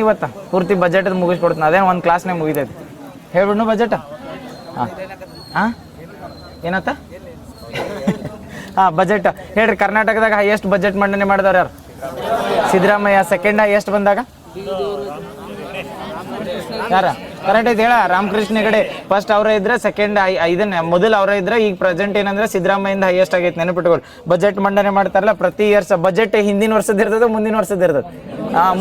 ಇವತ್ತ ಪೂರ್ತಿ ಬಜೆಟ್ ಮುಗಿಸ್ಕೊಡ್ತೀನಿ, ಅದೇನು ಒಂದು ಕ್ಲಾಸ್ನಾಗ ಮುಗಿದೈತಿ. ಹೇಳ್ಬಿಡ್ನು ಬಜೆಟ್. ಹಾಂ ಹಾಂ ಏನತ್ತ ಹಾಂ ಬಜೆಟ್ ಹೇಳ್ರಿ. ಕರ್ನಾಟಕದಾಗ ಹೈಯೆಸ್ಟ್ ಬಜೆಟ್ ಮಂಡನೆ ಮಾಡಿದವ್ರು ಯಾರು? ಸಿದ್ದರಾಮಯ್ಯ. ಸೆಕೆಂಡ್ ಹೈಯೆಸ್ಟ್ ಬಂದಾಗ ಯಾರ? ಕರೆಕ್ಟ್ ಐತೆ ಹೇಳ. ರಾಮಕೃಷ್ಣ ಹೆಗಡೆ ಫಸ್ಟ್ ಅವರೇ ಇದ್ರೆ, ಸೆಕೆಂಡ್ ಇದನ್ನ ಮೊದಲು ಅವರೇ ಇದ್ರೆ. ಈಗ ಪ್ರೆಸೆಂಟ್ ಏನಂದ್ರೆ ಸಿದ್ದರಾಮಯ್ಯಿಂದ ಹೈಯೆಸ್ಟ್ ಆಗೈತೆ. ನೆನಪಿಟ್ಕೊಳ್ಳಿ. ಬಜೆಟ್ ಮಂಡನೆ ಮಾಡ್ತಾರಲ್ಲ ಪ್ರತಿ ಇಯರ್ಸ್. ಬಜೆಟ್ ಹಿಂದಿನ ವರ್ಷದ ಇರ್ತದೆ, ಮುಂದಿನ ವರ್ಷದ ಇರ್ತದೆ,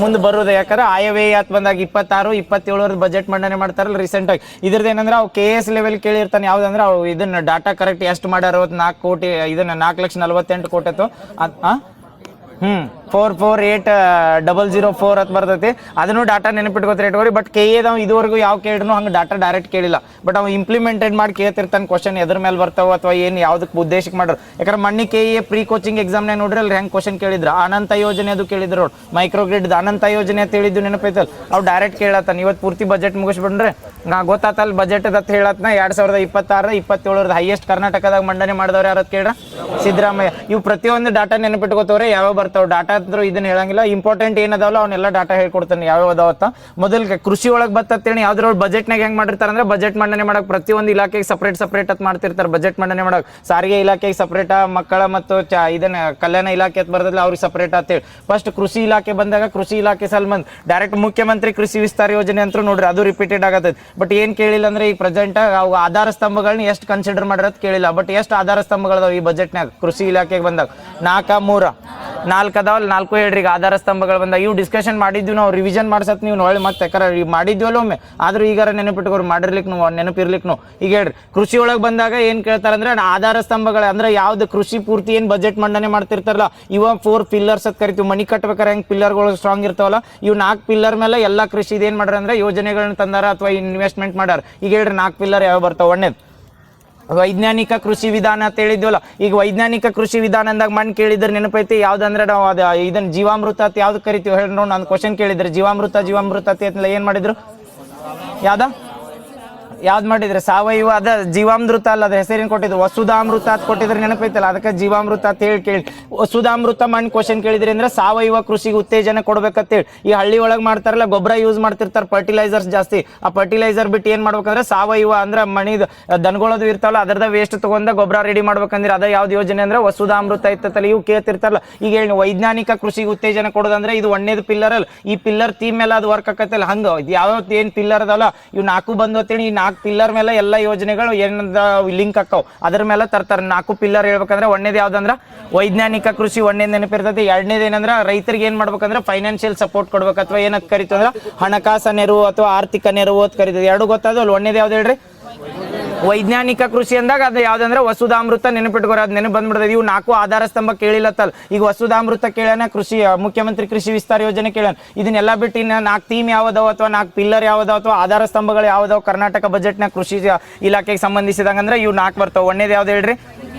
ಮುಂದೆ ಬರೋದು. ಯಾಕಂದ್ರೆ ಆಯವ್ಯಯ ಬಂದಾಗ 26, 27 ಬಜೆಟ್ ಮಂಡನೆ ಮಾಡ್ತಾರಲ್ಲ ರೀಸೆಂಟ್ ಆಗಿ. ಇದ್ರದ್ದು ಏನಂದ್ರೆ ಅವು KS ಲೆವೆಲ್ ಕೇಳಿರ್ತಾನೆ. ಯಾವ್ದಂದ್ರೆ ಅವು ಇದನ್ನ ಡಾಟಾ ಕರೆಕ್ಟ್ ಎಷ್ಟು ಮಾಡ್ಯಾರ 4 ಕೋಟಿ, ಇದನ್ನ 4,48,00,000 ಅಥವಾ 448,004 ಅಂತ ಬರ್ತೈತಿ. ಅದನ್ನು ಡಾಟಾ ನೆನಪಿಟ್ಕೋತಾರೆ ಇಟ್ಕೋರಿ. ಬಟ್ KA ಇದುವರೆಗೂ ಯಾವ ಕೇಳಿದ್ರು ಹಂಗೆ ಡಾಟಾ ಡೈರೆಕ್ಟ್ ಕೇಳಿಲ್ಲ. ಬಟ್ ಅವು ಇಂಪ್ಲಿಮೆಂಟೆಡ್ ಮಾಡಿ ಕೇಳ್ತಿರ್ತಾನೆ ಕ್ವಶನ್ ಎದ್ರ ಮೇಲೆ ಬರ್ತಾವ ಅಥವಾ ಏನು ಯಾವ್ದಕ್ಕೆ ಉದ್ದೇಶಕ್ಕೆ ಮಾಡ್ರು. ಯಾಕಂದ್ರೆ ಮಣ್ಣಿ KA ಪ್ರೀ ಕೋಚಿಂಗ್ ಎಕ್ಸಾಮ್ನಾಗ ನೋಡ್ರಿ ಅಲ್ಲಿ ಹೆಂಗೆ ಕ್ವಶನ್ ಕೇಳಿದ್ರು. ಅನಂತ ಯೋಜನೆ ಅದು ಕೇಳಿದ್ರು ನೋಡಿ. ಮೈಕ್ರೋಗ್ರಿಡ್ ಅನಂತ ಯೋಜನೆ ಅಂತ ಹೇಳಿದ್ದು ನೆನಪೈತಲ್ಲ, ಅವು ಡೈರೆಕ್ಟ್ ಕೇಳತ್ತಾನ. ಇವತ್ತು ಪೂರ್ತಿ ಬಜೆಟ್ ಮುಗಿಸ್ಬಿಡ್ರೆ ಗೊತ್ತಾತಲ್ಲ ಬಜೆಟ್ ಅಂತ ಹೇಳತ್ನ. 2026, 27 ಹೈಯೆಸ್ಟ್ ಕರ್ನಾಟಕದಾಗ ಮಂಡನೆ ಮಾಡಿದವ್ರು ಯಾರು ಕೇಳ್ರ? ಸಿದ್ದರಾಮಯ್ಯ. ಇವು ಪ್ರತಿಯೊಂದು ಡಾಟಾ ನೆನಪಿಟ್ಕೋತವ್ರೆ ಯಾವ ಬರ್ತಾವೆ. ಡಾಟಾ ಅಂದ್ರೂ ಇದನ್ನ ಹೇಳಂಗಿಲ್ಲ. ಇಂಪಾರ್ಟೆಂಟ್ ಏನದಾವಲ್ಲ ಅವನ್ನೆಲ್ಲ ಡಾಟಾ ಹೇಳ್ಕೊಡ್ತಾನೆ ಯಾವ್ಯಾವ ಅದಾವತ್ತ. ಮೊದಲು ಕೃಷಿ ಒಳಗೆ ಬರ್ತೇಳಿ ಯಾವ್ದ್ರೊಳಗೆ ಬಜೆಟ್ನಾಗ ಹೆಂಗೆ ಮಾಡಿರ್ತಾರೆ ಅಂದ್ರೆ, ಬಜೆಟ್ ಮಂಡನೆ ಮಾಡಕ್ಕೆ ಪ್ರತಿಯೊಂದು ಇಲಾಖೆಗೆ ಸಪ್ರೇಟ್ ಅಂತ ಮಾಡ್ತಿರ್ತಾರೆ. ಬಜೆಟ್ ಮಂಡನೆ ಮಾಡಕ್ಕೆ ಸಾರಿಗೆ ಇಲಾಖೆಗೆ ಸಪ್ರೇಟ, ಮಕ್ಕಳ ಮತ್ತು ಇದನ್ನ ಕಲ್ಯಾಣ ಇಲಾಖೆ ಅಂತ ಬರ್ತದಲ್ಲ ಅವ್ರಿಗೆ ಸಪ್ರೇಟ್ ಅಂತೇಳಿ. ಫಸ್ಟ್ ಕೃಷಿ ಇಲಾಖೆ ಬಂದಾಗ ಕೃಷಿ ಇಲಾಖೆ ಸಲ್ಮಂದ್ ಡೈರೆಕ್ಟ್ ಮುಖ್ಯಮಂತ್ರಿ ಕೃಷಿ ವಿಸ್ತಾರ ಯೋಜನೆ ಅಂತೂ ನೋಡ್ರಿ ಅದು ರಿಪೀಟೆಡ್ ಆಗತ್ತೈತಿ. ಬಟ್ ಏನ್ ಕೇಳಿಲ್ಲ ಅಂದ್ರೆ ಈಗ ಪ್ರೆಸೆಂಟ್ ಅವು ಆಧಾರ ಸ್ತಂಭಗಳನ್ನ ಎಷ್ಟು ಕನ್ಸಿಡರ್ ಮಾಡಿರೋದು ಕೇಳಿಲ್ಲ. ಬಟ್ ಎಷ್ಟು ಆಧಾರ ಸ್ತಂಭಗಳದಾವ ಈ ಬಜೆಟ್ನಾಗ ಕೃಷಿ ಇಲಾಖೆಗೆ ಬಂದಾಗ? 4 ಅದಾವಲ್ಲ. 4 ಹೇಳ್ರಿ. ಈಗ ಆಧಾರ ಸ್ತಂಭಗಳು ಬಂದಾಗ ಇವು ಡಿಸ್ಕಷನ್ ಮಾಡಿದ್ವಿ ನಾವು. ರಿವಿಷನ್ ಮಾಡ್ಸತ್ ನೀವು ನೋಡಿ ಮತ್ತೆ. ಯಾಕಂದ್ರೆ ಮಾಡಿದ್ವಲ್ಲ ಒಮ್ಮೆ, ಆದ್ರೂ ಈಗಾರ ನೆನಪಿಟ್ಕೋರು ಮಾಡಿರ್ಲಿಕ್ಕೆ ನೆನಪಿರ್ಲಿಕ್ಕೆ. ಈಗ ಹೇಳ್ರಿ ಕೃಷಿ ಒಳಗೆ ಬಂದಾಗ ಏನ್ ಕೇಳ್ತಾರೆ ಅಂದ್ರೆ ಆಧಾರ ಸ್ತಂಭಗಳು ಅಂದ್ರೆ ಯಾವ್ದು ಕೃಷಿ ಪೂರ್ತಿ ಏನ್ ಬಜೆಟ್ ಮಂಡನೆ ಮಾಡ್ತಿರ್ತಾರಲ್ಲ ಇವ 4 ಪಿಲ್ಲರ್ಸ್ ಅಂತ ಕರಿತೀವಿ. ಮನಿ ಕಟ್ಬೇಕಾರೆ ಹೆಂಗ್ ಪಿಲ್ಲರ್ಗಳು ಸ್ಟ್ರಾಂಗ್ ಇರ್ತಾವಲ್ಲ, ಇವು 4 ಪಿಲ್ಲರ್ ಮೇಲೆ ಎಲ್ಲಾ ಕೃಷಿ ಏನ್ ಮಾಡ್ರ ಅಂದ್ರೆ ಯೋಜನೆಗಳನ್ನ ತಂದಾರ ಅಥವಾ ಇನ್ವೆಸ್ಟ್ಮೆಂಟ್ ಮಾಡ್ಯಾರ. ಈಗ ಹೇಳ್ರಿ 4 ಪಿಲ್ಲರ್ ಯಾವ ಬರ್ತಾವ? ಒಂದೇದು ವೈಜ್ಞಾನಿಕ ಕೃಷಿ ವಿಧಾನ ಅಂತ ಹೇಳಿದ್ವಲ್ಲ. ಈಗ ವೈಜ್ಞಾನಿಕ ಕೃಷಿ ವಿಧಾನ ಅಂದಾಗ ಮಣ್ಣು ಕೇಳಿದ್ರೆ ನೆನಪೈತಿ ಯಾವ್ದಂದ್ರೆ ನಾವು ಅದು ಇದನ್ನ ಜೀವಾಮೃತ ಅಂತ ಯಾವ್ದು ಕರಿತೀವಿ ಹೇಳಿ ನೋಡಿ. ನಾನು ಕ್ವಶನ್ ಕೇಳಿದ್ರೆ ಜೀವಾಮೃತ ಅಂತ ಏನ್ ಮಾಡಿದ್ರು? ಯಾವ್ದು ಮಾಡಿದ್ರೆ? ಸಾವಯವ. ಅದ ಜೀವಾಮೃತ ಅಲ್ಲ, ಅದ ಹೆಸರೇನು ಕೊಟ್ಟಿದ್ರು? ವಸುಧಾಮೃತ ಅಂತ ಕೊಟ್ಟಿದ್ರೆ ನೆನಪೈತಲ್ಲ, ಅದಕ್ಕೆ ಜೀವಾಮೃತ ಅಂತ ಕೇಳಿ. ವಸುಧಾಮೃತ ಮಣ್ಣು ಕ್ವಶನ್ ಕೇಳಿದ್ರಿ ಅಂದ್ರೆ ಸಾವಯವ ಕೃಷಿಗೆ ಉತ್ತೇಜನ ಕೊಡ್ಬೇಕಂತೇಳಿ. ಈ ಹಳ್ಳಿ ಒಳಗೆ ಮಾಡ್ತಾರಲ್ಲ ಗೊಬ್ಬರ ಯೂಸ್ ಮಾಡ್ತಿರ್ತಾರೆ, ಫರ್ಟಿಲೈಸರ್ಸ್ ಜಾಸ್ತಿ. ಆ ಫರ್ಟಿಲೈಸರ್ ಬಿಟ್ಟು ಏನ್ ಮಾಡ್ಬೇಕಂದ್ರೆ ಸಾವಯವ ಅಂದ್ರೆ ಮಣಿದು ದನಗಳದು ಇರ್ತಾವಲ್ಲ ಅದರದ ವೇಸ್ಟ್ ತಗೊಂಡ ಗೊಬ್ಬರ ರೆಡಿ ಮಾಡ್ಬೇಕಂದ್ರೆ ಅದ ಯಾವ್ದು ಯೋಜನೆ ಅಂದ್ರೆ ವಸುಧಾಮೃತ ಇತ್ತಲ್ಲ. ಇವು ಕೇಳ್ತಿರ್ತಾರಲ್ಲ. ಈಗ ಹೇಳಿ ವೈಜ್ಞಾನಿಕ ಕೃಷಿಗೆ ಉತ್ತೇಜನ ಕೊಡೋದಂದ್ರೆ ಇದು 1ನೇದು ಪಿಲ್ಲರ್ ಅಲ್ಲ. ಈ ಪಿಲ್ಲರ್ ಥೀಮ್ ಮೇಲೆ ಅದು ವರ್ಕ್ ಆಕತ್ತಲ್ಲ. ಹಂಗ ಯಾವ್ಯಾವ ಏನ್ ಪಿಲ್ಲರ್ ಅದಲ್ಲ ಇವು 4 ಬಂದು ಅಂತೇಳಿ. ಈ 4 ಪಿಲ್ಲರ್ ಮೇಲೆ ಎಲ್ಲ ಯೋಜನೆಗಳು ಏನಂದ್ರ ಲಿಂಕ್ ಆಕಾವ್ ಅದರ ಮೇಲೆ ತರ್ತಾರೆ. 4 ಪಿಲ್ಲರ್ ಹೇಳ್ಬೇಕಂದ್ರೆ 1ನೇದು ಯಾವ್ದಂದ್ರ ವೈಜ್ಞಾನಿಕ ಕೃಷಿ. 1ನೇದು ನೆನಪಿರ್ತೈತಿ. 2ನೇದು ಏನಂದ್ರ ರೈತರಿಗೆ ಏನ್ ಮಾಡ್ಬೇಕಂದ್ರೆ ಫೈನಾನ್ಷಿಯಲ್ ಸಪೋರ್ಟ್ ಕೊಡ್ಬೇಕು ಅಥವಾ ಏನಂತ ಕರಿತೀವಿ ಅಂದ್ರೆ ಹಣಕಾಸ ನೆರವು ಅಥವಾ ಆರ್ಥಿಕ ನೆರವು ಅಂತ ಕರಿತೀವಿ. 2 ಗೊತ್ತಾದಲ್ಲ. 1ನೇದು ಯಾವ್ದು ಹೇಳ್ರಿ? ವೈಜ್ಞಾನಿಕ ಕೃಷಿ ಅಂದಾಗ ಅದು ಯಾವ್ದಂದ್ರೆ ವಸುಧಾಮೃತ ನೆನಪಿಟ್ಕೋರ. ಅದು ನೆನಪು ಬಂದ್ಬಿಡ್ತದೆ. ಇವು 4 ಆಧಾರ ಸ್ತಂಭ ಕೇಳಿಲ್ಲತ್ತಲ್ಲ. ಈಗ ವಸುಧಾಮೃತ ಕೇಳೋಣ, ಕೃಷಿ ಮುಖ್ಯಮಂತ್ರಿ ಕೃಷಿ ವಿಸ್ತಾರ ಯೋಜನೆ ಕೇಳೋಣ. ಇದನ್ನೆಲ್ಲ ಬಿಟ್ಟು ಇನ್ನು 4 ಥೀಮ್ ಯಾವ್ದಾವ ಅಥವಾ 4 ಪಿಲ್ಲರ್ ಯಾವ್ದಾವ ಅಥವಾ ಆಧಾರ ಸ್ತಂಭಗಳು ಯಾವ್ದಾವ ಕರ್ನಾಟಕ ಬಜೆಟ್ನ ಕೃಷಿ ಇಲಾಖೆಗೆ ಸಂಬಂಧಿಸಿದಂಗ ಅಂದ್ರೆ ಇವು 4 ಬರ್ತಾವ. 1ನೇದು ಯಾವ್ದು ಹೇಳ್ರಿ?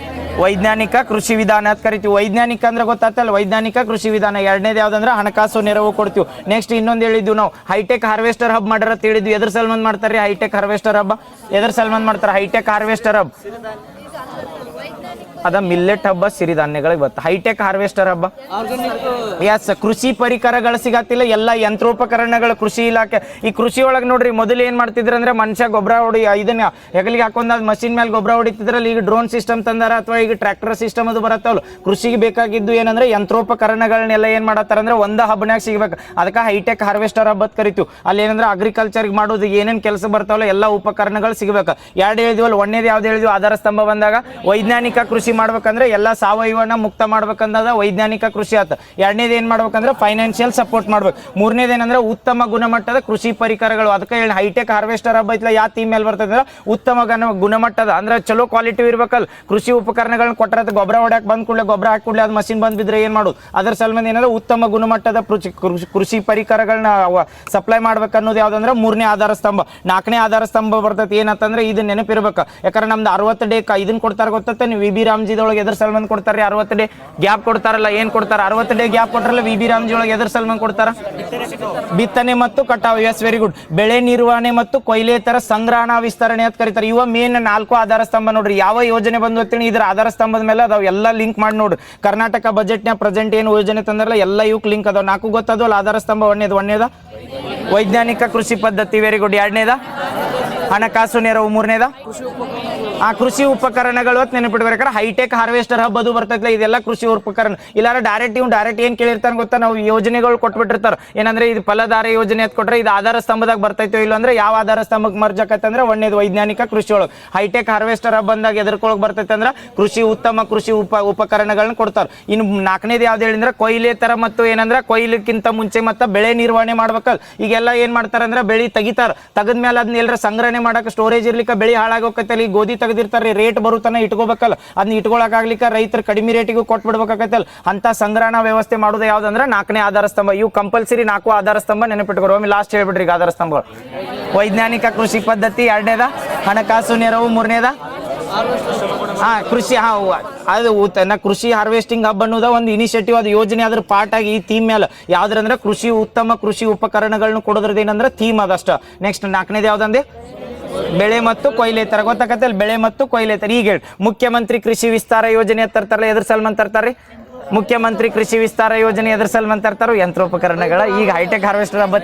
ವೈಜ್ಞಾನಿಕ ಕೃಷಿ ವಿಧಾನ ಅಂತ ಕರಿತೀವಿ. ವೈಜ್ಞಾನಿಕ ಅಂದ್ರೆ ಗೊತ್ತಾಗ್ತಲ್ಲ, ವೈಜ್ಞಾನಿಕ ಕೃಷಿ ವಿಧಾನ. 2ನೇದು ಯಾವ್ದಂದ್ರೆ ಹಣಕಾಸು ನೆರವು ಕೊಡ್ತೀವಿ. ನೆಕ್ಸ್ಟ್ ಇನ್ನೊಂದು ಹೇಳಿದ್ವಿ ನಾವು ಹೈಟೆಕ್ ಹಾರ್ವೆಸ್ಟರ್ ಹಬ್ ಮಾಡ್ಯಾರ ಅಂತ ಹೇಳಿದ್ವಿ. ಎದ್ರ ಸಲ್ಮಂದ್ ಮಾಡ್ತಾರೆ ಹೈಟೆಕ್ ಹಾರ್ವೆಸ್ಟರ್ ಹಬ್? ಎದ್ರ ಸಲ್ಮಂದ್ ಮಾಡ್ತಾರೆ ಹೈಟೆಕ್ ಹಾರ್ವೆಸ್ಟರ್ ಹಬ್? ಅದ ಮಿಲ್ಲೆಟ್ ಹಬ್ಬ, ಸಿರಿಧಾನ್ಯಗಳಿಗೆ ಬತ್ತ. ಹೈಟೆಕ್ ಹಾರ್ವೆಸ್ಟರ್ ಹಬ್ಬ ಎಸ್. ಕೃಷಿ ಪರಿಕರಗಳು ಸಿಗತ್ತಿಲ್ಲ, ಎಲ್ಲ ಯಂತ್ರೋಪಕರಣಗಳು ಕೃಷಿ ಇಲಾಖೆ. ಈ ಕೃಷಿ ಒಳಗೆ ನೋಡ್ರಿ ಮೊದಲು ಏನ್ ಮಾಡ್ತಿದ್ರ ಅಂದ್ರೆ ಮನುಷ್ಯ ಗೊಬ್ಬರ ಹೊಡಿ ಇದನ್ನ ಹೆಗಲಿಗೆ ಹಾಕೊಂಡ್ ಮಷಿನ್ ಮೇಲೆ ಗೊಬ್ಬರ ಹೊಡಿತಿದ್ರಲ್ಲಿ. ಈಗ ಡ್ರೋನ್ ಸಿಸ್ಟಮ್ ತಂದಾರ ಅಥವಾ ಈಗ ಟ್ರ್ಯಾಕ್ಟರ್ ಸಿಸ್ಟಮ್ ಅದು ಬರತ್ತವಲ್ಲ. ಕೃಷಿಗೆ ಬೇಕಾಗಿದ್ದು ಏನಂದ್ರೆ ಯಂತ್ರೋಪಕರಣಗಳನ್ನೆಲ್ಲ ಏನ್ ಮಾಡತ್ತಾರ ಅಂದ್ರೆ ಒಂದ ಹಬ್ನಾಗ ಸಿಗ್ಬೇಕು. ಅದಕ್ಕೆ ಹೈಟೆಕ್ ಹಾರ್ವೆಸ್ಟರ್ ಹಬ್ಬ ಕರಿತೀವಿ. ಅಲ್ಲಿ ಏನಂದ್ರೆ ಅಗ್ರಿಕಲ್ಚರ್ಗೆ ಮಾಡೋದು ಏನೇನ್ ಕೆಲಸ ಬರ್ತಾವಲ್ಲ ಎಲ್ಲ ಉಪಕರಣಗಳು ಸಿಗ್ಬೇಕು. 2 ಹೇಳಿದ್ವಲ್ಲ. 1ನೇದು ಯಾವ್ದು ಹೇಳಿದ್ವಿ? ಆಧಾರ ಸ್ತಂಭ ಬಂದಾಗ ವೈಜ್ಞಾನಿಕ ಕೃಷಿ ಮಾಡ್ಬೇಕಂದ್ರೆ ಎಲ್ಲ ಸಾವಯವನ್ನ ಮುಕ್ತ ಮಾಡ್ಬೇಕಂದ ವೈಜ್ಞಾನಿಕ ಕೃಷಿ ಆತ. 2ನೇದು ಏನ್ ಮಾಡ್ಬೇಕಂದ್ರೆ ಫೈನಾನ್ಷಿಯಲ್ ಸಪೋರ್ಟ್ ಮಾಡ್ಬೇಕು. 3ನೇದು ಏನಂದ್ರೆ ಉತ್ತಮ ಗುಣಮಟ್ಟದ ಕೃಷಿ ಪರಿಕರಗಳು. ಅದಕ್ಕೆ ಹೇಳಿ ಹೈಟೆಕ್ ಹಾರ್ವೆಸ್ಟರ್ ಹಬ್ಬ ಐತ್ಲ ಯಾವ ಥೀಮ್ ಮೇಲೆ ಬರ್ತದೆ ಅಂದ್ರೆ ಉತ್ತಮ ಗುಣಮಟ್ಟದ ಅಂದ್ರೆ ಚಲೋ ಕ್ವಾಲಿಟಿ ಇರ್ಬೇಕಲ್ಲ. ಕೃಷಿ ಉಪಕರಣಗಳನ್ನ ಕೊಟ್ಟರೆ ಗೊಬ್ಬರ ಹೊಡ್ಯಾಕ್ ಬಂದ್ ಕೂಡಲೇ ಗೊಬ್ಬರ ಹಾಕಿ ಕೂಡಲೇ ಅದು ಮಷಿನ್ ಬಂದ್ ಬಿದ್ರೆ ಏನ್ ಮಾಡೋದು? ಅದರ ಸಲ್ಮಂದ್ ಏನಂದ್ರೆ ಉತ್ತಮ ಗುಣಮಟ್ಟದ ಕೃಷಿ ಪರಿಕರಗಳನ್ನ ಸಪ್ಲೈ ಮಾಡ್ಬೇಕನ್ನೋದು ಯಾವ್ದಂದ್ರೆ 3ನೇ ಆಧಾರ ಸ್ತಂಭ. 4ನೇ ಆಧಾರ ಸ್ತಂಭ ಬರ್ತೈತಿ ಏನಂತಂದ್ರೆ ಇದು ನೆನಪಿರ್ಬೇಕು. ಯಾಕಂದ್ರೆ ನಮ್ದು 60 ಡೇ ಇದನ್ನ ಕೊಡ್ತಾರ ಗೊತ್ತ ನೀವು. ವಿ ಬಿ ರಾಮ್ಜಿ ಒಳಗೆ ಎದ್ರ ಸಲ್ಮಾನ್ ಕೊಡ್ತಾರೆ 60 ಡೇ ಗ್ಯಾಪ್ ಕೊಡ್ತಾರಲ್ಲ, ಏನ್ ಕೊಡ್ತಾರ 60 ಡೇ ಗ್ಯಾಪ್ ಕೊಟ್ರಲ್ಲ ವಿ ರಾಮ್ಜಿ ಒಳಗೆ ಎದ್ರ ಸಲ್ಮಾನ್ ಕೊಡ್ತಾರ ಬಿತ್ತನೆ ಮತ್ತು ಕಟಾವು. Yes very good. ಬೆಳೆ ನಿರ್ವಹಣೆ ಮತ್ತು ಕೊಯ್ಲೇತರ ಸಂಗ್ರಹಣಾ ವಿಸ್ತರಣೆ ಅಂತ ಕರೀತಾರೆ. ಇವ ಮೇನ್ 4 ಆಧಾರ ಸ್ತಂಭ ನೋಡ್ರಿ. ಯಾವ ಯೋಜನೆ ಬಂದು ಅಂತೇಳಿ ಇದ್ರ ಆಧಾರ ಸ್ತಂಭದ ಮೇಲೆ ಅದಾವ ಎಲ್ಲ ಲಿಂಕ್ ಮಾಡಿ ನೋಡ್ರಿ. ಕರ್ನಾಟಕ ಬಜೆಟ್ನ ಪ್ರೆಸೆಂಟ್ ಏನು ಯೋಜನೆ ತಂದ್ರಲ್ಲ ಎಲ್ಲ ಇವಕ್ ಲಿಂಕ್ ಅದಾವ. 4 ಗೊತ್ತದಲ್ಲ ಆಧಾರ ಸ್ತಂಭ. ಒಂದೇದ ವೈಜ್ಞಾನಿಕ ಕೃಷಿ ಪದ್ಧತಿ, ವೆರಿ ಗುಡ್. 2ನೇದ ಹಣಕಾಸು ನೆರವು. 3ನೇದ ಕೃಷಿ ಉಪಕರಣಗಳು ಅಂತ ನೆನಪಿಟ್ಬೇಕಾರೆ ಹೈಟೆಕ್ ಹಾರ್ವೆಸ್ಟರ್ ಹಬ್ ಅದು ಬರ್ತೈತಿಲ್ಲ, ಇದೆಲ್ಲ ಕೃಷಿ ಉಪಕರಣ. ಇಲ್ಲಾರ ಡೈರೆಕ್ಟ್ ಏನ್ ಕೇಳಿರ್ತಾರ ಗೊತ್ತಾ, ನಾವು ಯೋಜನೆಗಳು ಕೊಟ್ಬಿಟ್ಟಿರ್ತಾರ. ಏನಂದ್ರೆ ಇದು ಫಲಧಾರ ಯೋಜನೆ ಅಂತ ಕೊಟ್ರೆ ಇದು ಆಧಾರ ಸ್ತಂಭದಾಗ ಬರ್ತೈತೋ ಇಲ್ಲ ಅಂದ್ರೆ ಯಾವ ಆಧಾರ ಸ್ತಂಭಕ್ಕೆ ಮರ್ಜ್ ಆಕತ್ತಂದ್ರೆ 1ನೇದು ವೈಜ್ಞಾನಿಕ ಕೃಷಿ ಒಳಗೆ. ಹೈಟೆಕ್ ಹಾರ್ವೆಸ್ಟರ್ ಹಬ್ ಬಂದಾಗ ಎದರ್ಕೊಳಗೆ ಬರ್ತೈತೆ ಅಂದ್ರೆ ಕೃಷಿ ಉತ್ತಮ ಕೃಷಿ ಉಪಕರಣಗಳನ್ನ ಕೊಡ್ತಾರೆ. ಇನ್ನು 4ನೇದು ಯಾವ್ದು ಹೇಳಿದ್ರೆ ಕೊಯ್ಲೇತರ ಮತ್ತು ಏನಂದ್ರೆ ಕೊಯ್ಲಿಕ್ಕಿಂತ ಮುಂಚೆ ಮತ್ತೆ ಬೆಳೆ ನಿರ್ವಹಣೆ ಮಾಡ್ಬೇಕಲ್ಲ. ಈಗೆಲ್ಲ ಏನ್ ಮಾಡ್ತಾರ ಅಂದ್ರೆ ಬೆಳಿ ತೆಗಿತಾರ, ತೆಗದ್ಮೇಲೆ ಅದನ್ನ ಎಲ್ಲರ ಸಂಗ್ರಹಣೆ ಮಾಡಕ್ಕೆ ಸ್ಟೋರೇಜ್ ಇರ್ಲಿಕ್ಕೆ ಬೆಳಿ ಹಾಳಾಗೋಕತ್ತಲ್ಲ. ಈ ಗೋಧಿ ತೆಗೆದಿರ್ತಾರೆ, ರೇಟ್ ಬರುತ್ತಾನ ಇಟ್ಕೋಬೇಕಲ್ಲ, ಅದನ್ನ ಇಟ್ಕೊಳಕಾಗ್ಲಿಕ್ಕೆ ರೈತರು ಕಡಿಮೆ ರೇಟಿಗೂ ಕೊಟ್ಬಿಡ್ಬೇಕಾಗತ್ತಲ್ಲ. ಅಂತ ಸಂಗ್ರಹಣಾ ವ್ಯವಸ್ಥೆ ಮಾಡೋದು ಯಾವ್ದಂದ್ರೆ 4ನೇ ಆಧಾರ ಸ್ತಂಭ. ಇವು ಕಂಪಲ್ಸರಿ 4 ಆಧಾರ ಸ್ತಂಭ ನೆನಪಿಟ್ಕೊರೋ. ಒಮ್ಮೆ ಲಾಸ್ಟ್ ಹೇಳ್ಬಿಡ್ರಿ ಈಗ ಆಧಾರ ಸ್ತಂಭ. ವೈಜ್ಞಾನಿಕ ಕೃಷಿ ಪದ್ಧತಿ, 2ನೇದ ಹಣಕಾಸು ನೆರವು, 3ನೇದ ಕೃಷಿ ಅದು ಕೃಷಿ ಹಾರ್ವೆಸ್ಟಿಂಗ್ ಹಬ್ ಅನ್ನೋದ ಒಂದು ಇನಿಷಿಯೇಟಿವ್, ಅದು ಯೋಜನೆ. ಅದ್ರ ಪಾರ್ಟ್ ಆಗಿ ಈ ಥೀಮ್ ಮೇಲೆ ಯಾವ್ದ್ರಂದ್ರೆ ಕೃಷಿ ಉತ್ತಮ ಕೃಷಿ ಉಪಕರಣಗಳನ್ನ ಕೊಡೋದ್ರದ್ದು ಏನಂದ್ರೆ ಥೀಮ್ ಅದಷ್ಟ. ನೆಕ್ಸ್ಟ್ 4ನೇದು ಯಾವ್ದಂದ್ರೆ ಬೆಳೆ ಮತ್ತು ಕೊಯ್ಲೇತರ. ಗೊತ್ತಾಗತ್ತಲ್ಲ ಬೆಳೆ ಮತ್ತು ಕೊಯ್ಲೇತರ. ಈಗ ಹೇಳಿ ಮುಖ್ಯಮಂತ್ರಿ ಕೃಷಿ ವಿಸ್ತಾರ ಯೋಜನೆ ತರ್ತಾರಲ್ಲ, ಎದ್ರ ಸಲ್ಮಾನ್ ತರ್ತಾರ್ರಿ? ಮುಖ್ಯಮಂತ್ರಿ ಕೃಷಿ ವಿಸ್ತಾರ ಯೋಜನೆ ಎದ್ರ ಸಲ್ಮಾನ್ ತರ್ತಾರೋ? ಯಂತ್ರೋಪಕರಣಗಳ. ಈಗ ಹೈಟೆಕ್ ಹಾರ್ವೆಸ್ಟರ್ ಹಬ್ಬ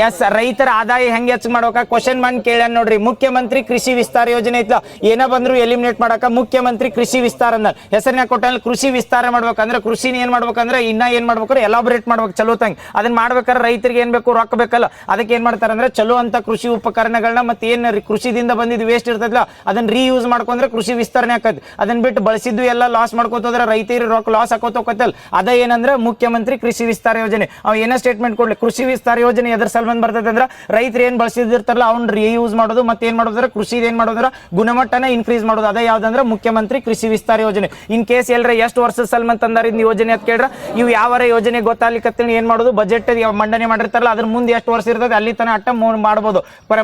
ಎಸ್ ರೈತರ ಆದಾಯ ಹೆಂಗೆ ಹೆಚ್ಚು ಮಾಡ್ಬೇಕ ಕ್ವಶನ್ ಮಾಡಿ ಕೇಳ್ಯಾನ ನೋಡ್ರಿ. ಮುಖ್ಯಮಂತ್ರಿ ಕೃಷಿ ವಿಸ್ತಾರ ಯೋಜನೆ ಐತ್ಲ, ಏನ ಬಂದ್ರು ಎಲಿಮಿನೇಟ್ ಮಾಡಕ ಮುಖ್ಯಮಂತ್ರಿ ಕೃಷಿ ವಿಸ್ತಾರ ಅಂದ ಹೆಸರಿನ ಕೊಟ್ಟ ಕೃಷಿ ವಿಸ್ತಾರ ಮಾಡ್ಬೇಕಂದ್ರೆ ಕೃಷಿನ ಏನ್ ಮಾಡ್ಬೇಕಂದ್ರೆ ಇನ್ನ ಏನ್ ಮಾಡ್ಬೇಕು ಎಲಾಬ್ರೇಟ್ ಮಾಡ್ಬೇಕು ಚಲೋ ತಂಗ. ಅದನ್ನ ಮಾಡ್ಬೇಕಾದ್ರೆ ರೈತರಿಗೆ ಏನ್ ಬೇಕು ರೊಕ್ಕ ಬೇಕಲ್ಲ. ಅದಕ್ಕೆ ಏನ್ ಮಾಡ್ತಾರ ಅಂದ್ರೆ ಚಲೋ ಅಂತ ಕೃಷಿ ಉಪಕರಣಗಳನ್ನ ಮತ್ತೆ ಏನ್ ಕೃಷಿದಿಂದ ಬಂದಿದ್ದು ವೇಸ್ಟ್ ಇರ್ತದಲ್ಲ ಅದನ್ನ ರೀಯೂಸ್ ಮಾಡ್ಕೊಂಡ್ರೆ ಕೃಷಿ ವಿಸ್ತರಣೆ ಆಕತಿ. ಅದನ್ನ ಬಿಟ್ಟು ಬಳಸಿದ್ದು ಎಲ್ಲ ಲಾಸ್ ಮಾಡ್ಕೋತಂದ್ರೆ ರೈತರು ರೊಕ್ಕ ಲಾಸ್ ಹಾಕೋತೋಕತ್ತಲ್ಲ. ಅದ ಏನಂದ್ರೆ ಮುಖ್ಯಮಂತ್ರಿ ಕೃಷಿ ವಿಸ್ತಾರ ಯೋಜನೆ. ಅವ್ ಏನ ಸ್ಟೇಟ್ಮೆಂಟ್ ಕೊಡ್ಲಿ ಕೃಷಿ ವಿಸ್ತಾರ ಯೋಜನೆ ಎದ್ರ ಸಲ್ಮಾನ್ ಬರ್ತೈತೆ ಅಂದ್ರೆ ರೈತರು ಏನ್ ಬಳಸಿದಿರ್ತಾರಲ್ಲ ಅವ್ನ ರೀಯೂಸ್ ಮಾಡೋದು ಮತ್ತೆ ಏನ್ ಮಾಡೋದ್ರ ಕೃಷಿ ಏನ್ ಮಾಡೋದ್ರ ಗುಣಮಟ್ಟನ ಇನ್ಕ್ರೀಸ್ ಮಾಡೋದು. ಅದೇ ಯಾವ್ದಂದ್ರೆ ಮುಖ್ಯಮಂತ್ರಿ ಕೃಷಿ ವಿಸ್ತಾರ ಯೋಜನೆ. ಇನ್ ಕೇಸ್ ಎಲ್ಲರ ಎಷ್ಟು ವರ್ಷದ ಸಲ್ಮಾನ್ ತಂದಾರ ಇದ್ ಯೋಜನೆ ಅಂತ ಕೇಳ್ರ ಇವು ಯಾವ ಯೋಜನೆ ಗೊತ್ತಾಗ್ಲಿಕ್ಕೆ ಏನ್ ಮಾಡೋದು ಬಜೆಟ್ ಮಂಡನೆ ಮಾಡಿರ್ತಾರಲ್ಲ ಅದ್ರ ಮುಂದೆ ಎಷ್ಟು ವರ್ಷ ಇರ್ತದೆ ಅಲ್ಲಿ ತನ ಅಟ್ಟ ಮಾಡ್ಬೋದು.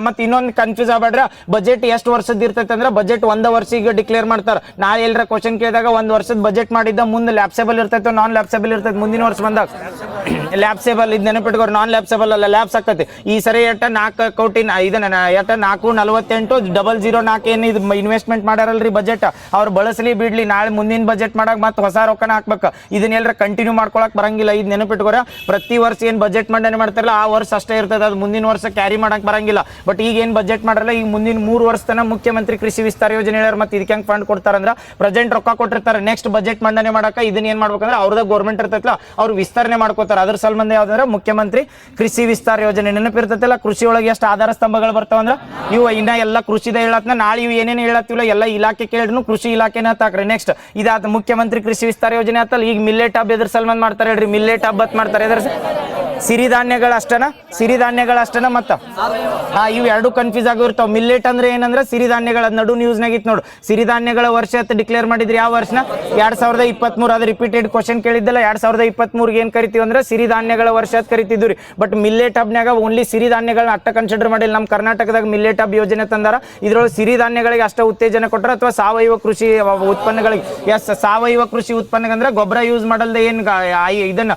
ಮತ್ತೆ ಇನ್ನೊಂದು ಕನ್ಫ್ಯೂಸ್ ಆಗ್ಬೇಡ್ರ, ಬಜೆಟ್ ಎಷ್ಟು ವರ್ಷದ ಇರ್ತೈತೆ ಅಂದ್ರೆ ಬಜೆಟ್ 1 ವರ್ಷಕ್ಕೆ ಡಿಕ್ಲೇರ್ ಮಾಡ್ತಾರೆ. ನಾಳೆ ಎಲ್ಲರ ಕ್ವಶನ್ ಕೇಳಿದಾಗ 1 ವರ್ಷದ ಬಜೆಟ್ ಮಾಡಿದ್ದ ಮುಂದೆ ಲ್ಯಾಪ್ಸೇಬಲ್ ಇರ್ತೈತೆ ನಾನ್ ಲ್ಯಾಪ್ಸೇಬಲ್ ಇರ್ತೈತೆ ಮುಂದಿನ ವರ್ಷ ಬಂದಾಗ ಲ್ಯಾಪ್ಸೇಬಲ್ ಇದು ನೆನಪಿಟ್ಕೋರು. ನಾನ್ ಲ್ಯಾಪ್ಸೇಬಲ್ ಅಲ್ಲ ಲ್ಯಾಪ್ಸ್ ಆಕತಿ. ಈ ಸರಿ 4 ಕೋಟಿ ಇದನ್ನ 448 ಏನು ಇದು ಇನ್ವೆಸ್ಟ್ಮೆಂಟ್ ಮಾಡ್ಯಾರಲ್ರಿ ಬಜೆಟ್ ಅವ್ರು ಬಳಸಲಿ ಬಿಡ್ಲಿ ನಾಳೆ ಮುಂದಿನ ಬಜೆಟ್ ಮಾಡಕ್ ಮತ್ತೆ ಹೊಸ ರೊಕ್ಕನ ಹಾಕ್ಬೇಕು. ಇದನ್ನೆಲ್ಲರ ಕಂಟಿನ್ಯೂ ಮಾಡ್ಕೊಳಕ್ ಬರಂಗಿಲ್ಲ. ಇದು ನೆನಪಿಟ್ಕೋರ ಪ್ರತಿ ವರ್ಷ ಏನ್ ಬಜೆಟ್ ಮಂಡನೆ ಮಾಡ್ತಾರಲ್ಲ ಆ ವರ್ಷ ಅಷ್ಟೇ ಇರ್ತದೆ, ಅದು ಮುಂದಿನ ವರ್ಷ ಕ್ಯಾರಿ ಮಾಡಕ್ ಬರಂಗಿಲ್ಲ. ಬಟ್ ಈಗ ಏನ್ ಬಜೆಟ್ ಮಾಡಲ್ಲ ಈಗ ಮುಂದಿನ 3 ವರ್ಷ ತನ ಮುಖ್ಯಮಂತ್ರಿ ಕೃಷಿ ವಿಸ್ತಾರ ಯೋಜನೆ ಹೇಳ್ಯಾರ. ಮತ್ತೆ ಇದಕ್ಕೆ ಹೆಂಗ್ ಫಂಡ್ ಕೊಡ್ತಾರಂದ್ರ ಪ್ರೆಸೆಂಟ್ ರೊಕ್ಕ ಕೊಟ್ಟಿರ್ತಾರೆ, ನೆಕ್ಸ್ಟ್ ಬಜೆಟ್ ಮಂಡನೆ ಮಾಡಕ ಇದನ್ನ ಏನ್ ಮಾಡ್ಬೇಕಂದ್ರೆ ಅವ್ರದ ಗೌರ್ಮೆಂಟ್ ಇರ್ತೈತಲ್ಲ ಅವ್ರು ವಿಸ್ತರಣೆ ಮಾಡ್ಕೋತಾರೆ. ಅದ್ರ ಸಲ್ಬಂಧ ಯಾವ್ದಂದ್ರೆ ಮುಖ್ಯಮಂತ್ರಿ ಕೃಷಿ ವಿಸ್ತಾರ ಯೋಜನೆ. ನೆನಪಿರ್ತೈತಲ್ಲ ಕೃಷಿ ಒಳಗೆ ಎಷ್ಟು ಆಧಾರ ಸ್ತಂಭಗಳು ಬರ್ತಾವಂದ್ರ ಇವು ಇನ್ನ ಎಲ್ಲ ಕೃಷಿದ ಹೇಳತ್ನ ನಾಳೆ ಇವು ಏನೇನು ಹೇಳತ್ತಿಲ್ಲ ಎಲ್ಲ ಇಲಾಖೆ ಕೇಳಿದ್ರು ಕೃಷಿ ಇಲಾಖೆನ ಹಾಕ್ರಿ. ನೆಕ್ಸ್ಟ್ ಇದಾದ ಮುಖ್ಯಮಂತ್ರಿ ಕೃಷಿ ವಿಸ್ತಾರ ಯೋಜನೆ ಆತಲ್ಲ. ಈಗ ಮಿಲ್ಲೆಟ್ ಹಬ್ ಎದ್ರ ಸಲ್ಮಾನ್ ಮಾಡ್ತಾರೆ ಹೇಳ್ರಿ, ಮಿಲ್ಲೆಟ್ ಹಬ್ ಅಂತ ಮಾಡ್ತಾರೆ. ಎದ್ರ ಸಿರಿಧಾನ್ಯಗಳ ಅಷ್ಟನ ಮತ್ತ ಇವು ಎರಡು ಕನ್ಫ್ಯೂಸ್ ಆಗಿರ್ತಾವ. ಮಿಲ್ಲೆಟ್ ಅಂದ್ರೆ ಏನಂದ್ರೆ ಸಿರಿಧಾನ್ಯಗಳ ನಡು ನ್ಯೂಸ್ನಾಗ ಇತ್ತು ನೋಡು. ಸಿರಿಧಾನ್ಯಗಳ ವರ್ಷ ಅಂತ ಡಿಕ್ಲೇರ್ ಮಾಡಿದ್ರಿ ಯಾವ ವರ್ಷನ 2023. ಅದು ರಿಪೀಟೆಡ್ ಕ್ವಶನ್ ಕೇಳಿದ್ದಲ್ಲ. 2023 ಏನ್ ಕರಿತೀವಿ ಅಂದ್ರೆ ಸಿರಿಧಾನ್ಯಗಳ ವರ್ಷ ಅಂತ ಕರಿತಿದ್ವಿ. ಬಟ್ ಮಿಲ್ಲೆಟ್ ಹಬ್ನಾಗ ಓನ್ಲಿ ಸಿರಿಧಾನ್ಯಗಳನ್ನ ಅಟ್ಟ ಕನ್ಸಿಡರ್ ಮಾಡಿಲ್ಲ. ನಮ್ಮ ಕರ್ನಾಟಕದಾಗ ಮಿಲ್ಲೆಟ್ ಹಬ್ ಯೋಜನೆ ತಂದಾರ. ಇದ್ರೊಳಗೆ ಸಿರಿಧಾನ್ಯಗಳಿಗೆ ಅಷ್ಟ ಉತ್ತೇಜನ ಕೊಟ್ಟರೆ ಅಥವಾ ಸಾವಯವ ಕೃಷಿ ಉತ್ಪನ್ನಗಳಿಗೆ ಸಾವಯವ ಕೃಷಿ ಉತ್ಪನ್ನ ಅಂದ್ರೆ ಗೊಬ್ಬರ ಯೂಸ್ ಮಾಡಲ್ದೆ ಏನ್ ಇದನ್ನ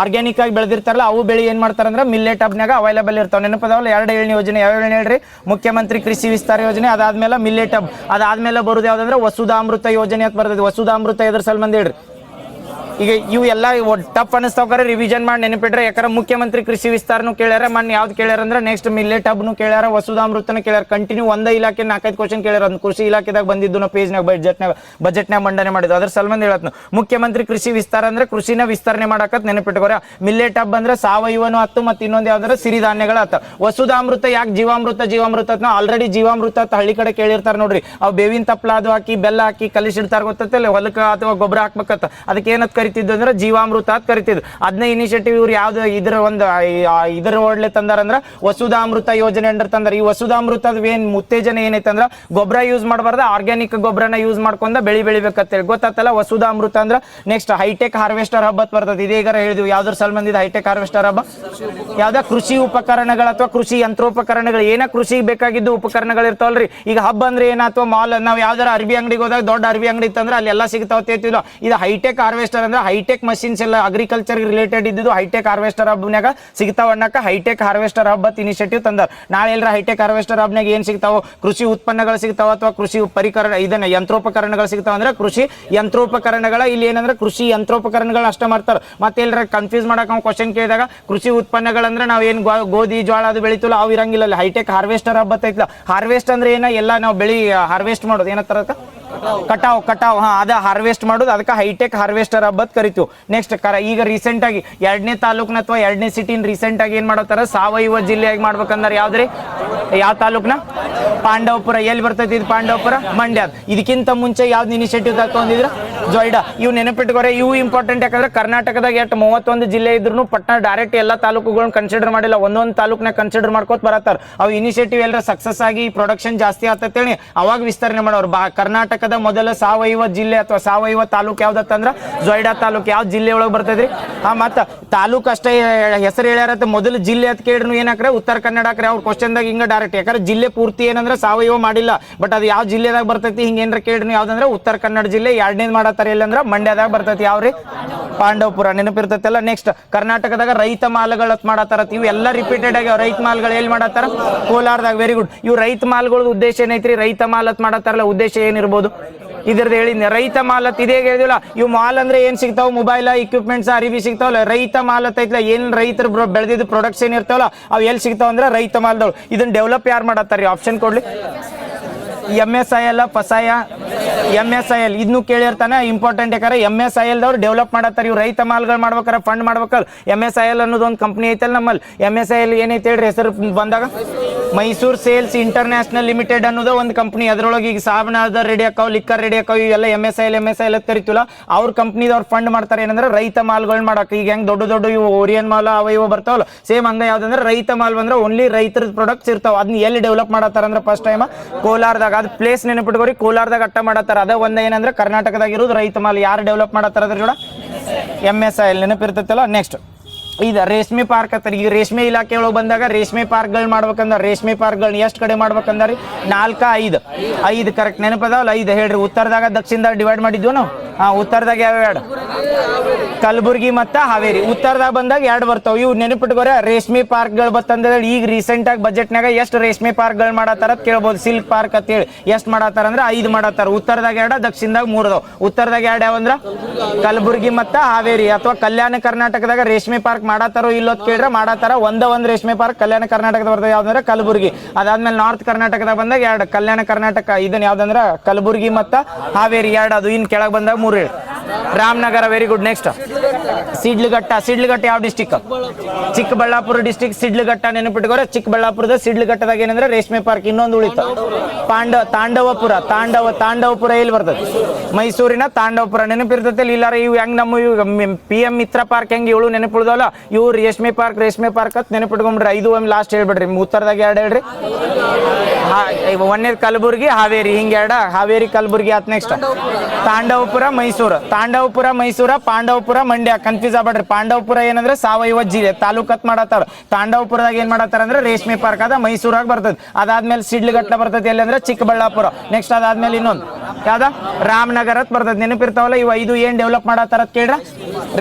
ಆರ್ಗ್ಯಾನಿಕ್ ಆಗಿ ಬೆಳೆದಿರ್ತಾರಲ್ಲ ಅವು ಬೆಳೆ ಏನ್ ಮಾಡ್ತಾರಂದ್ರೆ ಮಿಲ್ಲೆಟ್ ಹಬ್ನಾಗ ಅವೈಲೇಬಲ್ ಇರ್ತಾವ. ನೆನಪದವಲ್ಲ 2 ಏಳನೇ ಯೋಜನೆ. ಯಾವ ಹೇಳ್ರಿ ಮುಖ್ಯಮಂತ್ರಿ ಕೃಷಿ ವಿಸ್ತಾರ ಯೋಜನೆ, ಅದಾದ್ಮೇಲೆ ಮಿಲ್ಲೆಟ್ ಹಬ್, ಅದಾದ್ಮೇಲೆ ಬರುದು ಯಾವ್ದಂದ್ರೆ ವಸುಧಾಮೃತ ಯೋಜನೆ ಅಂತ ಬರ್ತದೆ. ವಸುಧಾಮೃತ ಎದ್ರ ಸಲ್ಬಂದ್ ಹೇಳ್ರಿ. ಈಗ ಇವು ಎಲ್ಲ ಟಫ್ ಅನಿಸ್ತಾವ್ರೆ ರಿವಿಷನ್ ಮಾಡಿ ನೆನಪಿಟ್ರೆ. ಯಾಕಂದ್ರೆ ಮುಖ್ಯಮಂತ್ರಿ ಕೃಷಿ ವಿಸ್ತಾರನು ಕೇಳ್ಯಾರ, ಮೊನ್ನೆ ಯಾವ್ದು ಕೇಳ್ಯಾರ ಅಂದ್ರೆ ನೆಕ್ಸ್ಟ್ ಮಿಲ್ಲೆಟ್ ಹಬ್ನು ಕೇಳ್ಯಾರ, ವಸುಧಾಮೃತನ ಕೇಳ್ಯಾರ. ಕಂಟಿನ್ಯೂ ಒಂದೇ ಇಲಾಖೆ 4-5 ಕ್ವಶನ್ ಕೇಳ್ಯಾರ. ಒಂದು ಕೃಷಿ ಇಲಾಖೆದಾಗ ಬಂದಿದ್ದು ನಾವು ಪೇಜ್ನಾಗ ಬಜೆಟ್ನಾಗ ಮಂಡನೆ ಮಾಡಿದ್ದು. ಅದ್ರ ಸಲ್ಬಂದ್ ಹೇಳತ್ನು ಮುಖ್ಯಮಂತ್ರಿ ಕೃಷಿ ವಿಸ್ತಾರ ಅಂದ್ರೆ ಕೃಷಿನ ವಿಸ್ತರಣೆ ಮಾಡಕತ್ ನೆನಪಿಟ್ಕೋರ. ಮಿಲ್ಲೆಟ್ ಹಬ್ ಅಂದ್ರೆ ಸಾವಯವನು ಹತ್ತು ಮತ್ತೆ ಇನ್ನೊಂದು ಯಾವ್ದಾರ ಸಿರಿಧಾನ್ಯಗಳ ಹತ್ತ. ವಸುಧಾಮೃತ ಯಾಕೆ ಜೀವಾಮೃತ ಆಲ್ರೆಡಿ ಜೀವಾಮೃತ ಹಳ್ಳಿ ಕಡೆ ಕೇಳಿರ್ತಾರ ನೋಡ್ರಿ. ಅವು ಬೇವಿನ ತಪ್ಪಲ ಅದು ಹಾಕಿ ಬೆಲ್ಲ ಹಾಕಿ ಕಲಿಸಿಡ್ತಾರ ಗೊತ್ತಲ್ಲ ಹೊಲಕ್ಕ ಅಥವಾ ಗೊಬ್ಬರ ಹಾಕ್ಬೇಕತ್ತ. ಅದಕ್ಕೆ ಏನತ್ ಕರಿತಿದ್ದು ಅಂದ್ರೆ ಜೀವಾಮೃತ ಅಂತ ಕರಿತಿದ್ರು. ಅದನ್ನ ಇನಿಷಿಯೇಟಿವ್ ಇವ್ರು ಯಾವ್ದು ಇದರ ಒಳ್ಳೆ ತಂದಾರ ಅಂದ್ರ ವಸುಧಾಮೃತ ಯೋಜನೆ ಅಂಡರ್ ತಂದಾರ. ಈ ವಸುಧಾಮೃತದ ಏನ್ ಉತ್ತೇಜನ ಏನೈತೆ ಅಂದ್ರ ಗೊಬ್ಬರ ಯೂಸ್ ಮಾಡಬಾರ್ದ, ಆರ್ಗ್ಯಾನಿಕ್ ಗೊಬ್ಬರನ ಯೂಸ್ ಮಾಡ್ಕೊಂಡ ಬೆಳಿಬೇಕಂತೇಳಿ ಗೊತ್ತಾತಲ್ಲ ವಸುಧಾಮೃತ ಅಂದ್ರ. ನೆಕ್ಸ್ಟ್ ಹೈಟೆಕ್ ಹಾರ್ವೆಸ್ಟರ್ ಹಬ್ಬ ಬರ್ತದೆ. ಇದೀಗಾರ ಹೇಳಿದ್ವಿ ಯಾವ್ದ್ರ ಸಲ ಬಂದಿದೆ ಹೈಟೆಕ್ ಹಾರ್ವೆಸ್ಟರ್ ಹಬ್ಬ, ಯಾವ್ದ ಕೃಷಿ ಉಪಕರಣಗಳು ಅಥವಾ ಕೃಷಿ ಯಂತ್ರೋಪಕರಣಗಳು, ಏನ ಕೃಷಿಗೆ ಬೇಕಾಗಿದ್ದು ಉಪಕರಣಗಳು ಇರ್ತಾವಲ್ರಿ. ಈಗ ಹಬ್ಬ ಅಂದ್ರೆ ಏನ ಅಥವಾ ಮಾಲ್, ನಾವ್ ಯಾವ್ದಾರ ಅರ್ಬಿ ಅಂಗಡಿಗೆ ಹೋದಾಗ ದೊಡ್ಡ ಅರ್ಬಿ ಅಂಗಡಿ ಇತ್ತಂದ್ರೆ ಅಲ್ಲಿ ಎಲ್ಲ ಸಿಗ್ತಾವತ್ತಿಲ್ಲ. ಇದು ಹೈಟೆಕ್ ಹಾರ್ವೆಸ್ಟರ್ ಅಂದ್ರೆ ಹೈಟೆಕ್ ಮಷಿನ್ಸ್ ಎಲ್ಲ ಅಗ್ರಿಕಲ್ಚರ್ ರಿಲೇಟೆಡ್ ಇದ್ದು ಹೈಟೆಕ್ ಹಾರ್ವೆಸ್ಟರ್ ಹಬ್ನಾಗ ಸಿಗ್ತಾವ ಅನ್ನಕ ಹೈಟೆಕ್ ಹಾರ್ವೆಸ್ಟರ್ ಹಬ್ಬ ಇನಿಷಿಯೇಟಿವ್ ತಂದಾರ. ನಾಳೆ ಎಲ್ಲರ ಹೈಟೆಕ್ ಹಾರ್ವೆಸ್ಟರ್ ಹಬ್ನಾಗ ಏನ್ ಸಿಗ್ತಾವ, ಕೃಷಿ ಉತ್ಪನ್ನಗಳು ಸಿಗ್ತಾವ ಅಥವಾ ಕೃಷಿ ಪರಿಕರ ಇದನ್ನ ಯಂತ್ರೋಪಕರಣಗಳು ಸಿಗ್ತಾವ ಅಂದ್ರೆ ಕೃಷಿ ಯಂತ್ರೋಪಕರಣಗಳ. ಇಲ್ಲಿ ಏನಂದ್ರೆ ಕೃಷಿ ಯಂತ್ರೋಪಕರಣಗಳು ಅಷ್ಟ ಮಾಡ್ತಾರ. ಮತ್ತೆ ಎಲ್ಲರ ಕನ್ಫ್ಯೂಸ್ ಮಾಡಕ್ ಕ್ವಶನ್ ಕೇಳಿದಾಗ ಕೃಷಿ ಉತ್ಪನ್ನಗಳಂದ್ರೆ ನಾವ್ ಏನ್ ಗೋಧಿ ಜೋಳ ಅದು ಬೆಳಿತೀವಲ್ಲ ಅವು ಇರಂಗಿಲ್ಲ. ಹೈಟೆಕ್ ಹಾರ್ವೆಸ್ಟರ್ ಹಬ್ಬ ಐತ್ಲ. ಹಾರ್ವೆಸ್ಟ್ ಅಂದ್ರೆ ಏನ ಎಲ್ಲ ನಾವು ಬೆಳಿ ಹಾರ್ವೆಸ್ಟ್ ಮಾಡೋದು, ಏನತ್ತರ ಕಟಾವ್ ಅದ ಹಾರ್ವೆಸ್ಟ್ ಮಾಡೋದು, ಅದಕ್ಕೆ ಹೈಟೆಕ್ ಹಾರ್ವೆಸ್ಟರ್ ಹಬ್ಬ ಕರಿತೀವಿ. ನೆಕ್ಸ್ಟ್ ಈಗ ರೀಸೆಂಟ್ ಆಗಿ 2ನೇ ತಾಲೂಕ್ನ ಅಥವಾ 2ನೇ ಸಿಟಿನ ರೀಸೆಂಟ್ ಆಗಿ ಏನ್ ಮಾಡತ್ತಾರ ಸಾವಯವ ಜಿಲ್ಲೆಯಾಗಿ ಮಾಡ್ಬೇಕಂದ್ರೆ ಯಾವ್ದ್ರಿ, ಯಾವ ತಾಲೂಕ್ನ ಪಾಂಡವಪುರ. ಎಲ್ಲಿ ಬರ್ತೈತಿ ಇದು ಪಾಂಡವಪುರ, ಮಂಡ್ಯ. ಇದಕ್ಕಿಂತ ಮುಂಚೆ ಯಾವ್ದು ಇನಿಷಿಯೇಟಿವ್ ತಗೊಂಡಿದ್ರ ಜೊಯ್ಡಾ. ಇವು ನೆನಪಿಟ್ಕೋರೆ, ಇವು ಇಂಪಾರ್ಟೆಂಟ್. ಯಾಕಂದ್ರೆ ಕರ್ನಾಟಕದಾಗ 31 ಜಿಲ್ಲೆ ಇದ್ರು ಪಟ್ನ ಡೈರೆಕ್ಟ್ ಎಲ್ಲ ತಾಲೂಕುಗಳನ್ನ ಕನ್ಸಿಡರ್ ಮಾಡಿಲ್ಲ, ಒಂದೊಂದು ತಾಲೂಕ್ನ ಕನ್ಸಿಡರ್ ಮಾಡ್ಕೋತ ಬರತ್ತಾರ. ಅವು ಇನಿಷಿಯೇಟಿವ್ ಎಲ್ಲರ ಸಕ್ಸಸ್ ಆಗಿ ಪ್ರೊಡಕ್ಷನ್ ಜಾಸ್ತಿ ಆಗ್ತೇಳಿ ಅವಾಗ ವಿಸ್ತರಣೆ ಮಾಡೋರು. ಕರ್ನಾಟಕದ ಮೊದಲ ಸಾವಯವ ಜಿಲ್ಲೆ ಅಥವಾ ಸಾವಯವ ತಾಲೂಕ್ ಯಾವ್ದತ್ತಂದ್ರ ಜೊಯ್ಡಾ ತಾಲೂಕ್. ಯಾವ ಜಿಲ್ಲೆ ಒಳಗೆ ಬರ್ತೈತ್ರಿ? ಮತ್ತ ತಾಲೂಕ್ ಅಷ್ಟೇ ಹೆಸರು ಹೇಳ್ಯಾರತ್ತ, ಮೊದಲು ಜಿಲ್ಲೆ ಅಂತ ಕೇಳಿದ್ರು ಏನಾಕ್ರೆ ಉತ್ತರ ಕನ್ನಡ ಹಾಕ್ರೆ. ಅವ್ರ ಕ್ವಶನ್ದಾಗ ಹಿಂಗ ಡೈರೆಕ್ಟ್, ಯಾಕಂದ್ರೆ ಜಿಲ್ಲೆ ಪೂರ್ತಿ ಏನಂದ್ರೆ ಸಾವಯವ ಮಾಡಿಲ್ಲ, ಬಟ್ ಅದು ಯಾವ ಜಿಲ್ಲೆದಾಗ ಬರ್ತೈತಿ ಹಿಂಗ ಏನಾರ ಕೇಳಿದ್ರು ಯಾವ್ದಂದ್ರೆ ಉತ್ತರ ಕನ್ನಡ ಜಿಲ್ಲೆ. 2ನೇದು ಮಾಡತ್ತಾರ ಎಲ್ಲಂದ್ರ ಮಂಡ್ಯದಾಗ ಬರ್ತೈತಿ. ಯಾವ್ರಿ? ಪಾಂಡವಪುರ. ನೆನಪಿರ್ತೈತಲ್ಲ. ನೆಕ್ಸ್ಟ್ ಕರ್ನಾಟಕದಾಗ ರೈತ ಮಾಲ್ಗಳು ಮಾಡತ್ತಾರ. ಇವು ಎಲ್ಲ ರಿಪೀಟೆಡ್ ಆಗಿ ರೈತ ಮಾಲ್ಗಳು ಎಲ್ಲಿ ಮಾಡತ್ತಾರ? ಕೋಲಾರದಾಗ. Very good. ಇವು ರೈತ ಮಾಲ್ಗಳ ಉದ್ದೇಶ ಏನೈತ್ರಿ? ರೈತ ಮಾಲ್ ಅಂತ ಮಾಡತ್ತಾರಲ್ಲ, ಉದ್ದೇಶ ಏನಿರ್ಬೋದು ಇದ್ರದ್ದು ಹೇಳಿ. ರೈತ ಮಾಲ್ ಅಂತ ಇದೇ ಹೇಳಿದಿಲ್ಲ. ಇವು ಮಾಲ್ ಅಂದ್ರೆ ಏನ್ ಸಿಗ್ತಾವ? ಮೊಬೈಲ್, ಇಕ್ವಿಪ್ಮೆಂಟ್ಸ್, ಅರಿವಿ ಸಿಗ್ತಾವಲ್ಲ. ರೈತ ಮಾಲ್ ಅಂತ ಐತ್ಲ, ಏನ್ ರೈತರು ಬೆಳೆದಿದ್ದು ಪ್ರೊಡಕ್ಟ್ಸ್ ಏನ್ ಇರ್ತಾವಲ್ಲ ಅವು ಎಲ್ಲಿ ಸಿಗ್ತಾವ ಅಂದ್ರೆ ರೈತ ಮಾಲ್ದವ್ರು. ಇದನ್ನ ಡೆವಲಪ್ ಯಾರು ಮಾಡತ್ತಾರ? ಆಪ್ಷನ್ ಕೊಡ್ಲಿ. MSIL, ಫಸಾಯ, MSIL ಇದನ್ನು ಕೇಳಿರ್ತಾನೆ. ಇಂಪಾರ್ಟೆಂಟ್. ಯಾಕಂದ್ರೆ MSIL ದವ್ರು ಡೆವಲಪ್ ಮಾಡತ್ತಾರೆ. ಇವ್ರು ರೈತ ಮಾಲ್ಗಳು ಮಾಡ್ಬೇಕಾರೆ ಫಂಡ್ ಮಾಡ್ಬೇಕಲ್ಲ. MSIL ಅನ್ನೋದು ಒಂದು ಕಂಪ್ನಿ ಐತಲ್ಲ ನಮ್ಮಲ್ಲಿ. MSIL ಏನೈತೆ ಹೇಳ್ರಿ ಹೆಸರು ಬಂದಾಗ? ಮೈಸೂರು ಸೇಲ್ಸ್ ಇಂಟರ್ನ್ಯಾಷನಲ್ ಲಿಮಿಟೆಡ್ ಅನ್ನೋದು ಒಂದು ಕಂಪ್ನಿ. ಅದರೊಳಗೆ ಈಗ ಸಾಬನಾದ ರೆಡಿ ಆಕಾವ್, ಲಿಕ್ಕರ್ ರೆಡಿ ಆಕಾವ್, ಇವೆಲ್ಲ MSIL ಅಂತ ಕರಿತೀವಲ್ಲ. ಅವ್ರ ಕಂಪ್ನಿದವ್ರು ಫಂಡ್ ಮಾಡ್ತಾರೆ ಏನಂದ್ರೆ ರೈತ ಮಾಲ್ಗಳು ಮಾಡಕ್ಕೆ. ಈಗ ಹೆಂಗ್ ದೊಡ್ಡ ಇವು ಓರಿಯನ್ ಮಾಲ್ ಅವ ಬರ್ತಾವಲ್ಲ, ಸೇಮ್ ಹಂಗ ಯಾವ್ದಂದ್ರೆ ರೈತ ಮಾಲ್ ಬಂದ್ರೆ ಓನ್ಲಿ ರೈತರ ಪ್ರಾಡಕ್ಟ್ಸ್ ಇರ್ತಾವ. ಅದನ್ನ ಎಲ್ಲಿ ಡೆವಲಪ್ ಮಾಡತ್ತಾರ ಅಂದ್ರೆ ಫಸ್ಟ್ ಟೈಮ್ ಕೋಲಾರದಾಗ. ಅದು ಪ್ಲೇಸ್ ನೆನಪಿಟ್ಕೋರಿ, ಕೋಲಾರದಾಗ ಅಟ್ಟ ಮಾಡತ್ತಾರ. ಅದ ಒಂದ ಏನಂದ್ರೆ ಕರ್ನಾಟಕದಾಗ ಇರೋದು ರೈತ ಮಾಲ್. ಯಾರು ಡೆವಲಪ್ ಮಾಡತ್ತಾರ ಅದ್ರ ಕೂಡ? MSIL. ನೆನಪಿರ್ತೈತಲ್ಲ. ನೆಕ್ಸ್ಟ್ ಇದು ರೇಷ್ಮೆ ಪಾರ್ಕ್ ಅಂತಾರೆ. ಈಗ ರೇಷ್ಮೆ ಇಲಾಖೆ ಒಳಗೆ ಬಂದಾಗ ರೇಷ್ಮೆ ಪಾರ್ಕ್ಗಳು ಮಾಡ್ಬೇಕಂದ್ರೆ ರೇಷ್ಮೆ ಪಾರ್ಕ್ಗಳನ್ನ ಎಷ್ಟು ಕಡೆ ಮಾಡ್ಬೇಕಂದ್ರಿ? 4, 5 ಕರೆಕ್ಟ್ ನೆನಪದಾವಲ್ಲ. 5 ಹೇಳ್ರಿ. ಉತ್ತರದಾಗ ದಕ್ಷಿಣದಾಗ ಡಿವೈಡ್ ಮಾಡಿದ್ವು ನಾವು. ಉತ್ತರದಾಗ ಯಾವ? ಕಲಬುರ್ಗಿ ಮತ್ತು ಹಾವೇರಿ. ಉತ್ತರದಾಗ ಬಂದಾಗ 2 ಬರ್ತಾವ. ಇವು ನೆನಪಿಟ್ಕೋರೆ. ರೇಷ್ಮೆ ಪಾರ್ಕ್ಗಳು ಬತ್ತಂದ್ರೆ ಈಗ ರೀಸೆಂಟ್ ಆಗಿ ಬಜೆಟ್ನಾಗ ಎಷ್ಟು ರೇಷ್ಮೆ ಪಾರ್ಕ್ಗಳು ಮಾಡತ್ತಾರ ಅಂತ ಕೇಳ್ಬೋದು. ಸಿಲ್ಕ್ ಪಾರ್ಕ್ ಅಂತ ಹೇಳಿ ಎಷ್ಟು ಮಾಡತ್ತಾರ ಅಂದ್ರೆ 5 ಮಾಡತ್ತಾರ. ಉತ್ತರದಾಗ 2, ದಕ್ಷಿಣದಾಗ 3 ಅದಾವ. ಉತ್ತರದಾಗ 2 ಯಾವಂದ್ರ ಕಲಬುರ್ಗಿ ಮತ್ತು ಹಾವೇರಿ. ಅಥವಾ ಕಲ್ಯಾಣ ಕರ್ನಾಟಕದಾಗ ರೇಷ್ಮೆ ಪಾರ್ಕ್ ಮಾಡತ್ತಾರೋ ಇಲ್ಲೋ ಕೇಳ್ರೆ ಮಾಡತ್ತಾರ. ಒಂದು ರೇಷ್ಮೆ ಪಾರ್ಕ್ ಕಲ್ಯಾಣ ಕರ್ನಾಟಕದ ಬರ್ತದೆ. ಯಾವ್ದಂದ್ರೆ ಕಲಬುರ್ಗಿ. ಅದಾದ್ಮೇಲೆ ನಾರ್ತ್ ಕರ್ನಾಟಕದಾಗ ಬಂದಾಗ 2, ಕಲ್ಯಾಣ ಕರ್ನಾಟಕ ಇದನ್ನ ಯಾವ್ದಂದ್ರ ಕಲಬುರ್ಗಿ ಮತ್ತು ಹಾವೇರಿ 2 ಅದು. ಇನ್ನು ಕೆಳಗೆ ಬಂದಾಗ 3 Ramanagara. Very good. Next Sidlaghatta. Sidlaghatta ಯಾವ ಡಿಸ್ಟಿಕ್? ಚಿಕ್ಕಬಳ್ಳಾಪುರ ಡಿಸ್ಟಿಕ್. ಸಿಡ್ಲಘಟ್ಟ ನೆನಪಿಟ್ಕೋರೆ. ಚಿಕ್ಕಬಳ್ಳಾಪುರದ ಸಿಡ್ಲಘಟ್ಟದಾಗ ಏನಂದ್ರೆ ರೇಷ್ಮೆ ಪಾರ್ಕ್. ಇನ್ನೊಂದು ಉಳಿತು ತಾಂಡವಪುರ. ತಾಂಡವಪುರ ಎಲ್ಲಿ ಬರ್ತದೆ? ಮೈಸೂರಿನ ತಾಂಡವಪುರ. ನೆನಪಿರ್ತೈತೆ ಇಲ್ಲಾರ. ಇವು ಹೆಂಗ್ ನಮ್ಮ PM ಮಿತ್ರ ಪಾರ್ಕ್ ಹೆಂಗ್ ಇವಳು ನೆನಪಿಡ್ದವಲ್ಲ, ಇವು ರೇಷ್ಮೆ ಪಾರ್ಕ್ ಅಂತ ನೆನಪಿಟ್ಕೊಂಡ್ಬಿಡ್ರಿ. 5 ಲಾಸ್ಟ್ ಹೇಳ್ಬಿಡ್ರಿ. ಉತ್ತರದಾಗ 2 ಹೇಳ್ರಿ. 1ನೇದು ಕಲಬುರ್ಗಿ, ಹಾವೇರಿ. ಹಿಂಗೆ 2 ಹಾವೇರಿ ಕಲಬುರ್ಗಿ ಆತ್. ನೆಕ್ಸ್ಟ್ ತಾಂಡವಪುರ ಮೈಸೂರು. ತಾಂಡವಪುರ ಮೈಸೂರ, ಪಾಂಡವಪುರ ಮಂಡ್ಯ. ಕನ್ಫ್ಯೂಸ್ ಆಗ್ಬೇಡ್ರಿ. ಪಾಂಡವಪುರ ಏನಂದ್ರೆ ಸಾವಯವ ಜಿಲ್ಲೆ ತಾಲೂಕತ್ ಮಾಡತ್ತಾರ. ತಾಂಡವಪುರದಾಗ ಏನ್ ಮಾಡತ್ತಾರ ಅಂದ್ರೆ ರೇಷ್ಮೆ ಪಾರ್ಕ್ ಅದ, ಮೈಸೂರಾಗ ಬರ್ತದೆ. ಅದಾದ್ಮೇಲೆ ಸಿಡ್ಲಘಟ್ಟ ಬರ್ತದೆ. ಎಲ್ಲಿ ಅಂದ್ರೆ ಚಿಕ್ಕಬಳ್ಳಾಪುರ. ನೆಕ್ಸ್ಟ್ ಅದಾದ್ಮೇಲೆ ಇನ್ನೊಂದು ಯಾವ್ದ? ರಾಮನಗರ ಬರ್ತದೆ. ನೆನಪಿರ್ತಾವಲ್ಲ. ಇವು 5 ಏನ್ ಡೆವಲಪ್ ಮಾಡತ್ತಾರ ಕೇಳ್ರ?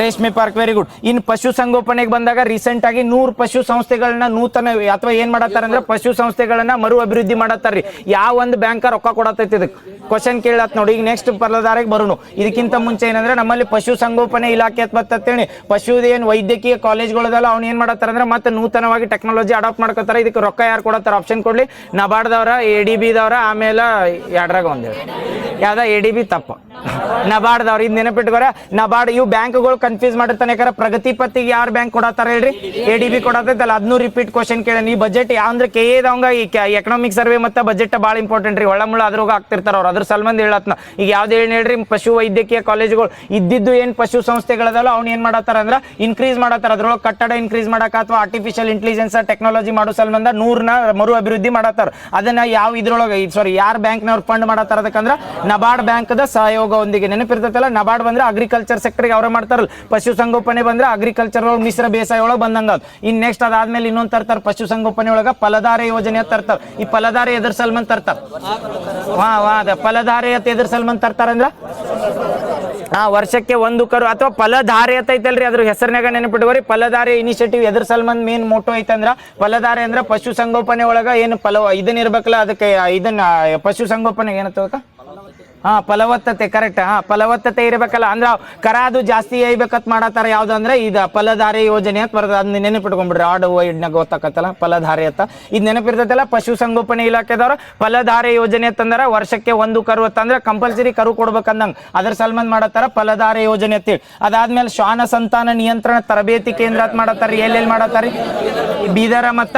ರೇಷ್ಮೆ ಪಾರ್ಕ್. Very good. ಇನ್ನು ಪಶು ಸಂಗೋಪನೆಗೆ ಬಂದಾಗ ರೀಸೆಂಟ್ ಆಗಿ 100 ಪಶು ಸಂಸ್ಥೆಗಳನ್ನ ನೂತನ ಅಥವಾ ಏನ್ ಮಾಡತ್ತಾರ ಅಂದ್ರೆ ಪಶು ಸಂಸ್ಥೆಗಳನ್ನ ಮರು ಅಭಿವೃದ್ಧಿ ಮಾಡತ್ತಾರ್ರಿ. ಯಾವ ಒಂದು ಬ್ಯಾಂಕ್ ರೊಕ್ಕ ಕೊಡತೈತಿ? ಇದಕ್ಕೆ ಕ್ವಶನ್ ಕೇಳತ್ ನೋಡಿ. ಈಗ ನೆಕ್ಸ್ಟ್ ಪರ್ಲದಾರಿಗೆ ಬರೋನು. ಇದಕ್ಕಿಂತ ಮುಂಚೆ ಏನಂದ್ರೆ ನಮ್ಮಲ್ಲಿ ಪಶು ಸಂಗೋಪನೆ ಇಲಾಖೆ ಬರ್ತೇಳಿ ಪಶುದ ಏನ್ ವೈದ್ಯಕೀಯ ಕಾಲೇಜ್ಗಳದಲ್ಲ ಅವ್ನು ಏನ್ ಮಾಡತ್ತಾರ ಅಂದ್ರೆ ಮತ್ತೆ ನೂತನವಾಗಿ ಟೆಕ್ನಾಲಜಿ ಅಡಾಪ್ಟ್ ಮಾಡ್ಕೋತಾರ. ಇದಕ್ಕೆ ರೊಕ್ಕ ಯಾರು ಕೊಡತ್ತಾರ? ಆಪ್ಷನ್ ಕೊಡ್ಲಿ. ನಬಾರ್ದವ್ರ, ADB ದವ್ರ, ಆಮೇಲೆ 2ರಾಗ 1 ಯಾವ್ದ ADB ತಪ್ಪು. ನಬಾರ್ಡ್ದವ್ರು ಇದು ನೆನಪಿಟ್ಕೋರ. ನಬಾರ್ಡ್ ಇವು ಬ್ಯಾಂಕ್ಗಳು ಕನ್ಫ್ಯೂಸ್ ಮಾಡಿರ್ತಾನೆ. ಯಾಕಂದ್ರೆ ಪ್ರಗತಿ ಪತ್ತಿಗೆ ಯಾರು ಬ್ಯಾಂಕ್ ಕೊಡತ್ತಾರ ಹೇಳ್ರಿ? ADB ಕೊಡತ್ತಲ್ಲ. ಅದನ್ನೂ ರಿಪೀಟ್ ಕ್ವಶನ್ ಕೇಳ. ಈ ಬಜೆಟ್ ಯಾವ ಅಂದ್ರೆ KA ದವಂಗ ಈ ಎಕನಾಮಿಕ್ ಸರ್ವೆ ಮತ್ತೆ ಬಜೆಟ್ ಭಾಳ ಇಂಪಾರ್ಟೆಂಟ್ ರೀ. ಒಳ್ಳಮುಳ ಅದ್ರಾಗ ಆಗ್ತಿರ್ತಾರ ಅವ್ರು. ಅದ್ರ ಸಲ್ಮಂದ್ ಹೇಳತ್ನ ಈಗ ಯಾವ್ದು ಹೇಳ್ರಿ ಪಶು ವೈದ್ಯಕೀಯ ಕಾಲೇಜುಗಳು ಇದ್ದಿದ್ದು ಏನ್ ಪಶು ಸಂಸ್ಥೆಗಳದಲ್ಲ ಅವ್ನು ಏನ್ ಮಾಡತ್ತಾರ ಅಂದ್ರೆ ಇನ್ಕ್ರೀಸ್ ಮಾಡತ್ತಾರ. ಅದ್ರೊಳಗೆ ಕಟ್ಟಡ ಇನ್ಕ್ರೀಸ್ ಮಾಡಕ ಅಥವಾ ಆರ್ಟಿಫಿಷಿಯಲ್ ಇಂಟೆಲಿಜೆನ್ಸ್ ಟೆಕ್ನಾಲಜಿ ಮಾಡೋ ಸಲ್ಮಂದ 100ನ ಮರು ಅಭಿವೃದ್ಧಿ ಮಾಡತ್ತಾರ. ಅದನ್ನ ಯಾವ ಇದ್ರೊಳಗೆ ಯಾರ್ ಬ್ಯಾಂಕ್ನವ್ರು ಫಂಡ್ ಮಾಡತ್ತಾರ? ಅದಕ್ಕಂದ್ರ ನಬಾರ್ಡ್ ಬ್ಯಾಂಕ್ದ ಸಹಯೋಗದೊಂದಿಗೆ. ನೆನಪಿರ್ತೈತಲ್ಲ, ನಬಾರ್ಡ್ ಬಂದ್ರೆ ಅಗ್ರಿಕಲ್ಚರ್ ಸೆಕ್ಟರ್ಗೆ ಅವ್ರ ಮಾಡ್ತಾರಲ್ಲ. ಪಶು ಸಂಗೋಪನೆ ಬಂದ್ರೆ ಅಗ್ರಿಕಲ್ಚರ್ ಒಳಗೆ ಮಿಶ್ರ ಬೇಸಾಯ ಒಳಗೆ ಬಂದಂಗ. ಇನ್ ನೆಕ್ಸ್ಟ್ ಅದಾದ್ಮೇಲೆ ಇನ್ನೊಂದು ತರ್ತಾರ ಪಶು ಸಂಗೋಪನೆ ಒಳಗ ಫಲಧಾರೆ ಯೋಜನೆ ತರ್ತಾರ. ಈ ಫಲಧಾರೆ ಎದ್ರ ಸಲ್ಮಂದ್ ತರ್ತಾರ? ಫಲಧಾರೆ ಎದ್ರ ಸಲ್ಮಂದ್ ತರ್ತಾರಂದ್ರ ವರ್ಷಕ್ಕೆ 1 ಕರು ಅಥವಾ ಫಲಧಾರೆ ಐತಲ್ರಿ, ಅದ್ರ ಹೆಸರಿನಾಗ ನೆನಪಿಟ್ಕೋರಿ. ಫಲಧಾರೆ ಇನಿಷಿಯೇಟಿವ್ ಎದ್ರ ಸಲ್ಮಂದ್ ಮೇನ್ ಮೋಟೋ ಐತಂದ್ರ ಫಲಧಾರೆ ಅಂದ್ರ ಪಶು ಸಂಗೋಪನೆ ಒಳಗ ಏನು ಇದನ್ನ ಇರ್ಬೇಕಲ್ಲ, ಅದಕ್ಕೆ ಇದನ್ನ ಪಶು ಸಂಗೋಪನೆ ಏನತ್ತ ಫಲವತ್ತತೆ. ಕರೆಕ್ಟ್. ಫಲವತ್ತತೆ ಇರ್ಬೇಕಲ್ಲ. ಅಂದ್ರ ಕರ ಅದು ಜಾಸ್ತಿ ಏಯ್ಬೇಕತ್ ಮಾಡತ್ತಾರ. ಯಾವ್ದು ಅಂದ್ರೆ ಇದು ಫಲಧಾರೆ ಯೋಜನೆ ಅಂತ ಬರ್ತದೆ. ಅದನ್ನ ನೆನಪಿಟ್ಕೊಂಡ್ಬಿಡ್ರಿ. ಆಡು ವೈಡ್ನಾಗ ಗೊತ್ತಾಕತ್ತಲ್ಲ ಫಲಧಾರೆ ಅಂತ. ಇದು ನೆನಪಿರ್ತೈತಲ್ಲ. ಪಶು ಸಂಗೋಪನೆ ಇಲಾಖೆದವ್ರ ಫಲಧಾರೆ ಯೋಜನೆ ಅಂತಂದ್ರ ವರ್ಷಕ್ಕೆ 1 ಕರು ಅಂತಂದ್ರೆ ಕಂಪಲ್ಸರಿ ಕರು ಕೊಡ್ಬೇಕಂದಂಗ ಅದ್ರ ಸಲ್ಮಂದ್ ಮಾಡತ್ತಾರ ಫಲಧಾರೆ ಯೋಜನೆ ಅಂತೇಳಿ. ಅದಾದ್ಮೇಲೆ ಶ್ವಾನ ಸಂತಾನ ನಿಯಂತ್ರಣ ತರಬೇತಿ ಕೇಂದ್ರ ಅಂತ ಮಾಡತ್ತಾರ. ಎಲ್ಲೆಲ್ಲಿ ಮಾಡತ್ತಾರಿ? ಬೀದರ ಮತ್ತ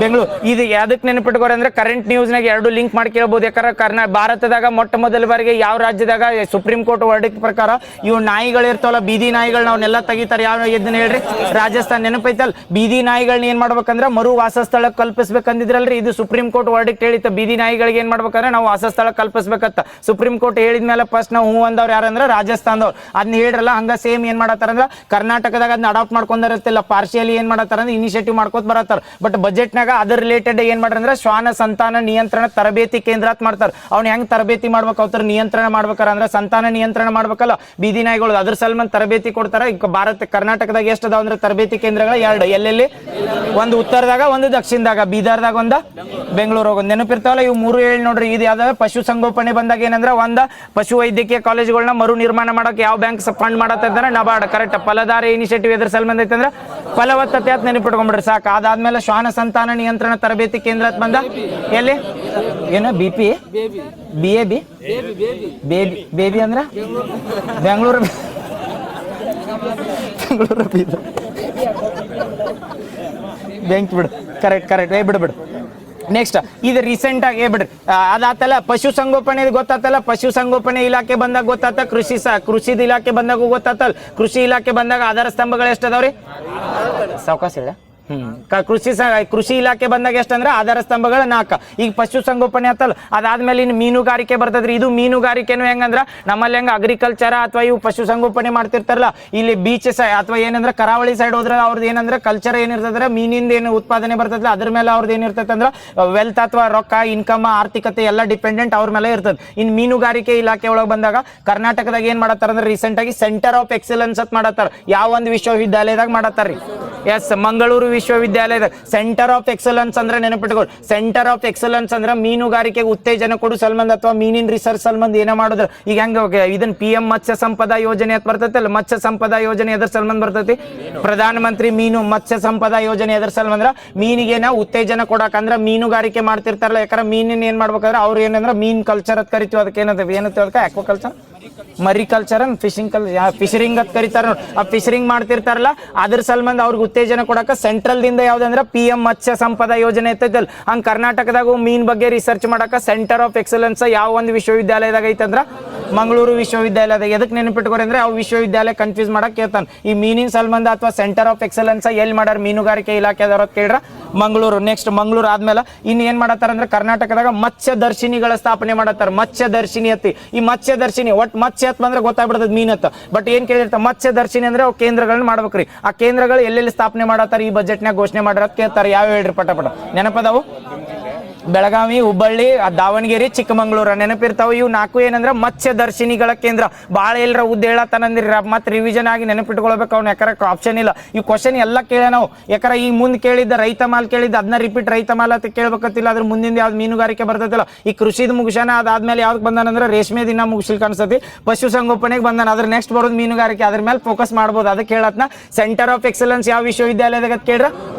ಬೆಂಗಳೂರು. ಇದು ಯಾವ್ದಕ್ ನೆನಪಿಟ್ಕೋರಿ ಅಂದ್ರೆ ಕರೆಂಟ್ ನ್ಯೂಸ್ನಾಗ 2 ಲಿಂಕ್ ಮಾಡಿ ಕೇಳ್ಬೋದು. ಯಾಕಂದ್ರೆ ಭಾರತದಾಗ ಮೊಟ್ಟ ಮೊದಲ ಯಾವ ರಾಜ್ಯದಾಗ ಸುಪ್ರೀಂ ಕೋರ್ಟ್ ವರ್ಡಿಕ್ಟ್ ಪ್ರಕಾರ ಇವು ನಾಯಿಗಳು ಇರ್ತಾವಲ್ಲ, ಬೀದಿ ನಾಯಿಗಳನ್ನ ಅವನ್ನೆಲ್ಲ ತೆಗಿತಾರೆ. ಯಾವ ಎದ್ದನ್ನ ಹೇಳ್ರಿ? ರಾಜಸ್ಥಾನ್. ನೆನಪೈತಲ್? ಬೀದಿ ನಾಯಿಗಳನ್ನ ಏನ್ ಮಾಡ್ಬೇಕಂದ್ರ ಮರು ವಾಸಸ್ಥಳ ಕಲ್ಪಿಸ್ಬೇಕಂದಿದ್ರಲ್ರಿ. ಇದು ಸುಪ್ರೀಂ ಕೋರ್ಟ್ ವರ್ಡಿಕ್ಟ್ ಹೇಳಿತ್ತ. ಬೀದಿ ನಾಯಿಗಳಿಗೆ ಏನ್ ಮಾಡ್ಬೇಕಂದ್ರೆ ನಾವು ವಾಸಸ್ಥಳ ಕಲ್ಪಿಸ್ಬೇಕತ್ತ ಸುಪ್ರೀಂ ಕೋರ್ಟ್ ಹೇಳಿದ್ಮೇಲೆ ಫಸ್ಟ್ ನಾವು ಹೂ ಅಂದವ್ರು ಯಾರಂದ್ರ ರಾಜಸ್ಥಾನದವ್ರು. ಅದನ್ನ ಹೇಳಿರಲ್ಲ. ಹಂಗ ಸೇಮ್ ಏನ್ ಮಾಡತ್ತಾರಂದ್ರ ಕರ್ನಾಟಕದಾಗ ಅದನ್ನ ಅಡಾಪ್ಟ್ ಮಾಡ್ಕೊಂಡಿರತ್ತಿಲ್ಲ. ಪಾರ್ಶಿಯಲಿ ಏನ್ ಮಾಡತ್ತಾರ ಅಂದ್ರೆ ಇನಿಷಿಯೇಟಿವ್ ಮಾಡ್ಕೋತ ಬರತ್ತಾರ. ಬಟ್ ಬಜೆಟ್ನಾಗ ಅದ್ರ ರಿಲೇಟೆಡ್ ಏನ್ ಮಾಡ್ರಂದ್ರ ಶ್ವಾನ ಸಂತಾನ ನಿಯಂತ್ರಣ ತರಬೇತಿ ಕೇಂದ್ರ ಅಂತ ಮಾಡ್ತಾರ. ಅವ್ನ ಹೆಂಗ್ ತರಬೇತಿ ಮಾಡ್ಬೇಕು, ಅವ್ರ ನಿಯಂತ್ರಣ ಮಾಡ್ಬೇಕಾರ ಅಂದ್ರೆ ಸಂತಾನ ನಿಯಂತ್ರಣ ಮಾಡ್ಬೇಕಲ್ಲ ಬೀದಿ ನಾಯಿಗಳು. ಅದ್ರ ಸಲ್ಮಂದ್ ತರಬೇತಿ ಕೊಡ್ತಾರ. ಈಗ ಕರ್ನಾಟಕದಾಗ ಎಷ್ಟು ಅದಾವ ಅಂದ್ರೆ ತರಬೇತಿ ಕೇಂದ್ರಗಳ 2. ಎಲ್ಲೆಲ್ಲಿ? ಒಂದು ಉತ್ತರದಾಗ, ಒಂದು ದಕ್ಷಿಣದಾಗ. ಬೀದರ್ದಾಗ ಒಂದ, ಬೆಂಗಳೂರಾಗ ಒಂದು. ನೆನಪಿರ್ತಾವಲ್ಲ ಇವು 3 ಹೇಳಿ ನೋಡ್ರಿ. ಇದು ಯಾವ್ದಾವ ಪಶು ಸಂಗೋಪನೆ ಬಂದಾಗ ಏನಂದ್ರೆ ಒಂದ ಪಶು ವೈದ್ಯಕೀಯ ಕಾಲೇಜುಗಳನ್ನ ಮರು ನಿರ್ಮಾಣ ಮಾಡಕ್ಕೆ ಯಾವ ಬ್ಯಾಂಕ್ ಫಂಡ್ ಮಾಡತ್ತಂದ್ರೆ ನಬಾರ್ಡ್. ಕರೆಕ್ಟ್. ಫಲಧಾರೆ ಇನಿಷಿಯೇಟಿವ್ ಎದ್ರ ಸಲ್ಮಂದ್ ಐತಂದ್ರೆ ಫಲವತ್ತತೆ ಅಂತ ನೆನಪಿಟ್ಕೊಂಡ್ಬಿಡ್ರಿ ಸಾಕು. ಅದಾದ್ಮೇಲೆ ಶ್ವಾನ ಸಂತಾನ ನಿಯಂತ್ರಣ ತರಬೇತಿ ಕೇಂದ್ರ ಅಂತ ಬಂದ ಎಲ್ಲಿ? ಏನು BP? BAB? ಬೇಬಿ ಅಂದ್ರ ಬೆಂಗಳೂರು. ಬ್ಯಾಂಕ್ ಬಿಡು. ಕರೆಕ್ಟ್. ಬಿಡು. ನೆಕ್ಸ್ಟ್ ಇದು ರೀಸೆಂಟ್ ಆಗಿ ಬಿಡ್ರಿ. ಅದಾತಲ್ಲ ಪಶು ಸಂಗೋಪನೆ ಗೊತ್ತಾತಲ್ಲ. ಪಶು ಸಂಗೋಪನೆ ಇಲಾಖೆ ಬಂದಾಗ ಗೊತ್ತಾತ. ಕೃಷಿ ಇಲಾಖೆ ಬಂದಾಗ ಗೊತ್ತಾತಲ್ಲ. ಕೃಷಿ ಇಲಾಖೆ ಬಂದಾಗ ಆಧಾರ ಸ್ತಂಭಗಳು ಎಷ್ಟು ಅದಾವ್ರಿ? ಸಾವಕಾಶ ಹೇಳ. ಕೃಷಿ ಇಲಾಖೆ ಬಂದಾಗ ಎಷ್ಟಂದ್ರೆ ಆಧಾರ ಸ್ತಂಭಗಳ 4. ಈಗ ಪಶು ಸಂಗೋಪನೆ ಆತಲ್ಲ. ಅದಾದ್ಮೇಲೆ ಇನ್ನು ಮೀನುಗಾರಿಕೆ ಬರ್ತದ್ರಿ. ಇದು ಮೀನುಗಾರಿಕೆನು ಹೆಂಗಂದ್ರ ನಮ್ಮಲ್ಲಿ ಹೆಂಗ ಅಗ್ರಿಕಲ್ಚರ್ ಅಥವಾ ಇವು ಪಶು ಸಂಗೋಪನೆ ಮಾಡ್ತಿರ್ತಾರಲ್ಲ, ಇಲ್ಲಿ ಬೀಚ್ ಅಥವಾ ಏನಂದ್ರೆ ಕರಾವಳಿ ಸೈಡ್ ಹೋದ್ರೆ ಅವ್ರದ್ದು ಏನಂದ್ರೆ ಕಲ್ಚರ್ ಏನಿರ್ತದ್ರೆ ಮೀನಿಂದ ಏನು ಉತ್ಪಾದನೆ ಬರ್ತದಲ್ಲ ಅದ್ರ ಮೇಲೆ ಅವ್ರದ್ದು ಏನಿರ್ತೈತೆ ಅಂದ್ರೆ ವೆಲ್ತ್ ಅಥವಾ ರೊಕ್ಕ ಇನ್ಕಮ್ ಆರ್ಥಿಕತೆ ಎಲ್ಲ ಡಿಪೆಂಡೆಂಟ್ ಅವ್ರ ಮೇಲೆ ಇರ್ತದೆ. ಇನ್ನು ಮೀನುಗಾರಿಕೆ ಇಲಾಖೆ ಒಳಗೆ ಬಂದಾಗ ಕರ್ನಾಟಕದಾಗ ಏನ್ ಮಾಡತ್ತಾರ ಅಂದ್ರೆ ರೀಸೆಂಟ್ ಆಗಿ ಸೆಂಟರ್ ಆಫ್ ಎಕ್ಸಲೆನ್ಸ್ ಅಂತ ಮಾಡತ್ತಾರ. ಯಾವ ಒಂದು ವಿಶ್ವವಿದ್ಯಾಲಯದಾಗ ಮಾಡತ್ತಾರ್ರಿ? ಎಸ್, ಮಂಗಳೂರು ವಿಶ್ವವಿದ್ಯಾಲಯದ ಸೆಂಟರ್ ಆಫ್ ಎಕ್ಸಲೆನ್ಸ್ ಅಂದ್ರೆ ನೆನಪಿಟ್ಕೊಳ್ಳಿ. ಸೆಂಟರ್ ಆಫ್ ಎಕ್ಸಲೆನ್ಸ್ ಅಂದ್ರೆ ಮೀನುಗಾರಿಕೆಗೆ ಉತ್ತೇಜನ ಕೊಡು ಸಲ್ಮಂದ್ ಅಥವಾ ಮೀನಿನ ರಿಸರ್ಚ್ ಸಲ್ಮಂದ್ ಏನ ಮಾಡಿದ್ರ. ಈಗ ಹೆಂಗ ಇದನ್ನ PM ಮತ್ಸ್ಯ ಸಂಪದಾ ಯೋಜನೆ ಅಂತ ಬರ್ತೈತಿ ಅಲ್ಲ. ಮತ್ಸ್ಯ ಸಂಪದಾ ಯೋಜನೆ ಎದ್ರ ಸಲ್ಮಂದ್ ಬರ್ತೈತಿ? ಪ್ರಧಾನ ಮಂತ್ರಿ ಮೀನು ಮತ್ಸ್ಯ ಸಂಪದಾ ಯೋಜನೆ ಎದ್ರ ಸಲ್ಮಂದ್ರ ಮೀನಿಗೆ ಉತ್ತೇಜನ ಕೊಡಕಂದ್ರ ಮೀನುಗಾರಿಕೆ ಮಾಡ್ತಿರ್ತಾರಲ್ಲ. ಯಾಕಂದ್ರೆ ಮೀನಿನ ಏನ್ ಮಾಡ್ಬೇಕಂದ್ರೆ ಅವ್ರು ಏನಂದ್ರೆ ಮೀನ್ ಕಲ್ಚರ್ ಅಂತ ಕರಿತೀವಿ. ಅದಕ್ಕೆ ಏನಂತ ಅದಕ್ಕೆ ಆಕ್ವಾಕಲ್ಚರ್, ಮರಿಕಲ್ಚರ್, ಫಿಶರಿಂಗ್ ಅಂತ ಕರಿತಾರ. ಆ ಫಿಶರಿಂಗ್ ಮಾಡ್ತಿರ್ತಾರಲ್ಲ ಅದ್ರ ಸಲ್ಮಂದ್ ಅವ್ರಿಗೆ ಉತ್ತೇಜನ ಕೊಡಕ ಸೆಂಟ್ರಲ್ ದಿಂದ ಯಾವ್ದಂದ್ರ PM ಮತ್ಸ್ಯ ಸಂಪದಾ ಯೋಜನೆ ಐತೈತಲ್ಲ. ಹಂಗ ಕರ್ನಾಟಕದಾಗ ಮೀನ್ ಬಗ್ಗೆ ರಿಸರ್ಚ್ ಮಾಡಕ ಸೆಂಟರ್ ಆಫ್ ಎಕ್ಸಲೆನ್ಸ್ ಯಾವ ಒಂದು ವಿಶ್ವವಿದ್ಯಾಲಯದಾಗ ಐತಂದ್ರ ಮಂಗಳೂರು ವಿಶ್ವವಿದ್ಯಾಲಯದಾಗ. ಎದಕ್ ನೆನಪಿಟ್ಕೋರಿ ಅಂದ್ರೆ ಅವು ವಿಶ್ವವಿದ್ಯಾಲಯ ಕನ್ಫ್ಯೂಸ್ ಮಾಡಕ್ ಕೇಳ್ತಾನ. ಈ ಮೀನಿನ ಸಲ್ಮಂದ ಅಥವಾ ಸೆಂಟರ್ ಆಫ್ ಎಕ್ಸಲೆನ್ಸ್ ಎಲ್ಲಿ ಮಾಡ್ಯಾರ ಮೀನುಗಾರಿಕೆ ಇಲಾಖೆದವ್ರ ಕೇಳ್ರ ಮಂಗಳೂರು. ನೆಕ್ಸ್ಟ್ ಮಂಗಳೂರು ಆದ್ಮೇಲೆ ಇನ್ ಏನ್ ಮಾಡತ್ತಾರ ಅಂದ್ರೆ ಕರ್ನಾಟಕದಾಗ ಮತ್ಸ್ಯ ದರ್ಶಿನಿಗಳ ಸ್ಥಾಪನೆ ಮಾಡತ್ತಾರ. ಮತ್ಸ್ಯ ದರ್ಶಿನಿ ಅತ್ತಿ. ಈ ಮತ್ಸ್ಯ ದರ್ಶಿನಿ ಒಟ್ ಮತ್ಸ್ಯ ಅಂತ ಬಂದ್ರೆ ಗೊತ್ತಾಗ್ಬಿಡ್ತದ ಮೀನತ್ತ. ಬಟ್ ಏನ್ ಕೇಳಿರ್ತಾರ ಮತ್ಸ್ಯ ದರ್ಶಿನಿ ಅಂದ್ರೆ ಅವು ಕೇಂದ್ರಗಳನ್ನ ಮಾಡ್ಬೇಕ್ರಿ. ಆ ಕೇಂದ್ರಗಳು ಎಲ್ಲೆಲ್ಲಿ ಸ್ಥಾಪನೆ ಮಾಡತ್ತಾರ ಈ ಬಜೆಟ್ನಾಗ ಘೋಷಣೆ ಮಾಡಿರೋದ್ ಕೇಳ್ತಾರೆ. ಯಾವ ಹೇಳ್ರಿ ಪಟ ನೆನಪದಾವು? ಬೆಳಗಾವಿ, ಹುಬ್ಬಳ್ಳಿ, ದಾವಣಗೆರೆ, ಚಿಕ್ಕಮಂಗ್ಳೂರ ನೆನಪಿರ್ತಾವ. ಇವು 4 ಏನಂದ್ರೆ ಮತ್ಸ್ಯ ದರ್ಶಿನಿಗಳ ಕೇಂದ್ರ. ಭಾಳ ಎಲ್ಲರ ಉದ್ದ ಹೇಳತ್ತಾನಂದ್ರಿ ಮತ್ತೆ ರಿವಿಷನ್ ಆಗಿ ನೆನಪಿಟ್ಕೊಳ್ಬೇಕು ಅವ್ನು. ಯಾಕಂದ್ರೆ ಆಪ್ಷನ್ ಇಲ್ಲ. ಈ ಕ್ವಶನ್ ಎಲ್ಲ ಕೇಳ ನಾವು. ಯಾಕಂದ್ರೆ ಈ ಮುಂದೆ ಕೇಳಿದ್ದ ರೈತ ಮಾಲ್ ಕೇಳಿದ್ದ ಅದನ್ನ ರಿಪೀಟ್ ರೈತ ಮಾಲ್ ಅಂತ ಕೇಳ್ಬೇಕತ್ತಿಲ್ಲ. ಅದ್ರ ಮುಂದಿನ ಯಾವ್ದು ಮೀನುಗಾರಿಕೆ ಬರ್ತೈತಿಲ್ಲ. ಈ ಕೃಷಿದ ಮುಗಿಸಾನ ಅದಾದ್ಮೇಲೆ ಯಾವ್ದು ಬಂದಾನಂದ್ರೆ ರೇಷ್ಮೆ ದಿನ ಮುಗಿಸ್ಲಿಕ್ಕೆ ಅನ್ಸತಿ. ಪಶು ಸಂಗೋಪನೆಗೆ ಬಂದಾನ. ಅದ್ರ ನೆಕ್ಸ್ಟ್ ಬರೋದು ಮೀನುಗಾರಿಕೆ. ಅದ್ರ ಮೇಲೆ ಫೋಕಸ್ ಮಾಡ್ಬೋದು. ಅದಕ್ಕೆ ಹೇಳತ್ನ ಸೆಂಟರ್ ಆಫ್ ಎಕ್ಸಲೆನ್ಸ್ ಯಾವ ವಿಶ್ವವಿದ್ಯಾಲಯದಾಗ ಕೇಳ್ರ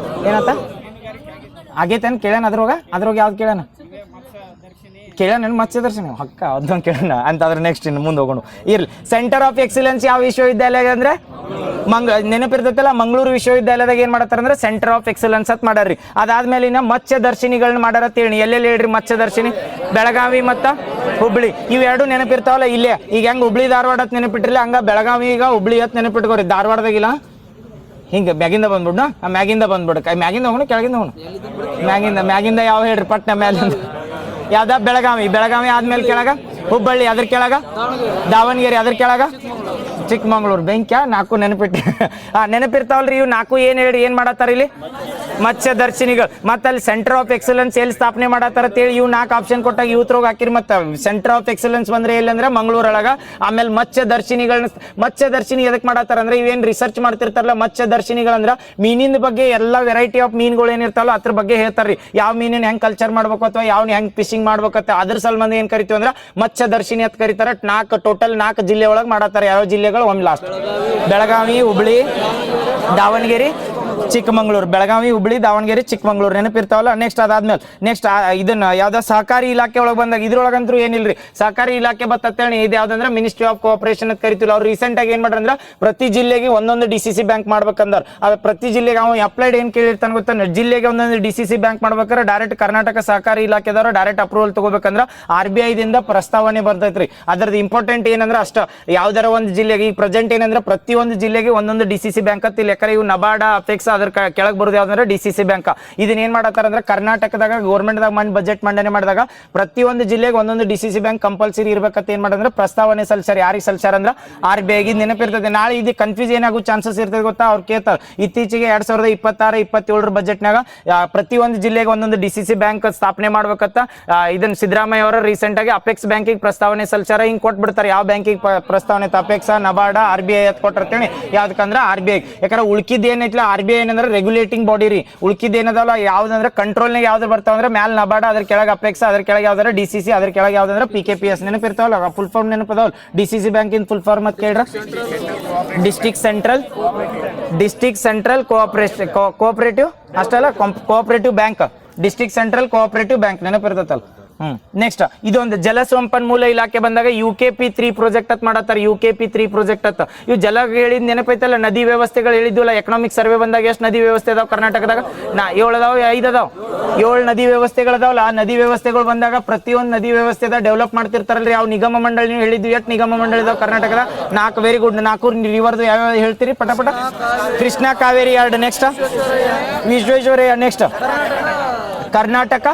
ಏನತ್ತ ಆಗೈತೆ ಕೇಳೋಣ. ಅದ್ರಾಗ ಯಾವ್ದು ಕೇಳೋಣ? ಕೇಳ ನನ್ನ ಮತ್ಸ್ಯದರ್ಶಿನಿ ಹಕ್ಕ ಅದೊಂದು ಕೇಳೋಣ ಅಂತ ಅದ್ರ ನೆಕ್ಸ್ಟ್ ಇನ್ನು ಮುಂದೆ ಹೋಗೋಣ. ಇರ್ಲಿ, ಸೆಂಟರ್ ಆಫ್ ಎಕ್ಸಲೆನ್ಸ್ ಯಾವ ವಿಶ್ವವಿದ್ಯಾಲಯ ಅಂದ್ರೆ ನೆನಪಿರ್ತೈತಲ್ಲ, ಮಂಗಳೂರು ವಿಶ್ವವಿದ್ಯಾಲಯದಾಗ ಏನ್ ಮಾಡತ್ತಾರ ಅಂದ್ರೆ ಸೆಂಟರ್ ಆಫ್ ಎಕ್ಸಲೆನ್ಸ್ ಅಂತ ಮಾಡ್ಯಾರ್ರಿ. ಅದಾದ್ಮೇಲೆ ಇನ್ನ ಮತ್ಸ್ಯದರ್ಶಿನಿಗಳನ್ನ ಮಾಡ್ಯಾರ ಹೇಳಿ. ಎಲ್ಲೆಲ್ಲಿ ಹೇಳ್ರಿ ಮತ್ಸ್ಯದರ್ಶಿನಿ? ಬೆಳಗಾವಿ ಮತ್ತ ಹುಬ್ಳಿ, ಇವೆರಡು ನೆನಪಿರ್ತಾವಲ್ಲ ಇಲ್ಲೇ. ಈಗ ಹೆಂಗ್ ಹುಬ್ಳಿ ಧಾರವಾಡ ಅಂತ ನೆನಪಿಟ್ಟಿರ್ಲಿ, ಹಂಗ ಬೆಳಗಾವಿ ಈಗ ಹುಬ್ಳಿ ಅಂತ ನೆನಪಿಟ್ಕೋರಿ. ಧಾರವಾಡದಾಗಿಲ್ಲ ಹಿಂಗೆ ಮ್ಯಾಗಿಂದ ಬಂದ್ಬಿಡ್ನ, ಮ್ಯಾಗಿಂದ ಬಂದ್ಬಿಡು. ಮ್ಯಾಗಿಂದ ಹೋಗೋಣ ಕೆಳಗಿಂದ ಹೋಗೋಣ? ಮ್ಯಾಗಿಂದ ಯಾವ ಹೇಳ್ರಿ ಪಟ್ನ ಮ್ಯಾಲಿಂದ ಯಾವ್ದ? ಬೆಳಗಾವಿ ಆದ್ಮೇಲೆ ಕೆಳಗ ಹುಬ್ಬಳ್ಳಿ, ಅದ್ರ ಕೆಳಗ ದಾವಣಗೆರೆ, ಅದ್ರ ಕೆಳಗ ಚಿಕ್ಕಮಂಗ್ಳೂರು. ಬೆಂಕ್ಯ ನಾಲ್ಕು ನೆನಪಿಟ್ಟು ನೆನಪಿರ್ತಾವಲ್ರಿ ಇವು ನಾಲ್ಕು. ಏನ್ ಮಾಡತ್ತಾರ ಇಲ್ಲಿ? ಮತ್ಸ್ಯದರ್ಶಿನಿಗಳು. ಮತ್ತೆ ಅಲ್ಲಿ ಸೆಂಟರ್ ಆಫ್ ಎಕ್ಸಲೆನ್ಸ್ ಎಲ್ಲಿ ಸ್ಥಾಪನೆ ಮಾಡತ್ತಾರ ಅಂತೇಳಿ ಇವು 4 ಆಪ್ಷನ್ ಕೊಟ್ಟಾಗ ಇವ್ತ್ರೋಗ ಹಾಕಿರಿ. ಮತ್ತೆ ಸೆಂಟರ್ ಆಫ್ ಎಕ್ಸಲೆನ್ಸ್ ಬಂದ್ರೆ ಎಲ್ಲಿ ಅಂದ್ರೆ ಮಂಗಳೂರೊಳಗ. ಆಮೇಲೆ ಮತ್ಸ್ಯದರ್ಶಿನಿ ಎದಕ್ ಮಾಡತ್ತಾರ ಅಂದ್ರೆ ಇವೇನ್ ರಿಸರ್ಚ್ ಮಾಡ್ತಿರ್ತಾರಲ್ಲ ಮತ್ಸ್ಯದರ್ಶಿನಿಗಳಂದ್ರ ಮೀನಿನ ಬಗ್ಗೆ ಎಲ್ಲ ವೆರೈಟಿ ಆಫ್ ಮೀನ್ಗಳು ಏನಿರ್ತಾವಲ್ಲ ಅದ್ರ ಬಗ್ಗೆ ಹೇಳ್ತಾರ್ರಿ. ಯಾವ ಮೀನಿನ ಹೆಂಗ್ ಕಲ್ಚರ್ ಮಾಡ್ಬೇಕು ಅಥವಾ ಯಾವ ಹೆಂಗ್ ಫಿಶಿಂಗ್ ಮಾಡ್ಬೇಕತ್ತ ಅದ್ರ ಸಲ್ಬಂದ ಏನ್ ಕರಿತೀವಿ ಅಂದ್ರೆ ಮತ್ಸ್ಯದರ್ಶಿನಿ ಅಂತ ಕರೀತಾರ. ಟೋಟಲ್ 4 ಜಿಲ್ಲೆ ಒಳಗೆ ಮಾಡತ್ತಾರ. ಯಾವ ಜಿಲ್ಲೆಗಳು? ಒಮ್ಮೆ ಲಾಸ್ಟ್ ಬೆಳಗಾವಿ, ಹುಬ್ಳಿ, ದಾವಣಗೆರೆ, ಚಿಕ್ಕಮಂಗ್ಳೂರು. ಬೆಳಗಾವಿ, ಹುಬ್ಳಿ, ದಾವಣಗೆರೆ, ಚಿಕ್ಕಮಂಗ್ಳೂರು ನೆನಪಿರ್ತಾವಲ್ಲ. ನೆಕ್ಸ್ಟ್ ಅದಾದ್ಮೇಲೆ ನೆಕ್ಸ್ಟ್ ಇದನ್ನ ಯಾವ್ದೋ ಸಹಕಾರಿ ಇಲಾಖೆ ಒಳಗೆ ಬಂದಾಗ ಇದ್ರೊಳಗಂತೂ ಏನಿಲ್ರಿ ಸಹಕಾರಿ ಇಲಾಖೆ ಬರ್ತೇಳಿ. ಇದು ಯಾವ್ದಂದ್ರೆ ಮಿನಿಸ್ಟ್ರಿ ಆಫ್ ಕೋಆಪರೇಷನ್ ಅಂತ ಕರಿತೀವಿ. ಅವ್ರು ರೀಸೆಂಟ್ ಆಗಿ ಏನ್ ಮಾಡ್ರಂದ್ರ ಪ್ರತಿ ಜಿಲ್ಲೆಗೆ ಒಂದೊಂದು DCC ಬ್ಯಾಂಕ್ ಮಾಡ್ಬೇಕಂದ್ರ ಪ್ರತಿ ಜಿಲ್ಲೆಗೆ ಅವ ಅಪ್ಲೈಡ್ ಏನ್ ಕೇಳಿರ್ತಾನ ಗೊತ್ತ, ಜಿಲ್ಲೆಗೆ ಒಂದೊಂದು DCC ಬ್ಯಾಂಕ್ ಮಾಡ್ಬೇಕಾದ್ರೆ ಡೈರೆಕ್ಟ್ ಕರ್ನಾಟಕ ಸಹಕಾರಿ ಇಲಾಖೆದವರು ಡೈರೆಕ್ಟ್ ಅಪ್ರೂವಲ್ ತಗೋಬೇಕಂದ್ರ RBI ದಿಂದ ಪ್ರಸ್ತಾವನೆ ಬರ್ತೈತ್ರಿ. ಅದ್ರದ್ದು ಇಂಪಾರ್ಟೆಂಟ್ ಏನಂದ್ರೆ ಅಷ್ಟ ಯಾವ್ದಾರ ಒಂದು ಜಿಲ್ಲೆಗೆ ಈಗ ಪ್ರೆಸೆಂಟ್ ಏನಂದ್ರೆ ಪ್ರತಿಯೊಂದು ಜಿಲ್ಲೆಗೆ ಒಂದೊಂದು DCC ಬ್ಯಾಂಕ್ ಅಂತ ಇಲ್ಲಿ. ಯಾಕಂದ್ರೆ ಇವು ನಬಾರ್ಡ, ಅಪೆಕ್ಸ್ ಅದ್ರ ಕೆಳಗೆ ಬರೋದು ಯಾವ್ದಂದ್ರೆ DCC ಬ್ಯಾಂಕ್. ಇದನ್ನ ಏನ್ ಮಾಡತ್ತಾರ ಅಂದ್ರೆ ಕರ್ನಾಟಕದಾಗ ಗೌರ್ಮೆಂಟ್ದಾಗ ಬಜೆಟ್ ಮಂಡನೆ ಮಾಡಿದಾಗ ಪ್ರತಿಯೊಂದು ಜಿಲ್ಲೆಗೆ ಒಂದೊಂದು DCC ಬ್ಯಾಂಕ್ ಕಂಪಲ್ಸರಿ ಇರ್ಬೇಕಂತ ಏನ್ ಮಾಡಂದ್ರೆ ಪ್ರಸ್ತಾವನೆ ಸಲ್ಲಿಸ್ಯಾರ. ಯಾರಿಗೆ ಸಲ್ಲಿಸ್ಯಾರ ಅಂದ್ರೆ RBI. ನೆನಪಿರ್ತದೆ. ನಾಳೆ ಇದು ಕನ್ಫ್ಯೂಸ್ ಏನಾಗೋ ಚಾನ್ಸಸ್ ಇರ್ತದೆ ಗೊತ್ತಾ? ಅವ್ರು ಕೇಳ್ತಾರ. ಇತ್ತೀಚೆಗೆ 2026-27 ಬಜೆಟ್ನಾಗ ಪ್ರತಿಯೊಂದು ಜಿಲ್ಲೆಗೆ ಒಂದೊಂದು DCC ಬ್ಯಾಂಕ್ ಸ್ಥಾಪನೆ ಮಾಡ್ಬೇಕಂತ ಇದನ್ನ ಸಿದ್ದರಾಮಯ್ಯ ಅವರ ರೀಸೆಂಟ್ ಆಗಿ ಅಪೆಕ್ಸ್ ಬ್ಯಾಂಕಿಗೆ ಪ್ರಸ್ತಾವನೆ ಸಲ್ಲಿಸ್ಯಾರ. ಹಿಂಗ್ ಕೊಟ್ಬಿಡ್ತಾರೆ. ಯಾವ ಬ್ಯಾಂಕಿಗೆ ಪ್ರಸ್ತಾವನೆ? ಅಪೆಕ್ಸ್, ನಬಾರ್ಡ, RBI ಅಂತ ಕೊಟ್ಟಿರ್ತೇನೆ. ಯಾವ್ದಕ್ಕಂದ್ರೆ RBI. ಯಾಕಂದ್ರೆ ಉಳ್ಕಿದ್ ಏನೈತಿಲ್ಲ RBI ಏನಂದ್ರೆ ರೆಗ್ಯುಲೇಟಿಂಗ್ ಬಾಡಿ ರೀ. ಉಳ್ಕಿದ್ ಏನದಲ್ಲ ಯಾವ್ದಂದ್ರೆ ಕಂಟ್ರೋಲ್ನಾಗ ಯಾವ್ದು ಬರ್ತಾವ ಅಂದ್ರೆ ಮ್ಯಾಲ್ ನಬಾರ್ಡ, ಅದ್ರ ಕೆಳಗೆ ಅಪೆಕ್ಸ್, ಅದ್ರ ಕೆಳಗೆ ಯಾವ್ದಾರ DCC, ಅದ್ರ ಕೆಳಗೆ ಯಾವ್ದಂದ್ರೆ PKPS. ನೆನಪಿರ್ತಾವಲ್ಲ ಫುಲ್ ಫಾರ್ಮ್ ನೆನಪದವಲ್ಲ. DCC ಬ್ಯಾಂಕಿನ ಫುಲ್ ಫಾರ್ಮ್ ಅಂತ ಕೇಳ್ರ ಡಿಸ್ಟ್ರಿಕ್ಟ್ ಸೆಂಟ್ರಲ್ ಕೋಆಪರೇಟಿವ್ ಅಷ್ಟಲ್ಲ cooperative bank. District central cooperative bank ನೆನಪಿರ್ತೈತಲ್ಲ. ನೆಕ್ಸ್ಟ್ ಇದೊಂದು ಜಲಸಂಪನ್ಮೂಲ ಇಲಾಖೆ ಬಂದಾಗ UKP3 ಪ್ರಾಜೆಕ್ಟ್ ಅಂತ ಮಾಡತ್ತಾರ. UKP3 ಪ್ರಾಜೆಕ್ಟ್ ಅಂತ ಇವು ಜಲ ಹೇಳಿದ್ ನೆನಪೈತಲ್ಲ. ನದಿ ವ್ಯವಸ್ಥೆಗಳು ಹೇಳಿದ್ವಲ್ಲ ಎಕನಾಮಿಕ್ ಸರ್ವೆ ಬಂದಾಗ ಎಷ್ಟು ನದಿ ವ್ಯವಸ್ಥೆ ಅದಾವ ಕರ್ನಾಟಕದಾಗ? 7 ಅದಾವ, 5 ಅದಾವ, 7 ನದಿ ವ್ಯವಸ್ಥೆಗಳದಾವಲ್ಲ. ಆ ನದಿ ವ್ಯವಸ್ಥೆಗಳು ಬಂದಾಗ ಪ್ರತಿಯೊಂದು ನದಿ ವ್ಯವಸ್ಥೆದ ಡೆವಲಪ್ ಮಾಡ್ತಿರ್ತಾರಲ್ರಿ. ಯಾವ ನಿಗಮ ಮಂಡಳಿ ಹೇಳಿದ್ವಿ. ಎಷ್ಟು ನಿಗಮ ಮಂಡಳಿ ಇದಾವ ಕರ್ನಾಟಕದ? 4. Very good. 4 ರಿವರ್ದು ಯಾವ್ಯಾವ ಹೇಳ್ತೀರಿ ಪಟ? ಕೃಷ್ಣ, ಕಾವೇರಿ 2. ನೆಕ್ಸ್ಟ್ ವಿಶ್ವೇಶ್ವರಯ್ಯ. ನೆಕ್ಸ್ಟ್ ಕರ್ನಾಟಕ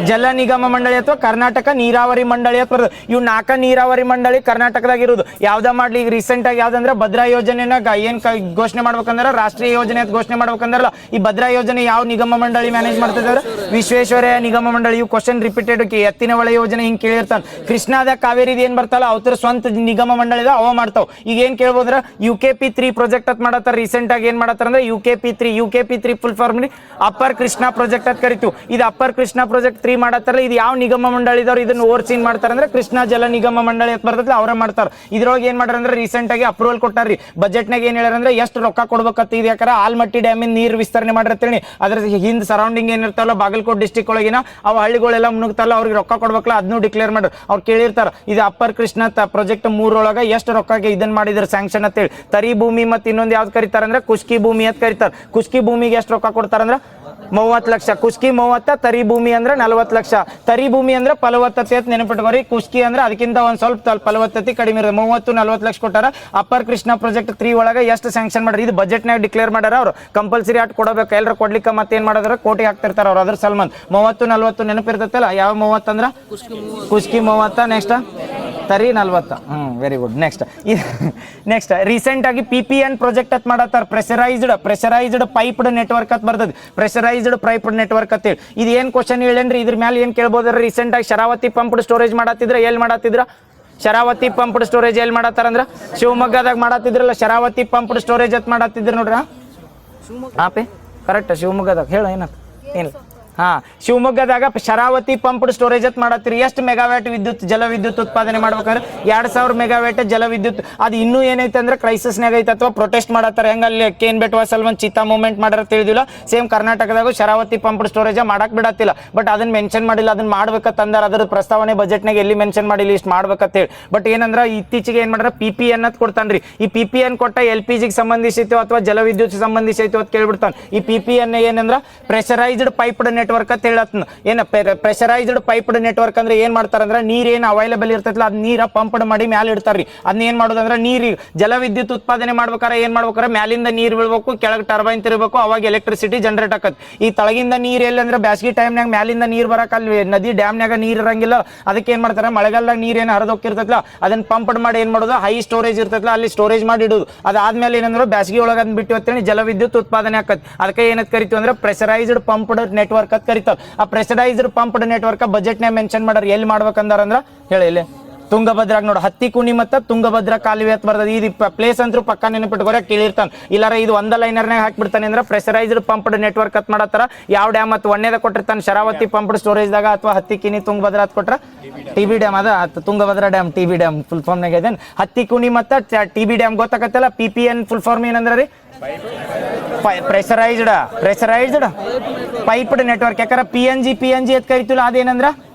ಜಲ ನಿಗಮ ಮಂಡಳಿ ಅಥವಾ ಕರ್ನಾಟಕ ನೀರಾವರಿ ಮಂಡಳಿ ಅಂತ ಬರ್ತದೆ. ಇವು 4 ನೀರಾವರಿ ಮಂಡಳಿ ಕರ್ನಾಟಕದಾಗ ಇರೋದು. ಯಾವ್ದ ಮಾಡ್ಲಿ ಈಗ ರೀಸೆಂಟ್ ಆಗಿ ಯಾವ್ದಂದ್ರೆ ಭದ್ರಾ ಯೋಜನೆನ ಏನ್ ಘೋಷಣೆ ಮಾಡ್ಬೇಕಂದ್ರೆ ರಾಷ್ಟ್ರೀಯ ಯೋಜನೆ ಅಂತ ಘೋಷಣೆ ಮಾಡ್ಬೇಕಂದ್ರಲ್ಲ. ಈ ಭದ್ರಾ ಯೋಜನೆ ಯಾವ ನಿಗಮ ಮಂಡಳಿ ಮ್ಯಾನೇಜ್ ಮಾಡ್ತಿದ್ದಾರೆ? ವಿಶ್ವೇಶ್ವರಯ್ಯ ನಿಗಮ ಮಂಡಳಿ. ಇವು ಕ್ವಶನ್ ರಿಪೀಟೆಡ್. ಎತ್ತಿನ ಹೊಳೆ ಯೋಜನೆ ಹಿಂಗ್ ಕೇಳಿರ್ತಾನೆ. ಕೃಷ್ಣಾದ ಕಾವೇರಿದ ಏನ್ ಬರ್ತಲ್ಲ ಅವ್ರ ಸ್ವಂತ ನಿಗಮ ಮಂಡಳಿದ ಅವ ಮಾಡ್ತಾವ್. ಈಗ ಏನ್ ಕೇಳ್ಬೋದ್ರ? UKP3 ಪ್ರಾಜೆಕ್ಟ್ ಅಂತ ಮಾಡತ್ತಾರ. ರೀಸೆಂಟ್ ಆಗಿ ಏನ್ ಮಾಡತ್ತಾರ ಅಂದ್ರೆ UKP3 full form upper Krishna project ಅಂತ ಕರಿತೀವಿ. ಇದು ಅಪ್ಪರ್ ಕೃಷ್ಣಾ ಪ್ರಾಜೆಕ್ಟ್ 3 ಮಾಡತ್ತಾರಲ್ಲ. ಇದು ಯಾವ ನಿಗಮ ಮಂಡಳಿದವ್ರು ಇದನ್ನ ಓವರ್ಸೀನ್ ಮಾಡ್ತಾರ ಅಂದ್ರೆ ಕೃಷ್ಣಾ ಜಲ ನಿಗಮ ಮಂಡಳಿ ಅಂತ ಬರ್ತೈತಿ, ಅವ್ರ ಮಾಡ್ತಾರ. ಇದ್ರೊಳಗೆ ಏನ್ ಮಾಡ್ಯಾರ ಅಂದ್ರೆ ರೀಸೆಂಟ್ ಆಗಿ ಅಪ್ರೂವಲ್ ಕೊಟ್ಟಾರ್ರಿ. ಬಜೆಟ್ನಾಗ ಏನ್ ಹೇಳ್ಯಾರ ಅಂದ್ರೆ ಎಷ್ಟು ರೊಕ್ಕ ಕೊಡ್ಬೇಕಂತ. ಇದು ಯಾಕಂದ್ರೆ ಆಲ್ಮಟ್ಟಿ ಡ್ಯಾಮಿನ ನೀರು ವಿಸ್ತರಣೆ ಮಾಡಿರ್ತೇಳಿ ಅದ್ರ ಹಿಂದ್ ಸರೌಂಡಿಂಗ್ ಏನಿರ್ತಾವಲ್ಲ ಬಾಗಲಕೋಟೆ ಡಿಸ್ಟಿಕ್ ಒಳಗಿನ ಅವು ಹಳ್ಳಿಗಳೆಲ್ಲ ಮುನುಗ್ತಾರಲ್ಲ ಅವ್ರಿಗೆ ರೊಕ್ಕ ಕೊಡ್ಬೇಕಲ್ಲ ಅದನ್ನು ಡಿಕ್ಲೇರ್ ಮಾಡ್ರಿ. ಅವ್ರು ಕೇಳಿರ್ತಾರ ಇದು ಅಪ್ಪರ್ ಕೃಷ್ಣಾ ಪ್ರಾಜೆಕ್ಟ್ 3 ಒಳಗ ಎಷ್ಟು ರೊಕ್ಕಗೆ ಇದನ್ನ ಮಾಡಿದ್ರ ಸ್ಯಾಂಕ್ಷನ್ ಅಂತೇಳಿ. ತರಿ ಭೂಮಿ ಮತ್ತೆ ಇನ್ನೊಂದು ಯಾವ್ದು ಕರೀತಾರ ಅಂದ್ರೆ ಕುಷ್ಕಿ ಭೂಮಿ ಅಂತ ಕರೀತಾರ. ಕುಷ್ಕಿ ಭೂಮಿಗೆ ಎಷ್ಟು ರೊಕ್ಕ ಕೊಡ್ತಾರಂದ್ರ 30 ಲಕ್ಷ. ಕುಷ್ಕಿ 30, ತರಿ ಭೂಮಿ ಅಂದ್ರೆ 40 ಲಕ್ಷ. ತರಿ ಭೂಮಿ ಅಂದ್ರೆ ಫಲವತ್ತತೆ ಅಂತ ನೆನಪಿಟ್ಕೋರಿ. ಕುಷ್ಕಿ ಅಂದ್ರೆ ಅದಕ್ಕಿಂತ ಒಂದ್ ಸ್ವಲ್ಪ ಫಲವತ್ತತೆ ಕಡಿಮೆ ಇರೋದು. 30-40 ಲಕ್ಷ ಕೊಟ್ಟಾರ. ಅಪ್ಪರ್ ಕೃಷ್ಣಾ ಪ್ರಾಜೆಕ್ಟ್ 3 ಒಳಗೆ ಎಷ್ಟು ಸ್ಯಾಂಕ್ಷನ್ ಮಾಡ್ರಿ? ಇದು ಬಜೆಟ್ನಾಗ ಡಿಕ್ಲೇರ್ ಮಾಡ್ಯಾರ. ಅವ್ರು ಕಂಪಲ್ಸರಿ ಆಟ್ ಕೊಡಬೇಕು. ಎಲ್ಲರೂ ಕೊಡ್ಲಿಕ್ಕೆ ಮತ್ತೆ ಏನ್ ಮಾಡಿದ್ರ ಕೋಟಿ ಹಾಕ್ತಿರ್ತಾರ ಅವ್ರು. ಅದ್ರ ಸಲ್ಮಾನ್ 30-40 ನೆನಪಿರ್ತೈತಲ್ಲ. ಯಾವ 30 ಅಂದ್ರ ಕುಷ್ಕಿ 30. ನೆಕ್ಸ್ಟ್ ತರಿ 40. Very good. ನೆಕ್ಸ್ಟ್ ರೀಸೆಂಟ್ ಆಗಿ PPN ಪ್ರಾಜೆಕ್ಟ್ ಅಂತ ಮಾಡತ್ತಾರ. ಪ್ರೆಷರೈಸ್ಡ್ ಪೈಪ್ಡ್ ನೆಟ್ವರ್ಕ್ ಅಂತ ಬರ್ತದೆ. ಪ್ರೆಷರೈಸ್ಡ್ ಪೈಪ್ಡ್ ನೆಟ್ವರ್ಕ್ ಅಂತ ಹೇಳಿ. ಇದು ಏನ್ ಕ್ವಶನ್ ಹೇಳೇನ್ರಿ? ಇದ್ರ ಮೇಲೆ ಏನ್ ಕೇಳ್ಬೋದ್ರಿ? ರೀಸೆಂಟ್ ಆಗಿ ಶರಾವತಿ ಪಂಪ್ಡ್ ಸ್ಟೋರೇಜ್ ಮಾಡತ್ತಿದ್ರ. ಎಲ್ಲಿ ಮಾಡತ್ತಿದ್ರ? ಶರಾವತಿ ಪಂಪ್ಡ್ ಸ್ಟೋರೇಜ್ ಎಲ್ಲಿ ಮಾಡತ್ತಾರಂದ್ರ ಶಿವಮೊಗ್ಗದಾಗ ಮಾಡತ್ತಿದ್ರಲ್ಲ. ಶರಾವತಿ ಪಂಪ್ಡ್ ಸ್ಟೋರೇಜ್ ಅಂತ ಮಾಡತ್ತಿದ್ರ ನೋಡ್ರಿ. ಹಾಪೆ ಕರೆಕ್ಟ್ ಶಿವಮೊಗ್ಗದಾಗ. ಹೇಳ ಏನಂತ? ಏನಿಲ್ಲ ಹಾ ಶಿವಮೊಗ್ಗದಾಗ ಶರಾವತಿ ಪಂಪ್ಡ್ ಸ್ಟೋರೇಜ್ ಅಂತ ಮಾಡತ್ತೀರಿ. ಎಷ್ಟು ಮೆಗಾವ್ಯಾಟ್ ಜಲ ವಿದ್ಯುತ್ ಉತ್ಪಾದನೆ ಮಾಡ್ಬೇಕಾದ್ರೆ 2000 ಮೆಗಾವ್ಯಾಟ್ ಜಲ ವಿದ್ಯುತ್. ಅದು ಇನ್ನೂ ಏನೈತೆ ಅಂದ್ರೆ ಕ್ರೈಸಿಸ್ನಾಗ ಐತೆ ಅಥವಾ ಪ್ರೊಟೆಸ್ಟ್ ಮಾಡತ್ತಾರೆ. ಹೆಂಗ ಅಲ್ಲಿ ಕೇನ್ ಬೆಟ್ವಾ ಸಲ್ವನ್ ಚೀತಾ ಮೂವ್ಮೆಂಟ್ ಮಾಡಾರ ತಿಳಿದಿಲ್ಲ. ಸೇಮ್ ಕರ್ನಾಟಕದಾಗ ಶರಾವತಿ ಪಂಪ್ಡ್ ಸ್ಟೋರೇಜ್ ಮಾಡಕ್ ಬಿಡತ್ತಿಲ್ಲ. ಬಟ್ ಅದನ್ನ ಮೆನ್ಷನ್ ಮಾಡಿಲ್ಲ, ಅದನ್ನ ಮಾಡ್ಬೇಕಂತಾರ. ಅದ್ರ ಪ್ರಸ್ತಾವನೆ ಬಜೆಟ್ನಾಗ ಎಲ್ಲಿ ಮೆನ್ಷನ್ ಮಾಡಿಲ್ಲ ಇಷ್ಟು ಮಾಡ್ಬೇಕಂತ ಹೇಳಿ. ಬಟ್ ಏನಂದ್ರ ಇತ್ತೀಚೆಗೆ ಏನ್ ಮಾಡ್ರ PPN ಅನ್ನೋದು ಕೊಡ್ತಾನ್ರಿ. ಈ PPN ಕೊಟ್ಟ LPG ಸಂಬಂಧಿಸಿತ್ತು ಅಥವಾ ಜಲ ವಿದ್ಯುತ್ ಸಂಬಂಧಿಸಿತ್ತು ಅಂತ ಕೇಳ್ಬಿಡ್ತಾನೆ. ಈ PPN ಏನಂದ್ರ ಪ್ರೆಷರೈಸ್ಡ್ ಪೈಪ್ಡ್ ನೆಟ್ವರ್ಕ್ ಅಂತ ಹೇಳತ್ನ. ಏನ ಪ್ರೆಷರೈಸ್ಡ್ ಪೈಪ್ಡ್ ನೆಟ್ವರ್ಕ್ ಅಂದ್ರೆ ಏನ್ ಮಾಡ್ತಾರಂದ್ರ ನೀರ್ ಏನ್ ಅವೈಲೇಬಲ್ ಇರ್ತೈತಲ್ಲ ಅದ್ ನೀರ ಪಂಪ್ಡ್ ಮಾಡಿ ಮ್ಯಾಲ ಇಡ್ತಾರ್ರಿ. ಅದನ್ನ ಏನ್ ಮಾಡೋದಂದ್ರ ನೀರಿಗೆ ಜಲ ವಿದ್ಯುತ್ ಉತ್ಪಾದನೆ ಮಾಡ್ಬೇಕಾರೆ ಏನ್ ಮಾಡ್ಬೇಕಾರೆ ಮ್ಯಾಲಿಂದ ನೀರ್ ಬೀಳ್ಬೇಕು, ಕೆಳಗೆ ಟರ್ಬೈನ್ ತಿರ್ಬೇಕು, ಅವಾಗ ಎಲೆಕ್ಟ್ರಿಸಿಟಿ ಜನರೇಟ್ ಆಕತ್. ಈ ತಳಗಿಂದ ನೀರ್ ಎಲ್ಲಿ ಅಂದ್ರೆ ಬ್ಯಾಸಗಿ ಟೈಮ್ನಾಗ ಮ್ಯಾಲಿಂದ ನೀರ್ ಬರಕ್ ಅಲ್ಲಿ ನದಿ ಡ್ಯಾಮ್ನಾಗ ನೀರ್ ಇರಂಗಿಲ್ಲ. ಅದಕ್ಕೆ ಏನ್ ಮಾಡ್ತಾರೆ ಮಳೆಗಾಲದಾಗ ನೀರ್ ಏನ್ ಹರಿದೋಗಿರ್ತೈತಲ್ಲ ಅದನ್ನ ಪಂಪ್ಡ್ ಮಾಡಿ ಏನ್ ಮಾಡೋದು ಹೈ ಸ್ಟೋರೇಜ್ ಇರ್ತೈತಲ್ಲ ಅಲ್ಲಿ ಸ್ಟೋರೇಜ್ ಮಾಡಿ ಇಡುದು. ಅದಾದ್ಮೇಲೆ ಏನಂದ್ರೆ ಬ್ಯಾಸಗಿ ಒಳಗ ಅದನ್ನ ಬಿಟ್ಟು ಅಂತೇಳಿ ಜಲ ವಿದ್ಯುತ್ ಉತ್ಪಾದನೆ ಆಕತ್. ಅದಕ್ಕೆ ಏನಂತ ಕರಿತೀವಿ ಅಂದ್ರೆ ಪ್ರೆಷರೈಸ್ಡ್ ಪಂಪ್ಡ್ ನೆಟ್ವರ್ಕ್ ಅಂತ ಕರಿತಾವ. ಆ ಪ್ರೆಷರೈಸ್ಡ್ ಪಂಪ್ಡ್ ನೆಟ್ವರ್ಕ್ ಬಜೆಟ್ನಾಗ ಮೆನ್ಷನ್ ಮಾಡ್ಯಾರ. ಎಲ್ಲಿ ಮಾಡ್ಬೇಕಂದಾರ ಅಂದ್ರ ಹೇಳಿ ಇಲ್ಲಿ ತುಂಗಭದ್ರಾಗ ನೋಡು ಹತ್ತಿಕುಣಿ ಮತ್ತು ತುಂಗಭದ್ರಾ ಕಾಲುವೆ ಅಂತ ಬರ್ತದೆ. ಇದು ಪ್ಲೇಸ್ ಅಂತೂ ಪಕ್ಕ ನೆನಪಿಟ್ಕೋರೆ ಕೇಳಿರ್ತಾನೆ. ಇಲ್ಲಾರ ಇದು ಒಂದ ಲೈನರ್ನಾಗ ಹಾಕ್ಬಿಡ್ತಾನೆ ಅಂದ್ರೆ ಪ್ರೆಷರೈಸ್ಡ್ ಪಂಪ್ಡ್ ನೆಟ್ವರ್ಕ್ ಅಂತ ಮಾಡತ್ತಾರ. ಯಾವ ಡ್ಯಾಮ್ ಮತ್ತು ಒಂದೇದ ಕೊಟ್ಟಿರ್ತಾನೆ ಶರಾವತಿ ಪಂಪ್ಡ್ ಸ್ಟೋರೇಜ್ದಾಗ ಅಥವಾ ಹತ್ತಿಕಿನಿ ತುಂಗಭದ್ರಾ ಅಂತ ಕೊಟ್ರ TB ಡ್ಯಾಮ್ ಅದ Tungabhadra dam TB dam full ಫಾರ್ಮ್ನಾಗ ಇದೆ. ಹತ್ತಿಕುಣಿ ಮತ್ತು TB ಡ್ಯಾಮ್ ಗೊತ್ತಾಗತ್ತಲ್ಲ. PPN ಫುಲ್ ಫಾರ್ಮ್ ಏನಂದ್ರ ರೀ ಪ್ರೆಷರೈಸ್ಡ್ ಪೈಪ್ಡ್ ನೆಟ್ವರ್ಕ್. ಯಾಕಂದ್ರೆ PNG ಅಂತ ಕರಿತಿಲ್ಲ ಅದೇನಂದ್ರ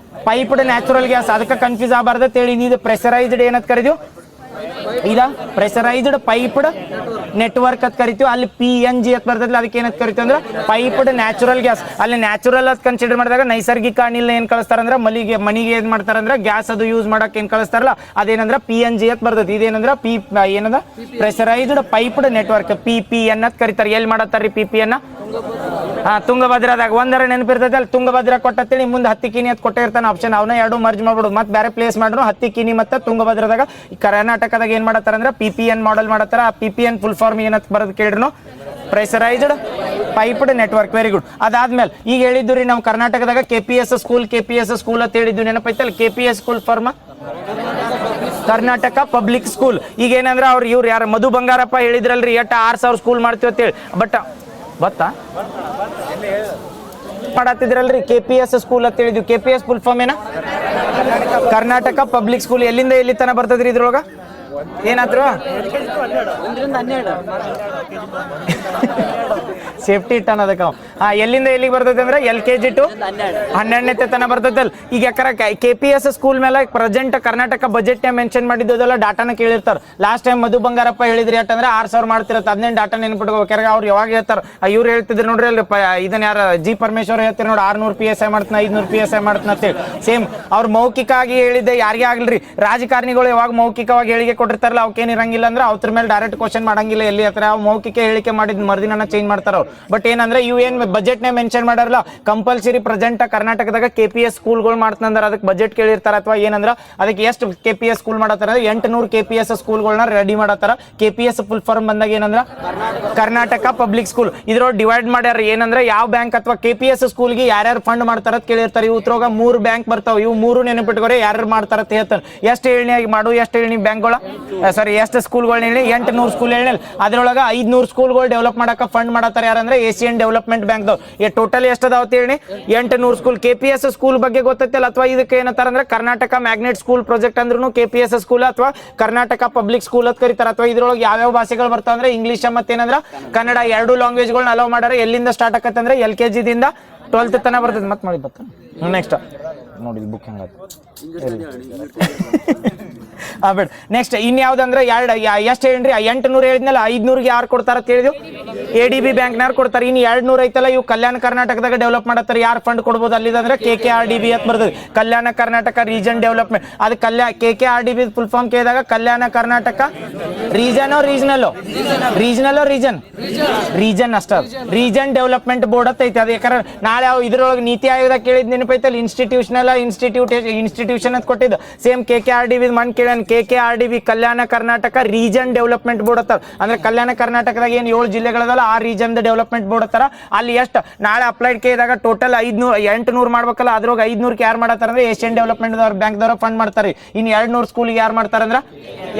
ಪೈಪ್ಡ್ ನ್ಯಾಚುರಲ್ ಗ್ಯಾಸ್. ಅದಕ್ಕೆ ಕನ್ಫ್ಯೂಸ್ ಆಗಬಾರ್ದು ಹೇಳಿ ಇದು ಪ್ರೆಷರೈಸ್ಡ್ ಏನಂತ ಕರಿತೀವಿ, ಇದ ಪ್ರೆಷರೈಸ್ಡ್ ಪೈಪ್ಡ್ ನೆಟ್ವರ್ಕ್ ಅಂತ ಕರಿತೀವಿ. ಅಲ್ಲಿ PNG ಅಂತ ಬರ್ತೈತಿ, ಅದಕ್ಕೆ ಏನಂತ ಕರಿತೀವಿ ಅಂದ್ರೆ ಪೈಪ್ಡ್ ನ್ಯಾಚುರಲ್ ಗ್ಯಾಸ್. ಅಲ್ಲಿ ನ್ಯಾಚುರಲ್ ಅಂತ ಕನ್ಸಿಡರ್ ಮಾಡಿದಾಗ ನೈಸರ್ಗಿಕ ಅನಿಲ ಏನ್ ಕಳಿಸ್ತಾರಂದ್ರೆ ಮನಿಗೆ ಏನ್ ಮಾಡ್ತಾರಂದ್ರೆ ಗ್ಯಾಸ್ ಅದು ಯೂಸ್ ಮಾಡಕ್ ಏನ್ ಕಳಿಸ್ತಾರಲ್ಲ ಅದೇನಂದ್ರ PNG ಅಂತ ಬರ್ತೈತಿ. ಇದೇನಂದ್ರ ಏನದ ಪ್ರೆಷರೈಸ್ಡ್ ಪೈಪ್ಡ್ ನೆಟ್ವರ್ಕ್ PPN ಅಂತ ಕರಿತಾರೆ. ಎಲ್ಲಿ ಮಾಡತ್ತಾರ್ರಿ PPN? ತುಂಗಭದ್ರಾದಾಗ ಒಂದರ ನೆನಪಿರ್ತೈತೆ ಅಲ್ಲಿ ತುಂಗಭದ್ರಾ ಕೊಟ್ಟತ್ತೇಳಿ ಮುಂದೆ ಹತ್ತಿಕಿನಿ ಅಂತ ಕೊಟ್ಟೆ ಇರ್ತಾನೆ ಆಪ್ಷನ್. ಅವನ್ನ ಎರಡು ಮರ್ಜ್ ಮಾಡ್ಬಿಡು ಮತ್ತೆ ಬೇರೆ ಪ್ಲೇಸ್ ಮಾಡ್ರು ಹತ್ತಿಕಿನಿ ಮತ್ತು ತುಂಗಭದ್ರಾದಾಗ. ಕರ್ನಾಟಕದಾಗ ಏನ್ ಮಾಡತ್ತಾರ ಅಂದ್ರೆ PPN ಮಾಡೆಲ್ ಮಾಡತ್ತಾರ. ಆ PPN ಫುಲ್ ಫಾರ್ಮ್ ಏನಂತ ಬರೋದು ಕೇಳಿದ್ರು pressurised piped network. Very good. ಅದಾದ್ಮೇಲೆ ಈಗ ಹೇಳಿದ್ದು ರೀ ನಾವು ಕರ್ನಾಟಕದಾಗ KPS ಸ್ಕೂಲ್ ಅಂತ ಹೇಳಿದ್ದು ನೆನಪೈತಲ್ಲ. KPS school form Karnataka public school. ಈಗ ಏನಂದ್ರೆ ಇವ್ರು ಯಾರು ಮಧು ಬಂಗಾರಪ್ಪ ಹೇಳಿದ್ರಲ್ರಿ 6000 ಸ್ಕೂಲ್ ಮಾಡ್ತೀವಿ ಅಂತೇಳಿ. ಬಟ್ ಗೊತ್ತಾ ಮಾಡತ್ತಿದ್ರಲ್ರಿ KPS ಸ್ಕೂಲ್ ಅಂತ ಹೇಳಿದ್ವಿ. KPS ಫುಲ್ ಫಾರ್ಮ್ ಏನ ಕರ್ನಾಟಕ ಪಬ್ಲಿಕ್ ಸ್ಕೂಲ್. ಎಲ್ಲಿಂದ ಎಲ್ಲಿ ತನ ಬರ್ತದ್ರಿ ಇದ್ರೊಳಗ ಏನಾದ್ರು ಸೇಫ್ಟಿ ಇಟ್ಟ ಅನ್ನೋದಕ್ಕೆ ಎಲ್ಲಿಂದ ಎಲ್ಲಿಗೆ ಬರ್ತೈತೆ ಅಂದ್ರೆ LKG ಟು 12ನೇ ತನ ಬರ್ತೈತಲ್ಲ. ಈಗ ಯಾಕಂದ್ರೆ KPS ಸ್ಕೂಲ್ ಮೇಲೆ ಪ್ರೆಸೆಂಟ್ ಕರ್ನಾಟಕ ಬಜೆಟ್ ಮೆನ್ಷನ್ ಮಾಡಿದ್ದೆಲ್ಲ ಡಾಟಾನ ಕೇಳಿರ್ತಾರೆ. ಲಾಸ್ಟ್ ಟೈಮ್ ಮಧು ಬಂಗಾರಪ್ಪ ಹೇಳಿದ್ರಿ ಯಾಕಂದ್ರೆ 6000 ಮಾಡ್ತಿರತ್ತೆ. ಅದನ್ನೇ ಡಾಟಾ ನೆನ್ಪಿಟ್ಕೋಬೇಕಾರೆ ಅವ್ರು ಯಾವಾಗ ಹೇಳ್ತಾರೆ ಇವ್ರು ಹೇಳ್ತಿದ್ರು ನೋಡ್ರಿ ಅಲ್ಲಿ ಇದನ್ನ ಯಾರು G ಪರಮೇಶ್ವರ್ ಹೇಳ್ತಾರೆ ನೋಡಿ 600 PSI ಮಾಡ್ತಾನೆ 500 PSI ಮಾಡ್ತಾನೆ ಅಂತೇಳಿ. ಸೇಮ್ ಅವ್ರು ಮೌಖಿಕವಾಗಿ ಹೇಳಿದ್ದೆ ಯಾರಿಗೆ ಆಗ್ಲಿರಿ. ರಾಜಕಾರಣಿಗಳು ಯಾವಾಗ ಮೌಖಿಕವಾಗಿ ಹೇಳಿಕೆ ಕೊಟ್ಟಿರ್ತಾರಲ್ಲ ಅವಕ್ಕೇನು ಇರಂಗಿಲ್ಲ ಅಂದ್ರೆ ಅವ್ರ ಮೇಲೆ ಡೈರೆಕ್ಟ್ ಕ್ವಶನ್ ಮಾಡಂಗಿಲ್ಲ. ಎಲ್ಲಿ ಹತ್ರ ಅವ್ರು ಮೌಖಿಕ ಹೇಳಿಕೆ ಮಾಡಿದ್ ಮರ್ದಿನ ಚೇಂಜ್ ಮಾಡ್ತಾರ ಅವ್ರು. ಬಟ್ ಏನಂದ್ರೆ ಇವು ಏನ್ ಬಜೆಟ್ ನೇ ಮೆನ್ಷನ್ ಮಾಡಾರಲ್ಲ ಕಂಪಲ್ಸರಿ ಪ್ರೆಸೆಂಟ್ ಕರ್ನಾಟಕದಾಗ KPS ಸ್ಕೂಲ್ಗಳು ಮಾಡ್ತಂದ್ರೆ ಅದಕ್ಕೆ ಬಜೆಟ್ ಕೇಳಿರ್ತಾರ. ಅಥವಾ ಏನಂದ್ರ ಅದಕ್ಕೆ ಎಷ್ಟು KPS ಸ್ಕೂಲ್ ಮಾಡತ್ತಾರ 800 KPS ಸ್ಕೂಲ್ಗಳನ್ನ ರೆಡಿ ಮಾಡತ್ತಾರ. KPS ಫುಲ್ ಫಾರ್ಮ್ ಬಂದಾಗ ಏನಂದ್ರ ಕರ್ನಾಟಕ ಪಬ್ಲಿಕ್ ಸ್ಕೂಲ್. ಇದ್ರೊಳಗೆ ಡಿವೈಡ್ ಮಾಡ್ಯಾರ ಏನಂದ್ರೆ ಯಾವ ಬ್ಯಾಂಕ್ ಅಥವಾ KPS ಸ್ಕೂಲ್ಗೆ ಯಾರ್ಯಾರು ಫಂಡ್ ಮಾಡ್ತಾರ ಅಂತ ಕೇಳಿರ್ತಾರೆ. ಇವ್ರೊಳಗ 3 ಬ್ಯಾಂಕ್ ಬರ್ತಾವ. ಇವು 3 ನೆನಪಿಟ್ಕೋರೆ ಯಾರು ಮಾಡ್ತಾರ ಅಂತ ಹೇಳ್ತಾರೆ. ಎಷ್ಟು ಹೇಳಿ ಮಾಡು ಎಷ್ಟು ಹೇಳಿ ಬ್ಯಾಂಕ್ಗಳ ಸಾರಿ ಎಷ್ಟು ಸ್ಕೂಲ್ಗಳನ್ನ ಹೇಳಿ 800 ಸ್ಕೂಲ್ ಹೇಳಿ. ಅದ್ರೊಳಗ 500 ಸ್ಕೂಲ್ಗಳು ಡೆವಲಪ್ ಮಾಡಕ ಫಂಡ್ ಮಾಡತ್ತಾರ ಯಾರಂದ್ರೆ ಏಷಿಯನ್ ಡೆವಲಪ್ಮೆಂಟ್ ಬ್ಯಾಂಕ್ ದವ್. ಟೋಟಲ್ ಎಷ್ಟದಾವತ್ ಹೇಳಿ 800 ಸ್ಕೂಲ್. KPS ಸ್ಕೂಲ್ ಬಗ್ಗೆ ಗೊತ್ತೈತಲ್ಲ ಅಥವಾ ಇದಕ್ಕೆ ಏನಂತಾರ ಅಂದ್ರೆ ಕರ್ನಾಟಕ ಮ್ಯಾಗ್ನೆಟ್ ಸ್ಕೂಲ್ ಪ್ರಾಜೆಕ್ಟ್ ಅಂದ್ರೂ KPS ಸ್ಕೂಲ್ ಅಥವಾ ಕರ್ನಾಟಕ ಪಬ್ಲಿಕ್ ಸ್ಕೂಲ್ ಅಂತ ಕರೀತಾರ. ಅಥವಾ ಇದ್ರೊಳಗೆ ಯಾವ್ಯಾವ ಭಾಷೆಗಳು ಬರ್ತಾವ ಅಂದ್ರೆ ಇಂಗ್ಲಿಷ್ ಮತ್ತೇನಂದ್ರ ಕನ್ನಡ 2 ಲ್ಯಾಂಗ್ವೇಜ್ಗಳನ್ನ ಅಲೋ ಮಾಡ್ಯಾರ. ಎಲ್ಲಿಂದ ಸ್ಟಾರ್ಟ್ ಆಕತ್ತೆ ಅಂದ್ರೆ LKG ದಿಂದ 12th ತನ ಬರ್ತದೆ. ಮತ್ತೆ ಮಾಡಿ ಬರ್ತಾನೆ ನೆಕ್ಸ್ಟ್ ನೋಡಿ ಬುಕ್ ಹೆಂಗ ಬೇಡ. ನೆಕ್ಸ್ಟ್ ಇನ್ಯಾವ್ದಂದ್ರೆ ಎಷ್ಟು ಹೇಳ್ರಿ 800 ಹೇಳಿದ್ನಲ್ಲ 500ಗೆ ಯಾರು ಕೊಡ್ತಾರ ಅಂತ ಹೇಳಿದ್ವಿ ADB ಬ್ಯಾಂಕ್ನಾರು ಕೊಡ್ತಾರೆ. ಇನ್ನು 200 ಐತಲ್ಲ ಇವು ಕಲ್ಯಾಣ ಕರ್ನಾಟಕದಾಗ ಡೆವಲಪ್ ಮಾಡತ್ತಾರೆ. ಯಾರು ಫಂಡ್ ಕೊಡ್ಬೋದು ಅಲ್ಲಿದಂದ್ರೆ KKRDB ಅಂತ ಬರ್ತದೆ ಕಲ್ಯಾಣ ಕರ್ನಾಟಕ ರೀಜನ್ ಡೆವಲಪ್ಮೆಂಟ್. ಅದು KKRDB ಫುಲ್ ಫಾರ್ಮ್ ಕೇಳಿದಾಗ ಕಲ್ಯಾಣ ಕರ್ನಾಟಕ ರೀಜನ್ ಅಷ್ಟ ರೀಜನ್ ಡೆವಲಪ್ಮೆಂಟ್ ಬೋರ್ಡ್ ಅಂತ ಐತಿ. ಅದು ಯಾಕಂದ್ರೆ ನಾಳೆ ಇದ್ರೊಳಗೆ ನೀತಿ ಆಯೋಗದಾಗ ಕೇಳಿದ್ ನೆನಪೈತಲ್ಲ ಇನ್ಸ್ಟಿಟ್ಯೂಷನಲ್ ಎಲ್ಲ ಇನ್ಸ್ಟಿಟ್ಯೂಷನ್ ಅಂತ ಕೊಟ್ಟಿದ್ದು ಸೇಮ್ KKRDB ಮಣ್ಣು ಕೇಳನ್ KKRDB Kalyana Karnataka region development board ಅತ್ತಾರ ಅಂದ್ರೆ ಕಲ್ಯಾಣ ಕರ್ನಾಟಕದಾಗ ಏನು 7 ಜಿಲ್ಲೆಗಳದಲ್ಲ ಆ ರೀಜನ್ ಡೆವಲಪ್ಮೆಂಟ್ ಬೋರ್ಡ್ ಅತ್ತಾರ ಅಲ್ಲಿ ಎಷ್ಟು ನಾಳೆ ಅಪ್ಲೈಡ್ ಕೇಳಿದಾಗ ಟೋಟಲ್ 800 ಮಾಡ್ಬೇಕಲ್ಲ ಅದ್ರಾಗ 500 ಯಾರು ಮಾಡತ್ತಾರ ಅಂದ್ರೆ ಏಷ್ಯನ್ ಡೆವಲಪ್ಮೆಂಟ್ ಬ್ಯಾಂಕ್ ದವ್ರ ಫಂಡ್ ಮಾಡ್ತಾರೆ ಇನ್ನು 200 ಸ್ಕೂಲ್ ಯಾರು ಮಾಡ್ತಾರಂದ್ರ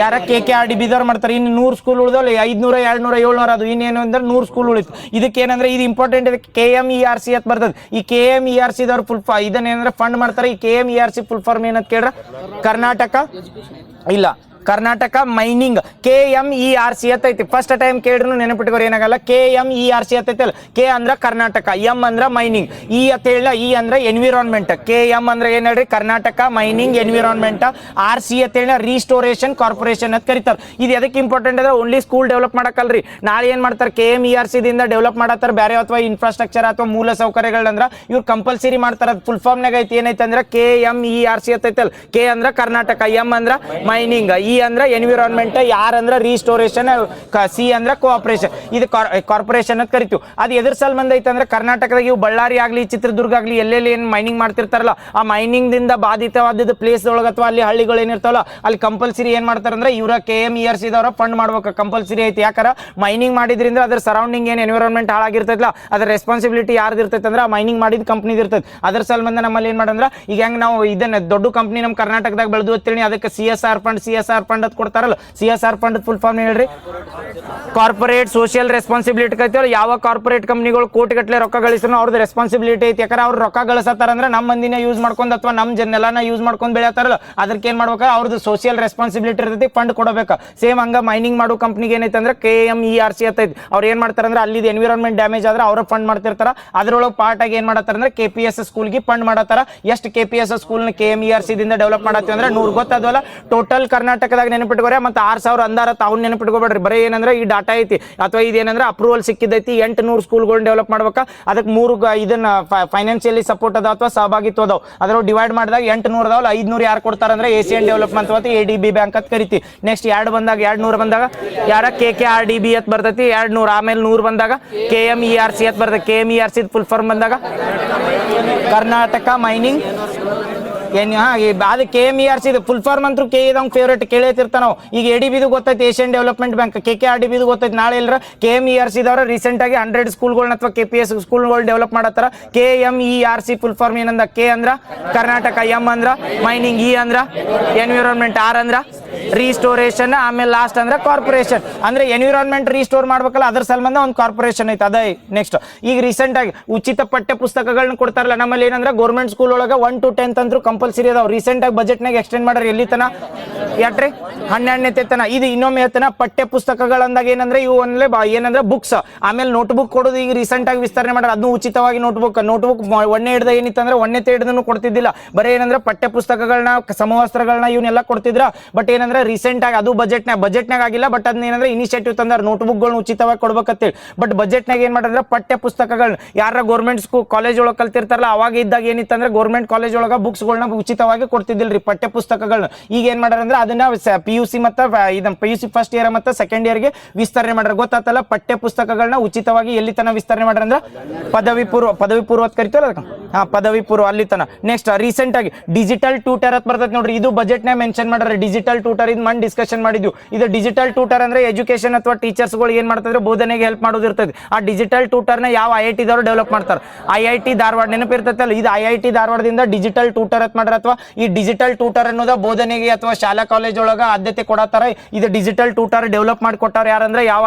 ಯಾರ KKRDB ದವ್ರು ಮಾಡ್ತಾರೆ ಇನ್ನು 100 ಸ್ಕೂಲ್ ಉಳಿದಲ್ಲ 500 200 700 ಅದು ಇನ್ನೇನು ಅಂದ್ರೆ 100 ಸ್ಕೂಲ್ ಉಳಿತು ಇದಕ್ಕೆ ಏನಂದ್ರೆ ಇದು ಇಂಪಾರ್ಟೆಂಟ್ ಇದೆ KMERC ಅಂತ ಬರ್ತದೆ ಈ KMERC ದವ್ರು ಫುಲ್ ಇದನ್ನೇನಂದ್ರೆ ಫಂಡ್ ಮಾಡ್ತಾರೆ ಈ KMERC ಫುಲ್ ಫಾರ್ಮ್ ಏನಂತ ಕೇಳ್ರ ಕರ್ನಾಟಕ ಇಲ್ಲ ಕರ್ನಾಟಕ ಮೈನಿಂಗ್ KMERC ಐತಿ ಫಸ್ಟ್ ಟೈಮ್ ಕೇಳಿದ್ರು ನೆನಪಿಟ್ಕೋರಿ ಏನಾಗಲ್ಲ KMERC ಐತಲ್ಲ K ಅಂದ್ರ ಕರ್ನಾಟಕ M ಅಂದ್ರ ಮೈನಿಂಗ್ E ಅಂತ ಹೇಳಿಲ್ಲ E ಅಂದ್ರೆ ಎನ್ವಿರಾನ್ಮೆಂಟ್ KM ಅಂದ್ರೆ ಏನ್ ಹೇಳ್ರಿ ಕರ್ನಾಟಕ ಮೈನಿಂಗ್ ಎನ್ವಿರಾನ್ಮೆಂಟ್ RC ಅಂತ ಹೇಳಿಲ್ಲ ರೀಸ್ಟೋರೇಷನ್ ಕಾರ್ಪೊರೇಷನ್ ಅಂತ ಕರೀತಾರೆ ಇದು ಎದಕ್ಕೆ ಇಂಪಾರ್ಟೆಂಟ್ ಅಂದ್ರೆ ಓನ್ಲಿ ಸ್ಕೂಲ್ ಡೆವಲಪ್ ಮಾಡಕ್ಕಲ್ರಿ ನಾಳೆ ಏನ್ ಮಾಡ್ತಾರೆ KMERC ದಿಂದ ಡೆವಲಪ್ ಮಾಡತ್ತಾರ ಬೇರೆ ಅಥವಾ ಇನ್ಫ್ರಾಸ್ಟ್ರಕ್ಚರ್ ಅಥವಾ ಮೂಲ ಸೌಕರ್ಯಗಳಂದ್ರ ಇವ್ರು ಕಂಪಲ್ಸರಿ ಮಾಡ್ತಾರ ಫುಲ್ ಫಾರ್ಮ್ ನಾಗ ಐತಿ ಏನೈತೆ ಅಂದ್ರೆ KMERC ಐತಲ್ಲ K ಅಂದ್ರ ಕರ್ನಾಟಕ M ಅಂದ್ರ ಮೈನಿಂಗ್ E ಅಂದ್ರೆ ಎನ್ವಿರಾನ್ಮೆಂಟ್ ಆರ್ ಅಂದ್ರೆ ರೀಸ್ಟೋರೇಷನ್ C ಅಂದ್ರೆ ಕೋಆಪರೇಷನ್ ಇದು ಕಾರ್ಪೊರೇಷನ್ ಅಂತ ಕರಿತೀವಿ ಅದು ಎದ್ರ ಸಂಬಂಧ ಐತೆ ಅಂದ್ರೆ ಕರ್ನಾಟಕದಾಗ ಇವು ಬಳ್ಳಾರಿ ಆಗ್ಲಿ ಚಿತ್ರದುರ್ಗ ಆಗ್ಲಿ ಎಲ್ಲೆಲ್ಲಿ ಏನ್ ಮೈನಿಂಗ್ ಮಾಡ್ತಿರ್ತಾರಲ್ಲ ಆ ಮೈನಿಂಗ್ ದಿಂದ ಬಾಧಿತವಾದ ಪ್ಲೇಸ್ ಒಳಗ ಅಥವಾ ಅಲ್ಲಿ ಹಳ್ಳಿಗಳು ಏನಿರ್ತಾವಲ್ಲ ಅಲ್ಲಿ ಕಂಪಲ್ಸರಿ ಏನ್ ಮಾಡ್ತಾರಂದ್ರೆ ಇವ್ರ KMERC ದವರ ಫಂಡ್ ಮಾಡ್ಬೇಕು ಕಂಪಲ್ಸರಿ ಐತಿ ಯಾಕಂದ್ರೆ ಮೈನಿಂಗ್ ಮಾಡಿದ್ರಿಂದ ಅದ್ರ ಸರೌಂಡಿಂಗ್ ಏನ್ ಎನ್ವಿರಾನ್ಮೆಂಟ್ ಹಾಳಾಗಿರ್ತೈತಲ್ಲ ಅದ್ರ ರೆಸ್ಪಾನ್ಸಿಬಿಲಿಟಿ ಯಾರ್ದು ಇರ್ತೈತೆ ಅಂದ್ರೆ ಆ ಮೈನಿಂಗ್ ಮಾಡಿದ ಕಂಪ್ನಿದ್ ಇರ್ತೈತೆ ಅದ್ರ ಸಂಬಂಧ ನಮ್ಮಲ್ಲಿ ಏನ್ ಮಾಡಂದ್ರ ಈಗ ಹೆಂಗ್ ನಾವು ಇದನ್ನ ದೊಡ್ಡ ಕಂಪ್ನಿ ನಮ್ಮ ಕರ್ನಾಟಕದಾಗ ಬೆಳೆದು ಅಂತೇಳಿ ಅದಕ್ಕೆ CSR ಫಂಡ್ ಅಂತ ಕೊಡ್ತಾರಲ್ಲ CSR ಫಂಡ್ ಫುಲ್ ಫಾರ್ಮ್ ಹೇಳ್ರಿ ಕಾರ್ಪೊರೇಟ್ ಸೋಷಿಯಲ್ ರೆಸ್ಪಾನ್ಸಿಬಿಲಿಟಿ ಐತಿ ಯಾವ ಕಾರ್ಪೊರೇಟ್ ಕಂಪ್ನಿಗಳು ಕೋಟಿಗಟ್ಟಲೆ ರೊಕ್ಕ ಗಳಿಸ್ರು ಅವ್ರದ್ದು ರೆಸ್ಪಾನ್ಸಿಬಿಲಿಟಿ ಐತಿ ಯಾಕಂದ್ರೆ ಅವ್ರು ರೊಕ್ಕ ಗಳಿಸತ್ತಾರ ಅಂದ್ರೆ ನಮ್ಮ ಮಂದಿನ ಯೂಸ್ ಮಾಡ್ಕೊಂಡು ಅಥವಾ ನಮ್ಮ ಜನನೆಲ್ಲನ ಯೂಸ್ ಮಾಡ್ಕೊಂಡು ಬೆಳೆಯತ್ತಾರಲ್ಲ ಅದಕ್ಕೆ ಏನ್ ಮಾಡ್ಬೇಕು ಅವ್ರದ್ದು ಸೋಷಿಯಲ್ ರೆಸ್ಪಾನ್ಸಿಬಿಲಿಟಿ ಇರ್ತೈತಿ ಫಂಡ್ ಕೊಡಬೇಕು ಸೇಮ್ ಹಂಗ ಮೈನಿಂಗ್ ಮಾಡೋ ಕಂಪ್ನಿಗೆ ಏನೈತೆ ಅಂದ್ರೆ KMERC ಐತಿ ಅವ್ರು ಏನ್ ಮಾಡ್ತಾರ ಅಂದ್ರೆ ಅಲ್ಲಿ ಎನ್ವಿರಾನ್ಮೆಂಟ್ ಡ್ಯಾಮೇಜ್ ಆದ್ರೆ ಅವ್ರ ಫಂಡ್ ಮಾಡ್ತಿರ್ತಾರ ಅದ್ರೊಳಗೆ ಪಾರ್ಟ್ ಆಗಿ ಏನ್ ಮಾಡತ್ತಾರ ಅಂದ್ರೆ KPS ಸ್ಕೂಲ್ಗೆ ಫಂಡ್ ಮಾಡತ್ತಾರ ಎಷ್ಟು KPS ಸ್ಕೂಲ್ನ KMERC ದಿಂದ ಡೆವಲಪ್ ಮಾಡತ್ತೀವಿ ಅಂದ್ರೆ 100 ಗೊತ್ತದಲ್ಲ ಟೋಟಲ್ ಕರ್ನಾಟಕದಾಗ ನೆನಪಿಟ್ಕೋರೆ ಮತ್ತೆ 6000 ಅಂದಾರ ತಾವು ನೆನಪಿಟ್ಕೋಬೇಡ್ರಿ ಬರೀ ಏನಂದ್ರೆ ಈ ಡಾಟಾ ಐತಿ ಅಥವಾ ಇದೇನಂದ್ರೆ ಅಪ್ರೂವಲ್ ಸಿಕ್ಕಿದೈತಿ 800 ಸ್ಕೂಲ್ಗಳನ್ನ ಡೆವಲಪ್ ಮಾಡ್ಬೇಕಾ ಅದಕ್ಕೆ 3 ಇದನ್ನ ಫೈನಾನ್ಷಿಯಲಿ ಸಪೋರ್ಟ್ ಅದಾವ ಅಥವಾ ಸಹಭಾಗಿತ್ವ ಅದಾವ ಅದ್ರ ಡಿವೈಡ್ ಮಾಡಿದಾಗ 800 ಅದಾವಲ್ಲ 500 ಯಾರು ಕೊಡ್ತಾರ ಅಂದ್ರೆ ಏಷಿಯನ್ ಡೆವಲಪ್ಮೆಂಟ್ ಅಥವಾ ADB ಬ್ಯಾಂಕ್ ಅಂತ ಕರಿತಿ ನೆಕ್ಸ್ಟ್ 200 ಬಂದಾಗ ಯಾರ KKRDB ಅಂತ ಬರ್ತೈತಿ 200 ಆಮೇಲೆ 100 ಬಂದಾಗ KMERC ಅಂತ ಬರ್ತೈತಿ KMERC ಫುಲ್ ಫಾರ್ಮ್ ಬಂದಾಗ ಕರ್ನಾಟಕ ಮೈನಿಂಗ್ ಅದು KMERC ಫುಲ್ ಫಾರ್ಮ್ ಅಂತೂ ಇದಂಗ್ ಫೇವ್ರೇಟ್ ಕೇಳೇತಿರ್ತಾನ ನಾವು ಈಗ ADB ಗೊತ್ತೈತಿ ಏಷ್ಯನ್ ಡೆವಲಪ್ಮೆಂಟ್ ಬ್ಯಾಂಕ್ KKRDB ಗೊತ್ತೈತಿ ನಾಳೆ ಎಲ್ಲರ KMERC ದವರ ರೀಸೆಂಟ್ ಆಗಿ 100 ಸ್ಕೂಲ್ಗಳನ್ನ ಅಥವಾ KPS ಸ್ಕೂಲ್ಗಳು ಡೆವಲಪ್ ಮಾಡತ್ತಾರ KMERC ಫುಲ್ ಫಾರ್ಮ್ ಏನಂದ K ಅಂದ್ರ ಕರ್ನಾಟಕ M ಅಂದ್ರ ಮೈನಿಂಗ್ E ಅಂದ್ರ ಎನ್ವಿರಾನ್ಮೆಂಟ್ R ಅಂದ್ರ ರೀಸ್ಟೋರೇಷನ್ ಆಮೇಲೆ ಲಾಸ್ಟ್ ಅಂದ್ರೆ ಕಾರ್ಪೊರೇಷನ್ ಅಂದ್ರೆ ಎನ್ವಿರಾನ್ಮೆಂಟ್ ರೀಸ್ಟೋರ್ ಮಾಡ್ಬೇಕಲ್ಲ ಅದ್ರ ಸಂಬಂಧ ಒಂದು ಕಾರ್ಪೊರೇಷನ್ ಐತೆ ಅದೇ ನೆಕ್ಸ್ಟ್ ಈಗ ರೀಸೆಂಟ್ ಆಗಿ ಉಚಿತ ಪಠ್ಯ ಪುಸ್ತಕಗಳನ್ನ ಕೊಡ್ತಾರಲ್ಲ ನಮ್ಮಲ್ಲಿ ಏನಂದ್ರೆ ಗೌರ್ಮೆಂಟ್ ಸ್ಕೂಲ್ ಒಳಗೆ 1 to 10th ಅಂತೂ ಕಂಪಲ್ಸರಿ ಅದಾವ ರೀಸೆಂಟ್ ಆಗಿ ಬಜೆಟ್ನಾಗ ಎಕ್ಸ್ಟೆಂಡ್ ಮಾಡ್ರಿ ಎಲ್ಲಿ ತನ ಯಾಟ್ರಿ 12ನೇ ತನ ಇದು ಇನ್ನೊಮ್ಮೆ ಹೇಳ್ತಾನ ಪಠ್ಯ ಪುಸ್ತಕಗಳಂದಾಗ ಏನಂದ್ರೆ ಇವು ಏನಂದ್ರೆ ಬುಕ್ಸ್ ಆಮೇಲೆ ನೋಟ್ಬುಕ್ ಕೊಡೋದು ಈಗ ರೀಸೆಂಟ್ ಆಗಿ ವಿಸ್ತರಣೆ ಮಾಡ್ರೆ ಅದನ್ನು ಉಚಿತವಾಗಿ ನೋಟ್ಬುಕ್ ಒಂದೇ ಹಿಡ್ದ ಏನಿತ್ತಂದ್ರೆ ಒಂದೇ ಹಿಡ್ದನ್ನು ಕೊಡ್ತಿದ್ದಿಲ್ಲ ಬರೀ ಏನಂದ್ರೆ ಪಠ್ಯ ಪುಸ್ತಕಗಳನ್ನ ಸಮವಸ್ತ್ರಗಳನ್ನ ಇವನ್ನೆಲ್ಲ ಕೊಡ್ತಿದ್ರ ಬಟ್ ಏನಂದ್ರೆ ರೀಸೆಂಟ್ ಆಗಿ ಅದು ಬಜೆಟ್ನಾಗ ಆಗಿಲ್ಲ ಬಟ್ ಅದನ್ನ ಏನಂದ್ರೆ ಇನಿಷಿಯೇಟಿವ್ ತಂದ್ರೆ ನೋಟ್ಬುಕ್ಗಳನ್ನ ಉಚಿತವಾಗಿ ಕೊಡ್ಬೇಕಂತೇಳಿ ಬಟ್ ಬಜೆಟ್ನಾಗ ಏನ್ ಮಾಡಿದ್ರೆ ಪಠ್ಯ ಪುಸ್ತಕಗಳನ್ನ ಯಾರ ಗೌರ್ಮೆಂಟ್ ಕಾಲೇಜ್ ಒಳಗೆ ಕಲ್ತಿರ್ತಾರಲ್ಲ ಅವಾಗ ಇದ್ದಾಗ ಏನಿತ್ತಂದ್ರೆ ಗೌರ್ಮೆಂಟ್ ಕಾಲೇಜ್ ಒಳಗ ಬುಕ್ಸ್ಗಳನ್ನ ಉಚಿತವಾಗಿ ಕೊಡ್ತಿದ್ದಿಲ್ರಿ ಪಠ್ಯ ಪುಸ್ತಕಗಳನ್ನ ಈಗ ಏನ್ ಮಾಡ್ಯಾರ ಅಂದ್ರೆ ಅದನ್ನ PUC ಮತ್ತೆ ಇದನ್ನ PUC ಫಸ್ಟ್ ಇಯರ್ ಮತ್ತೆ ಸೆಕೆಂಡ್ ಇಯರ್ಗೆ ವಿಸ್ತರಣೆ ಮಾಡ್ಯಾರ ಗೊತ್ತಾತಲ್ಲ ಪಠ್ಯ ಪುಸ್ತಕಗಳನ್ನ ಉಚಿತವಾಗಿ ಎಲ್ಲಿ ತನ ವಿಸ್ತರಣೆ ಮಾಡ್ಯಾರ ಅಂದ್ರೆ ಪದವಿ ಪೂರ್ವ ಅಂತ ಕರಿತೀವಲ್ಲ ಪದವಿ ಪೂರ್ವ ಅಲ್ಲಿ ತನ ನೆಕ್ಸ್ಟ್ ರೀಸೆಂಟ್ ಆಗಿ ಡಿಜಿಟಲ್ ಟ್ಯೂಟರ್ ಅಂತ ಬರ್ತೈತೆ ನೋಡ್ರಿ ಇದು ಬಜೆಟ್ನಾಗ ಮೆನ್ಷನ್ ಮಾಡ್ಯಾರ ಡಿಜಿಟಲ್ ಟ್ಯೂಟರ್ ಇದು ಮನ್ ಡಿಸ್ಕಷನ್ ಮಾಡಿದ್ವಿ ಇದು ಡಿಜಿಟಲ್ ಟ್ಯೂಟರ್ ಅಂದ್ರೆ ಎಜುಕೇಶನ್ ಅಥವಾ ಟೀಚರ್ಸ್ಗಳು ಏನ್ ಮಾಡ್ತಾರೆ ಬೋಧನೆಗೆ ಹೆಲ್ಪ್ ಮಾಡೋದು ಇರ್ತದೆ ಆ ಡಿಜಿಟಲ್ ಟ್ಯೂಟರ್ನ ಯಾವ IIT ದವರು ಡೆವಲಪ್ ಮಾಡ್ತಾರೆ IIT ಧಾರವಾಡ ನೆನಪಿರ್ತೈತಲ್ಲ ಇದು IIT ಧಾರವಾಡದಿಂದ ಡಿಜಿಟಲ್ ಟ್ಯೂಟರ್ ಅಂತ ಮಾಡ್ಯಾರ ಅಥವಾ ಈ ಡಿಜಿಟಲ್ ಟ್ಯೂಟರ್ ಅನ್ನೋದ ಬೋಧನೆಗೆ ಅಥವಾ ಶಾಲಾ ಕಾಲೇಜ್ ಒಳಗ ಆದ್ಯತೆ ಕೊಡತ್ತಾರ ಇದು ಡಿಜಿಟಲ್ ಟ್ಯೂಟರ್ ಡೆವಲಪ್ ಮಾಡಿ ಕೊಟ್ಟಾರ ಯಾರಂದ್ರೆ ಯಾವ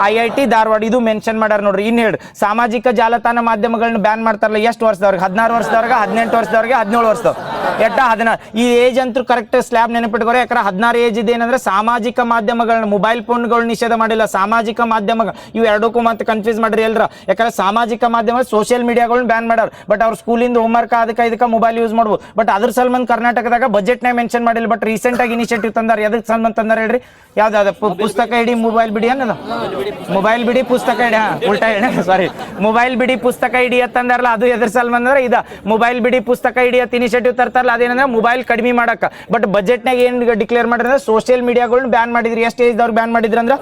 IIT ಧಾರವಾಡ ಇದು ಮೆನ್ಷನ್ ಮಾಡ್ಯಾರ ನೋಡ್ರಿ ಇನ್ ಹೇಳಿ ಸಾಮಾಜಿಕ ಜಾಲತಾಣ ಮಾಧ್ಯಮಗಳನ್ನ ಬ್ಯಾನ್ ಮಾಡ್ತಾರಲ್ಲ ಎಷ್ಟು ವರ್ಷದವ್ರಿಗೆ 16 ವರ್ಷದವ್ರಿಗೆ 18 ವರ್ಷದವ್ರಿಗೆ 17 ವರ್ಷದವ್ರು 16 ಈ ಏಜ್ ಅಂತೂ ಕರೆಕ್ಟ್ ಸ್ಲ್ಯಾಬ್ ನೆನಪಿಟ್ಕೋರಿ ಯಾಕಂದ್ರೆ 16 ಏಜ್ ಇದೆ ಏನಂದ್ರೆ ಸಾಮಾಜಿಕ ಮಾಧ್ಯಮಗಳನ್ನ ಮೊಬೈಲ್ ಫೋನ್ಗಳು ನಿಷೇಧ ಮಾಡಿಲ್ಲ ಸಾಮಾಜಿಕ ಮಾಧ್ಯಮಗಳು ಇವು ಎರಡಕ್ಕೂ ಮತ್ತೆ ಕನ್ಫ್ಯೂಸ್ ಮಾಡ್ರಿ ಎಲ್ರ ಯಾಕಂದ್ರೆ ಸಾಮಾಜಿಕ ಮಾಧ್ಯಮ ಸೋಷಿಯಲ್ ಮೀಡಿಯಾಗಳನ್ನ ಬ್ಯಾನ್ ಮಾಡ್ಯಾರ ಬಟ್ ಅವ್ರ ಸ್ಕೂಲಿಂದ ಹೋಮ್ವರ್ಕ್ ಅದಕ್ಕೆ ಮೊಬೈಲ್ ಯೂಸ್ ಮಾಡ್ಬೋದು ಬಟ್ ಅದ್ರ ಸಂಬಂಧ ಕರ್ನಾಟಕದಾಗ ಬಜೆಟ್ನಾಗ ಮೆನ್ಷನ್ ಮಾಡಿಲ್ಲ ಬಟ್ ರೀಸೆಂಟ್ ಆಗಿ ಇನಿಷಿಯೇಟಿವ್ ತಂದಾರ ಎದಕ್ಕೆ ಸಂಬಂಧ ತಂದಾರ ಹೇಳ್ರಿ ಯಾವ್ದಾದ ಪುಸ್ತಕ ಇಡಿ ಮೊಬೈಲ್ ಬಿಡಿ ಅನ್ನೋದು ಮೊಬೈಲ್ ಬಿಡಿ ಪುಸ್ತಕ ಇಡಿ ಉಲ್ಟಾ ಸಾರಿ ಮೊಬೈಲ್ ಬಿಡಿ ಪುಸ್ತಕ ಇಡಿ ಅಂತಂದಾರಲ್ಲ ಅದು ಎದ್ರ ಸಂಬಂಧ ಅಂದ್ರೆ ಇದು ಮೊಬೈಲ್ ಬಿಡಿ ಪುಸ್ತಕ ಇಡಿ ಅಂತ ಇನಿಷಿಯೇಟಿವ್ ತರ್ತಾರ ಮಾಡ್ತಾರಲ್ಲ ಅದೇನಂದ್ರೆ ಮೊಬೈಲ್ ಕಡಿಮೆ ಮಾಡಕ್ಕೆ. ಬಟ್ ಬಜೆಟ್ನಾಗ ಏನು ಡಿಕ್ಲೇರ್ ಮಾಡಿದ್ರೆ ಸೋಷಿಯಲ್ ಮೀಡಿಯಾಗಳನ್ನ ಬ್ಯಾನ್ ಮಾಡಿದ್ರಿ. ಎಷ್ಟು ಏಜ್ದವ್ರು ಬ್ಯಾನ್ ಮಾಡಿದ್ರಿ ಅಂದ್ರೆ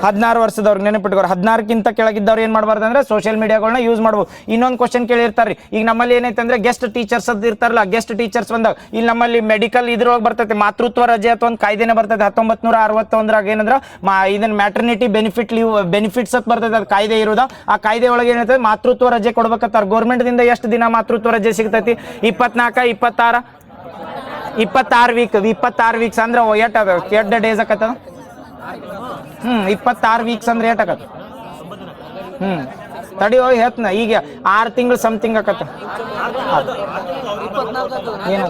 16 ವರ್ಷದವ್ರಿಗೆ ನೆನಪಿಟ್ಕೋರು. 16ಕ್ಕಿಂತ ಕೆಳಗಿದ್ದವ್ರು ಏನು ಮಾಡಬಾರ್ದು ಅಂದ್ರೆ ಸೋಷಿಯಲ್ ಮೀಡಿಯಾಗಳನ್ನ ಯೂಸ್ ಮಾಡ್ಬೋದು. ಇನ್ನೊಂದು ಕ್ವಶನ್ ಕೇಳಿರ್ತಾರೆ, ಈಗ ನಮ್ಮಲ್ಲಿ ಏನೈತೆ ಅಂದ್ರೆ ಗೆಸ್ಟ್ ಟೀಚರ್ಸ್ ಅದು ಇರ್ತಾರಲ್ಲ, ಗೆಸ್ಟ್ ಟೀಚರ್ಸ್ ಬಂದಾಗ ಇಲ್ಲಿ ನಮ್ಮಲ್ಲಿ ಮೆಡಿಕಲ್ ಇದ್ರೊಳಗೆ ಬರ್ತೈತೆ ಮಾತೃತ್ವ ರಜೆ ಅಥವಾ ಒಂದು ಕಾಯ್ದೆನೇ ಬರ್ತೈತೆ 1961ರಾಗ ಏನಂದ್ರೆ ಇದನ್ನ ಮ್ಯಾಟರ್ನಿಟಿ ಬೆನಿಫಿಟ್ಸ್ ಅಂತ ಬರ್ತೈತೆ. ಅದು ಕಾಯ್ದೆ ಇರೋದ. ಆ ಕಾಯ್ದೆ ಒಳಗೆ ಏನೈತೆ ಮಾತೃತ್ವ ರಜೆ ಕೊಡ್ಬೇಕಂತಾರೆ. ಗೌರ್ಮೆಂಟ್ ದಿಂದ ಎಷ್ಟು ದಿನ ಮಾತೃತ್ವ ರಜೆ ಸಿಗ್ತೈತಿ? 24, 26, 26 ವೀಕ್. 26 ವೀಕ್ಸ್ ಅಂದ್ರೆ ಎಷ್ಟು ಡೇಸ್ ಆಕತ್ತ? 26 ವೀಕ್ಸ್ ಅಂದ್ರೆ ಏಟ್ ಆಗತ್ತ? ತಡಿಯೋ ಹೇಳ್ತನ. ಈಗ 6 ತಿಂಗಳು ಸಮಥಿಂಗ್ ಆಕತ್ತ. ಏನು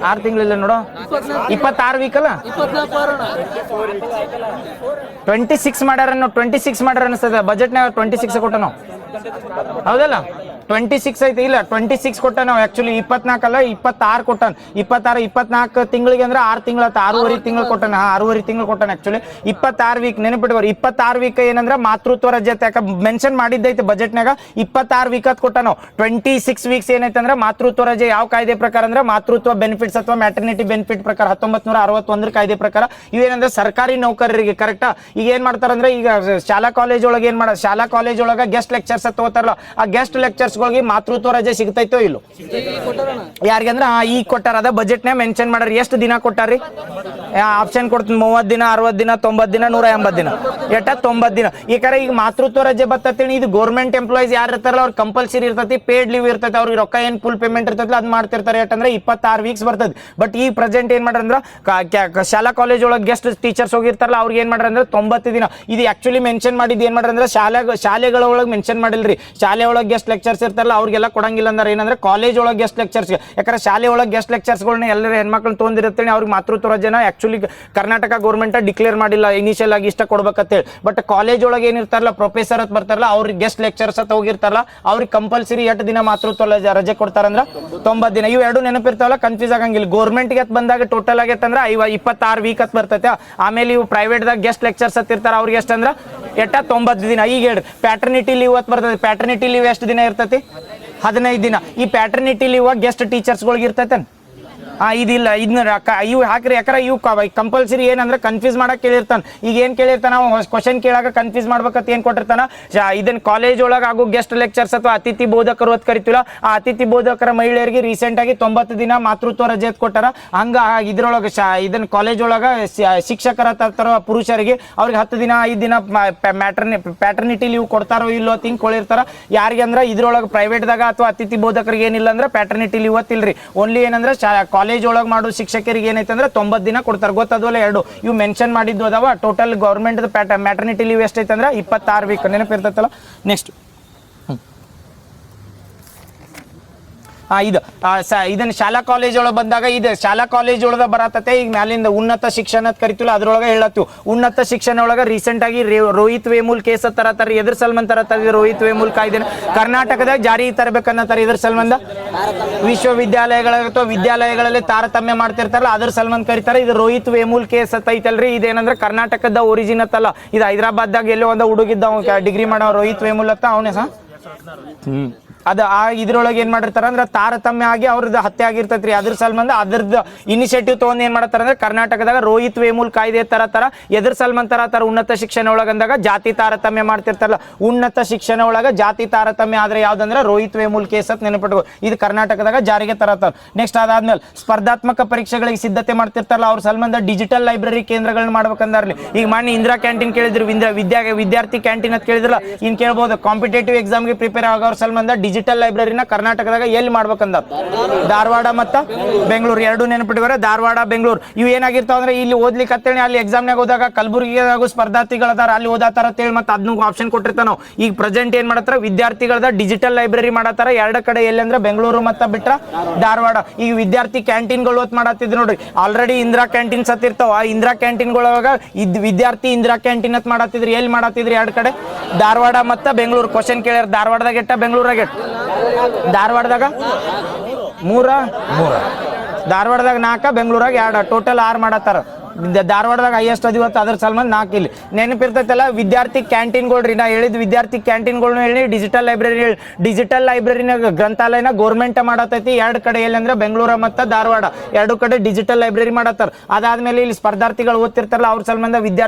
6 ತಿಂಗಳಿಲ್ಲ ನೋಡು. 26 ವೀಕ್ ಅಲ್ಲ, 26 ಮಾಡ್ಯಾರ. 26 ಮಾಡ್ಯಾರ ಅನಿಸ್ತದೆ. ಬಜೆಟ್ನಾಗ 26 ಕೊಟ್ಟ ನಾವು, ಹೌದಲ್ಲ? 26 ಐತಿ. ಇಲ್ಲ 26 ಕೊಟ್ಟ ನಾವು. ಆಕ್ಚುಲಿ 24 ಅಲ್ಲ, 26 ಕೊಟ್ಟಾನ. 26, 24 ತಿಂಗಳಿಗೆ ಅಂದ್ರೆ 6 ತಿಂಗಳ 6.5 ತಿಂಗಳು ಕೊಟ್ಟಾನ. 6.5 ತಿಂಗಳು ಕೊಟ್ಟಾನ. Actually 26 weak ನೆನಪಿಟ್ಕೋರಿ. 26 ವೀಕ್ ಏನಂದ್ರೆ ಮಾತೃತ್ವ ರಜೆ ಯಾಕೆ ಮೆನ್ಷನ್ ಮಾಡಿದ್ದೈತಿ ಬಜೆಟ್ನಾಗ. 26 ವೀಕ್ ಅಂತ ಕೊಟ್ಟ ನಾವು. 26 ವೀಕ್ಸ್ ಏನೈತೆ ಅಂದ್ರೆ ಮಾತೃತ್ವ ರಜೆ ಯಾವ ಕಾಯ್ದೆ ಪ್ರಕಾರ ಅಂದ್ರೆ ಮಾತೃತ್ವ ಬೆನಿಫಿಟ್ಸ್ ಅಥವಾ ಮ್ಯಾಟರ್ನಿಟಿ ಬೆನಿಫಿಟ್ ಪ್ರಕಾರ 1961 ಕಾಯ್ದೆ ಪ್ರಕಾರ. ಇವೇನಂದ್ರೆ ಸರ್ಕಾರಿ ನೌಕರರಿಗೆ. ಕರೆಕ್ಟಾ? ಈಗ ಏನ್ ಮಾಡ್ತಾರಂದ್ರೆ ಈಗ ಶಾಲಾ ಕಾಲೇಜ್ ಒಳಗೆ ಏನ್ ಮಾಡೋದು, ಶಾಲಾ ಕಾಲೇಜ್ ಒಳಗ ಗೆಸ್ಟ್ ಲೆಕ್ಚರ್ಸ್ ತಗೋತಾರಲ್ಲ, ಆ ಗೆಸ್ಟ್ ಲೆಕ್ಚರ್ಸ್ ಮಾತೃತ್ವ ರಜೆ ಸಿಗ್ತೈತೋ ಇಲ್ಲೋ? ಯಾರಿಗಂದ್ರ ಈಗ ಕೊಟ್ಟಾರ. ಅದ ಬಜೆಟ್ನೇ ಮೆನ್ಷನ್ ಮಾಡ್ರಿ. ಎಷ್ಟು ದಿನ ಕೊಟ್ಟಾರಿ? ಆಪ್ಷನ್ ಕೊಡ್ತೀನಿ. 30 ದಿನ, 60 ದಿನ, 90 ದಿನ, 180 ದಿನ. ಎಟ್ಟ 90 ದಿನ. ಈಗ ಮಾತೃತ್ವ ರಜೆ ಬರ್ತೈತಿ. ಇದು ಗೌರ್ಮೆಂಟ್ ಎಂಪ್ಲಾಯೀಸ್ ಯಾರು ಇರ್ತಾರಲ್ಲ ಅವ್ರಿಗೆ ಕಂಪಲ್ಸರಿ ಇರ್ತೈತಿ. ಪೇಡ್ ಲೀವ್ ಇರ್ತೈತಿ. ಅವ್ರಿಗೆ ರೊಕ್ಕ ಏನ್ ಫುಲ್ ಪೇಮೆಂಟ್ ಇರ್ತೈತಿ ಅದ್ ಮಾಡ್ತಿರ್ತಾರೆ. ಯಾಕಂದ್ರೆ 26 ವೀಕ್ಸ್ ಬರ್ತದೆ. ಬಟ್ ಈ ಪ್ರೆಸೆಂಟ್ ಏನ್ ಮಾಡ್ರಂದ್ರ ಶಾಲಾ ಕಾಲೇಜ್ ಒಳಗೆ ಗೆಸ್ಟ್ ಟೀಚರ್ಸ್ ಹೋಗಿರ್ತಾರಲ್ಲ ಅವ್ರಿಗೆ ಏನ್ ಮಾಡ್ರಂದ್ರೆ 90 ದಿನ. ಇದು ಆಕ್ಚುಲಿ ಮೆನ್ಷನ್ ಮಾಡಿದ್ದು ಏನ್ ಮಾಡ್ರಂದ್ರೆ ಶಾಲೆಗಳ ಒಳಗೆ ಮೆನ್ಷನ್ ಮಾಡಿಲ್ರಿ. ಶಾಲೆ ಒಳಗೆ ಗೆಸ್ಟ್ ಲೆಕ್ಚರ್ಸ್ ಇರ್ತಾರಲ್ಲ ಅವ್ರಿಗೆಲ್ಲ ಕೊಡಂಗಿಲ್ಲ ಅಂದ್ರೆ ಏನಂದ್ರೆ ಕಾಲೇಜ್ ಒಳಗೆ ಗೆಸ್ಟ್ ಲೆಕ್ಚರ್ಸ್. ಯಾಕಂದ್ರೆ ಶಾಲೆ ಒಳಗೆ ಗೆಸ್ಟ್ ಲೆಕ್ಚರ್ಸ್ಗಳನ್ನ ಎಲ್ಲರೂ ಹೆಣ್ಮಕ್ಳು ತೊಂದಿರುತ್ತೇನೆ. ಅವ್ರಿಗೆ ಮಾತೃತ್ವ ರಜೆನ ಆಕ್ಚುಲಿ ಕರ್ನಾಟಕ ಗೌರ್ಮೆಂಟ್ ಡಿಕ್ಲೇರ್ ಮಾಡಿಲ್ಲ ಇನಿಷಿಯಲ್ ಆಗಿ ಇಷ್ಟ ಕೊಡ್ಬೇಕಂತೇಳಿ. ಬಟ್ ಕಾಲೇಜ್ ಒಳಗೆ ಏನಿರ್ತಾರಲ್ಲ ಪ್ರೊಫೆಸರ್ ಅಂತ ಬರ್ತಾರಲ್ಲ ಅವ್ರಿಗೆ ಗೆಸ್ಟ್ ಲೆಕ್ಚರ್ಸ್ ಅಂತ ಹೋಗಿರ್ತಾರಲ್ಲ ಅವ್ರಿಗೆ ಕಂಪಲ್ಸರಿ ಎಷ್ಟು ದಿನ ಮಾತೃತ್ವ ರಜೆ ಕೊಡ್ತಾರಂದ್ರ 90 ದಿನ. ಇವು ಎರಡು ನೆನಪಿರ್ತಾವಲ್ಲ, ಕನ್ಫ್ಯೂಸ್ ಆಗಂಗಿಲ್ಲ. ಗೌರ್ಮೆಂಟ್ಗೆ ಬಂದಾಗ ಟೋಟಲ್ ಆಗೈತಂದ್ರ 26 ವೀಕ್ ಅಂತ ಬರ್ತೈತೆ. ಆಮೇಲೆ ಇವು ಪ್ರೈವೇಟ್ದಾಗ ಗೆಸ್ಟ್ ಲೆಕ್ಚರ್ಸ್ ಅಂತ ಇರ್ತಾರ ಅವ್ರಿಗೆ ಎಷ್ಟಂದ್ರ 90 ದಿನ. ಈಗ ಹೇಳ್ರಿ ಪ್ಯಾಟರ್ನಿಟಿ ಲೀವ್ ಅಂತ ಬರ್ತೈತೆ. ಪ್ಯಾಟರ್ನಿಟಿ ಲೀವ್ ಎಷ್ಟು ದಿನ ಇರ್ತೈತಿ? 15 ದಿನ. ಈ ಪ್ಯಾಟರ್ನಿಟಿ ಲೀವ್ ಗೆಸ್ಟ್ ಟೀಚರ್ಸ್ಗಳಿಗೆ ಇರ್ತೈತೆ. ಇದಿಲ್ಲ. ಇದನ್ನ ಇವು ಹಾಕ್ರಿ. ಯಾಕಂದ್ರೆ ಇವು ಕಂಪಲ್ಸರಿ ಏನಂದ್ರೆ ಕನ್ಫ್ಯೂಸ್ ಮಾಡಕ್ ಕೇಳಿರ್ತಾನ. ಈಗ ಏನ್ ಕೇಳಿರ್ತಾನ ಕ್ವಶನ್ ಕೇಳಾಗ ಕನ್ಫ್ಯೂಸ್ ಮಾಡ್ಬೇಕಂತ ಏನ್ ಕೊಟ್ಟಿರ್ತಾನ, ಇದನ್ನ ಕಾಲೇಜ್ ಒಳಗೆ ಆಗೋ ಗೆಸ್ಟ್ ಲೆಕ್ಚರ್ಸ್ ಅಥವಾ ಅತಿಥಿ ಬೋಧಕರು ಅಂತ ಕರಿತೀವಲ್ಲ, ಆ ಅತಿಥಿ ಬೋಧಕರ ಮಹಿಳೆಯರಿಗೆ ರೀಸೆಂಟ್ ಆಗಿ 90 ದಿನ ಮಾತೃತ್ವ ರಜೆ ಕೊಟ್ಟಾರ. ಹಂಗ ಇದ್ರೊಳಗೆ ಇದನ್ನ ಕಾಲೇಜ್ ಒಳಗ ಶಿಕ್ಷಕರ ತರ ಪುರುಷರಿಗೆ ಅವ್ರಿಗೆ 10 ದಿನ 5 ದಿನ ಪ್ಯಾಟರ್ನಿಟಿ ಲೀವ್ ಕೊಡ್ತಾರೋ ಇಲ್ಲೋ ಅಂತ ಹಿಂಗ್ ಕೊಳಿರ್ತಾರ. ಯಾರಿಗೆ ಅಂದ್ರೆ ಇದ್ರೊಳಗೆ ಪ್ರೈವೇಟ್ದಾಗ ಅಥವಾ ಅತಿಥಿ ಬೋಧಕರಿಗೆ ಏನಿಲ್ಲ ಅಂದ್ರೆ ಪ್ಯಾಟರ್ನಿಟಿ ಲೀವ್ ಅತ್ತಿಲ್ರಿ. ಓನ್ಲಿ ಏನಂದ್ರೆ ಕಾಲೇಜ್ ಒಳಗೆ ಮಾಡೋ ಶಿಕ್ಷಕರಿಗೆ ಏನೈತೆ ಅಂದ್ರೆ 90 ದಿನ ಕೊಡ್ತಾರೆ. ಗೊತ್ತದವಲ್ಲ ಎರಡು ಇವು ಮೆನ್ಷನ್ ಮಾಡಿದ್ದು ಅದಾವ. ಟೋಟಲ್ ಗೌರ್ಮೆಂಟ್ ಮ್ಯಾಟರ್ನಿಟಿ ಲೀವ್ ಎಷ್ಟೈತೆ ಅಂದ್ರೆ 26 ವೀಕ್. ನೆನಪಿರ್ತೈತಲ್ಲ. ನೆಕ್ಸ್ಟ್ ಇದನ್ನ ಶಾಲಾ ಕಾಲೇಜ್ ಒಳಗೆ ಬಂದಾಗ ಇದು ಶಾಲಾ ಕಾಲೇಜ್ ಒಳಗ ಬರತತೆ. ಈಗ ಮ್ಯಾಲಿಂದ ಉನ್ನತ ಶಿಕ್ಷಣ ಅಂತ ಕರಿತೀವಲ್ಲ ಅದ್ರೊಳಗೆ ಹೇಳತ್ತೀವಿ. ಉನ್ನತ ಶಿಕ್ಷಣ ಒಳಗ ರೀಸೆಂಟ್ ಆಗಿ ರೋಹಿತ್ ವೇಮುಲ್ ಕೇಸ್ ತರತಾರೆ. ಎದ್ರ ಸಲ್ಮನ್ ತರತಾರೆ? ರೋಹಿತ್ ವೇಮುಲ್ ಕಾಯ್ದೆ ಕರ್ನಾಟಕದಾಗ ಜಾರಿ ತರಬೇಕನ್ನತಾರೆ. ಇದ್ರ ಸಲ್ಮಂದ ವಿಶ್ವವಿದ್ಯಾಲಯಗಳ ಅಥವಾ ವಿದ್ಯಾಲಯಗಳಲ್ಲಿ ತಾರತಮ್ಯ ಮಾಡ್ತಿರ್ತಾರಲ್ಲ ಅದ್ರ ಸಲ್ಮನ್ ಕರೀತಾರೆ. ಇದು ರೋಹಿತ್ ವೇಮುಲ್ ಕೇಸ್ ಐತಲ್ರಿ. ಇದೇನಂದ್ರೆ ಕರ್ನಾಟಕದ ಒರಿಜಿನ್ ಅತ್ತಲ್ಲ. ಇದು ಹೈದರಾಬಾದ್ದಾಗ ಎಲ್ಲೋ ಒಂದು ಹುಡುಗಿದ್ದ ಡಿಗ್ರಿ ಮಾಡೋ ರೋಹಿತ್ ವೇಮುಲ್ ಅಂತ ಅವನೇ ಸಹ. ಅದ ಇದ್ರೊಳಗೆ ಏನ್ ಮಾಡಿರ್ತಾರ ಅಂದ್ರೆ ತಾರತಮ್ಯ ಆಗಿ ಅವ್ರದ್ದು ಹತ್ಯೆ ಆಗಿರ್ತೈತ್ರಿ. ಅದ್ರ ಸಲ್ಮಂದ ಅದ್ರದ್ದು ಇನಿಷಿಯೇಟಿವ್ ತಗೊಂಡ್ ಏನ್ ಮಾಡತ್ತಾರ ಅಂದ್ರೆ ಕರ್ನಾಟಕದಾಗ ರೋಹಿತ್ ವೇಮುಲ್ ಕಾಯ್ದೆ ತರತಾರ. ಎದ್ರ ಸಲ್ಮನ್ ತರತಾರ? ಉನ್ನತ ಶಿಕ್ಷಣ ಒಳಗಂದಾಗ ಜಾತಿ ತಾರತಮ್ಯ ಮಾಡ್ತಿರ್ತಾರಲ್ಲ, ಉನ್ನತ ಶಿಕ್ಷಣ ಒಳಗ ಜಾತಿ ತಾರತಮ್ಯ ಆದ್ರೆ ಯಾವ್ದಂದ್ರೆ ರೋಹಿತ್ ವೇಮುಲ್ ಕೇಸ್ ಅಂತ ನೆನಪಿಟ್ಕೋ. ಇದು ಕರ್ನಾಟಕದಾಗ ಜಾರಿಗೆ ತರತಾರ. ನೆಕ್ಸ್ಟ್ ಅದಾದ್ಮೇಲೆ ಸ್ಪರ್ಧಾತ್ಮಕ ಪರೀಕ್ಷೆಗಳಿಗೆ ಸಿದ್ಧತೆ ಮಾಡ್ತಿರ್ತಾರಲ್ಲ ಅವ್ರ ಸಲ್ಮಂದ ಡಿಜಿಟಲ್ ಲೈಬ್ರರಿ ಕೇಂದ್ರಗಳನ್ನ ಮಾಡ್ಬೇಕಂದಾರ್ಲಿ. ಈಗ ಮಾನ್ಯ ಇಂದಿರಾ ಕ್ಯಾಂಟೀನ್ ಕೇಳಿದ್ರು, ವಿದ್ಯಾರ್ಥಿ ಕ್ಯಾಂಟೀನ್ ಅಂತ ಕೇಳಿದ್ರಲ್ಲ, ಇನ್ ಕೇಳ್ಬೋದು ಕಾಂಪಿಟೇಟಿವ್ ಎಕ್ಸಾಮ್ಗೆ ಪ್ರಿಪೇರ್ ಆಗೋರ್ ಸಲ್ಮಂದ ಡಿಜಿಟಲ್ ಲೈಬ್ರರಿನ ಕರ್ನಾಟಕದಾಗ ಎಲ್ಲಿ ಮಾಡ್ಬೇಕಂದ ಧಾರವಾಡ ಮತ್ತ ಬೆಂಗಳೂರು ಎರಡು ನೆನಪಿಟ್ಕೋರೆ. ಧಾರವಾಡ ಬೆಂಗಳೂರು ಇವು ಏನಾಗಿರ್ತಾವ ಅಂದ್ರೆ ಇಲ್ಲಿ ಓದ್ಲಿಕ್ಕೆ ಅಂತೇಳಿ ಅಲ್ಲಿ ಎಕ್ಸಾಮ್ನಾಗ ಹೋದಾಗ ಕಲಬುರಗಿಯಾಗೂ ಸ್ಪರ್ಧಾರ್ಥಿಗಳದಾರ ಅಲ್ಲಿ ಓದಾತಾರ ಅಂತೇಳಿ ಮತ್ತೆ ಅದನ್ನು ಆಪ್ಷನ್ ಕೊಟ್ಟಿರ್ತಾವ. ನಾವು ಈಗ ಪ್ರೆಸೆಂಟ್ ಏನ್ ಮಾಡತ್ತಾರ ವಿದ್ಯಾರ್ಥಿಗಳದ ಡಿಜಿಟಲ್ ಲೈಬ್ರರಿ ಮಾಡತ್ತಾರ. ಎರಡು ಕಡೆ ಎಲ್ಲಿ ಅಂದ್ರೆ ಬೆಂಗಳೂರು ಮತ್ತ ಬಿಟ್ರ ಧಾರವಾಡ. ಈಗ ವಿದ್ಯಾರ್ಥಿ ಕ್ಯಾಂಟೀನ್ಗಳು ಓದ್ ಮಾಡತ್ತಿದ್ರು ನೋಡ್ರಿ. ಆಲ್ರೆಡಿ ಇಂದಿರಾ ಕ್ಯಾಂಟೀನ್ಸ್ ಹತ್ತಿರ್ತಾವ. ಆ ಇಂದಿರಾ ಕ್ಯಾಂಟೀನ್ಗಳೊಳಗ ವಿದ್ಯಾರ್ಥಿ ಇಂದಿರಾ ಕ್ಯಾಂಟೀನ್ ಅಂತ ಮಾಡತ್ತಿದ್ರಿ. ಎಲ್ಲಿ ಮಾಡತ್ತಿದ್ರಿ? ಎರಡು ಕಡೆ ಧಾರವಾಡ ಮತ್ತ ಬೆಂಗಳೂರು. ಕ್ವಶನ್ ಕೇಳ್ಯಾರ ಧಾರವಾಡದಾಗ ಎಟ್ಟ ಬೆಂಗಳೂರಾಗ ಎಟ್ಟ? ಧಾರವಾಡದಾಗ 3, ಧಾರವಾಡದಾಗ 4, ಬೆಂಗಳೂರಾಗ 2, ಟೋಟಲ್ 6 ಮಾಡತ್ತಾರ. ಧಾರವಾಡದಾಗ ಹೈಯೆಸ್ಟ್ ಅದಿವತ್ತು ಅದ್ರ ಸಲ್ಮಾನ್ 4 ಇಲ್ಲಿ ನೆನಪಿರ್ತೈತಲ್ಲ. ವಿದ್ಯಾರ್ಥಿ ಕ್ಯಾಂಟೀನ್ಗಳ್ರಿ, ನಾ ಹೇಳಿದ ವಿದ್ಯಾರ್ಥಿ ಕ್ಯಾಂಟೀನ್ಗಳ್ನು ಹೇಳಿ, ಡಿಜಿಟಲ್ ಲೈಬ್ರರಿ ಹೇಳಿ. ಡಿಜಿಟಲ್ ಲೈಬ್ರರಿನ ಗ್ರಂಥಾಲಯನ ಗೌರ್ಮೆಂಟ್ ಮಾಡತೈತಿ 2 ಕಡೆ, ಎಲ್ಲಿ ಅಂದ್ರೆ ಬೆಂಗಳೂರು ಮತ್ತು ಧಾರವಾಡ 2 ಕಡೆ ಡಿಜಿಟಲ್ ಲೈಬ್ರರಿ ಮಾಡತ್ತಾರ. ಅದಾದ್ಮೇಲೆ ಇಲ್ಲಿ ಸ್ಪರ್ಧಾರ್ಥಿಗಳು ಓದ್ತಿರ್ತಾರಲ್ಲ ಅವ್ರ ಸಲ್ಮಂದ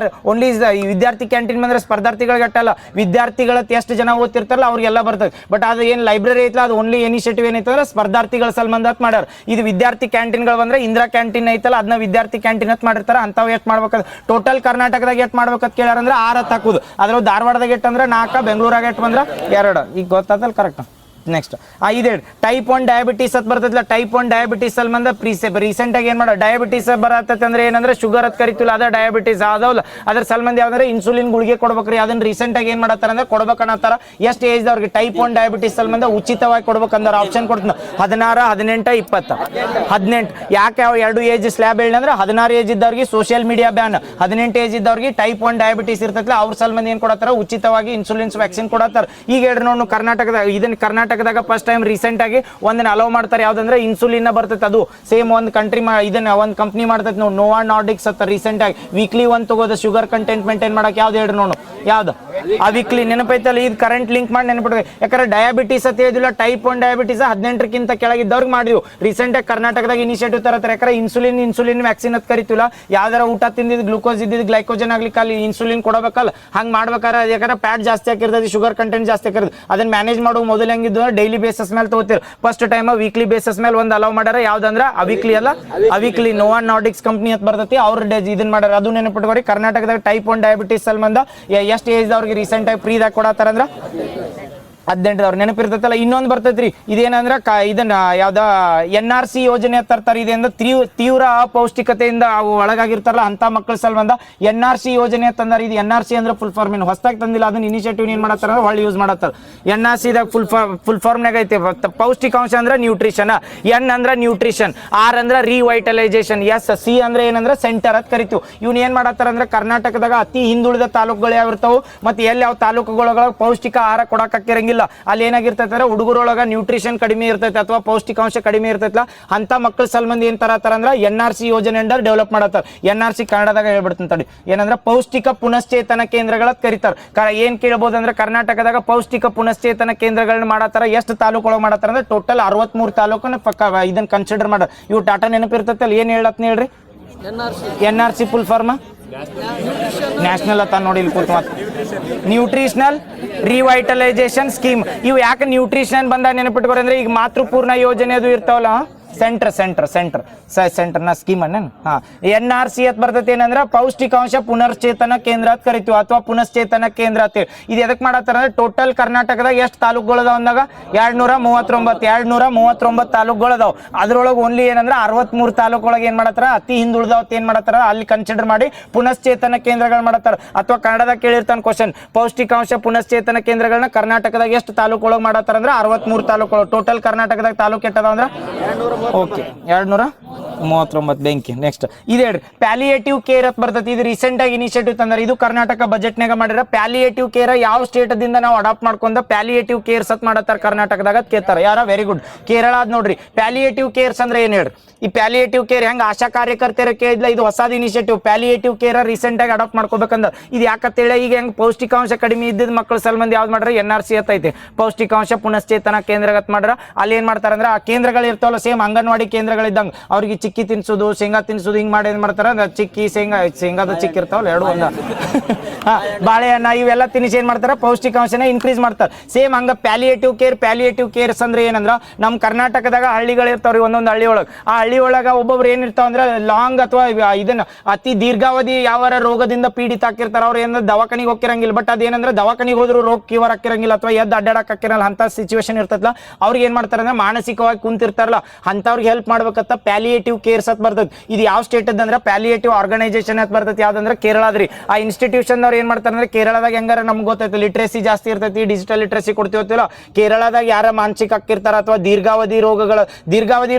ಓನ್ಲಿ ವಿದ್ಯಾರ್ಥಿ ಕ್ಯಾಂಟೀನ್ ಬಂದ್ರೆ ಸ್ಪರ್ಧಾರ್ಥಿಗಳಿಗೆ ಅಟ್ಟಲ್ಲ, ವಿದ್ಯಾರ್ಥಿಗಳ ಎಷ್ಟು ಜನ ಓದ್ತಿರ್ತಾರಲ್ಲ ಅವ್ರಿಗೆಲ್ಲ ಬರ್ತದೆ. ಬಟ್ ಅದು ಏನು ಲೈಬ್ರರಿ ಐತಲ್ಲ ಅದು ಓನ್ಲಿ ಇನಿಷಿಯೇಟಿವ್ ಏನೈತಂದ್ರೆ ಸ್ಪರ್ಧಾರ್ಥಿಗಳ ಸಲ್ಮಂದ ಅಂತ ಮಾಡ್ಯಾರ. ಇದು ವಿದ್ಯಾರ್ಥಿ ಕ್ಯಾಂಟೀನ್ಗಳು ಬಂದ್ರೆ ಇಂದಿರಾ ಕ್ಯಾಂಟೀನ್ ಐತಲ್ಲ ಅದನ್ನ ವಿದ್ಯಾರ್ಥಿ ಕ್ಯಾಂಟೀನ್ ಅಂತ ಮಾಡಿರ್ತಾರೆ. ಅಂತಾವ್ ಎಷ್ಟು ಮಾಡ್ಬೇಕಾದ್ರೆ ಟೋಟಲ್ ಕರ್ನಾಟಕದಾಗ ಎಷ್ಟು ಮಾಡ್ಬೇಕಂತ ಕೇಳ್ಯಾರಂದ್ರೆ 6 ಹಾಕುದು. ಅದ್ರಲ್ಲಿ ಧಾರವಾಡದಾಗ ಎಷ್ಟು ಅಂದ್ರೆ 4, ಬೆಂಗಳೂರಾಗ ಎಷ್ಟು ಬಂದ್ರೆ 2. ಈಗ ಗೊತ್ತಾತಲ್ಲ ಕರೆಕ್ಟ್. ನೆಕ್ಸ್ಟ್ ಇದೇ ಟೈಪ್ 1 ಡಯಾಬಿಟೀಸ್ ಅಂತ ಬರ್ತೈತಿಲ್ಲ. ಟೈಪ್ 1 ಡಯಾಬಿಟೀಸ್ ಅಲ್ಲಿ ಬಂದ ರೀಸೆಂಟಾಗಿ ಏನು ಮಾಡೋ ಡಯಾಬಿಟೀಸ್ ಬರತ್ತೈತೆ ಅಂದ್ರೆ ಏನಂದ್ರೆ ಶುಗರ್ ಅಂತ ಕರಿತಿಲ್ಲ, ಅದ ಡಯಾಬಿಟೀಸ್ ಆದವಲ್ಲ. ಅದ್ರ ಸಲ್ಮಂದಿ ಯಾವ್ದಂದ್ರೆ ಇನ್ಸುಲಿನ್ ಗುಳಿಗೆ ಕೊಡ್ಬೇಕ್ರಿ. ಅದನ್ನ ರೀಸೆಂಟಾಗಿ ಏನು ಮಾಡತ್ತಾರ ಅಂದ್ರೆ ಕೊಡ್ಬೇಕನ್ನತ್ತಾರ. ಎಷ್ಟು ಏಜ್ ಅವ್ರಿಗೆ ಟೈಪ್ 1 ಡಯಾಬಿಟೀಸ್ ಸಲ್ಮಂದ ಉಚಿತವಾಗಿ ಕೊಡ್ಬೇಕಂದ್ರೆ ಆಪ್ಷನ್ ಕೊಡ್ತೀನಿ 16, 18, 20. 18 ಯಾಕೆ ಯಾವ 2 ಏಜ್ ಸ್ಲ್ಯಾಬ್ ಹೇಳಿ ಅಂದ್ರೆ 16 ಏಜ್ ಇದ್ದವ್ರಿಗೆ ಸೋಷಿಯಲ್ ಮೀಡಿಯಾ ಬ್ಯಾನ್, 18 ಏಜ್ ಇದ್ದವ್ರಿಗೆ ಟೈಪ್ 1 ಡಯಾಬಿಟೀಸ್ ಇರ್ತೈತಿಲ್ಲ ಅವ್ರ ಸಲ್ಮಂದಿ ಏನು ಕೊಡತ್ತಾರ ಉಚಿತವಾಗಿ ಇನ್ಸುಲಿನ್ಸ್ ವ್ಯಾಕ್ಸಿನ್ ಕೊಡತ್ತಾರ. ಈಗ ಹೇಳ್ರಿ ನೋಡು ಕರ್ನಾಟಕದಾಗ ಕರ್ನಾಟಕದಾಗ ಫಸ್ಟ್ ಟೈಮ್ ರೀಸೆಂಟ್ ಆಗಿ ಒಂದನ್ನ ಅಲೋ ಮಾಡ್ತಾರೆ. ಯಾವ್ದಂದ್ರೆ ಇನ್ಸುಲಿನ್ ಬರ್ತೈತೆ, ಅದು ಸೇಮ್ ಒಂದು ಕಂಟ್ರಿ ಇದನ್ನ ಒಂದು ಕಂಪ್ನಿ ಮಾಡ್ತೈತೆ ನೋಡಿ, ನೋವಾ ನಾರ್ಡಿಕ್ಸ್ ಅಂತ. ರೀಸೆಂಟ್ ಆಗಿ ವೀಕ್ಲಿ ಒಂದು ತಗೋದು ಶುಗರ್ ಕಂಟೆಂಟ್ ಮೇಂಟೈನ್ ಮಾಡಕ್ಕೆ ಯಾವ್ದು ಹೇಳ್ರಿ ನೋಡು, ಯಾವ್ದು ಆ ವೀಕ್ಲಿ ನೆನಪೈತಲ್ಲ. ಇದು ಕರೆಂಟ್ ಲಿಂಕ್ ಮಾಡಿ ನೆನಪಿಡ್ಬೇಕು. ಯಾಕಂದ್ರೆ ಡಯಾಬಿಟೀಸ್ ಅಂತ ಹೇಳಿದಿಲ್ಲ, ಟೈಪ್ 1 ಡಯಾಬಿಟೀಸ್ 18ಕ್ಕಿಂತ ಕೆಳಗಿದ್ದವ್ರಿಗೆ ಮಾಡಿದ್ವು. ರೀಸೆಂಟ್ ಆಗಿ ಕರ್ನಾಟಕದಾಗ ಇನಿಷಿಯೇಟಿವ್ ತರತ್ತಾರೆ. ಯಾಕಂದ್ರೆ ಇನ್ಸುಲಿನ್ ವ್ಯಾಕ್ಸಿನ್ ಅಂತ ಕರಿತೀವಲ್ಲ, ಯಾವ್ದಾರ ಊಟ ತಿಂದಿದ್ದು ಗ್ಲೂಕೋಸ್ ಇದ್ದಿದ್ದು ಗ್ಲೈಕೋಜನ್ ಆಗ್ಲಿಕ್ಕೆ ಅಲ್ಲಿ ಇನ್ಸುಲಿನ್ ಕೊಡಬೇಕಲ್ಲ. ಹಂಗೆ ಮಾಡ್ಬೇಕಾದ್ರೆ ಯಾಕಂದ್ರೆ ಫ್ಯಾಟ್ ಜಾಸ್ತಿ ಆಗಿರ್ತದೆ, ಶುಗರ್ ಕಂಟೆಂಟ್ ಜಾಸ್ತಿ ಆಗಿರ್ತದೆ. ಅದನ್ನ ಮ್ಯಾನೇಜ್ ಮಾಡೋ ಮೊದಲು ಹೆಂಗಿದ್ದು ಡೈಲಿ ಬೇಸಿಸ್ ಮೇಲೆ ತಗೋತೀರಿ. ಫಸ್ಟ್ ಟೈಮ್ ವೀಕ್ಲಿ ಬೇಸಿಸ್ ಮೇಲೆ ಒಂದು ಅಲೋ ಮಾಡ್ಯಾರ. ಯಾವ್ದಂದ್ರೆ ಅವೀಕ್ಲಿ ಅಲ್ಲ, ಅವೀಕ್ಲಿ ನೋವಾ ನಾರ್ಡಿಕ್ಸ್ ಕಂಪ್ನಿ ಅಂತ ಬರ್ತೈತಿ, ಅವ್ರ ಇದನ್ನ ಮಾಡ್ಯಾರ. ಅದು ನೆನಪಿಟ್ಕೋರಿ. ಕರ್ನಾಟಕದಾಗ ಟೈಪ್ 1 ಡಯಾಬಿಟೀಸ್ ಸಂಬಂಧ ಎಷ್ಟು ಏಜ್ ಅವ್ರಿಗೆ ರೀಸೆಂಟ್ ಆಗಿ ಫ್ರೀದಾಗ ಕೊಡತ್ತಾರ ಅಂದ್ರೆ 18 ನೆನಪಿರ್ತೈತಲ್ಲ. ಇನ್ನೊಂದು ಬರ್ತೈತ್ರಿ, ಇದೇನಂದ್ರ ಇದನ್ನ ಯಾವ್ದ NRC ಯೋಜನೆ ತರ್ತಾರೆ. ಇದೇಂದ್ರ ತೀವ್ರ ಅಪೌಷ್ಟಿಕತೆಯಿಂದ ಅವು ಒಳಗಾಗಿರ್ತಾರಲ್ಲ ಅಂತ ಮಕ್ಕಳ ಸಲ್ವಂದ NRC ಯೋಜನೆ ತಂದಾರ. ಇದು NRC ಅಂದ್ರೆ ಫುಲ್ ಫಾರ್ಮ್ ಏನು ಹೊಸದಾಗಿ ತಂದಿಲ್ಲ, ಅದನ್ನ ಇನಿಷಿಯೇಟಿವ್ ಏನ್ ಮಾಡತ್ತಾರ ಹೊಳ್ಳಿ ಯೂಸ್ ಮಾಡತ್ತಾರ. NRC ದಾಗ ಫುಲ್ ಫಾರ್ಮ್ನಾಗ ಐತೆ. ಪೌಷ್ಟಿಕಾಂಶ ಅಂದ್ರೆ ನ್ಯೂಟ್ರಿಷನ್, N ಅಂದ್ರೆ ನ್ಯೂಟ್ರಿಷನ್, R ಅಂದ್ರೆ ರಿವೈಟಲೈಸೇಷನ್, C ಅಂದ್ರೆ ಏನಂದ್ರೆ ಸೆಂಟರ್ ಅಂತ ಕರಿತೀವಿ. ಇವ್ನ ಏನ್ ಮಾಡತ್ತಾರ ಅಂದ್ರೆ ಕರ್ನಾಟಕದಾಗ ಅತಿ ಹಿಂದುಳಿದ ತಾಲೂಕುಗಳು ಯಾವಿರ್ತಾವು ಮತ್ತೆ ಎಲ್ಲಿ ಯಾವ ತಾಲೂಕುಗಳೊಳಗ ಪೌಷ್ಟಿಕ ಆಹಾರ ಕೊಡಕ್ಕಿರಂಗಿಲ್ಲ, ಅಲ್ಲಿ ಏನಾಗಿರ್ತೈತೆ ಅಂದ್ರೆ ಹುಡುಗರೊಳಗ ನ್ಯೂಟ್ರಿಷನ್ ಕಡಿಮೆ ಇರ್ತೈತೆ ಅಥವಾ ಪೌಷ್ಟಿಕಾಂಶ ಕಡಿಮೆ ಇರ್ತೈತಲ್ಲ ಅಂತ ಮಕ್ಕಳ ಸಲ್ಮಂದಿ ಏನ್ ತರತ್ತಾರ ಅಂದ್ರೆ NRC ಯೋಜನೆ ಅಂಡರ್ ಡೆವಲಪ್ ಮಾಡತ್ತಾರ. NRC ಕನ್ನಡದಾಗ ಹೇಳ್ಬಿಡ್ತೀನಿ ಏನಂದ್ರೆ ಪೌಷ್ಟಿಕ ಪುನಶ್ಚೇತನ ಕೇಂದ್ರಗಳ ಕರಿತಾರ. ಏನ್ ಕೇಳ್ಬೋದು ಅಂದ್ರೆ ಕರ್ನಾಟಕದಾಗ ಪೌಷ್ಟಿಕ ಪುನಶ್ಚೇತನ ಕೇಂದ್ರಗಳನ್ನ ಮಾಡತ್ತಾರ. ಎಷ್ಟು ತಾಲೂಕೊಳಗೆ ಮಾಡತ್ತಾರ ಅಂದ್ರೆ ಟೋಟಲ್ 63 ತಾಲೂಕನ್ನ ಇದನ್ನ ಕನ್ಸಿಡರ್ ಮಾಡ. ಇವು ಟಾಟಾ ನೆನಪಿರ್ತೈತಲ್ಲ ಏನ್ ಹೇಳತ್ ಹೇಳ್ರಿ. NRC ಫುಲ್ ಫಾರ್ಮ್ ನ್ಯಾಷನಲ್ ಅತ್ತ ನೋಡಿ ಇಲ್ಲಿ ಕೂತ್ ನ್ಯೂಟ್ರಿಷನಲ್ ರಿವೈಟಲೈಸೇಷನ್ ಸ್ಕೀಮ್. ಇವು ಯಾಕೆ ನ್ಯೂಟ್ರಿಷನ್ ಬಂದಾಗ ನೆನಪಿಟ್ಕೋರಿ ಅಂದ್ರೆ ಈಗ ಮಾತೃಪೂರ್ಣ ಯೋಜನೆ ಅದು ಇರ್ತಾವಲ್ಲ, ಸೆಂಟರ್ನ ಸ್ಕೀಮ್ ಅನ್ನ NRC ಅಂತ ಬರ್ತೈತಿ. ಏನಂದ್ರೆ ಪೌಷ್ಟಿಕಾಂಶ ಪುನಶ್ಚೇತನ ಕೇಂದ್ರ ಅಂತ ಕರಿತೀವಿ ಅಥವಾ ಪುನಶ್ಚೇತನ ಕೇಂದ್ರ ಅಂತ. ಇದು ಎದಕ್ ಮಾಡತ್ತಾರ ಅಂದ್ರೆ ಟೋಟಲ್ ಕರ್ನಾಟಕದಾಗ ಎಷ್ಟು ತಾಲೂಕುಗಳದಾವ ಅಂದಾಗ 239 ತಾಲೂಕುಗಳದಾವ. ಅದ್ರೊಳಗೆ ಓನ್ಲಿ ಏನಂದ್ರೆ 63 ತಾಲೂಕೊಳಗೆ ಏನ್ ಮಾಡತ್ತಾರ ಅತಿ ಹಿಂದುಳಿದವತ್ ಏನ್ ಮಾಡತ್ತಾರ ಅಲ್ಲಿ ಕನ್ಸಿಡರ್ ಮಾಡಿ ಪುನಶ್ಚೇತನ ಕೇಂದ್ರಗಳು ಮಾಡತ್ತಾರ. ಅಥವಾ ಕನ್ನಡದಾಗ ಕೇಳಿರ್ತಾನ ಕ್ವಶನ್, ಪೌಷ್ಟಿಕಾಂಶ ಪುನಶ್ಚೇತನ ಕೇಂದ್ರಗಳನ್ನ ಕರ್ನಾಟಕದಾಗ ಎಷ್ಟು ತಾಲೂಕೊಳಗೆ ಮಾಡತ್ತಾರ ಅಂದ್ರೆ 63 ತಾಲೂಕುಗಳು. ಟೋಟಲ್ ಕರ್ನಾಟಕದಾಗ ತಾಲೂಕು ಎಟ್ಟದಾವ ಅಂದ್ರೆ ಓಕೆ 239 ಬೆಂಕಿ. ನೆಕ್ಸ್ಟ್ ಇದು ಹೇಳ್ರಿ ಪ್ಯಾಲಿಯೇಟಿವ್ ಕೇರ್ ಅಂತ ಬರ್ತೈತಿ. ಇದು ರೀಸೆಂಟ್ ಆಗಿ ಇನಿಷಿಯೇಟಿವ್ ತಂದ್ರೆ ಇದು ಕರ್ನಾಟಕ ಬಜೆಟ್ನಾಗ ಮಾಡಿರ. ಪ್ಯಾಲಿಯೇಟಿವ್ ಕೇರ್ ಯಾವ ಸ್ಟೇಟ್ ದಿಂದ ನಾವು ಅಡಾಪ್ಟ್ ಮಾಡ್ಕೊಂಡ ಪ್ಯಾಲಿಯೇಟಿವ್ ಕೇರ್ಸ್ ಅಂತ ಮಾಡತ್ತಾರ ಕರ್ನಾಟಕದಾಗ ಕೇಳ್ತಾರ. ಯಾರ ವೆರಿ ಗುಡ್ ಕೇರಳ ಅದ್ ನೋಡ್ರಿ. ಪ್ಯಾಲಿಯೇಟಿವ್ ಕೇರ್ಸ್ ಅಂದ್ರೆ ಏನ್ ಹೇಳ್ರಿ. ಈ ಪ್ಯಾಲಿಯೇಟಿವ್ ಕೇರ್ ಹೆಂಗ್ ಆಶಾ ಕಾರ್ಯಕರ್ತರ ಕೇಳಿದ್ಲ, ಇದು ಹೊಸದ ಇನಿಷಿಯೇಟಿವ್. ಪ್ಯಾಲಿಯೇಟಿವ್ ಕೇರ್ ರೀಸೆಂಟ್ ಆಗಿ ಅಡಾಪ್ಟ್ ಮಾಡ್ಕೋಬೇಕಂದ್ರ ಇದು ಯಾಕಂತೇಳಿ ಈಗ ಹೆಂಗ್ ಪೌಷ್ಟಿಕಾಂಶ ಕಡಿಮೆ ಇದ್ದಿದ್ ಮಕ್ಕಳ ಸಲ್ಮಂದಿ ಯಾವ್ದು ಮಾಡ್ರ NRC ಐತೆ ಪೌಷ್ಟಿಕಾಂಶ ಪುನಶ್ಚೇತನ ಕೇಂದ್ರ ಮಾಡ್ರ. ಅಲ್ಲಿ ಏನ್ ಮಾಡ್ತಾರ ಅಂದ್ರೆ ಆ ಕೇಂದ್ರಗಳು ಇರ್ತಾವಲ್ಲ ಸೇಮ್ ಅಂಗನವಾಡಿ ಕೇಂದ್ರಗಳಿದ್ದಂಗೆ ಅವ್ರಿಗೆ ಚಿಕ್ಕಿ ತಿನ್ಸೋದು ಶೇಂಗಾ ತಿನ್ಸೋದು ಹಿಂಗ್ ಮಾಡಿ ಏನ್ ಮಾಡ್ತಾರ ಚಿಕ್ಕಿ ಶೇಂಗಾದ ಚಿಕ್ಕಿ ಇರ್ತಾವಲ್ಲ ಎರಡು ಒಂದ ಬಾಳೆಹಣ್ಣ ಇವೆಲ್ಲ ತಿನ್ನಿಸಿ ಏನ್ ಮಾಡ್ತಾರ ಪೌಷ್ಟಿಕಾಂಶನ ಇನ್ಕ್ರೀಸ್ ಮಾಡ್ತಾರೆ. ಸೇಮ್ ಹಂಗ ಪ್ಯಾಲಿಯೇಟಿವ್ ಕೇರ್ಸ್ ಅಂದ್ರೆ ಏನಂದ್ರ ನಮ್ ಕರ್ನಾಟಕದಾಗ ಹಳ್ಳಿಗಳು ಇರ್ತಾವ್ರಿ ಒಂದೊಂದು ಹಳ್ಳಿ ಒಳಗೆ. ಆ ಹಳ್ಳಿ ಒಳಗ ಒಬ್ಬೊಬ್ರು ಏನಿರ್ತಾವ ಅಂದ್ರೆ ಲಾಂಗ್ ಅಥವಾ ಇದನ್ನ ಅತಿ ದೀರ್ಘಾವಧಿ ಯಾವ ರೋಗದಿಂದ ಪೀಡಿತ ಹಾಕಿರ್ತಾರ. ಅವ್ರು ಏನಂದ್ರೆ ದವಾಖಾನಿಗೆ ಹೋಗಿರಂಗಿಲ್ಲ. ಬಟ್ ಅದೇನಂದ್ರೆ ದವಾಖಾನಿಗೆ ಹೋದ್ರು ರೋಗ ಕ್ಯೂರ್ ಹಾಕಿರಂಗಿಲ್ಲ ಅಥವಾ ಎದ್ದು ಅಡ್ಡಾಡಕ್ ಹಾಕಿರಲ್ಲ ಅಂತ ಸಿಚುವೇಶನ್ ಇರ್ತದಲ್ಲ. ಅವ್ರಿಗೆ ಏನ್ ಮಾಡ್ತಾರೆ ಅಂದ್ರೆ ಮಾನಸಿಕವಾಗಿ ಕುಂತಿರ್ತಾರಲ್ಲ ಅಂತವ್ರಿಗೆ ಹೆಲ್ಪ್ ಮಾಡ್ಬೇಕಂತ ಪ್ಯಾಲಿಯೇಟಿವ್ ಕೇರ್ಸ್ ಅಂತ ಬರ್ತೈತಿ. ಇದು ಯಾವ ಸ್ಟೇಟ್ ಅಂದ್ರೆ ಪ್ಯಾಲಿಯೇಟಿವ್ ಆರ್ಗನೈಸೇಷನ್ ಅಂತ ಬರ್ತೈತಿ. ಯಾವ್ದಂದ್ರೆ ಕೇರಳದ್ರಿ. ಆ ಇನ್ಸ್ಟಿಟ್ಯೂಷನ್ ಅವ್ರು ಏನ್ ಮಾಡ್ತಾರೆ ಅಂದ್ರೆ ಕೇರಳದಾಗ ಹೆಂಗಾರ ನಮ್ಗೆ ಗೊತ್ತೈತಿ ಲಿಟ್ರೇಸಿ ಜಾಸ್ತಿ ಇರ್ತೈತಿ, ಡಿಜಿಟಲ್ ಲಿಟ್ರೇಸಿ ಕೊಡ್ತೀವತ್ತಿಲ್ಲ. ಕೇರಳದಾಗ ಯಾರ ಮಾನಸಿಕ ಹಾಕಿರ್ತಾರ ಅಥವಾ ದೀರ್ಘಾವಧಿ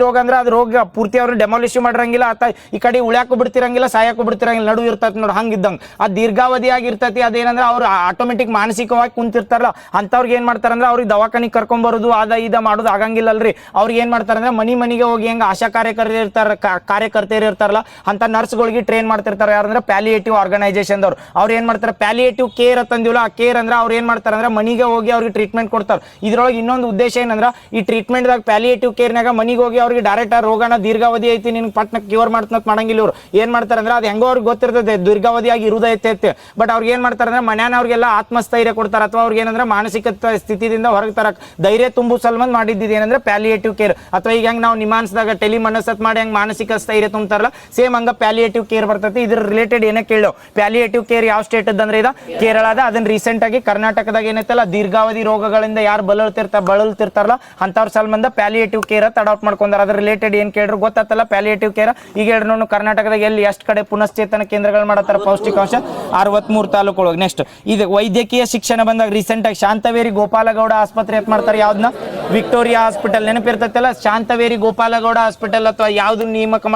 ರೋಗ ಅಂದ್ರೆ ಅದು ರೋಗ ಪೂರ್ತಿ ಅವ್ರು ಡೆಮಾಲಿಶ್ ಮಾಡಿರಂಗಿಲ್ಲ ಅಥವಾ ಈ ಕಡೆ ಉಳ್ಯಾಕು ಬಿಡ್ತಿರಂಗಿಲ್ಲ ಸಾಯಕ್ಕೂ ಬಿಡ್ತಿರಂಗಿಲ್ಲ ನಡು ಇರ್ತೈತಿ ನೋಡಿ ಹಂಗಿದ್ದಂಗೆ. ಅದು ದೀರ್ಘಾವಧಿಯಾಗಿ ಇರ್ತೈತಿ. ಅದೇನಂದ್ರೆ ಅವ್ರು ಆಟೋಮೆಟಿಕ್ ಮಾನಸಿಕವಾಗಿ ಕುಂತಿರ್ತಾರಲ್ಲ ಅಂತವ್ರಿಗೆ ಏನ್ ಮಾಡ್ತಾರಂದ್ರೆ ಅವ್ರಿಗೆ ದವಾಖಾನಿಗೆ ಕರ್ಕೊಂಡ್ ಬರೋದು ಅದ ಇದ ಮಾಡೋದು ಆಗಂಗಿಲ್ಲ ಅಲ್ರಿ. ಅವ್ರಿಗೆ ಏನ್ ಮಾಡ್ತಾರಂದ್ರೆ ಮನಿಗೆ ಹೋಗಿ ಹೆಂಗ ಆಶಾ ಕಾರ್ಯಕರ್ತರು ಇರ್ತಾರ ಕಾರ್ಯಕರ್ತರು ಇರ್ತಾರಲ್ಲ ಅಂತ ನರ್ಸ್ಗಳಿಗೆ ಟ್ರೈನ್ ಮಾಡ್ತಿರ್ತಾರೆ ಯಾರಂದ್ರೆ ಪ್ಯಾಲಿಯೇಟಿವ್ ಆರ್ಗನೈಸೇಷನ್ದವ್ರು. ಅವ್ರು ಏನ್ ಮಾಡ್ತಾರೆ, ಪ್ಯಾಲಿಯೇಟಿವ್ ಕೇರ್ ಅಂತಂದಿಲ್ಲ, ಆ ಕೇರ್ ಅಂದ್ರೆ ಅವ್ರು ಏನ್ ಮಾಡ್ತಾರೆ ಅಂದ್ರೆ ಮನಿಗೆ ಹೋಗಿ ಅವ್ರಿಗೆ ಟ್ರೀಟ್ಮೆಂಟ್ ಕೊಡ್ತಾರೆ. ಇದ್ರೊಳಗೆ ಇನ್ನೊಂದು ಉದ್ದೇಶ ಏನಂದ್ರೆ ಈ ಟ್ರೀಟ್ಮೆಂಟ್ದಾಗ ಪ್ಯಾಲಿಯೇಟಿವ್ ಕೇರ್ನಾಗ ಮನಿಗೆ ಹೋಗಿ ಅವ್ರಿಗೆ ಡೈರೆಕ್ಟ್ ರೋಗನ ದೀರ್ಘಾವಧಿ ಐತಿ ನಿನ್ಗೆ ಪಟ್ನ ಕ್ಯೂರ್ ಮಾಡ್ತಂತ ಮಾಡಂಗಿಲ್ಲ. ಇವ್ರು ಏನ್ ಮಾಡ್ತಾರೆ ಅಂದ್ರೆ ಅದು ಹೆಂಗೋ ಅವ್ರಿಗೆ ಗೊತ್ತಿರ್ತದೆ ದೀರ್ಘಾವಧಿಯಾಗಿ ಇರುದೈತೆ, ಬಟ್ ಅವ್ರಿಗೆ ಏನ್ ಮಾಡ್ತಾರೆ ಅಂದ್ರೆ ಮನ್ಯಾನವ್ರಿಗೆಲ್ಲ ಆತ್ಮಸ್ಥೈರ್ಯ ಕೊಡ್ತಾರೆ, ಅಥವಾ ಅವ್ರಿಗೆ ಏನಂದ್ರೆ ಮಾನಸಿಕ ಸ್ಥಿತಿದಿಂದ ಹೊರಗೆ ತರಕ್ ಧೈರ್ಯ ತುಂಬು ಸಲ್ಮಂದ್ ಮಾಡಿದ್ದು ಏನಂದ್ರೆ ಪ್ಯಾಲಿಯೇಟಿವ್ ಕೇರ್. ಅಥವಾ ಈಗ ಹೆಂಗ್ ನಾವು ನಿಮಾನ್ಸ್ದಾಗ ಟೆಲಿಮನಸತ್ ಮಾಡಿ ಹೆಂಗ್ ಮಾನಸಿಕ ಸ್ಥೈರ್ಯ ತುಂಬ್ತಾರಲ್ಲ, ಸೇಮ್ ಹಂಗ ಪ್ಯಾಲಿಯೇಟಿವ್ ಕೇರ್ ಬರ್ತೈತಿ. ಇದ್ರ ರಿಲೇಟೆಡ್ ಏನೇ ಕೇಳೋ, ಪ್ಯಾಲಿಯೇಟಿವ್ ಕೇರ್ ಯಾವ ಸ್ಟೇಟ್ ಅಂದ್ರೆ ಇದು ಕೇರಳದ. ಅದನ್ನ ರೀಸೆಂಟ್ ಆಗಿ ಕರ್ನಾಟಕದಾಗ ಏನೈತಲ್ಲ ದೀರ್ಘಾವಧಿ ರೋಗಗಳಿಂದ ಯಾರು ಬಳಲ್ತಿರ್ತಾರಲ್ಲ ಅಂತವ್ರ ಸಲ್ಮಂದ ಪ್ಯಾಲಿಯೇಟಿವ್ ಕೇರ್ ಅಡಾಪ್ಟ್ ಮಾಡ್ಕೊಂಡಾರ. ಅದ್ರ ರಿಲೇಟೆಡ್ ಏನ್ ಕೇಳ್ರು ಗೊತ್ತಾತಲ್ಲ ಪ್ಯಾಲಿಯೇಟಿವ್ ಕೇರ್. ಈಗ ಹೇಳ್ರು ಕರ್ನಾಟಕದಾಗ ಎಲ್ಲಿ ಎಷ್ಟು ಕಡೆ ಪುನಶ್ಚೇತನ ಕೇಂದ್ರಗಳು ಮಾಡತ್ತಾರ ಪೌಷ್ಟಿಕಾಂಶ 63 ತಾಲೂಕೊಳಗೆ. ನೆಕ್ಸ್ಟ್ ಇದು ವೈದ್ಯಕೀಯ ಶಿಕ್ಷಣ ಬಂದಾಗ ರೀಸೆಂಟ್ ಆಗಿ ಶಾಂತವೇರಿ ಗೋಪಾಲಗೌಡ ಆಸ್ಪತ್ರೆ ಎತ್ ಮಾಡ್ತಾರೆ, ಯಾವ್ದನ್ನ ವಿಕ್ಟೋರಿಯಾ ಹಾಸ್ಪಿಟಲ್ ನೆನಪಿರ್ತೈತಲ್ಲ. ಶಾಂತವೇರಿ ಗೋಪಾಲಗೌಡ ಹಾಸ್ಪಿಟಲ್ ಅಥವಾ ಯಾವ್ದು ನೇಮಕ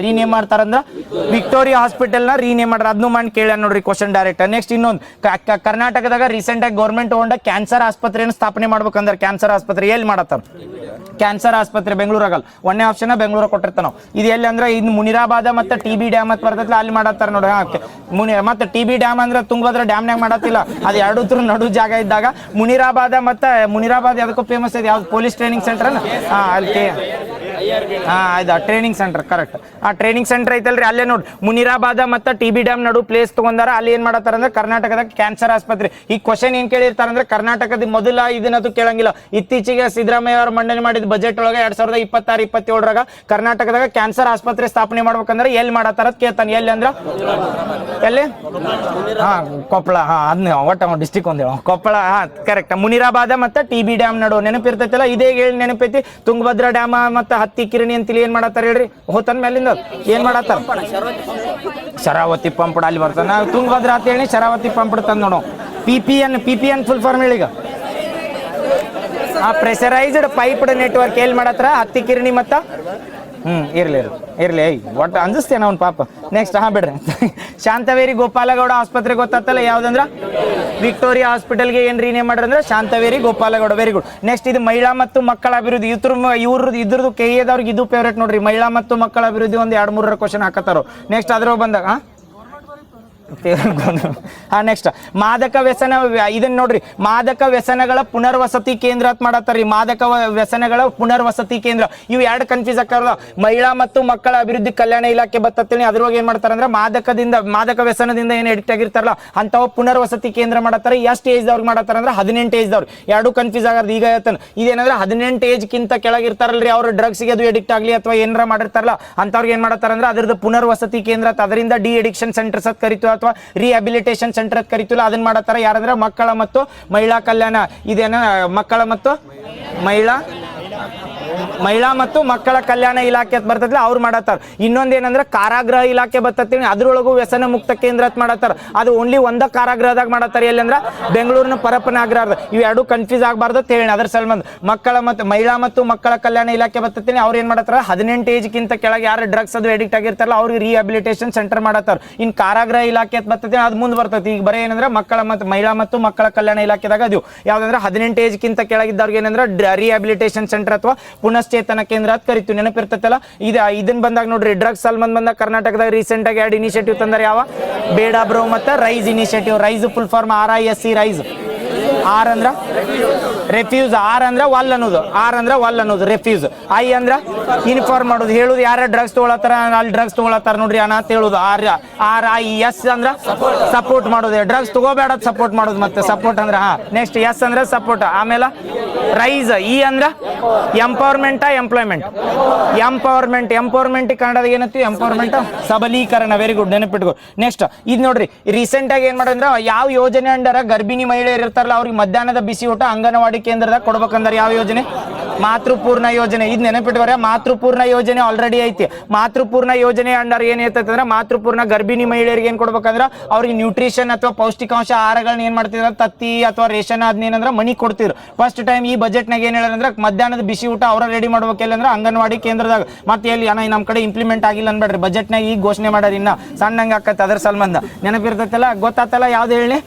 ರೀನೇಮ್ ಮಾಡ್ತಾರಂದ್ರ ವಿಕ್ಟೋರಿಯಾ ಹಾಸ್ಪಿಟಲ್ ನ ರೀನೇಮ್ ಮಾಡ್ರ. ಅದನ್ನು ಮಾಡಿ ಕೇಳ ನೋಡ್ರಿ ಕ್ವಶನ್ ಡೈರೆಕ್ಟ್. ನೆಕ್ಸ್ಟ್ ಇನ್ನೊಂದು ಕರ್ನಾಟಕದಾಗ ರೀಸೆಂಟ್ ಆಗಿ ಗೌರ್ಮೆಂಟ್ ತಗೊಂಡ ಕ್ಯಾನ್ಸರ್ ಆಸ್ಪತ್ರೆಯನ್ನು ಸ್ಥಾಪನೆ ಮಾಡ್ಬೇಕಂದ್ರೆ ಕ್ಯಾನ್ಸರ್ ಆಸ್ಪತ್ರೆ ಎಲ್ಲಿ ಮಾಡತ್ತಾರ, ಕ್ಯಾನ್ಸರ್ ಆಸ್ಪತ್ರೆ ಬೆಂಗಳೂರಾಗಲ್ಲ. ಒಂದೇ ಆಪ್ಷನ್ ಬೆಂಗಳೂರು ಕೊಟ್ಟಿರ್ತಾನ ನಾವು. ಇದು ಎಲ್ಲಿ ಅಂದ್ರೆ ಇನ್ನು ಮುನಿರಾಬಾದ ಮತ್ತೆ TB ಡ್ಯಾಮ್ ಅಂತ ಬರ್ತೈತಿ ಅಲ್ಲಿ ಮಾಡತ್ತಾರ ನೋಡಿ. ಮತ್ತೆ TB ಡ್ಯಾಮ್ ಅಂದ್ರೆ ತುಂಗಭದ್ರಾ ಡ್ಯಾಮ್ನಾಗ ಮಾಡತ್ತಿಲ್ಲ, ಅದು ಎರಡು ನಡು ಜಾಗ ಇದ್ದಾಗ. ಮುನಿರಾಬಾದ್ ಯಾವ್ದಕ್ಕೂ ಫೇಮಸ್ ಇದೆ, ಯಾವ್ದು ಪೊಲೀಸ್ ಟ್ರೈನಿಂಗ್ ಸೆಂಟರ್ ಅಲ್ಲಿ ಆಯ್ತಾ ಟ್ರೈನಿಂಗ್ ಸೆಂಟರ್ ಕರೆಕ್ಟ್. ಆ ಟ್ರೈನಿಂಗ್ ಸೆಂಟರ್ ಐತಲ್ರಿ ಅಲ್ಲೇ ನೋಡಿ ಮುನಿರಾಬಾದ ಮತ್ತೆ TB ಡ್ಯಾಮ್ ನಡು ಪ್ಲೇಸ್ ತಗೊಂಡಾರ. ಅಲ್ಲಿ ಏನ್ ಮಾಡತ್ತಾರ ಅಂದ್ರೆ ಕರ್ನಾಟಕದಾಗ ಕ್ಯಾನ್ಸರ್ ಆಸ್ಪತ್ರೆ. ಈ ಕ್ವಶನ್ ಏನ್ ಕೇಳಿರ್ತಾರ ಅಂದ್ರೆ ಕರ್ನಾಟಕದ ಮೊದಲ ಇದನ್ನದು ಕೇಳಂಗಿಲ್ಲ. ಇತ್ತೀಚೆಗೆ ಸಿದ್ದರಾಮಯ್ಯ ಅವರು ಮಂಡನೆ ಮಾಡಿದ ಬಜೆಟ್ ಒಳಗೆ 2026-27 ಕರ್ನಾಟಕದಾಗ ಕ್ಯಾನ್ಸರ್ ಆಸ್ಪತ್ರೆ ಸ್ಥಾಪನೆ ಮಾಡ್ಬೇಕಂದ್ರೆ ಎಲ್ಲಿ ಮಾಡತ್ತಾರ ಕೇಳ್ತಾನೆ. ಎಲ್ಲಿ ಅಂದ್ರ ಎಲ್ಲಿ ಕೊಪ್ಪಳ. ಅದನ್ನ ಒಟ್ಟ ಡಿಸ್ಟಿಕ್ ಒಂದೇ ಕೊಪ್ಪಳ. ಕರೆಕ್ಟ್. ಮುನಿರಾಬಾದ ಮತ್ತೆ TB ಡ್ಯಾಮ್ ನಡು ನೆನಪಿರ್ತೈತಲ್ಲ. ಇದೇ ಹೇಳಿ ನೆನಪೈತಿ. ತುಂಗಭದ್ರಾ ಡ್ಯಾಮ್ ಮತ್ತೆ ಹತ್ತಿ ಕಿರಣಿ ಅಂತೇಳಿ ಏನ್ ಮಾಡತ್ತಾರ ಹೇಳ್ರಿ ಹೋತನ್ ಮೇಲಿಂದ ಏನ್ ಮಾಡತ್ತಾರ ಶರಾವತಿ ಪಂಪ್ ಅಲ್ಲಿ ಬರ್ತಾನ. ನಾವು ತುಂಗಭದ್ರಾ ಅಂತ ಹೇಳಿ ಶರಾವತಿ ಪಂಪ್ ತಂದ್ ನೋಡು. PPN ಫುಲ್ ಫಾರ್ಮ್ ಹೇಳಿಗ ಪ್ರೆಷರೈಸ್ಡ್ ಪೈಪ್ಡ್ ನೆಟ್ವರ್ಕ್ ಎಲ್ಲಿ ಮಾಡತ್ರ ಹತ್ತಿ ಕಿರಣಿ ಮತ್ತ ಇರ್ಲಿ ಒಟ್ಟು ಅಂಜಿಸ್ತೇನೆ ಅವ್ನು ಪಾಪ. ನೆಕ್ಸ್ಟ್ ಬಿಡ್ರಿ ಶಾಂತವೇರಿ ಗೋಪಾಲಗೌಡ ಆಸ್ಪತ್ರೆ ಗೊತ್ತಾತಲ್ಲ ಯಾವ್ದಂದ್ರ ವಿಕ್ಟೋರಿಯಾ ಹಾಸ್ಪಿಟಲ್ಗೆ ಏನ್ ರೀನೇಮ್ ಮಾಡ್ರಂದ್ರೆ Shantaveri Gopalagowda. Very good. Next ಇದು ಮಹಿಳಾ ಮತ್ತು ಮಕ್ಕಳ ಅಭಿವೃದ್ಧಿ. ಇದ್ರದ್ದು KA ಇದು ಫೇವ್ರೇಟ್ ನೋಡ್ರಿ. ಮಹಿಳಾ ಮತ್ತು ಮಕ್ಕಳ ಅಭಿವೃದ್ಧಿ ಒಂದು 2-3 ಕ್ವಶನ್ ಹಾಕತ್ತಾರ. ನೆಕ್ಸ್ಟ್ ಅದ್ರ ಬಂದಾಗ ನೆಕ್ಸ್ಟ್ ಮಾದಕ ವ್ಯಸನ. ಇದನ್ನ ನೋಡ್ರಿ, ಮಾದಕ ವ್ಯಸನಗಳ ಪುನರ್ವಸತಿ ಕೇಂದ್ರ ಅಂತ ಮಾಡತ್ತಾರ. ಮಾದಕ ವ್ಯಸನಗಳ ಪುನರ್ವಸತಿ ಕೇಂದ್ರ ಇವು ಎರಡು ಕನ್ಫ್ಯೂಸ್ ಆಕಾರಲ್ಲ. ಮಹಿಳಾ ಮತ್ತು ಮಕ್ಕಳ ಅಭಿವೃದ್ಧಿ ಕಲ್ಯಾಣ ಇಲಾಖೆ ಬರ್ತೇನೆ. ಅದ್ರೊಳಗೆ ಏನ್ ಮಾಡ್ತಾರ ಅಂದ್ರೆ ಮಾದಕ ವ್ಯಸನದಿಂದ ಏನ್ ಎಡಿಕ್ಟ್ ಆಗಿರ್ತಾರಲ್ಲ ಅಂತವ ಪುನರ್ವಸತಿ ಕೇಂದ್ರ ಮಾಡತ್ತಾರ. ಎಷ್ಟು ಏಜ್ ದವ್ರಿಗೆ ಮಾಡತ್ತಾರ ಅಂದ್ರೆ 18 ಏಜ್ ದವ್ರು. ಎರಡು ಕನ್ಫ್ಯೂಸ್ ಆಗಾರ. ಈಗ ಹೇಳ್ತಾನೆ ಇದೇನಂದ್ರೆ 18 ಏಜ್ ಕಿಂತ ಕೆಳಗಿರ್ತಾರಲ್ರಿ ಅವ್ರು ಡ್ರಗ್ಸ್ಗೆ ಅದು ಎಡಿಕ್ಟ್ ಆಗ್ಲಿ ಅಥವಾ ಏನಾರ ಮಾಡಿರ್ತಾರಲ್ಲ ಅಂತವ್ರಿಗೆ ಏನ್ ಮಾಡತ್ತಾರ ಅಂದ್ರೆ ಅದ್ರದ್ದು ಪುನರ್ವಸತಿ ಕೇಂದ್ರ. ಅದರಿಂದ ಡಿ ಅಡಿಕ್ಷನ್ ಸೆಂಟರ್ಸ್ ಅಂತ ಕರಿತೀವಿ ಅಥವಾ ರಿಹ್ಯಾಬಿಲಿಟೇಷನ್ ಸೆಂಟರ್ ಅಂತ ಕರಿತೀವಿ. ಅದನ್ನ ಮಾಡತ್ತಾರ ಯಾರಂದ್ರೆ ಮಕ್ಕಳ ಮತ್ತು ಮಹಿಳಾ ಕಲ್ಯಾಣ. ಇದೇನ ಮಕ್ಕಳ ಮತ್ತು ಮಹಿಳಾ ಮತ್ತು ಮಕ್ಕಳ ಕಲ್ಯಾಣ ಇಲಾಖೆ ಅಂತ ಬರ್ತೈತಿ, ಅವ್ರು ಮಾಡತ್ತಾರ. ಇನ್ನೊಂದೇನಂದ್ರೆ ಕಾರಾಗೃಹ ಇಲಾಖೆ ಬರ್ತೈತಿ, ಅದ್ರೊಳಗೂ ವ್ಯಸನ ಮುಕ್ತ ಕೇಂದ್ರ ಅಂತ ಮಾಡತ್ತಾರ. ಅದು ಓನ್ಲಿ ಒಂದ ಕಾರಾಗೃಹದಾಗ ಮಾಡತ್ತಾರ. ಎಲ್ಲಂದ್ರ ಬೆಂಗಳೂರಿನ ಪರಪ್ಪನಾಗ್ರಹ. ಇವು ಎರಡು ಕನ್ಫ್ಯೂಸ್ ಆಗಬಾರ್ದು ಅಂತ ಹೇಳಿ ಅದ್ರ ಸಲ್ಬಂದ್ ಮಕ್ಕಳ ಮತ್ತು ಮಹಿಳಾ ಮತ್ತು ಮಕ್ಕಳ ಕಲ್ಯಾಣ ಇಲಾಖೆ ಬರ್ತೈತಿ. ಅವ್ರು ಏನ್ ಮಾಡತ್ತಾರ 18 ಏಜ್ ಕಿಂತ ಕೆಳಗೆ ಯಾರು ಡ್ರಗ್ಸ್ ಅದು ಎಡಿಕ್ಟ್ ಆಗಿರ್ತಾರಲ್ಲ ಅವ್ರಿಗೆ ರಿಹ್ಯಾಬಿಲಿಟೇಷನ್ ಸೆಂಟರ್ ಮಾಡತ್ತಾರ. ಇನ್ ಕಾರಾಗೃಹ ಇಲಾಖೆ ಅಂತ ಬರ್ತೈತಿ, ಅದು ಮುಂದೆ ಬರ್ತೈತಿ. ಈಗ ಬರೀ ಏನಂದ್ರೆ ಮಹಿಳಾ ಮತ್ತು ಮಕ್ಕಳ ಕಲ್ಯಾಣ ಇಲಾಖೆದಾಗ ಅದು ಯಾವ್ದಂದ್ರೆ 18 ಏಜ್ ಕಿಂತ ಕೆಳಗಿದ್ದವ್ರಿಗೆ ಏನಂದ್ರೆ ರಿಹ್ಯಾಬಿಲಿಟೇಷನ್ ಸೆಂಟರ್ ಅಥವಾ ಪುನಶ್ಚೇತನ ಕೇಂದ್ರ ಅಂತ ಕರಿತೀವಿ. ನೆನಪಿರ್ತೈತಲ್ಲ. ಇದನ್ನ ಬಂದಾಗ ನೋಡ್ರಿ ಡ್ರಗ್ಸ್ ಸಲ್ಬಂದ್ ಬಂದಾಗ ಕರ್ನಾಟಕದಾಗ ರೀಸೆಂಟ್ ಆಗಿ 2 ಇನಿಷಿಯೇಟಿವ್ ತಂದಾರೆ. ಯಾವ ಬೇಡ ಬ್ರೋ ಮತ್ತೆ rise initiative. Rise full form RISE rise. R ಅಂದ್ರ ರೆಫ್ಯೂಸ್. ಆರ್ ಅಂದ್ರ ವಲ್ ಅನ್ನೋದು ರೆಫ್ಯೂಸ್. ಐ ಅಂದ್ರ ಇನ್ಫಾರ್ಮ್ ಮಾಡೋದು, ಹೇಳುದು ಯಾರ ಡ್ರಗ್ಸ್ ತಗೊಳತ್ತಾರ ಅಲ್ಲಿ ಡ್ರಗ್ಸ್ ತಗೊಳತ್ತಾರ ನೋಡ್ರಿ ಅಂತ ಹೇಳುದು. RIS ಅಂದ್ರ ಸಪೋರ್ಟ್ ಮಾಡೋದು, ಡ್ರಗ್ಸ್ ತಗೋಬೇಡ ಸಪೋರ್ಟ್ ಮಾಡೋದು. ಮತ್ತೆ ಸಪೋರ್ಟ್ ಅಂದ್ರ ನೆಕ್ಸ್ಟ್ S ಅಂದ್ರ ಸಪೋರ್ಟ್. ಆಮೇಲೆ ರೈಸ್. ಇ ಅಂದ್ರ ಎಂಪವರ್ಮೆಂಟ್ ಎಂಪವರ್ಮೆಂಟ್ ಕನ್ನಡದಾಗ ಏನಂತೀವಿ ಎಂಪವರ್ಮೆಂಟ್ ಸಬಲೀಕರಣ. Very good, ನೆನಪಿಟ್ಕೋ. ನೆಕ್ಸ್ಟ್ ಇದು ನೋಡ್ರಿ ರೀಸೆಂಟ್ ಆಗಿ ಏನ್ ಮಾಡಿದ್ರೆ ಯಾವ ಯೋಜನೆ ಅಂಡರ ಗರ್ಭಿಣಿ ಮಹಿಳೆಯರು ಇರ್ತಾರಲ್ಲ ಅವ್ರಿಗೆ ಮಧ್ಯಾಹ್ನದ ಬಿಸಿ ಊಟ ಅಂಗನವಾಡಿ ಕೇಂದ್ರದಾಗ ಕೊಡ್ಬೇಕಂದ್ರೆ ಯಾವ ಯೋಜನೆ? ಮಾತೃಪೂರ್ಣ ಯೋಜನೆ. ಇದು ನೆನಪಿಟ್ವರ ಮಾತೃಪೂರ್ಣ ಯೋಜನೆ ಆಲ್ರೆಡಿ ಐತಿ. ಮಾತೃಪೂರ್ಣ ಯೋಜನೆ ಅಂಡರ್ ಏನ್ ಇರ್ತೈತೆ ಅಂದ್ರೆ ಮಾತೃಪೂರ್ಣ ಗರ್ಭಿಣಿ ಮಹಿಳೆಯರಿಗೆ ಏನ್ ಕೊಡ್ಬೇಕಂದ್ರೆ ಅವ್ರಿಗೆ ನ್ಯೂಟ್ರಿಷನ್ ಅಥವಾ ಪೌಷ್ಟಿಕಾಂಶ ಆಹಾರಗಳನ್ನ ಏನ್ ಮಾಡ್ತಿದ್ರ ತತ್ತಿ ಅಥವಾ ರೇಷನ್ ಅದನ್ನೇನಂದ್ರೆ ಮನಿ ಕೊಡ್ತಿದ್ರು. ಫಸ್ಟ್ ಟೈಮ್ ಈ ಬಜೆಟ್ನಾಗ ಏನ್ ಹೇಳಿದ್ರೆ ಮಧ್ಯಾಹ್ನದ ಬಿಸಿ ಊಟ ಅವರ ರೆಡಿ ಮಾಡ್ಬೇಕಿಲ್ಲ ಅಂದ್ರೆ ಅಂಗನವಾಡಿ ಕೇಂದ್ರದಾಗ. ಮತ್ತೆ ಎಲ್ಲಿ ನಮ್ಮ ಕಡೆ ಇಂಪ್ಲಿಮೆಂಟ್ ಆಗಿಲ್ಲ ಅನ್ಬೇಡ್ರಿ, ಬಜೆಟ್ನಾಗ ಈಗ ಘೋಷಣೆ ಮಾಡೋದು ಇನ್ನ ಸಣ್ಣಂಗೆ ಆಕತ್ತೆ. ಅದ್ರ ಸಂಬಂಧ ನೆನಪಿರ್ತೈತಲ್ಲ, ಗೊತ್ತಾತಲ್ಲ ಯಾವ್ದು ಹೇಳಿ?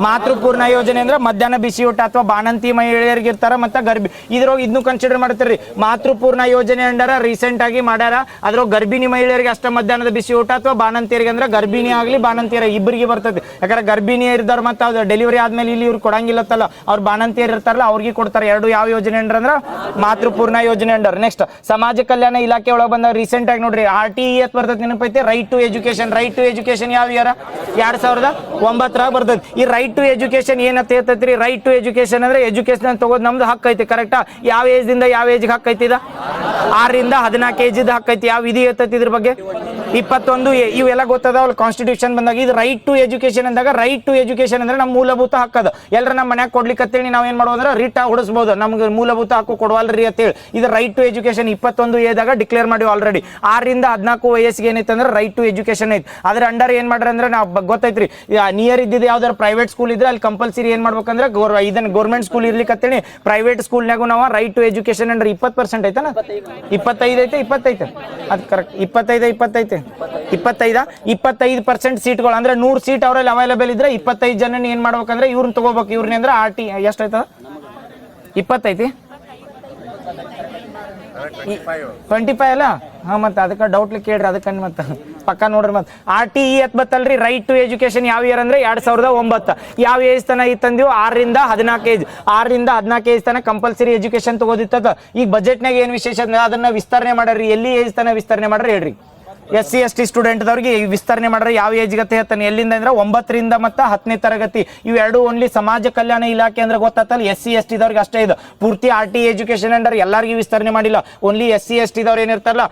ಮಾತೃಪೂರ್ಣ ಯೋಜನೆ ಅಂದ್ರೆ ಮಧ್ಯಾಹ್ನ ಬಿಸಿ ಊಟ ಅಥವಾ ಬಾಣಂತಿ ಮಹಿಳೆಯರಿಗೆ ಇರ್ತಾರ ಮತ್ತೆ ಗರ್ಭಿ. ಇದ್ರೊಳಗೆ ಇದನ್ನು ಕನ್ಸಿಡರ್ ಮಾಡ್ತೀರಿ? ಮಾತೃಪೂರ್ಣ ಯೋಜನೆ ಅಂಡರ ರೀಸೆಂಟ್ ಆಗಿ ಮಾಡ್ಯಾರ, ಅದ್ರ ಗರ್ಭಿಣಿ ಮಹಿಳೆಯರಿಗೆ ಅಷ್ಟ ಮಧ್ಯಾಹ್ನದ ಬಿಸಿ ಊಟ ಅಥವಾ ಬಾಣಂತಿಯರಿಗೆ ಅಂದ್ರೆ ಗರ್ಭಿಣಿ ಆಗ್ಲಿ ಬಾಣಂತಿಯರ ಇಬ್ಬರಿಗೆ ಬರ್ತದೆ. ಯಾಕಂದ್ರೆ ಗರ್ಭಿಣಿ ಇರ್ದವ್ರು ಮತ್ತೆ ಅವ್ರು ಡೆಲಿವರಿ ಆದ್ಮೇಲೆ ಇಲ್ಲಿ ಇವ್ರು ಕೊಡಂಗಿಲ್ಲತ್ತಲ್ಲ, ಅವ್ರು ಬಾಣಂತಿಯರು ಇರ್ತಾರಲ್ಲ ಅವ್ರಿಗೆ ಕೊಡ್ತಾರೆ. ಎರಡು ಯಾವ ಯೋಜನೆ ಅಂದ್ರ ಮಾತೃಪೂರ್ಣ ಯೋಜನೆ ಅಂಡರ್. ನೆಕ್ಸ್ಟ್ ಸಮಾಜ ಕಲ್ಯಾಣ ಇಲಾಖೆ ಒಳಗೆ ಬಂದ ರೀಸೆಂಟ್ ಆಗಿ ನೋಡ್ರಿ RTE ಅಂತ ಬರ್ತದೆ, ನೆನಪೈತೆ? Right to education. Right to education ಯಾವ ಇಯರ್? 2009 ಬರ್ತದೆ. ಈ ರೈಟ್ ಟು ಎಜುಕೇಶನ್ ಏನಂತ ಹೇಳ್ತೈತ್ರಿ? ರೈಟ್ ಟು ಎಜುಕೇಶನ್ ಅಂದ್ರೆ ಎಜುಕೇಶನ್ ತಗೋದ್ ನಮ್ದು ಹಕ್ಕು ಐತಿ, ಕರೆಕ್ಟಾ? ಯಾವ ಏಜ್ ದಿಂದ ಯಾವ ಏಜ್ ಹಕ್ಕು ಐತಿ? 6 ರಿಂದ 14 ಏಜ್ ಹಕ್ಕು ಐತಿ. ಯಾವ ವಿಧಿ ಹೇಳ್ತೈತಿ ಇದ್ರ ಬಗ್ಗೆ? 21 ಇವೆಲ್ಲ ಗೊತ್ತದಾವಲ್ಲ ಕಾನ್ಸ್ಟಿಟ್ಯೂಷನ್ ಬಂದಾಗ. ಇದು ರೈಟ್ ಟು ಎಜುಕೇಶನ್ ಅಂದಾಗ ರೈಟ್ ಟು ಎಜುಕೇಶನ್ ಅಂದ್ರೆ ನಮ್ಮ ಮೂಲಭೂತ ಹಕ್ಕದ. ಎಲ್ಲರ ನಮ್ಮ ಮನ್ಯಾಗ ಕೊಡ್ಲಿಕ್ಕತ್ತೇಳಿ ನಾವ್ ಏನ್ ಮಾಡೋದು ಅಂದ್ರೆ ರಿಟ್ ಹೊಡಿಸಬಹುದು, ನಮ್ಗೆ ಮೂಲಭೂತ ಹಕ್ಕು ಕೊಡವಲ್ರಿ ಅಂತೇಳಿ. ಇದು ರೈಟ್ ಟು ಎಜುಕೇಶನ್ 21 ದಾಗ ಡಿಕ್ಲೇರ್ ಮಾಡಿ ಆಲ್ರೆಡಿ. 6 ರಿಂದ 14 ವಯಸ್ಸಿಗೆ ಏನೈತೆ ಅಂದ್ರೆ ರೈಟ್ ಟು ಎಜುಕೇಶನ್ ಐತಿ. ಅದ್ರ ಅಂಡರ್ ಏನ್ ಮಾಡ್ರಿ ಅಂದ್ರೆ ನಾವು ಗೊತ್ತೈತ್ರಿ, ನಿಯರ್ ಇದ್ದಿದ್ದು ಯಾವ್ದಾರು ಪ್ರೈವೇಟ್ ಸ್ಕೂಲ್ ಇದ್ರೆ ಅಲ್ಲಿ ಕಂಪಲ್ಸರಿ ಏನ್ ಮಾಡ್ಬೇಕಂದ್ರೆ ಇದನ್ನ ಗೌರ್ಮೆಂಟ್ ಸ್ಕೂಲ್ ಇರ್ಲಿಕ್ಕತ್ತೇಳಿ ಪ್ರೈವೇಟ್ ಸ್ಕೂಲ್ನಾಗೂ ನಾವು ರೈಟ್ ಟು ಎಜುಕೇಶನ್ ಅಂಡ್ರೆ 20% ಐತನ? 25 ಐತೆ 25 ಅದು ಕರೆಕ್ಟ್. 25% ಸೀಟ್ಗಳು ಅಂದ್ರೆ 100 ಸೀಟ್ ಅವರಲ್ಲಿ ಅವೈಲೇಬಲ್ ಇದ್ರೆ 25 ಜನ ಏನ್ ಮಾಡ್ಬೇಕಂದ್ರೆ ಇವ್ರನ್ನ ತಗೋಬೇಕು. ಇವ್ರನ್ನ ಅಂದ್ರೆ RT ಎಷ್ಟಾಯ್ತದ? 20 25 ಅಲ್ಲ? ಹಾ, ಮತ್ತೆ ಅದಕ್ಕೆ ಡೌಟ್ಲಿ ಕೇಳ್ರಿ, ಅದಕ್ಕೆ ಮತ್ತೆ ಪಕ್ಕ ನೋಡ್ರಿ. ಮತ್ತೆ RTE ಎತ್ ಬತ್ತಲ್ರಿ, ರೈಟ್ ಟು ಎಜುಕೇಶನ್ ಯಾವ ಇಯರ್ ಅಂದ್ರೆ 2009. ಯಾವ ಏಜ್ ತನ ಇತ್ತಂದಿವು? 6 ರಿಂದ 14 ಏಜ್. 6 ರಿಂದ 14 ಏಜ್ ತನ ಕಂಪಲ್ಸರಿ ಎಜುಕೇಶನ್ ತಗೋದಿತ್ತದ. ಈಗ ಬಜೆಟ್ನಾಗ ಏನ್ ವಿಶೇಷ ಅಂದ್ರೆ ಅದನ್ನ ವಿಸ್ತರಣೆ ಮಾಡ್ರಿ. ಎಲ್ಲಿ ಏಜ್ ತನ ವಿಸ್ತರಣೆ ಮಾಡ್ರಿ ಹೇಳ್ರಿ? SC ST ಸ್ಟೂಡೆಂಟ್ದವ್ರಿಗೆ ವಿಸ್ತರಣೆ ಮಾಡ್ರೆ ಯಾವ ಏಜ್ ಗತೆ ಹೇಳ್ತಾನೆ? ಎಲ್ಲಿಂದ ಅಂದ್ರೆ 9 ರಿಂದ ಮತ್ತು 10ನೇ ತರಗತಿ. ಇವೆರಡು ಓನ್ಲಿ ಸಮಾಜ ಕಲ್ಯಾಣ ಇಲಾಖೆ ಅಂದ್ರೆ ಗೊತ್ತಾತಲ್ಲ, SC ST ದವ್ರಿಗೆ ಅಷ್ಟೇ ಇದು. ಪೂರ್ತಿ RTE ಎಜುಕೇಶನ್ ಅಂಡರ್ ಎಲ್ಲರಿಗೂ ವಿಸ್ತರಣೆ ಮಾಡಿಲ್ಲ. ಓನ್ಲಿ SC ST ದವ್ರು ಏನಿರ್ತಾರಲ್ಲ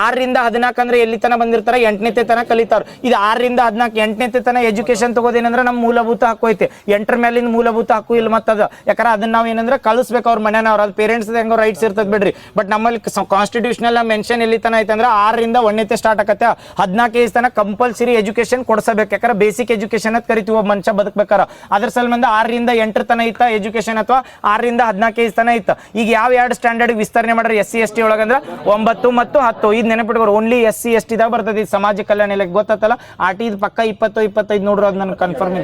6 ರಿಂದ 14 ಅಂದ್ರೆ ಎಲ್ಲಿ ತನ ಬಂದಿರ್ತಾರೆ? 8ನೇ ತನ ಕಲಿತಾರ. ಇದು 6 ರಿಂದ 14 8ನೇ ತನ ಎಜುಕೇಶನ್ ತಗೋದೇನಂದ್ರೆ ನಮ್ಮ ಮೂಲಭೂತ ಹಕ್ಕು ಐತೆ. 8ರ ಮೇಲಿನ ಮೂಲಭೂತ ಹಕ್ಕು ಇಲ್ಲ ಮತ್ತದ. ಯಾಕಂದ್ರೆ ಅದನ್ನ ನಾವು ಏನಂದ್ರೆ ಕಳಿಸ್ಬೇಕು ಅವ್ರ ಮನೆಯವ್ರು. ಅದು ಪೇರೆಂಟ್ಸ್ ಹೆಂಗೋ ರೈಟ್ಸ್ ಇರ್ತದೆ ಬಿಡ್ರಿ. ಬಟ್ ನಮ್ಮಲ್ಲಿ ಕಾನ್ಸ್ಟಿಟ್ಯೂಷನಲ್ ಮೆನ್ಷನ್ ಎಲ್ಲಿ ತನ ಐತೆ ಅಂದ್ರೆ 6 ರಿಂದ 1ನೇ ಸ್ಟಾರ್ಟ್ ಆಗತ್ತೆ. 14 ಏಜ್ ತನ ಕಂಪಲ್ಸರಿ ಎಜುಕೇಶನ್ ಕೊಡ್ಸಬೇಕು. ಯಾಕಂದ್ರೆ ಬೇಸಿಕ್ ಎಜುಕೇಶನ್ ಅಂತ ಕರಿತೀವಿ ಒಬ್ಬ ಮನುಷ್ಯ ಬದುಕಬೇಕಾರ. ಅದ್ರ ಸಲುವಾಗಿ 6 ರಿಂದ 8 ತನ ಇತ್ತ ಎಜುಕೇಶನ್, ಅಥವಾ 6 ರಿಂದ 14 ಏಜ್ ತನ ಇತ್ತ. ಈಗ ಯಾವ 2 ಸ್ಟ್ಯಾಂಡರ್ಡ್ ವಿಸ್ತರಣೆ ಮಾಡ್ರಿ SC ST ಒಳಗಂದ್ರೆ 9 ಮತ್ತು 10. ಇದು ನೆನಪಿಟ್ಕೋರು, ಓನ್ಲಿ SC ST ದಾಗ ಬರ್ತದೆ. ಇದು ಸಮಾಜ ಕಲ್ಯಾಣ ಇಲಾಖೆ ಗೊತ್ತಲ್ಲ. RT ಇದು ಪಕ್ಕ 20 25 ನೋಡ್ರಿ, ಅದು ನನ್ ಕನ್ಫರ್ಮ್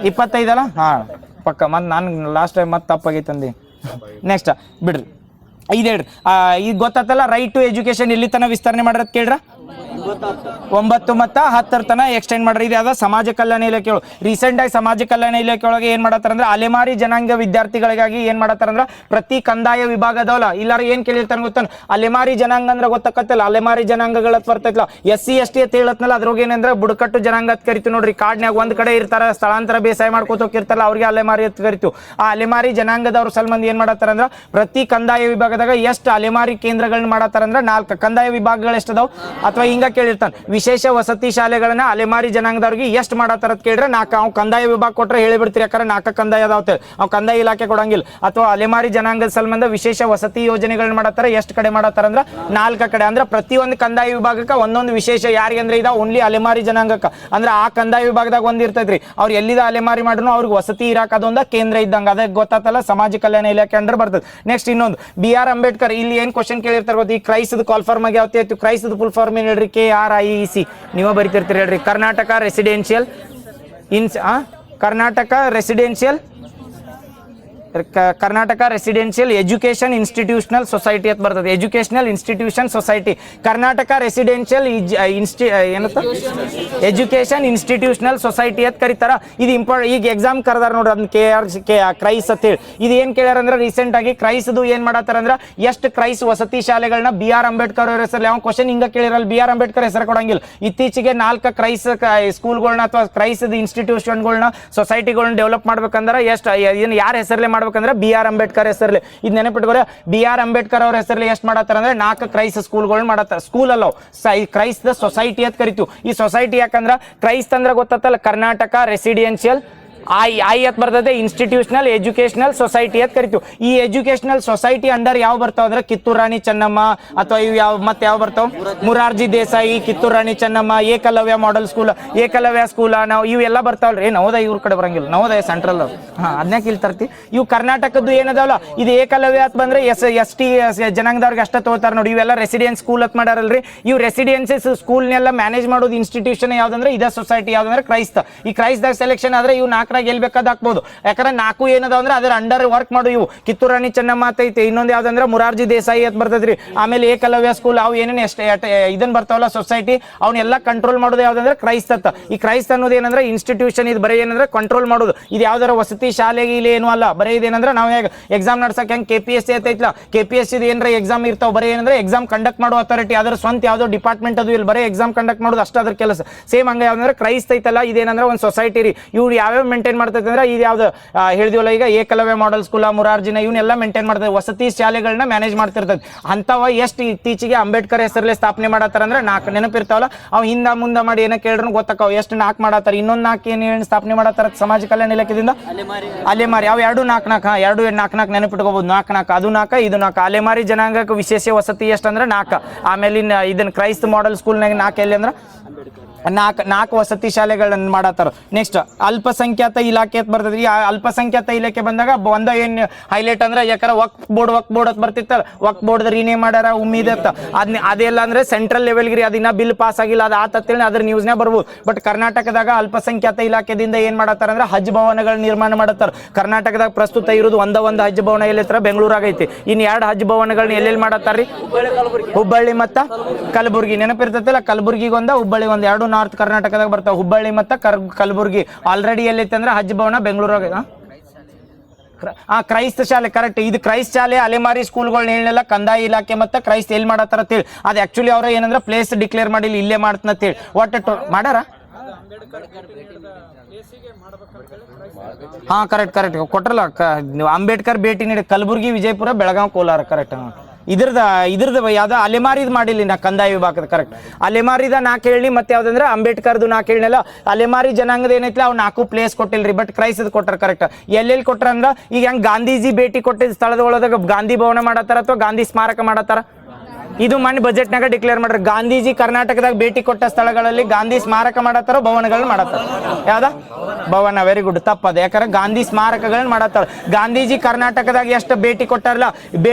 25 ಅಲ್ಲ? ಹಾ ಪಕ್ಕ. ಮತ್ತೆ ನಾನು ಲಾಸ್ಟ್ ಟೈಮ್ ಮತ್ತೆ ತಪ್ಪಾಗೈತಂದಿ. ನೆಕ್ಸ್ಟ್ ಬಿಡ್ರಿ, ಇದು ಹೇಳ್ರಿ. ಈಗ ಗೊತ್ತಾತಲ್ಲ, ರೈಟ್ ಟು ಎಜುಕೇಶನ್ ಎಲ್ಲಿ ತನ ವಿಸ್ತರಣೆ ಮಾಡ್ರದ್ ಕೇಳ್ರ? 9 ಮತ್ತು 10 ತನ ಎಕ್ಸ್ಟೆಂಡ್ ಮಾಡ್ರಿ. ಇದು ಯಾವ್ದ? ಸಮಾಜ ಕಲ್ಯಾಣ ಇಲಾಖೆ ಒಳಗೆ. ರೀಸೆಂಟ್ ಆಗಿ ಸಮಾಜ ಕಲ್ಯಾಣ ಇಲಾಖೆ ಒಳಗೆ ಏನ್ ಮಾಡತ್ತಾರ ಅಂದ್ರೆ ಅಲೆಮಾರಿ ಜನಾಂಗ ವಿದ್ಯಾರ್ಥಿಗಳಿಗಾಗಿ ಏನ್ ಮಾಡತ್ತಾರ ಅಂದ್ರೆ ಪ್ರತಿ ಕಂದಾಯ ವಿಭಾಗದವಲ್ಲ ಇಲ್ಲಾರ ಏನ್ ಕೇಳಿರ್ತಾರ ಗೊತ್ತ? ಅಲೆಮಾರಿ ಜನಾಂಗ ಅಂದ್ರೆ ಗೊತ್ತಾಕತ್ತಲ್ಲ, ಅಲೆಮಾರಿ ಜನಾಂಗಗಳ ಬರ್ತೈತಲ್ಲ, SC ST ಅಂತ ಹೇಳತ್ನಲ್ಲ. ಅದ್ರಾಗ ಏನಂದ್ರೆ ಬುಡಕಟ್ಟು ಜನಾಂಗ ಅಂತ ಕರಿತೀವಿ ನೋಡ್ರಿ. ಕಾಡ್ನ್ಯಾಗ ಒಂದ್ ಕಡೆ ಇರ್ತಾರ, ಸ್ಥಳಾಂತರ ಬೇಸಾಯ ಮಾಡ್ಕೋತ ಹೋಗಿರ್ತಾರಲ್ಲ, ಅವ್ರಿಗೆ ಅಲೆಮಾರಿ ಅಂತ ಕರಿತೀವಿ. ಆ ಅಲೆಮಾರಿ ಜನಾಂಗದವ್ರು ಸಲ್ಮಂದಿ ಏನ್ ಮಾಡತ್ತಾರ ಅಂದ್ರೆ ಪ್ರತಿ ಕಂದಾಯ ವಿಭಾಗದಾಗ ಎಷ್ಟು ಅಲೆಮಾರಿ ಕೇಂದ್ರಗಳನ್ನ ಮಾಡತ್ತಾರ ಅಂದ್ರೆ 4 ಕಂದಾಯ ವಿಭಾಗಗಳು ಎಷ್ಟದಾವ್? ಅಥವಾ ಹಿಂಗ ಕೇಳಿರ್ತಾನೆ, ವಿಶೇಷ ವಸತಿ ಶಾಲೆಗಳನ್ನ ಅಲೆಮಾರಿ ಜನಾಂಗದವ್ರಿಗೆ ಎಷ್ಟು ಮಾಡತ್ತಾರ ಅಂತ ಕೇಳಿದ್ರೆ 4. ಅವ್ ಕಂದಾಯ ವಿಭಾಗ ಕೊಟ್ರೆ ಹೇಳಿಬಿಡ್ತೀರಿ, ಯಾಕಂದ್ರೆ 4 ಕಂದಾಯ ಅದಾವ. ಅವ್ ಕಂದಾಯ ಇಲಾಖೆ ಕೊಡಂಗಿಲ್ಲ. ಅಥವಾ ಅಲೆಮಾರಿ ಜನಾಂಗದ ಸಂಬಂಧ ವಿಶೇಷ ವಸತಿ ಯೋಜನೆಗಳನ್ನ ಮಾಡತ್ತಾರ. ಎಷ್ಟು ಕಡೆ ಮಾಡತ್ತಾರ ಅಂದ್ರೆ 4 ಕಡೆ. ಅಂದ್ರೆ ಪ್ರತಿಯೊಂದು ಕಂದಾಯ ವಿಭಾಗಕ್ಕೆ ಒಂದೊಂದು ವಿಶೇಷ. ಯಾರಿಗೆ ಅಂದ್ರೆ ಇದ ಓನ್ಲಿ ಅಲೆಮಾರಿ ಜನಾಂಗಕ್ಕೆ. ಅಂದ್ರೆ ಆ ಕಂದಾಯ ವಿಭಾಗದಾಗ ಒಂದ್ ಇರ್ತೈತ್ರಿ. ಅವ್ರು ಎಲ್ಲಿದ ಅಲೆಮಾರಿ ಮಾಡ್ರು ಅವ್ರಿಗೆ ವಸತಿ ಇರಾಕ ಅದೊಂದ ಕೇಂದ್ರ ಇದ್ದಂಗ. ಅದಕ್ಕೆ ಗೊತ್ತಾತಲ್ಲ, ಸಮಾಜ ಕಲ್ಯಾಣ ಇಲಾಖೆ ಅಂಡರ್ ಬರ್ತದೆ. ನೆಕ್ಸ್ಟ್ ಇನ್ನೊಂದು BR ಅಂಬೇಡ್ಕರ್. ಇಲ್ಲಿ ಏನ್ ಕ್ವಶನ್ ಕೇಳಿರ್ತಾರ ಗೊತ್ತಿ? ಈ ಕ್ರೈಸ್ತದ ಕಾಲ್ ಫಾರ್ಮ್ ಆಗಿ ಯಾವತ್ತು? ಕ್ರೈಸ್ತದ ಫುಲ್ ಫಾರ್ಮ್ ಏನ್ ಹೇಳ್ರಿ? KRIEC. ನೀವು ಬರಿತಿರ್ತೀರಿ ಹೇಳ್ರಿ. Karnataka residential Karnataka residential education institutional society ಅಂತ ಬರ್ತದೆ. Educational institution society. Karnataka residential ಏನತ್ತ? ಎಜುಕೇಶನ್ ಇನ್ಸ್ಟಿಟ್ಯೂಷನಲ್ ಸೊಸೈಟಿ ಅಂತ ಕರೀತಾರ. ಇದು ಈಗ ಎಕ್ಸಾಮ್ ಕರೆದಾರ ನೋಡ್ರಿ, ಅದನ್ನ ಕ್ರೈಸ್ ಅಂತ ಹೇಳಿ. ಇದು ಏನ್ ಕೇಳ್ಯಾರ ಅಂದ್ರೆ ರೀಸೆಂಟ್ ಆಗಿ ಕ್ರೈಸ್ದು ಏನ್ ಮಾಡತ್ತಾರ ಅಂದ್ರೆ ಎಷ್ಟು ಕ್ರೈಸ್ ವಸತಿ ಶಾಲೆಗಳನ್ನ BR ಅಂಬೇಡ್ಕರ್ ಅವ್ರ ಹೆಸರಲ್ಲಿ. ಯಾವ ಕ್ವಶನ್ ಹಿಂಗ ಕೇಳಿರಲ್ಲ, BR ಅಂಬೇಡ್ಕರ್ ಹೆಸರು ಕೊಡಂಗಿಲ್ಲ. ಇತ್ತೀಚೆಗೆ 4 ಕ್ರೈಸ್ ಸ್ಕೂಲ್ಗಳನ್ನ ಅಥವಾ ಕ್ರೈಸ್ದ ಇನ್ಸ್ಟಿಟ್ಯೂಷನ್ಗಳನ್ನ ಸೊಸೈಟಿಗಳನ್ನ ಡೆವಲಪ್ ಮಾಡ್ಬೇಕಂದ್ರೆ ಎಷ್ಟು ಯಾರ ಹೆಸರಲ್ಲಿ ಮಾಡ್ಬೇಕಂದ್ರೆ BR ಅಂಬೇಡ್ಕರ್ ಹೆಸರಲ್ಲಿ. ಇದು ನೆನಪಿಟ್ಕೋರಿ, BR ಅಂಬೇಡ್ಕರ್ ಅವ್ರ ಹೆಸರಲ್ಲಿ ಎಷ್ಟು ಮಾಡತ್ತಾರ ಅಂದ್ರೆ 4 ಕ್ರೈಸ್ ಸ್ಕೂಲ್ಗಳನ್ನ ಮಾಡತ್ತಾರ. ಸ್ಕೂಲ್ ಅಲ್ಲ, ಕ್ರೈಸ್ತ ಸೊಸೈಟಿ ಅಂತ ಕರಿತೀವಿ. ಈ ಸೊಸೈಟಿ ಯಾಕಂದ್ರೆ ಕ್ರೈಸ್ತ ಅಂದ್ರೆ ಗೊತ್ತಲ್ಲ, ಕರ್ನಾಟಕ ರೆಸಿಡೆನ್ಷಿಯಲ್ ಐ ಅಂತ ಬರ್ತದೆ, ಇನ್ಸ್ಟಿಟ್ಯೂಷನಲ್ ಎಜುಕೇಶನಲ್ ಸೊಸೈಟಿ ಅಂತ ಕರಿತೀವಿ. ಈ ಎಜುಕೇಶನಲ್ ಸೊಸೈಟಿ ಅಂಡರ್ ಯಾವ ಬರ್ತಾವ ಅಂದ್ರೆ ಕಿತ್ತೂರು ರಾಣಿ ಚೆನ್ನಮ್ಮ, ಅಥವಾ ಇವು ಮತ್ತೆ ಯಾವ ಬರ್ತಾವ? Morarji Desai, Kittur Rani Chennamma, Eklavya model school, Eklavya school, ನಾವು ಇವೆಲ್ಲ ಬರ್ತಾವಲ್ರಿ. ನವೋದಯ ಇವ್ರ ಕಡೆ ಬರಂಗಿಲ್ಲ, ನವೋದಯ ಸೆಂಟ್ರಲ್. ಅದನ್ನ ಇಲ್ಲಿ ತರ್ತಿ. ಇವು ಕರ್ನಾಟಕದ್ದು ಏನದಾವಲ್ಲ, ಇದು ಏಕಲವ್ಯ ಅಂತ ಬಂದ್ರೆ ST ಜನಾಂಗದವ್ರಿಗೆ ಅಷ್ಟ ತಗೋತಾರ ನೋಡಿ. ಇವೆಲ್ಲ ರೆಸಿಡೆನ್ಸ್ ಸ್ಕೂಲ್ ಅಂತ ಮಾಡ್ಯಾರಲ್ರಿ. ಇವು ರೆಸಿಡೆನ್ಸಸ್ ಸ್ಕೂಲ್ನೆಲ್ಲ ಮ್ಯಾನೇಜ್ ಮಾಡೋದು ಇನ್ಸ್ಟಿಟ್ಯೂಷನ್ ಯಾವ್ದಂದ್ರೆ ಇದ ಸೊಸೈಟಿ ಯಾವ್ದಂದ್ರೆ ಕ್ರೈಸ್ತ. ಈ ಕ್ರೈಸ್ದಾಗ ಸೆಲೆಕ್ಷನ್ ಆದ್ರೆ ಇವು 4 4 ಎಲ್ಲಿ ಬೇಕಾದ ಹಾಕ್ಬೋದು. ಯಾಕಂದ್ರೆ 4 ಏನದ ಅಂದ್ರೆ ಅದ್ರ ಅಂಡರ್ ವರ್ಕ್ ಮಾಡು ಇವು ಕಿತ್ತೂರು ರಾಣಿ ಚೆನ್ನಮ್ಮ ಐತಿ, ಇನ್ನೊಂದು ಯಾವ್ದಂದ್ರೆ ಮುರಾರ್ಜಿ ದೇಸಾಯಿ ಅಂತ ಬರ್ತದ್ರಿ, ಆಮೇಲೆ ಏಕಲವ್ಯ ಸ್ಕೂಲ್, ಅವು ಏನೇನು ಇದನ್ ಬರ್ತಾವಲ್ಲ ಸೊಸೈಟಿ, ಅವನ್ನೆಲ್ಲ ಕಂಟ್ರೋಲ್ ಮಾಡೋದು ಯಾವ್ದಂದ್ರೆ ಕ್ರೈಸ್ತ. ಈ ಕ್ರೈಸ್ತ ಅನ್ನೋದು ಏನಂದ್ರೆ ಇನ್ಸ್ಟಿಟ್ಯೂಷನ್, ಇದು ಬರೀ ಏನಂದ್ರೆ ಕಂಟ್ರೋಲ್ ಮಾಡೋದು. ಇದು ಯಾವ್ದಾರ ವಸತಿ ಶಾಲೆಗೆ ಇಲ್ಲಿ ಏನು ಅಲ್ಲ, ಬರೀ ಇದೇನಂದ್ರೆ ನಾವು ಎಕ್ಸಾಮ್ ನಡ್ಸಕ್ ಹೆಂಗ್ KPSC ಐತೈತ್ಲ, KPSC ಏನಾರ ಎಕ್ಸಾಮ್ ಇರ್ತಾವ, ಬರೀ ಏನಂದ್ರೆ ಎಕ್ಸಾಮ್ ಕಂಡಕ್ಟ್ ಮಾಡೋ ಅಥಾರಿಟಿ, ಅದ್ರ ಸ್ವಂತ ಯಾವ್ದೋ ಡಿಪಾರ್ಟ್ಮೆಂಟ್ ಅದು ಇಲ್ಲಿ ಬರೀ ಎಕ್ಸಾಮ್ ಕಂಡಕ್ಟ್ ಮಾಡೋದು ಅಷ್ಟ ಅದ್ರ ಕೆಲಸ. ಸೇಮ್ ಹಂಗ ಯಾವ್ದಂದ್ರೆ ಕ್ರೈಸ್ತ ಐತಲ್ಲ, ಇದೇನಂದ್ರೆ ಒಂದು ಸೊಸೈಟಿ ರೀ, ಇವ್ರು ಯಾವ್ಯಾವ ಮೇಂಟೈನ್ ಮಾಡ್ತೈತೆ ಅಂದ್ರೆ ಇದು ಯಾವ್ದು ಹೇಳಿದಿವಲ್ಲ ಈಗ ಏಕಲವ್ಯ ಮಾಡೆಲ್ ಸ್ಕೂಲ್, ಮುರಾರ್ಜಿನ ಇವನ್ನೆಲ್ಲ ಮೇಂಟೈನ್ ಮಾಡ್ತದೆ, ವಸತಿ ಶಾಲೆಗಳನ್ನ ಮ್ಯಾನೇಜ್ ಮಾಡ್ತಿರ್ತದೆ. ಅಂತವ ಎಷ್ಟು ಇತ್ತೀಚೆಗೆ ಅಂಬೇಡ್ಕರ್ ಹೆಸರಲ್ಲೇ ಸ್ಥಾಪನೆ ಮಾಡತ್ತಾರ ಅಂದ್ರೆ 4 ನೆನಪಿರ್ತಾವಲ್ಲ, ಅವ್ ಹಿಂದ ಮುಂದೆ ಮಾಡಿ ಏನೋ ಕೇಳಿದ್ರು ಗೊತ್ತಾಕವ್ ಎಷ್ಟು 4 ಮಾಡತ್ತಾರ. ಇನ್ನೊಂದು 4 ಏನು ಸ್ಥಾಪನೆ ಮಾಡತ್ತಾರ ಸಮಾಜ ಕಲ್ಯಾಣ ಇಲಾಖೆದಿಂದ ಅಲೆಮಾರಿ, ಅವ್ 2 4 4 2 4 4 ನೆನಪಿಟ್ಕೋಬಹುದು. 4 4 ಅದು 4 ಇದು 4. ಅಲೆಮಾರಿ ಜನಾಂಗಕ್ಕೆ ವಿಶೇಷ ವಸತಿ ಎಷ್ಟಂದ್ರೆ 4. ಆಮೇಲೆ ಇದನ್ನ ಕ್ರೈಸ್ತ ಮಾಡೆಲ್ ಸ್ಕೂಲ್ನಾಗ 4 ಎಲ್ಲಿ ಅಂದ್ರೆ 4 ವಸತಿ ಶಾಲೆಗಳನ್ನ ಮಾಡತ್ತಾರ. ನೆಕ್ಸ್ಟ್ ಅಲ್ಪಸಂಖ್ಯಾತ ಇಲಾಖೆ ಅಂತ ಬರ್ತದೆ. ಈ ಅಲ್ಪಸಂಖ್ಯಾತ ಇಲಾಖೆ ಬಂದಾಗ ಒಂದ ಏನ್ ಹೈಲೈಟ್ ಅಂದ್ರೆ ಯಾಕಂದ್ರೆ ವಕ್ಫ್ ಬೋರ್ಡ್ ಅಂತ ಬರ್ತಿತ್ತಲ್ಲ, ವಕ್ಫ್ ಬೋರ್ಡ್ ರೀನೇಮ್ ಮಾಡ್ಯಾರ ಉಮ್ಮೀದ್ ಅಂತ, ಅದೆಲ್ಲ ಅಂದ್ರೆ ಸೆಂಟ್ರಲ್ ಲೆವೆಲ್ಗೆ ಅದಿನ್ನ ಬಿಲ್ ಪಾಸ್ ಆಗಿಲ್ಲ, ಅದು ಆತೇಳಿ ಅದ್ರ ನ್ಯೂಸ್ನೇ ಬರ್ಬೋದು. ಬಟ್ ಕರ್ನಾಟಕದಾಗ ಅಲ್ಪಸಂಖ್ಯಾತ ಇಲಾಖೆದಿಂದ ಏನ್ ಮಾಡತ್ತಾರ ಅಂದ್ರೆ ಹಜ್ ಭವನಗಳ ನಿರ್ಮಾಣ ಮಾಡತ್ತಾರ. ಕರ್ನಾಟಕದಾಗ ಪ್ರಸ್ತುತ ಇರೋದು ಒಂದು ಹಜ್ ಭವನ ಎಲ್ಲಿ ಹತ್ರ ಬೆಂಗಳೂರಾಗ ಐತಿ. ಇನ್ 2 ಹಜ್ ಭವನಗಳನ್ನ ಎಲ್ಲೆಲ್ಲಿ ಮಾಡತ್ತಾರ್ರಿ? ಹುಬ್ಬಳ್ಳಿ ಮತ್ತ ಕಲಬುರ್ಗಿ. ನೆನಪಿರ್ತೈತಿಲ್ಲ, ಕಲಬುರ್ಗಿಗೆ ಒಂದು, ಹುಬ್ಬಳ್ಳಿ ಒಂದು, 2 ನಾರ್ತ್ ಕರ್ನಾಟಕದಾಗ ಬರ್ತಾವ, ಹುಬ್ಬಳ್ಳಿ ಮತ್ತ ಕಲಬುರ್ಗಿ. ಆಲ್ರೆಡಿ ಎಲ್ಲೈತೆ ಅಂದ್ರೆ ಹಜ್ ಭವನ ಬೆಂಗಳೂರಾಗ. ಕ್ರೈಸ್ತ ಶಾಲೆ ಕರೆಕ್ಟ್. ಇದು ಕ್ರೈಸ್ತ ಶಾಲೆ ಅಲೆಮಾರಿ ಸ್ಕೂಲ್ಗಳನ್ನ ಹೇಳಲ್ಲ, ಕಂದಾಯ ಇಲಾಖೆ ಮತ್ತೆ ಕ್ರೈಸ್ತ ಎಲ್ಲಿ ಮಾಡತ್ತಾರ ಅಂತೇಳಿ. ಅದು ಆಕ್ಚುಲಿ ಅವ್ರ ಏನಂದ್ರೆ ಪ್ಲೇಸ್ ಡಿಕ್ಲೇರ್ ಮಾಡಿಲ್ಲ, ಇಲ್ಲೇ ಮಾಡ್ತಾನ ಅಂತೇಳಿ ಒಟ್ಟು ಮಾಡ್ಯಾರ. ಹಾ ಕರೆಕ್ಟ್ ಕೊಟ್ರಲ್ಲ, ಅಂಬೇಡ್ಕರ್ ಭೇಟಿ ನೀಡಿ ಕಲಬುರ್ಗಿ, ವಿಜಯಪುರ, ಬೆಳಗಾವಿ, ಕೋಲಾರ. ಕರೆಕ್ಟ್. ಇದ್ರದ್ದು ಯಾವ್ದು ಅಲೆಮಾರಿದ್ ಮಾಡಿಲ್ಲ ನಾ ಕಂದಾಯ ವಿಭಾಗದ. ಕರೆಕ್ಟ್. ಅಲೆಮಾರಿದ 4 ಹೇಳಿ, ಮತ್ತೆ ಯಾವ್ದಂದ್ರೆ ಅಂಬೇಡ್ಕರ್ದು 4 ಹೇಳಿನಲ್ಲ. ಅಲೆಮಾರಿ ಜನಾಂಗದ ಏನೈತಿಲ್ಲ ಅವ್ 4 ಪ್ಲೇಸ್ ಕೊಟ್ಟಿಲ್ರಿ, ಬಟ್ ಕ್ರೈಸ್ತದ ಕೊಟ್ಟಾರ. ಕರೆಕ್ಟ್. ಎಲ್ಲೆಲ್ಲಿ ಕೊಟ್ರ ಅಂದ್ರ ಈಗ ಹೆಂಗ್ ಗಾಂಧೀಜಿ ಭೇಟಿ ಕೊಟ್ಟಿದ್ದ ಸ್ಥಳದ ಒಳದಾಗ ಗಾಂಧಿ ಭವನ ಮಾಡತ್ತಾರ ಅಥವಾ ಗಾಂಧಿ ಸ್ಮಾರಕ ಮಾಡತ್ತಾರ? ಇದು ಮನೆ ಬಜೆಟ್ನಾಗ ಡಿಕ್ಲೇರ್ ಮಾಡ್ರಿ. ಗಾಂಧೀಜಿ ಕರ್ನಾಟಕದಾಗ ಭೇಟಿ ಕೊಟ್ಟ ಸ್ಥಳಗಳಲ್ಲಿ ಗಾಂಧಿ ಸ್ಮಾರಕ ಮಾಡತ್ತಾರ, ಭವನಗಳನ್ನ ಮಾಡತ್ತಾರ. ಯಾವ್ದ ಭವನ? ವೆರಿ ಗುಡ್, ತಪ್ಪದ. ಯಾಕಂದ್ರೆ ಗಾಂಧಿ ಸ್ಮಾರಕಗಳನ್ನ ಮಾಡತ್ತಾರ. ಗಾಂಧೀಜಿ ಕರ್ನಾಟಕದಾಗ ಎಷ್ಟು ಭೇಟಿ ಕೊಟ್ಟಾರಲ್ಲ,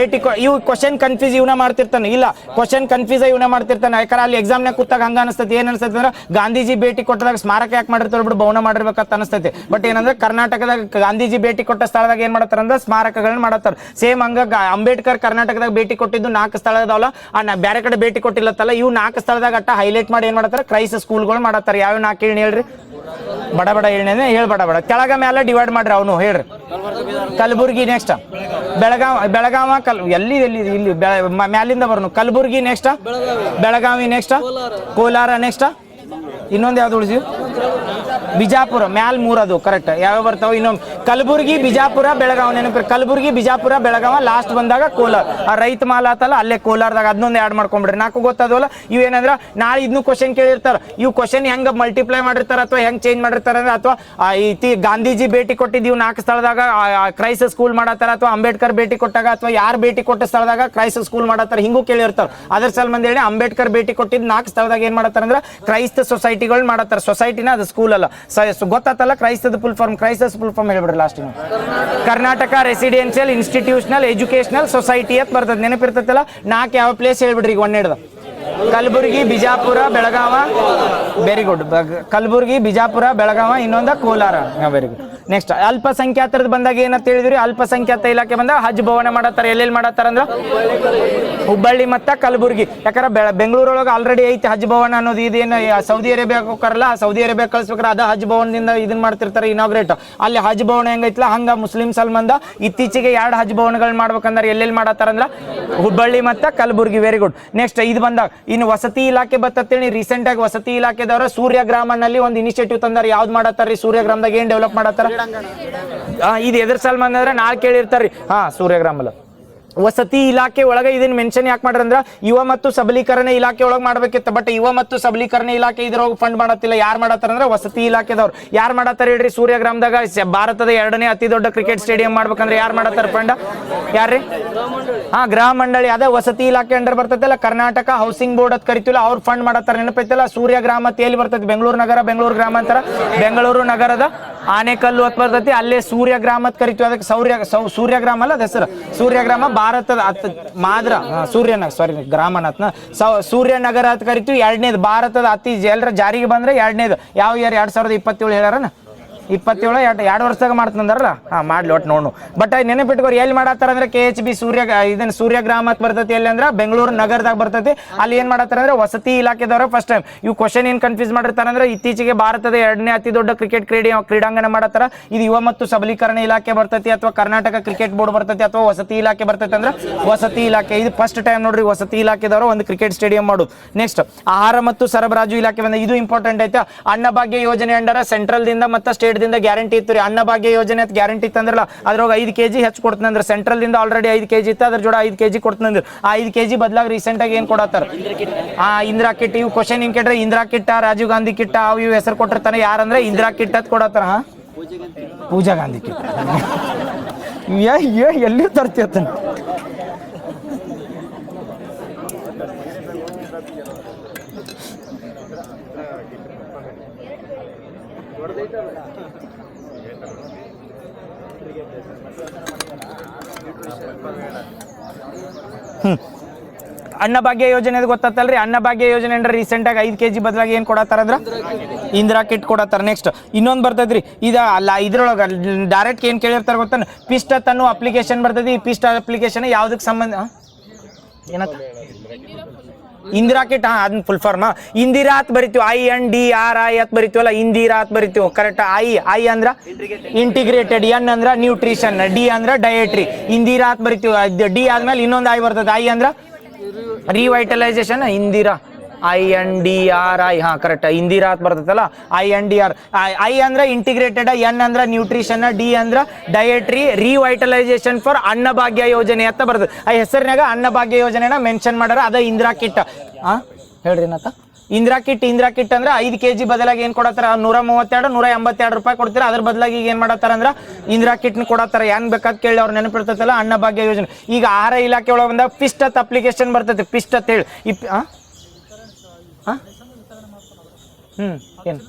ಇವು ಕ್ವಶನ್ ಕನ್ಫ್ಯೂಸ್ ಇವನ ಮಾಡ್ತಿರ್ತಾನೆ. ಇಲ್ಲ, ಕ್ವಶನ್ ಕನ್ಫ್ಯೂಸ್ ಇವನ ಮಾಡ್ತಿರ್ತಾನೆ. ಯಾಕಂದ್ರೆ ಅಲ್ಲಿ ಎಕ್ಸಾಮ್ನಾಗ ಕೂತಾಗ ಹಂಗ ಅನಿಸ್ತೈತಿ. ಏನ್ ಅನಿಸ್ತೈತಿ ಅಂದ್ರೆ ಗಾಂಧೀಜಿ ಭೇಟಿ ಕೊಟ್ಟದಾಗ ಸ್ಮಾರಕ ಯಾಕೆ ಮಾಡಿರ್ತಾರ ಬಿಡು, ಭವನ ಮಾಡಿರ್ಬೇಕಂತ ಅನಿಸ್ತೈತಿ. ಬಟ್ ಏನಂದ್ರೆ ಕರ್ನಾಟಕದಾಗ ಗಾಂಧೀಜಿ ಭೇಟಿ ಕೊಟ್ಟ ಸ್ಥಳದಾಗ ಏನ್ ಮಾಡತ್ತಾರ ಅಂದ್ರೆ ಸ್ಮಾರಕಗಳನ್ನ ಮಾಡತ್ತಾರ. ಸೇಮ್ ಹಂಗ ಅಂಬೇಡ್ಕರ್ ಕರ್ನಾಟಕದಾಗ ಭೇಟಿ ಕೊಟ್ಟಿದ್ದು 4 ಸ್ಥಳ ಅದಾವಲ್ಲ, ಬೇರೆ ಕಡೆ ಭೇಟಿ ಕೊಟ್ಟಿಲ್ಲತ್ತಲ್ಲ, ಇವು 4 ಸ್ಥಳದಾಗ ಅಟ್ಟ ಹೈಲೈಟ್ ಮಾಡಿ ಏನ್ ಮಾಡ್ತಾರ ಕ್ರೈಸ್ತ ಸ್ಕೂಲ್ಗಳು ಮಾಡತ್ತಾರ. ಯಾವ 4 ಹೇಳಿ ಹೇಳ್ರಿ? ಬಡ ಹೇಳಿ ಹೇಳ್ಬೇಡ, ಕೆಳಗ ಮೇಲೆ ಡಿವೈಡ್ ಮಾಡ್ರಿ ಅವನು ಹೇಳ್ರಿ. ಕಲಬುರ್ಗಿ ನೆಕ್ಸ್ಟ್, ಬೆಳಗಾವ ಎಲ್ಲಿ ಇಲ್ಲಿ ಮ್ಯಾಲಿಂದ ಬರ್ನು. Kalaburagi next, Belagavi next, Kolar next, ಇನ್ನೊಂದು ಯಾವ್ದು ಉಳಿಸಿ? ಬಿಜಾಪುರ. ಮ್ಯಾಲ್ 3 ಅದು. ಕರೆಕ್ಟ್. ಯಾವ ಬರ್ತಾವ? ಇನ್ನೊಂದು ಕಲಬುರ್ಗಿ, ಬಿಜಾಪುರ, ಬೆಳಗಾವಿ. ನೆನಪಿ ಕಲಬುರ್ಗಿ, ಬಿಜಾಪುರ, ಬೆಳಗಾವ. ಲಾಸ್ಟ್ ಬಂದಾಗ ಕೋಲಾರ. ಆ ರೈತ ಮಾಲ್ ಆತಲ್ಲ ಅಲ್ಲೇ ಕೋಲಾರದಾಗ, ಅದನ್ನೊಂದು ಆ್ಯಡ್ ಮಾಡ್ಕೊಂಡ್ಬಿಡ್ರಿ. 4 ಗೊತ್ತಾದವಲ್ಲ. ಇವೇನಂದ್ರ ನಾಳೆ ಇದನ್ನು ಕ್ವಶನ್ ಕೇಳಿರ್ತಾರ. ಇವು ಕ್ವಶನ್ ಹೆಂಗ ಮಲ್ಟಿಪ್ಲೈ ಮಾಡಿರ್ತಾರ ಅಥವಾ ಹೆಂಗ್ ಚೇಂಜ್ ಮಾಡಿರ್ತಾರ ಅಂದ್ರೆ, ಅಥವಾ ಗಾಂಧೀಜಿ ಭೇಟಿ ಕೊಟ್ಟಿದ್ದೀವಿ 4 ಸ್ಥಳದಾಗ ಕ್ರೈಸ್ತ ಸ್ಕೂಲ್ ಮಾಡತ್ತಾರ, ಅಥವಾ ಅಂಬೇಡ್ಕರ್ ಭೇಟಿ ಕೊಟ್ಟಾಗ, ಅಥವಾ ಯಾರು ಭೇಟಿ ಕೊಟ್ಟ ಸ್ಥಳದಾಗ ಕ್ರೈಸ್ತ ಸ್ಕೂಲ್ ಮಾಡತ್ತಾರ, ಹಿಂಗೂ ಕೇಳಿರ್ತಾರ. ಅದ್ರ ಸಂಬಂಧ ಹೇಳಿ ಅಂಬೇಡ್ಕರ್ ಭೇಟಿ ಕೊಟ್ಟಿದ್ದು 4 ಸ್ಥಳದಾಗ ಏನ್ ಮಾಡತ್ತಾರ ಅಂದ್ರೆ ಕ್ರೈಸ್ತ ಸೊಸೈಟಿಗಳು ಮಾಡತ್ತಾರ. ಸೊಸೈಟಿನ ಅದು ಸ್ಕೂಲ್ ಅಲ್ಲ. ಗೊತ್ತಾತಲ್ಲ ಕ್ರೈಸ್ತದ ಫುಲ್ ಫಾರ್ಮ್? ಕ್ರೈಸ್ತ ಫುಲ್ ಫಾರ್ಮ್ ಹೇಳ್ಬಿಡ್ರಿ last. Karnataka residential institutional educational society ಅಂತ ಬರ್ತದೆ. ನೆನಪಿರ್ತೈತಲ್ಲ. 4 ಯಾವ ಪ್ಲೇಸ್ ಹೇಳ್ಬಿಡ್ರಿ ಈಗ 1 ಹಿಡ್ದ. ಕಲಬುರ್ಗಿ, ಬಿಜಾಪುರ, ಬೆಳಗಾವ. Very good. ಕಲಬುರ್ಗಿ, ಬಿಜಾಪುರ, ಬೆಳಗಾವ, ಇನ್ನೊಂದ ಕೋಲಾರ. Very good. ನೆಕ್ಸ್ಟ್ ಅಲ್ಪಸಂಖ್ಯಾತರದ ಬಂದಾಗ ಏನಂತ ಹೇಳಿದ್ರಿ? ಅಲ್ಪಸಂಖ್ಯಾತ ಇಲಾಖೆ ಬಂದಾಗ ಹಜ್ ಭವನ ಮಾಡತ್ತಾರ. ಎಲ್ಲೆಲ್ಲಿ ಮಾಡತ್ತಾರ ಅಂದ್ರೆ ಹುಬ್ಬಳ್ಳಿ ಮತ್ತ ಕಲಬುರ್ಗಿ. ಯಾಕಂದ್ರೆ ಬೆಂಗಳೂರೊಳಗೆ ಆಲ್ರೆಡಿ ಐತಿ ಹಜ್ ಭವನ ಅನ್ನೋದು. ಇದೇನು ಸೌದಿ ಅರೇಬಿಯಾಕ್ಕೆ ಹೋಗಾರಲ್ಲ, ಸೌದಿ ಅರೇಬಿಯಾ ಕಳಿಸ್ಬೇಕಾರೆ ಅದ ಹಜ್ ಭವನದಿಂದ ಇದನ್ನ ಮಾಡ್ತಿರ್ತಾರೆ, ಇನಾಗ್ರೇಟ್. ಅಲ್ಲಿ ಹಜ್ ಭವನ ಹೆಂಗೈತಿಲ್ಲ ಹಂಗ ಮುಸ್ಲಿಂ ಸಂಬಂಧ ಇತ್ತೀಚೆಗೆ 2 ಹಜ್ ಭವನಗಳು ಮಾಡ್ಬೇಕಂದ್ರೆ ಎಲ್ಲೆಲ್ಲಿ ಮಾಡತ್ತಾರ ಅಂದ್ರೆ ಹುಬ್ಬಳ್ಳಿ ಮತ್ತ ಕಲಬುರ್ಗಿ. Very good. ನೆಕ್ಸ್ಟ್ ಇದು ಬಂದಾಗ ಇನ್ನು ವಸತಿ ಇಲಾಖೆ ಬರ್ತೇಳಿ. ರೀಸೆಂಟ್ ಆಗಿ ವಸತಿ ಇಲಾಖೆದವರು ಸೂರ್ಯಗ್ರಾಮನಲ್ಲಿ ಒಂದು ಇನಿಷಿಯೇಟಿವ್ ತಂದಾರ. ಯಾವ್ದು ಮಾಡತ್ತಾರ? ಸೂರ್ಯಗ್ರಾಮದಾಗ ಏನ್ ಡೆವಲಪ್ ಮಾಡತ್ತಾರ? ಇದು ಎದ್ರ ಸಲ್ಮಾನ್ ಅಂದ್ರೆ ನಾಳೆ ಕೇಳಿರ್ತಾರ್ರಿ. ಸೂರ್ಯಗ್ರಾಮಲ್ಲ ವಸತಿ ಇಲಾಖೆ ಒಳಗೆ ಇದನ್ನ ಮೆನ್ಷನ್ ಯಾಕೆ ಮಾಡ್ರ ಅಂದ್ರೆ ಯುವ ಮತ್ತು ಸಬಲೀಕರಣ ಇಲಾಖೆ ಒಳಗೆ ಮಾಡ್ಬೇಕಿತ್ತು. ಬಟ್ ಯುವ ಮತ್ತು ಸಬಲೀಕರಣ ಇಲಾಖೆ ಇದ್ರೊಳಗೆ ಫಂಡ್ ಮಾಡತ್ತಿಲ್ಲ. ಯಾರು ಮಾಡತ್ತಾರ ಅಂದ್ರೆ ವಸತಿ ಇಲಾಖೆದವ್ರು. ಯಾರು ಮಾಡತ್ತಾರ ಹೇಳ್ರಿ? ಸೂರ್ಯಗ್ರಾಮದಾಗ ಭಾರತದ 2ನೇ ಅತಿ ದೊಡ್ಡ ಕ್ರಿಕೆಟ್ ಸ್ಟೇಡಿಯಂ ಮಾಡ್ಬೇಕಂದ್ರೆ ಯಾರು ಮಾಡತ್ತಾರ ಫಂಡ್? ಯಾರ್ರಿ? ಗೃಹ ಮಂಡಳಿ. ಅದೇ ವಸತಿ ಇಲಾಖೆ ಅಂಡರ್ ಬರ್ತೈತಲ್ಲ, ಕರ್ನಾಟಕ ಹೌಸಿಂಗ್ ಬೋರ್ಡ್ ಅಂತ ಕರಿತೀವಲ್ಲ, ಅವ್ರು ಫಂಡ್ ಮಾಡತ್ತಾರ. ನೆನಪೈತಲ್ಲ? ಸೂರ್ಯಗ್ರಾಮ ಅಂತ ಎಲ್ಲಿ ಬರ್ತೈತಿ? ಬೆಂಗಳೂರು ನಗರ, ಬೆಂಗಳೂರು ಗ್ರಾಮಾಂತರ, ಬೆಂಗಳೂರು ನಗರದ ಆನೆಕಲ್ಲು ಅಂತ ಬರ್ತೈತಿ. ಅಲ್ಲೇ ಸೂರ್ಯಗ್ರಾಮ ಅಂತ ಕರಿತೀವಿ. ಅದಕ್ಕೆ ಸೂರ್ಯಗ್ರಾಮ ಅಲ್ಲ ಹೆಸರು. ಸೂರ್ಯಗ್ರಾಮ ಭಾರತದ ಗ್ರಾಮನಾಥ್ನ ಸೂರ್ಯನಗರ ಅಂತ ಕರಿತೀವಿ. 2ನೇದು ಭಾರತದ ಅತಿ ಎಲ್ಲರ ಜಾರಿಗೆ ಬಂದ್ರೆ 2ನೇದು ಯಾವ ಇಯರ್? 2027 ಹೇಳ್ಯಾರನ. 27 ಎರಡು ವರ್ಷದಾಗ ಮಾಡ್ತಂದಾರಲ್ಲ ಮಾಡ್ಲಿ ಒಟ್ಟು ನೋಡು. ಬಟ್ ನೆನಪಿಟ್ಕೋರಿ ಎಲ್ಲಿ ಮಾಡತ್ತಾರ ಅಂದ್ರೆ KHB ಇದನ್ನ ಸೂರ್ಯಗ್ರಾಮ ಅಂತ ಬರ್ತೈತಿ. ಎಲ್ಲಿ ಅಂದ್ರೆ ಬೆಂಗಳೂರು ನಗರದಾಗ ಬರ್ತೈತಿ. ಅಲ್ಲಿ ಏನ್ ಮಾಡತ್ತಾರ ಅಂದ್ರೆ ವಸತಿ ಇಲಾಖೆದವರು ಫಸ್ಟ್ ಟೈಮ್ ಇವು ಕ್ವಶನ್ ಏನ್ ಕನ್ಫ್ಯೂಸ್ ಮಾಡಿರ್ತಾರ ಅಂದ್ರೆ ಇತ್ತೀಚೆಗೆ ಭಾರತದ 2ನೇ ಅತಿ ದೊಡ್ಡ ಕ್ರಿಕೆಟ್ ಕ್ರೀಡಾಂಗಣ ಮಾಡತ್ತಾರ. ಇದು ಯುವ ಮತ್ತು ಸಬಲೀಕರಣ ಇಲಾಖೆ ಬರ್ತೈತಿ ಅಥವಾ ಕರ್ನಾಟಕ ಕ್ರಿಕೆಟ್ ಬೋರ್ಡ್ ಬರ್ತೈತಿ ಅಥವಾ ವಸತಿ ಇಲಾಖೆ ಬರ್ತೈತಿ ಅಂದ್ರೆ ವಸತಿ ಇಲಾಖೆ. ಇದು ಫಸ್ಟ್ ಟೈಮ್ ನೋಡ್ರಿ ವಸತಿ ಇಲಾಖೆದವರು ಒಂದು ಕ್ರಿಕೆಟ್ ಸ್ಟೇಡಿಯಂ ಮಾಡೋದು. ನೆಕ್ಸ್ಟ್ ಆಹಾರ ಮತ್ತು ಸರಬರಾಜು ಇಲಾಖೆ ಬಂದ ಇದು ಇಂಪಾರ್ಟೆಂಟ್ ಐತೆ. ಅನ್ನಭಾಗ್ಯ ಯೋಜನೆ ಅಂಡರ ಸೆಂಟ್ರಲ್ ದಿಂದ ಮತ್ತು ಸ್ಟೇಟ್ ದಿಂದ ಗ್ಯಾರಂಟಿ ಇತ್ತು ರೀ. ಅನ್ನಭಾಗ್ಯ ಯೋಜನೆ ಗ್ಯಾರಂಟಿ ಇತ್ತಂದ್ರಲ್ಲ ಅದ್ರೊಳಗೆ 5 kg ಹೆಚ್ಚು ಕೊಡ್ತಂದ್ರೆ ಸೆಂಟ್ರಲ್ ದಿಂದ ಆಲ್ರೆಡಿ 5 kg ಇತ್ತು, ಅದ್ರ ಜೋಡ 5 kg ಕೊಡ್ತಂದ್ರೆ ಆ 5 kg ಬದಲಾಗಿ ರೀಸೆಂಟ್ ಆಗಿ ಏನ್ ಕೊಡತ್ತಾರ ಇಂದಿರಾ ಕಿಟ್. ಇವು ಕ್ವಶನ್ ಹಿಂಗ್ ಕೇಳ್ರೆ ಇಂದಿರಾ ಕಿಟ್ಟ ರಾಜೀವ್ ಗಾಂಧಿ ಕಿಟ್ಟ ಅವು ಇವು ಹೆಸರು ಕೊಟ್ಟಿರ್ತಾನೆ. ಯಾರಂದ್ರೆ ಇಂದಿರಾ ಕಿಟ್ ಅಂತ ಕೊಡತ್ತಾರ. ಪೂಜಾ ಗಾಂಧಿ ಕಿಟ್ಟ ಎಲ್ಲಿ ತರ್ತಿರ್ತಾನೆ. ಅನ್ನಭಾಗ್ಯ ಯೋಜನೆ ಗೊತ್ತಲ್ರಿ. ಅನ್ನಭಾಗ್ಯ ಯೋಜನೆ ಅಂದ್ರೆ ರೀಸೆಂಟ್ ಆಗಿ 5 kg ಬದಲಾಗಿ ಏನ್ ಕೊಡತ್ತಾರ ಅಂದ್ರ ಇಂದಿರಾ ಕಿಟ್ ಕೊಡತ್ತಾರ. ನೆಕ್ಸ್ಟ್ ಇನ್ನೊಂದು ಬರ್ತೈತ್ರಿ. ಅಲ್ಲ ಇದ್ರೊಳಗ ಡೈರೆಕ್ಟ್ ಏನ್ ಕೇಳಿರ್ತಾರ ಗೊತ್ತ, ಪಿಸ್ಟ್ ಅನ್ನೋ ಅಪ್ಲಿಕೇಶನ್ ಬರ್ತೈತಿ. ಈ ಪಿಸ್ಟ್ ಅಪ್ಲಿಕೇಶನ್ ಯಾವ್ದಕ್ ಸಂಬಂಧ ಏನತ್ತ ಇಂದಿರಾ ಕಿಟ್ ಅದನ್ನ ಫುಲ್ ಫಾರ್ಮ್ ಇಂದಿರಾ ಅಂತ ಬರಿತೀವಿ. INDRI ಅಂತ ಬರಿತೀವಲ್ಲ ಇಂದಿರಾ ಅಂತ ಬರಿತೀವಿ. ಕರೆಕ್ಟ್. ಐ ಅಂದ್ರ ಇಂಟಿಗ್ರೇಟೆಡ್, N ಅಂದ್ರ ನ್ಯೂಟ್ರಿಷನ್, D ಅಂದ್ರ ಡಯಟ್ರಿ. ಇಂದಿರಾ ಅಂತ ಬರಿತೀವಿ. D ಆದ್ಮೇಲೆ ಇನ್ನೊಂದು I ಬರ್ತದೆ. I ಅಂದ್ರ revitalisation. Indira INDRI correct. Indira ಅಂತ ಬರ್ತೈತಲ್ಲ INDR. I ಅಂದ್ರ ಇಂಟಿಗ್ರೇಟೆಡ್, N ಅಂದ್ರ ನ್ಯೂಟ್ರಿಷನ್, D ಅಂದ್ರ ಡಯಟ್ರಿ, ರಿವೈಟಲೈಸೇಷನ್ ಫಾರ್ ಅನ್ನಭಾಗ್ಯ ಯೋಜನೆ ಅಂತ ಬರ್ತದೆ. ಆ ಹೆಸರಿನಾಗ ಅನ್ನಭಾಗ್ಯ ಯೋಜನೆನ ಮೆನ್ಷನ್ ಮಾಡ್ಯಾರ. ಅದ ಇಂದಿರಾ ಕಿಟ್. ಹೇಳ್ರಿ ಏನತ್ತ ಇಂದಿರಾ ಕಿಟ್ ಅಂದ್ರೆ 5 kg ಬದಲಾಗಿ ಏನ್ ಕೊಡತ್ತಾರ 132 182 ರೂಪಾಯಿ ಕೊಡ್ತೀರ. ಅದ್ರ ಬದಲಾಗಿ ಏನ್ ಮಾಡತ್ತಾರ ಅಂದ್ರ ಇಂದಿರಾ ಕಿಟ್ ಕೊಡತ್ತಾರ. ಏನ್ ಬೇಕಾದ್ ಕೇಳಿ ಅವ್ರು ನೆನಪಿರ್ತೈತಲ್ಲ ಅನ್ನಭಾಗ್ಯ ಯೋಜನೆ. ಈಗ ಆಹಾರ ಇಲಾಖೆ ಒಳಗೆ ಬಂದಾಗ ಪಿಸ್ಟ್ ಅಂತ ಅಪ್ಲಿಕೇಶನ್ ಬರ್ತೈತಿ. ಪಿಸ್ಟ್ ಅಂತ ಹೇಳಿ ಏನು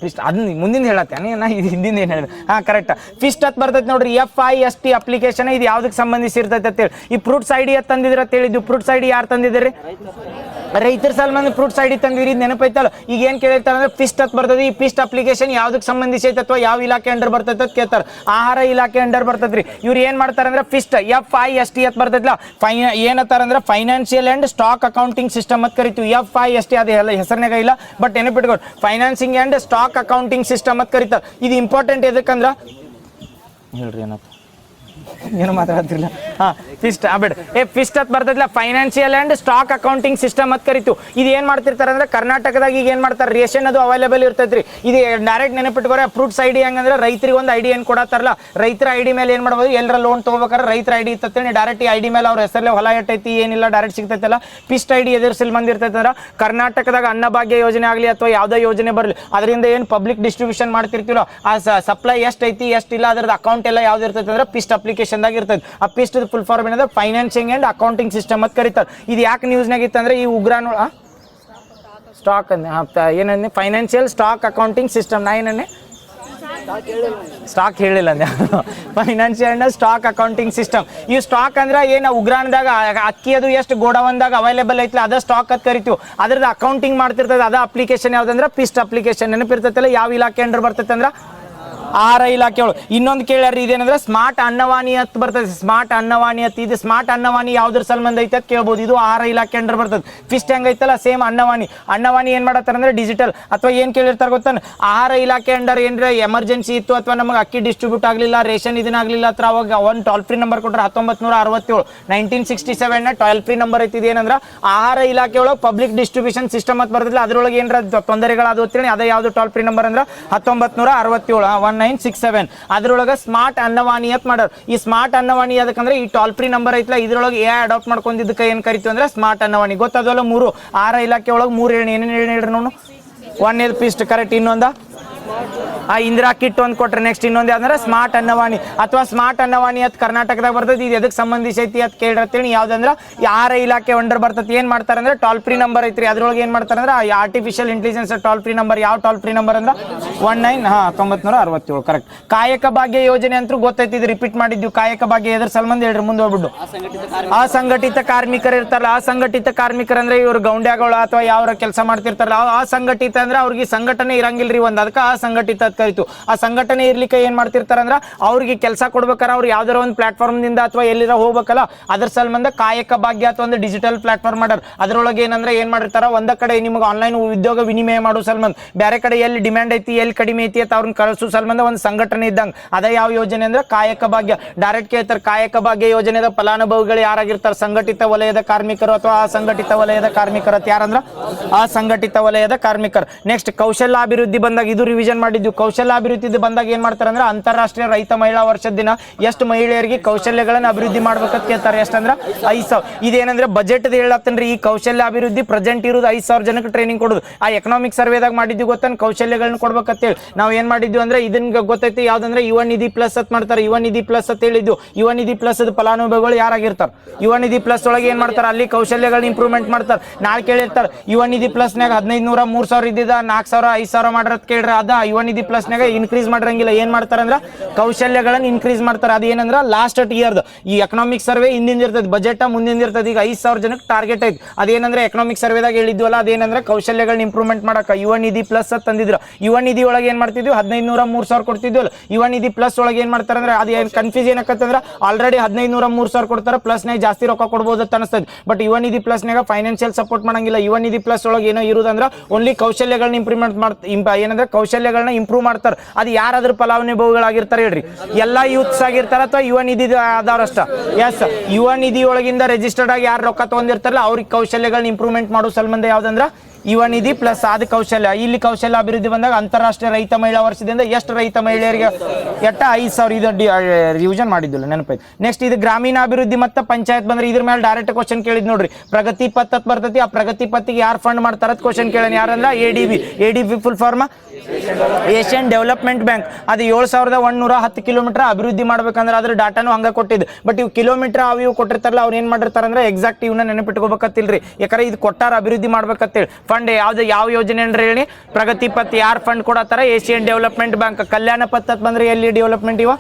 ಫಿಸ್ಟ್ ಅದನ್ನ ಮುಂದಿನ ಹೇಳತ್ತೇನೆ ನಾ ಇದು ಹಿಂದಿಂದ ಏನು ಹೇಳಿದೆ. ಕರೆಕ್ಟ್. ಫಿಸ್ಟ್ ಅಂತ ಬರ್ತೈತೆ ನೋಡ್ರಿ. FIST application. ಇದು ಯಾವ್ದಕ್ಕೆ ಸಂಬಂಧಿಸಿರ್ತೈತೆ ಅಂತೇಳಿ. ಈ ಫ್ರೂಟ್ಸ್ ID ಅಂತ ತಂದಿದ್ರ ಅಂತ ಹೇಳಿದ್ದು. ಫ್ರೂಟ್ಸ್ ID ಯಾರು ತಂದಿದ್ರಿ? ರೈತರ ಸಲ್ಮಾನ್ ಫ್ರೂಟ್ಸ್ ID ತಂದಿರಿ. ಇದು ನೆನಪೈತಲ್ಲ. ಈಗ ಏನ್ ಕೇಳಿರ್ತಾರ ಅಂದ್ರೆ ಫಿಸ್ಟ್ ಅಂತ ಬರ್ತದೆ. ಈ ಫಿಸ್ಟ್ ಅಪ್ಲಿಕೇಶನ್ ಯಾವ್ದಕ್ಕೆ ಸಂಬಂಧಿಸೈತೆ ಅಥವಾ ಯಾವ ಇಲಾಖೆ ಅಂಡರ್ ಬರ್ತೈತೆ ಅಂತ ಕೇಳ್ತಾರ. ಆಹಾರ ಇಲಾಖೆ ಅಂಡರ್ ಬರ್ತೈತ್ರಿ. ಇವ್ರು ಏನ್ ಮಾಡ್ತಾರ ಅಂದ್ರೆ ಫಿಸ್ಟ್ FIST ಅಂತ ಬರ್ತೈತ್ಲ ಏನತ್ತಾರ ಅಂದ್ರೆ financial and stock accounting system ಅಂತ ಕರಿತೀವಿ. FIST ಅದು ಹೆಸರಿನಾಗ ಇಲ್ಲ ಬಟ್ ನೆನಪಿಟ್ಕೊಂಡು financing and stock accounting system ಅಂತ ಕರೀತಾರೆ. ಇದು ಇಂಪಾರ್ಟೆಂಟ್ ಎದಕ್ಕಂದ್ರ ಹೇಳ್ರಿ ಏನತ್ತ ಏನು ಮಾತಾಡ್ತಿರ್ಲಿಲ್ಲ. ಫಿಸ್ಟ್ ಬೇಡ ಫಿಸ್ಟ್ ಅಂತ ಬರ್ತೈತಿಲ್ಲ financial and stock accounting system ಅಂತ ಕರಿತೀವಿ. ಇದು ಏನ್ ಮಾಡ್ತಿರ್ತಾರೆ ಅಂದ್ರೆ ಕರ್ನಾಟಕದಾಗ ಈಗ ಏನ್ ಮಾಡ್ತಾರೆ ರೇಷನ್ ಅದು ಅವೈಲೇಬಲ್ ಇರ್ತೈತ್ರಿ. ಇದು ಡೈರೆಕ್ಟ್ ನೆನಪಿಟ್ಕೋರೆ. ಫ್ರೂಟ್ಸ್ ID ಹೆಂಗಂದ್ರೆ ರೈತರಿಗೆ ಒಂದು ID ಏನ್ ಕೊಡತ್ತಾರಲ್ಲ ರೈತರ ID ಮೇಲೆ ಏನ್ ಮಾಡ್ಬೋದು ಎಲ್ಲರ ಲೋನ್ ತಗೋಬೇಕಾದ್ರೆ ರೈತರ ID ಇರ್ತೈತಿ. ಡೈರೆಕ್ಟ್ ಈ ID ಮೇಲೆ ಅವ್ರ ಹೆಸರಲ್ಲೇ ಹೊಲ ಎಟ್ಟೈತಿ ಏನಿಲ್ಲ ಡೈರೆಕ್ಟ್ ಸಿಗ್ತೈತಲ್ಲ. ಫಿಸ್ಟ್ ID ಎದುರಿಸಲ್ ಬಂದಿರ್ತೈತೆ ಅಂದ್ರೆ ಕರ್ನಾಟಕದಾಗ ಅನ್ನಭಾಗ್ಯ ಯೋಜನೆ ಆಗಲಿ ಅಥವಾ ಯಾವುದೋ ಯೋಜನೆ ಬರಲಿ ಅದರಿಂದ ಏನು ಪಬ್ಲಿಕ್ ಡಿಸ್ಟ್ರಿಬ್ಯೂಷನ್ ಮಾಡ್ತಿರ್ತೀವಲ್ಲ ಆ ಸಪ್ಲೈ ಎಷ್ಟೈತಿ ಎಷ್ಟಿಲ್ಲ ಅದ್ರದ್ದು ಅಕೌಂಟ್ ಎಲ್ಲ ಯಾವ್ದು ಇರ್ತೈತೆ ಅಂದ್ರೆ ಫಿಸ್ಟ್ ಅಪ್ಲಿಕೇಶನ್ ದಾಗ ಇರ್ತೈತೆ. ಆ ಫಿಸ್ಟ್ ಫುಲ್ ಫಾರ್ಮ್ ಏನಂದ್ರೆ ಫೈನಾನ್ಸಿಂಗ್ ಅಂಡ್ ಅಕೌಂಟಿಂಗ್ ಸಿಸ್ಟಮ್ ಅಂತ ಕರೀತಾರೆ. ಇದು ಯಾಕೆ ನ್ಯೂಸ್ನಾಗ ಇತ್ತಂದ್ರೆ ಈ ಉಗ್ರಾನು ಸ್ಟಾಕ್ ಏನಂದ್ರೆ ಫೈನಾನ್ಷಿಯಲ್ ಸ್ಟಾಕ್ ಅಕೌಂಟಿಂಗ್ ಸಿಸ್ಟಮ್. ನಾ ಏನನ್ನೇ ಸ್ಟಾಕ್ ಹೇಳಿಲ್ಲ ಅಂದೆ. Financial and stock accounting system. ಈ ಸ್ಟಾಕ್ ಅಂದ್ರೆ ಏನು ಉಗ್ರಾಣದಾಗ ಅಕ್ಕಿ ಅದು ಎಷ್ಟು ಗೋಡೌನ್ದಾಗ ಅವೈಲೇಬಲ್ ಐತಿಲ್ಲ ಅದ ಸ್ಟಾಕ್ ಅಂತ ಕರಿತೀವಿ. ಅದ್ರದ್ದು ಅಕೌಂಟಿಂಗ್ ಮಾಡ್ತಿರ್ತದೆ. ಅದ ಅಪ್ಲಿಕೇಶನ್ ಯಾವ್ದಂದ್ರೆ ಫಿಸ್ಟ್ ಅಪ್ಲಿಕೇಶನ್. ನೆನಪಿರ್ತೈತಲ್ಲ ಯಾವ ಇಲಾಖೆ ಅಂಡರ್ ಬರ್ತೈತೆ ಅಂದ್ರೆ ಆಹಾರ ಇಲಾಖೆ ಒಳಗೆ. ಇನ್ನೊಂದು ಕೇಳ್ಯಾರ ಇದೇನಂದ್ರೆ ಸ್ಮಾರ್ಟ್ ಅನ್ನವಾಣಿ ಅಂತ ಬರ್ತದೆ. ಸ್ಮಾರ್ಟ್ ಅನ್ನವಾಣಿ ಅಂತ. ಇದು ಸ್ಮಾರ್ಟ್ ಅನ್ನವಾಣಿ ಯಾವ್ದ್ರ ಸಂಬಂಧ ಐತೆ ಅಂತ ಕೇಳ್ಬೋದು. ಇದು ಆಹಾರ ಇಲಾಖೆ ಅಂಡರ್ ಬರ್ತದೆ. ಫಿಸ್ಟ್ ಹೆಂಗೈತಲ್ಲ ಸೇಮ್ ಅನ್ನವಾಣಿ ಏನ್ ಮಾಡತ್ತಾರ ಅಂದ್ರೆ ಡಿಜಿಟಲ್ ಅಥವಾ ಏನ್ ಕೇಳಿರ್ತಾರ ಗೊತ್ತಾನ ಆಹಾರ ಇಲಾಖೆ ಅಂಡರ್ ಏನ್ರ ಎಮರ್ಜೆನ್ಸಿ ಇತ್ತು ಅಥವಾ ನಮಗೆ ಅಕ್ಕಿ ಡಿಸ್ಟ್ರಿಬ್ಯೂಟ್ ಆಗಲಿಲ್ಲ ರೇಷನ್ ಇದನ್ನಾಗಲಿಲ್ಲ ಹತ್ರ ಅವಾಗ ಒಂದು ಟೋಲ್ ಫ್ರೀ ನಂಬರ್ ಕೊಟ್ಟರೆ 1967 1967 ಟೋಲ್ ಫ್ರೀ ನಂಬರ್ ಐತಿ. ಏನಂದ್ರೆ ಆಹಾರ ಇಲಾಖೆ ಒಳಗೆ ಪಬ್ಲಿಕ್ ಡಿಸ್ಟ್ರಿಬ್ಯೂಷನ್ ಸಿಸ್ಟಮ್ ಅಂತ ಬರ್ತದಿಲ್ಲ ಅದ್ರೊಳಗೆ ಏನಾರ ತೊಂದರೆಗಳಾದ ಅಂತೇಳಿ ಅದೇ ಯಾವ್ದು ಟೋಲ್ ಫ್ರೀ ನಂಬರ್ ಅಂದ್ರೆ 1967 1967 ಅದ್ರೊಳಗೆ ಸ್ಮಾರ್ಟ್ ಅನ್ನವಾಣಿ ಅಂತ ಮಾಡೋರು. ಈ ಸ್ಮಾರ್ಟ್ ಅನ್ನವಾಣಿ ಅದಕ್ಕಂದ್ರೆ ಈ ಟೋಲ್ ಫ್ರೀ ನಂಬರ್ ಐತಲ್ಲ ಇದ್ರೊಳಗೆ ಅಡಾಪ್ಟ್ ಮಾಡ್ಕೊಂಡಿದ್ದಕ್ಕೆ ಏನ್ ಕರಿತೀವಿ ಅಂದ್ರೆ ಸ್ಮಾರ್ಟ್ ಅನ್ನವಾಣಿ. ಗೊತ್ತಾದವಲ್ಲ 3 ಆಹಾರ ಇಲಾಖೆ ಒಳಗೆ 3 ಏನೇನು ಹೇಳ್ರಿ ನೋಡು. 1 ಫಿಸ್ಟ್ ಕರೆಕ್ಟ್. ಇನ್ನೊಂದ ಇಂದಿರಾ ಕಿಟ್ ಒಂದು ಕೊಟ್ರೆ ನೆಕ್ಸ್ಟ್ ಇನ್ನೊಂದು ಯಾವ್ದಂದ್ರೆ ಸ್ಮಾರ್ಟ್ ಅನ್ನವಾಣಿ ಅಥವಾ ಸ್ಮಾರ್ಟ್ ಅನ್ನವಾಣಿ ಅತ್ ಕರ್ನಾಟಕದಾಗ ಬರ್ತೈತಿ. ಇದು ಎದಕ್ಕೆ ಸಂಬಂಧಿಸೈತಿ ಅತ್ ಕೇಳಿರತ್ತೇಳಿ ಯಾವ್ದಂದ್ರೆ ಯಾರ ಇಲಾಖೆ ಅಂಡರ್ ಬರ್ತೈತಿ. ಏನ್ ಮಾಡ್ತಾರೆ ಅಂದ್ರೆ ಟೋಲ್ ಫ್ರೀ ನಂಬರ್ ಐತ್ರಿ, ಅದ್ರೊಳಗೆ ಏನ್ ಮಾಡ್ತಾರೆ ಅಂದ್ರೆ artificial intelligence toll free number. ಯಾವ ಟೋಲ್ ಫ್ರೀ ನಂಬರ್ ಅಂದ್ರೆ 1967 ಕರೆಕ್ಟ್. ಕಾಯಕ ಭಾಗ್ಯ ಯೋಜನೆ ಅಂತೂ ಗೊತ್ತೈತಿ, ಇದು ರಿಪೀಟ್ ಮಾಡಿದ್ವಿ. ಕಾಯಕ ಭಾಗ್ಯ ಎದ್ರ ಸಲ್ಮಂದ್ ಹೇಳ್ರಿ ಮುಂದೆ ಹೋಗ್ಬಿಟ್ಟು. ಅಸಂಘಟಿತ ಕಾರ್ಮಿಕರು ಇರ್ತಾರಲ್ಲ, ಅಸಂಘಟಿತ ಕಾರ್ಮಿಕರು ಅಂದ್ರೆ ಇವ್ರು ಗೌಂಡ್ಯಾಗಳು ಅಥವಾ ಯಾವ ಕೆಲಸ ಮಾಡ್ತಿರ್ತಾರಲ್ಲ, ಅಸಂಘಟಿತ ಅಂದ್ರೆ ಅವ್ರಿಗೆ ಸಂಘಟನೆ ಇರಂಗಿಲ್ರಿ ಒಂದ್, ಅದಕ್ಕೆ ಅಸಂಘಟಿತ ಅಂತ ಕರಿತು. ಆ ಸಂಘಟನೆ ಇರ್ಲಿಕ್ಕೆ ಏನ್ ಮಾಡ್ತಿರ್ತಾರ ಅಂದ್ರ ಅವ್ರಿಗೆ ಕೆಲಸ ಕೊಡ್ಬೇಕಾರ ಅವ್ರು ಯಾವ್ದಾರ ಒಂದು ಪ್ಲಾಟ್ಫಾರ್ಮ್ ದಿಂದ ಅಥವಾ ಎಲ್ಲಿರ ಹೋಗ್ಬೇಕಲ್ಲ, ಅದ್ರ ಸಲ್ಮಂದ ಕಾಯಕ ಭಾಗ್ಯ ಅಥವಾ ಒಂದು ಡಿಜಿಟಲ್ ಪ್ಲಾಟ್ಫಾರ್ಮ್ ಮಾಡ್ಯಾರ. ಅದ್ರೊಳಗೆ ಏನಂದ್ರೆ ಏನ್ ಮಾಡಿರ್ತಾರ, ಒಂದ ಕಡೆ ನಿಮ್ಗೆ ಆನ್ಲೈನ್ ಉದ್ಯೋಗ ವಿನಿಮಯ ಮಾಡೋ ಸಲ್ಮಂದ್, ಬೇರೆ ಕಡೆ ಎಲ್ಲಿ ಡಿಮ್ಯಾಂಡ್ ಐತಿ ಎಲ್ಲಿ ಕಡಿಮೆ ಐತಿ ಅಂತ ಅವ್ರನ್ನ ಕಳಿಸೋ ಸಲ್ಮಂದ ಒಂದು ಸಂಘಟನೆ ಇದ್ದಂಗ. ಅದೇ ಯಾವ ಯೋಜನೆ ಅಂದ್ರೆ ಕಾಯಕ ಭಾಗ್ಯ. ಡೈರೆಕ್ಟ್ ಕೇಳ್ತಾರೆ ಕಾಯಕ ಭಾಗ್ಯ ಯೋಜನೆದ ಫಲಾನುಭವಿಗಳು ಯಾರಾಗಿರ್ತಾರೆ, ಸಂಘಟಿತ ವಲಯದ ಕಾರ್ಮಿಕರು ಅಥವಾ ಅಸಂಘಟಿತ ವಲಯದ ಕಾರ್ಮಿಕರು ಅಂತ. ಯಾರಂದ್ರ ಅಸಂಘಟಿತ ವಲಯದ ಕಾರ್ಮಿಕರು. ನೆಕ್ಸ್ಟ್ ಕೌಶಲ್ಯಾಭಿವೃದ್ಧಿ ಬಂದಾಗ ಇದು ರಿವಿಷನ್ ಮಾಡಿದ್ವಿ. ಕೌಶಲ್ಯಾಭಿವೃದ್ಧಿ ಬಂದಾಗ ಏನ್ ಮಾಡ್ತಾರೆ ಅಂದ್ರೆ ಅಂತಾರಾಷ್ಟ್ರೀಯ ರೈತ ಮಹಿಳಾ ವರ್ಷದ ದಿನ ಎಷ್ಟು ಮಹಿಳೆಯರಿಗೆ ಕೌಶಲ್ಯಗಳನ್ನು ಅಭಿವೃದ್ಧಿ ಮಾಡ್ಬೇಕಂತ ಕೇಳ್ತಾರೆ. ಎಷ್ಟಂದ್ರೆ 5,000. ಇದೇನಂದ್ರೆ ಬಜೆಟ್ ಹೇಳತ್ತನ್ರಿ. ಈ ಕೌಶಲ್ಯಾಭಿವೃದ್ಧಿ ಪ್ರೆಸೆಂಟ್ ಇರೋದು 5,000 ಜನಕ್ಕೆ ಟ್ರೈನಿಂಗ್ ಕೊಡೋದು. ಆ ಎಕನಾಮಿಕ್ ಸರ್ವೆದಾಗ ಮಾಡಿದ್ವಿ ಗೊತ್ತ, ಕೌಶಲ್ಯಗಳನ್ನ ಕೊಡ್ಬೇಕಂತೇಳಿ ನಾವು ಏನ್ ಮಾಡಿದ್ವಿ ಅಂದ್ರೆ ಇದನ್ನ ಗೊತ್ತೈತಿ ಯಾವ್ದಂದ್ರೆ ಯುವ ನಿಧಿ ಪ್ಲಸ್ ಅಂತ ಮಾಡ್ತಾರೆ. ಯುವ ನಿಧಿ ಪ್ಲಸ್ ಅಂತ ಹೇಳಿದ್ದು. ಯುವ ನಿಧಿ ಪ್ಲಸ್ ಅದು ಫಲಾನುಭವಿಗಳು ಯಾರಾಗಿರ್ತಾರೆ, ಯುವ ನಿಧಿ ಪ್ಲಸ್ ಒಳಗೆ ಏನ್ ಮಾಡ್ತಾರೆ, ಅಲ್ಲಿ ಕೌಶಲ್ಯಗಳನ್ನ ಇಂಪ್ರೂವ್ಮೆಂಟ್ ಮಾಡ್ತಾರೆ. ನಾಳೆ ಕೇಳಿರ್ತಾರೆ ಯುವ ನಿಧಿ ಪ್ಲಸ್ನಾಗ 1500 3000 ಇದ್ದಿದ್ದ 4000 5000 ಮಾಡಿರತ್ ಕೇಳ್ರಿ. ಅದ ಯುವ ನಿಧಿ ಪ್ಲಸ್ನಾಗ ಇನ್ಕ್ರೀಸ್ ಮಾಡಿರಂಗಿಲ್ಲ. ಏನ್ ಮಾಡ್ತಾರೆ ಅಂದ್ರೆ ಕೌಶಲ್ಯಗಳನ್ನ ಇನ್ಕ್ರೀಸ್ ಮಾಡ್ತಾರೆ. ಅದೇನಂದ್ರೆ ಲಾಸ್ಟ್ ಇಯರ್ದು ಈ ಎಕನಾಮಿಕ್ ಸರ್ವೆ ಹಿಂದಿನ ಇರ್ತದೆ, ಬಜೆಟ್ ಮುಂದಿನ ಇರ್ತದೆ. ಈಗ 5,000 ಜನಕ್ಕೆ ಟಾರ್ಗೆಟ್ ಐತಿ. ಅದೇನಂದ್ರೆ ಎಕನಾಮಿಕ್ ಸರ್ವೆದಾಗ ಹೇಳಿದ್ವಲ್ಲ, ಅದೇನಂದ್ರೆ ಕೌಶಲ್ಯಗಳನ್ನ ಇಂಪ್ರೂವ್ಮೆಂಟ್ ಮಾಡಕ ಯುವ ನಿಧಿ ಪ್ಲಸ್ ಅಂತ ತಂದಿದ್ರು. ಯುವ ನಿಧಿ ಒಳಗೆ ಏನ್ ಮಾಡ್ತಿದ್ವಿ 1500 3000 ಕೊಡ್ತಿದ್ವಲ್ಲ. ಯುವ ನಿಧಿ ಪ್ಲಸ್ ಒಳಗೆ ಏನ್ ಮಾಡ್ತಾರೆ ಅಂದ್ರೆ ಅದು ಕನ್ಫ್ಯೂಸ್ ಏನಕ್ಕಂದ್ರೆ ಆಲ್ರೆಡಿ 1500 3000 ಕೊಡ್ತಾರೆ, ಪ್ಲಸ್ನಾಗ ಜಾಸ್ತಿ ರೊಕ್ಕ ಕೊಡ್ಬೋದು ಅಂತ ಅನಿಸ್ತದೆ. ಬಟ್ ಯುವ ನಿಧಿ ಪ್ಲಸ್ನಾಗ ಫೈನಾನ್ಷಿಯಲ್ ಸಪೋರ್ಟ್ ಮಾಡಂಗಿಲ್ಲ. ಯುವ ನಿಧಿ ಪ್ಲಸ್ ಒಳಗೆ ಏನೋ ಇರುದಂದ್ರೆ ಓನ್ಲಿ ಕೌಶಲ್ಯಗಳನ್ನ ಏನಂದ್ರೆ ಕೌಶಲ್ಯಗಳನ್ನ ಇಂಪ್ರೂವ್ ಮಾಡ್ತಾರೆ. ಅದು ಯಾರಾದ್ರೂ ಫಲಾನುಭವಿಗಳಾಗಿರ್ತಾರೆ ಹೇಳ್ರಿ, ಎಲ್ಲಾ ಯೂತ್ಸ್ ಆಗಿರ್ತಾರ ಅಥವಾ ಯುವ ನಿಧಿ ಆದವ್ರಷ್ಟ. ಎಸ್, ಯುವ ನಿಧಿ ಒಳಗಿಂದ ರಿಜಿಸ್ಟರ್ಡ್ ಆಗಿ ಯಾರು ರೊಕ್ಕ ತಗೊಂಡಿರ್ತಾರಲ್ಲ ಅವ್ರಿಗೆ ಕೌಶಲ್ಯಗಳನ್ನ ಇಂಪ್ರೂವ್ಮೆಂಟ್ ಮಾಡೋ ಸಂಬಂಧ ಯಾವ್ದಂದ್ರ ಯುವ ನಿಧಿ ಪ್ಲಸ್ ಆದ ಕೌಶಲ್ಯ. ಇಲ್ಲಿ ಕೌಶಲ್ಯ ಅಭಿವೃದ್ಧಿ ಬಂದಾಗ ಅಂತಾರಾಷ್ಟ್ರೀಯ ರೈತ ಮಹಿಳಾ ವರ್ಷದಿಂದ ಎಷ್ಟು ರೈತ ಮಹಿಳೆಯರಿಗೆ 5,000 ಇದು ರಿವಿಷನ್ ಮಾಡಿದ್ದಿಲ್ಲ, ನೆನಪೈತಿ. ನೆಕ್ಸ್ಟ್ ಇದು ಗ್ರಾಮೀಣ ಅಭಿವೃದ್ಧಿ ಮತ್ತು ಪಂಚಾಯತ್ ಬಂದ್ರೆ ಇದ್ರ ಮೇಲೆ ಡೈರೆಕ್ಟ್ ಕ್ವಶನ್ ಕೇಳಿದ್ ನೋಡ್ರಿ. ಪ್ರಗತಿ ಪಥ ಬರ್ತೈತಿ. ಆ ಪ್ರಗತಿ ಪತ್ತಿಗೆ ಯಾರು ಫಂಡ್ ಮಾಡ್ತಾರ ಕ್ವಶನ್ ಕೇಳೋಣ. ಯಾರಂದ್ರ ADB full form Asian development bank. ಅದು 7,110 ಕಿಲೋಮೀಟರ್ ಅಭಿವೃದ್ಧಿ ಮಾಡ್ಬೇಕಂದ್ರೆ ಅದ್ರ ಡಾಟಾನು ಹಂಗ ಕೊಟ್ಟಿದ್ದು. ಬಟ್ ಇವು ಕಿಲೋಮೀಟರ್ ಅವು ಕೊಟ್ಟಿರ್ತಾರಲ್ಲ, ಅವ್ರು ಏನ್ ಮಾಡಿರ್ತಾರೆ ಅಂದ್ರೆ ಎಕ್ಸಾಕ್ಟ್ ಇವನ್ನ ನೆನಪಿಟ್ಕೋಬೇಕತ್ತಿಲ್ರಿ. ಯಾಕಂದ್ರೆ ಇದು ಕೊಟ್ಟಾರ ಅಭಿವೃದ್ಧಿ ಮಾಡ್ಬೇಕಂತೇಳಿ. ಫಂಡ್ ಯಾವ ಯೋಜನೆ ಅಂದ್ರೆ ಹೇಳಿ, ಪ್ರಗತಿ ಪಥ ಯಾರು ಫಂಡ್ ಕೊಡತ್ತಾರ, ಏಷ್ಯನ್ ಡೆವಲಪ್ಮೆಂಟ್ ಬ್ಯಾಂಕ್. ಕಲ್ಯಾಣ ಪಥ ಬಂದ್ರೆ ಎಲ್ಲಿ ಡೆವಲಪ್ಮೆಂಟ್ ಇವ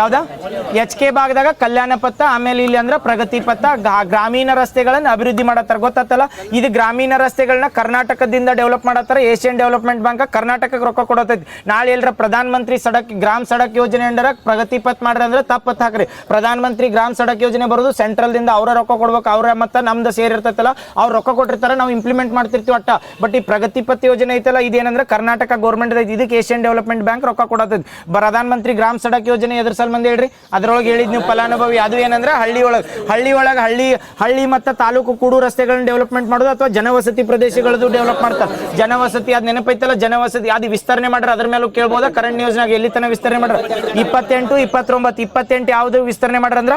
ಯಾವ್ದ HK ಭಾಗದಾಗ ಕಲ್ಯಾಣ ಪಥ. ಆಮೇಲೆ ಇಲ್ಲಿ ಅಂದ್ರೆ ಪ್ರಗತಿ ಪಥ. ಗ್ರಾಮೀಣ ರಸ್ತೆಗಳನ್ನ ಅಭಿವೃದ್ಧಿ ಮಾಡತ್ತಾರ, ಗೊತ್ತಾತಲ್ಲ. ಇದು ಗ್ರಾಮೀಣ ರಸ್ತೆಗಳನ್ನ ಕರ್ನಾಟಕದಿಂದ ಡೆವಲಪ್ ಮಾಡತ್ತಾರ. ಏಷ್ಯನ್ ಡೆವಲಪ್ಮೆಂಟ್ ಬ್ಯಾಂಕ್ ಕರ್ನಾಟಕಕ್ಕೆ ರೊಕ್ಕ ಕೊಡತೈತಿ. ನಾಳೆ ಎಲ್ಲರ ಪ್ರಧಾನ ಮಂತ್ರಿ ಗ್ರಾಮ್ ಸಡಕ್ ಯೋಜನೆ ಅಂಡರ ಪ್ರಗತಿ ಪಥ ಮಾಡ್ರಿ ಅಂದ್ರೆ ತಪ್ಪತ್ ಹಾಕ್ರಿ. ಪ್ರಧಾನ ಮಂತ್ರಿ ಗ್ರಾಮ್ ಸಡಕ್ ಯೋಜನೆ ಬರೋದು ಸೆಂಟ್ರಲ್ ದಿಂದ, ಅವರ ರೊಕ್ಕ ಕೊಡ್ಬೇಕು. ಅವ್ರ ಮತ್ತೆ ನಮ್ದು ಸೇರಿರ್ತೈತಲ್ಲ, ಅವ್ರು ರೊಕ್ಕ ಕೊಟ್ಟಿರ್ತಾರ, ನಾವು ಇಂಪ್ಲಿಮೆಂಟ್ ಮಾಡ್ತಿರ್ತೀವಿ ಅಟ್ಟ. ಬಟ್ ಈ ಪ್ರಗತಿ ಪಥ ಯೋಜನೆ ಐತಲ್ಲ, ಇದೇನಂದ್ರೆ ಕರ್ನಾಟಕ ಗೌರ್ಮೆಂಟ್ ಐತಿ. ಇದಕ್ಕೆ ಏಷ್ಯನ್ ಡೆವಲಪ್ಮೆಂಟ್ ಬ್ಯಾಂಕ್ ರೊಕ್ಕ ಕೊಡತೈತಿ. ಪ್ರಧಾನ ಮಂತ್ರಿ ಗ್ರಾಮ್ ಸಡಕ್ ಯೋಜನೆ ಎದ್ರ ಸಲ್ಮಂದ ಹೇಳ್ರಿ, ಅದ್ರೊಳಗೆ ಹೇಳಿದ್ ನೀವು ಫಲಾನುಭವಿ. ಅದು ಏನಂದ್ರೆ ಹಳ್ಳಿ ಮತ್ತೆ ತಾಲೂಕು ಕೂಡು ರಸ್ತೆಗಳನ್ನ ಡೆವಲಪ್ಮೆಂಟ್ ಮಾಡೋದು ಅಥವಾ ಜನವಸತಿ ಪ್ರದೇಶಗಳದ್ದು ಡೆವಲಪ್ ಮಾಡ್ತಾರೆ. ಜನವಸತಿ ಅದ್ ನೆನಪೈತಲ್ಲ, ಜನವಸತಿ ಅದು ವಿಸ್ತರಣೆ ಮಾಡ್ರ. ಅದ್ರ ಮೇಲೂ ಕೇಳ್ಬೋದ ಕರೆಂಟ್ ನ್ಯೂಸ್ನಾಗ ಎಲ್ಲಿ ತನ ವಿಸ್ತರಣೆ ಮಾಡ್ರ. 28, 29, 28 ಯಾವ್ದು ವಿಸ್ತರಣೆ ಮಾಡ್ರ ಅಂದ್ರ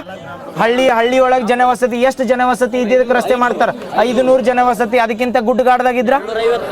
ಹಳ್ಳಿ ಒಳಗೆ ಜನವಸತಿ. ಎಷ್ಟು ಜನವಸತಿ ಇದ್ದಿದ್ದಕ್ಕೆ ರಸ್ತೆ ಮಾಡ್ತಾರ? 500 ಜನವಸತಿ. ಅದಕ್ಕಿಂತ ಗುಡ್ಡಗಾಡ್ದಾಗಿದ್ರ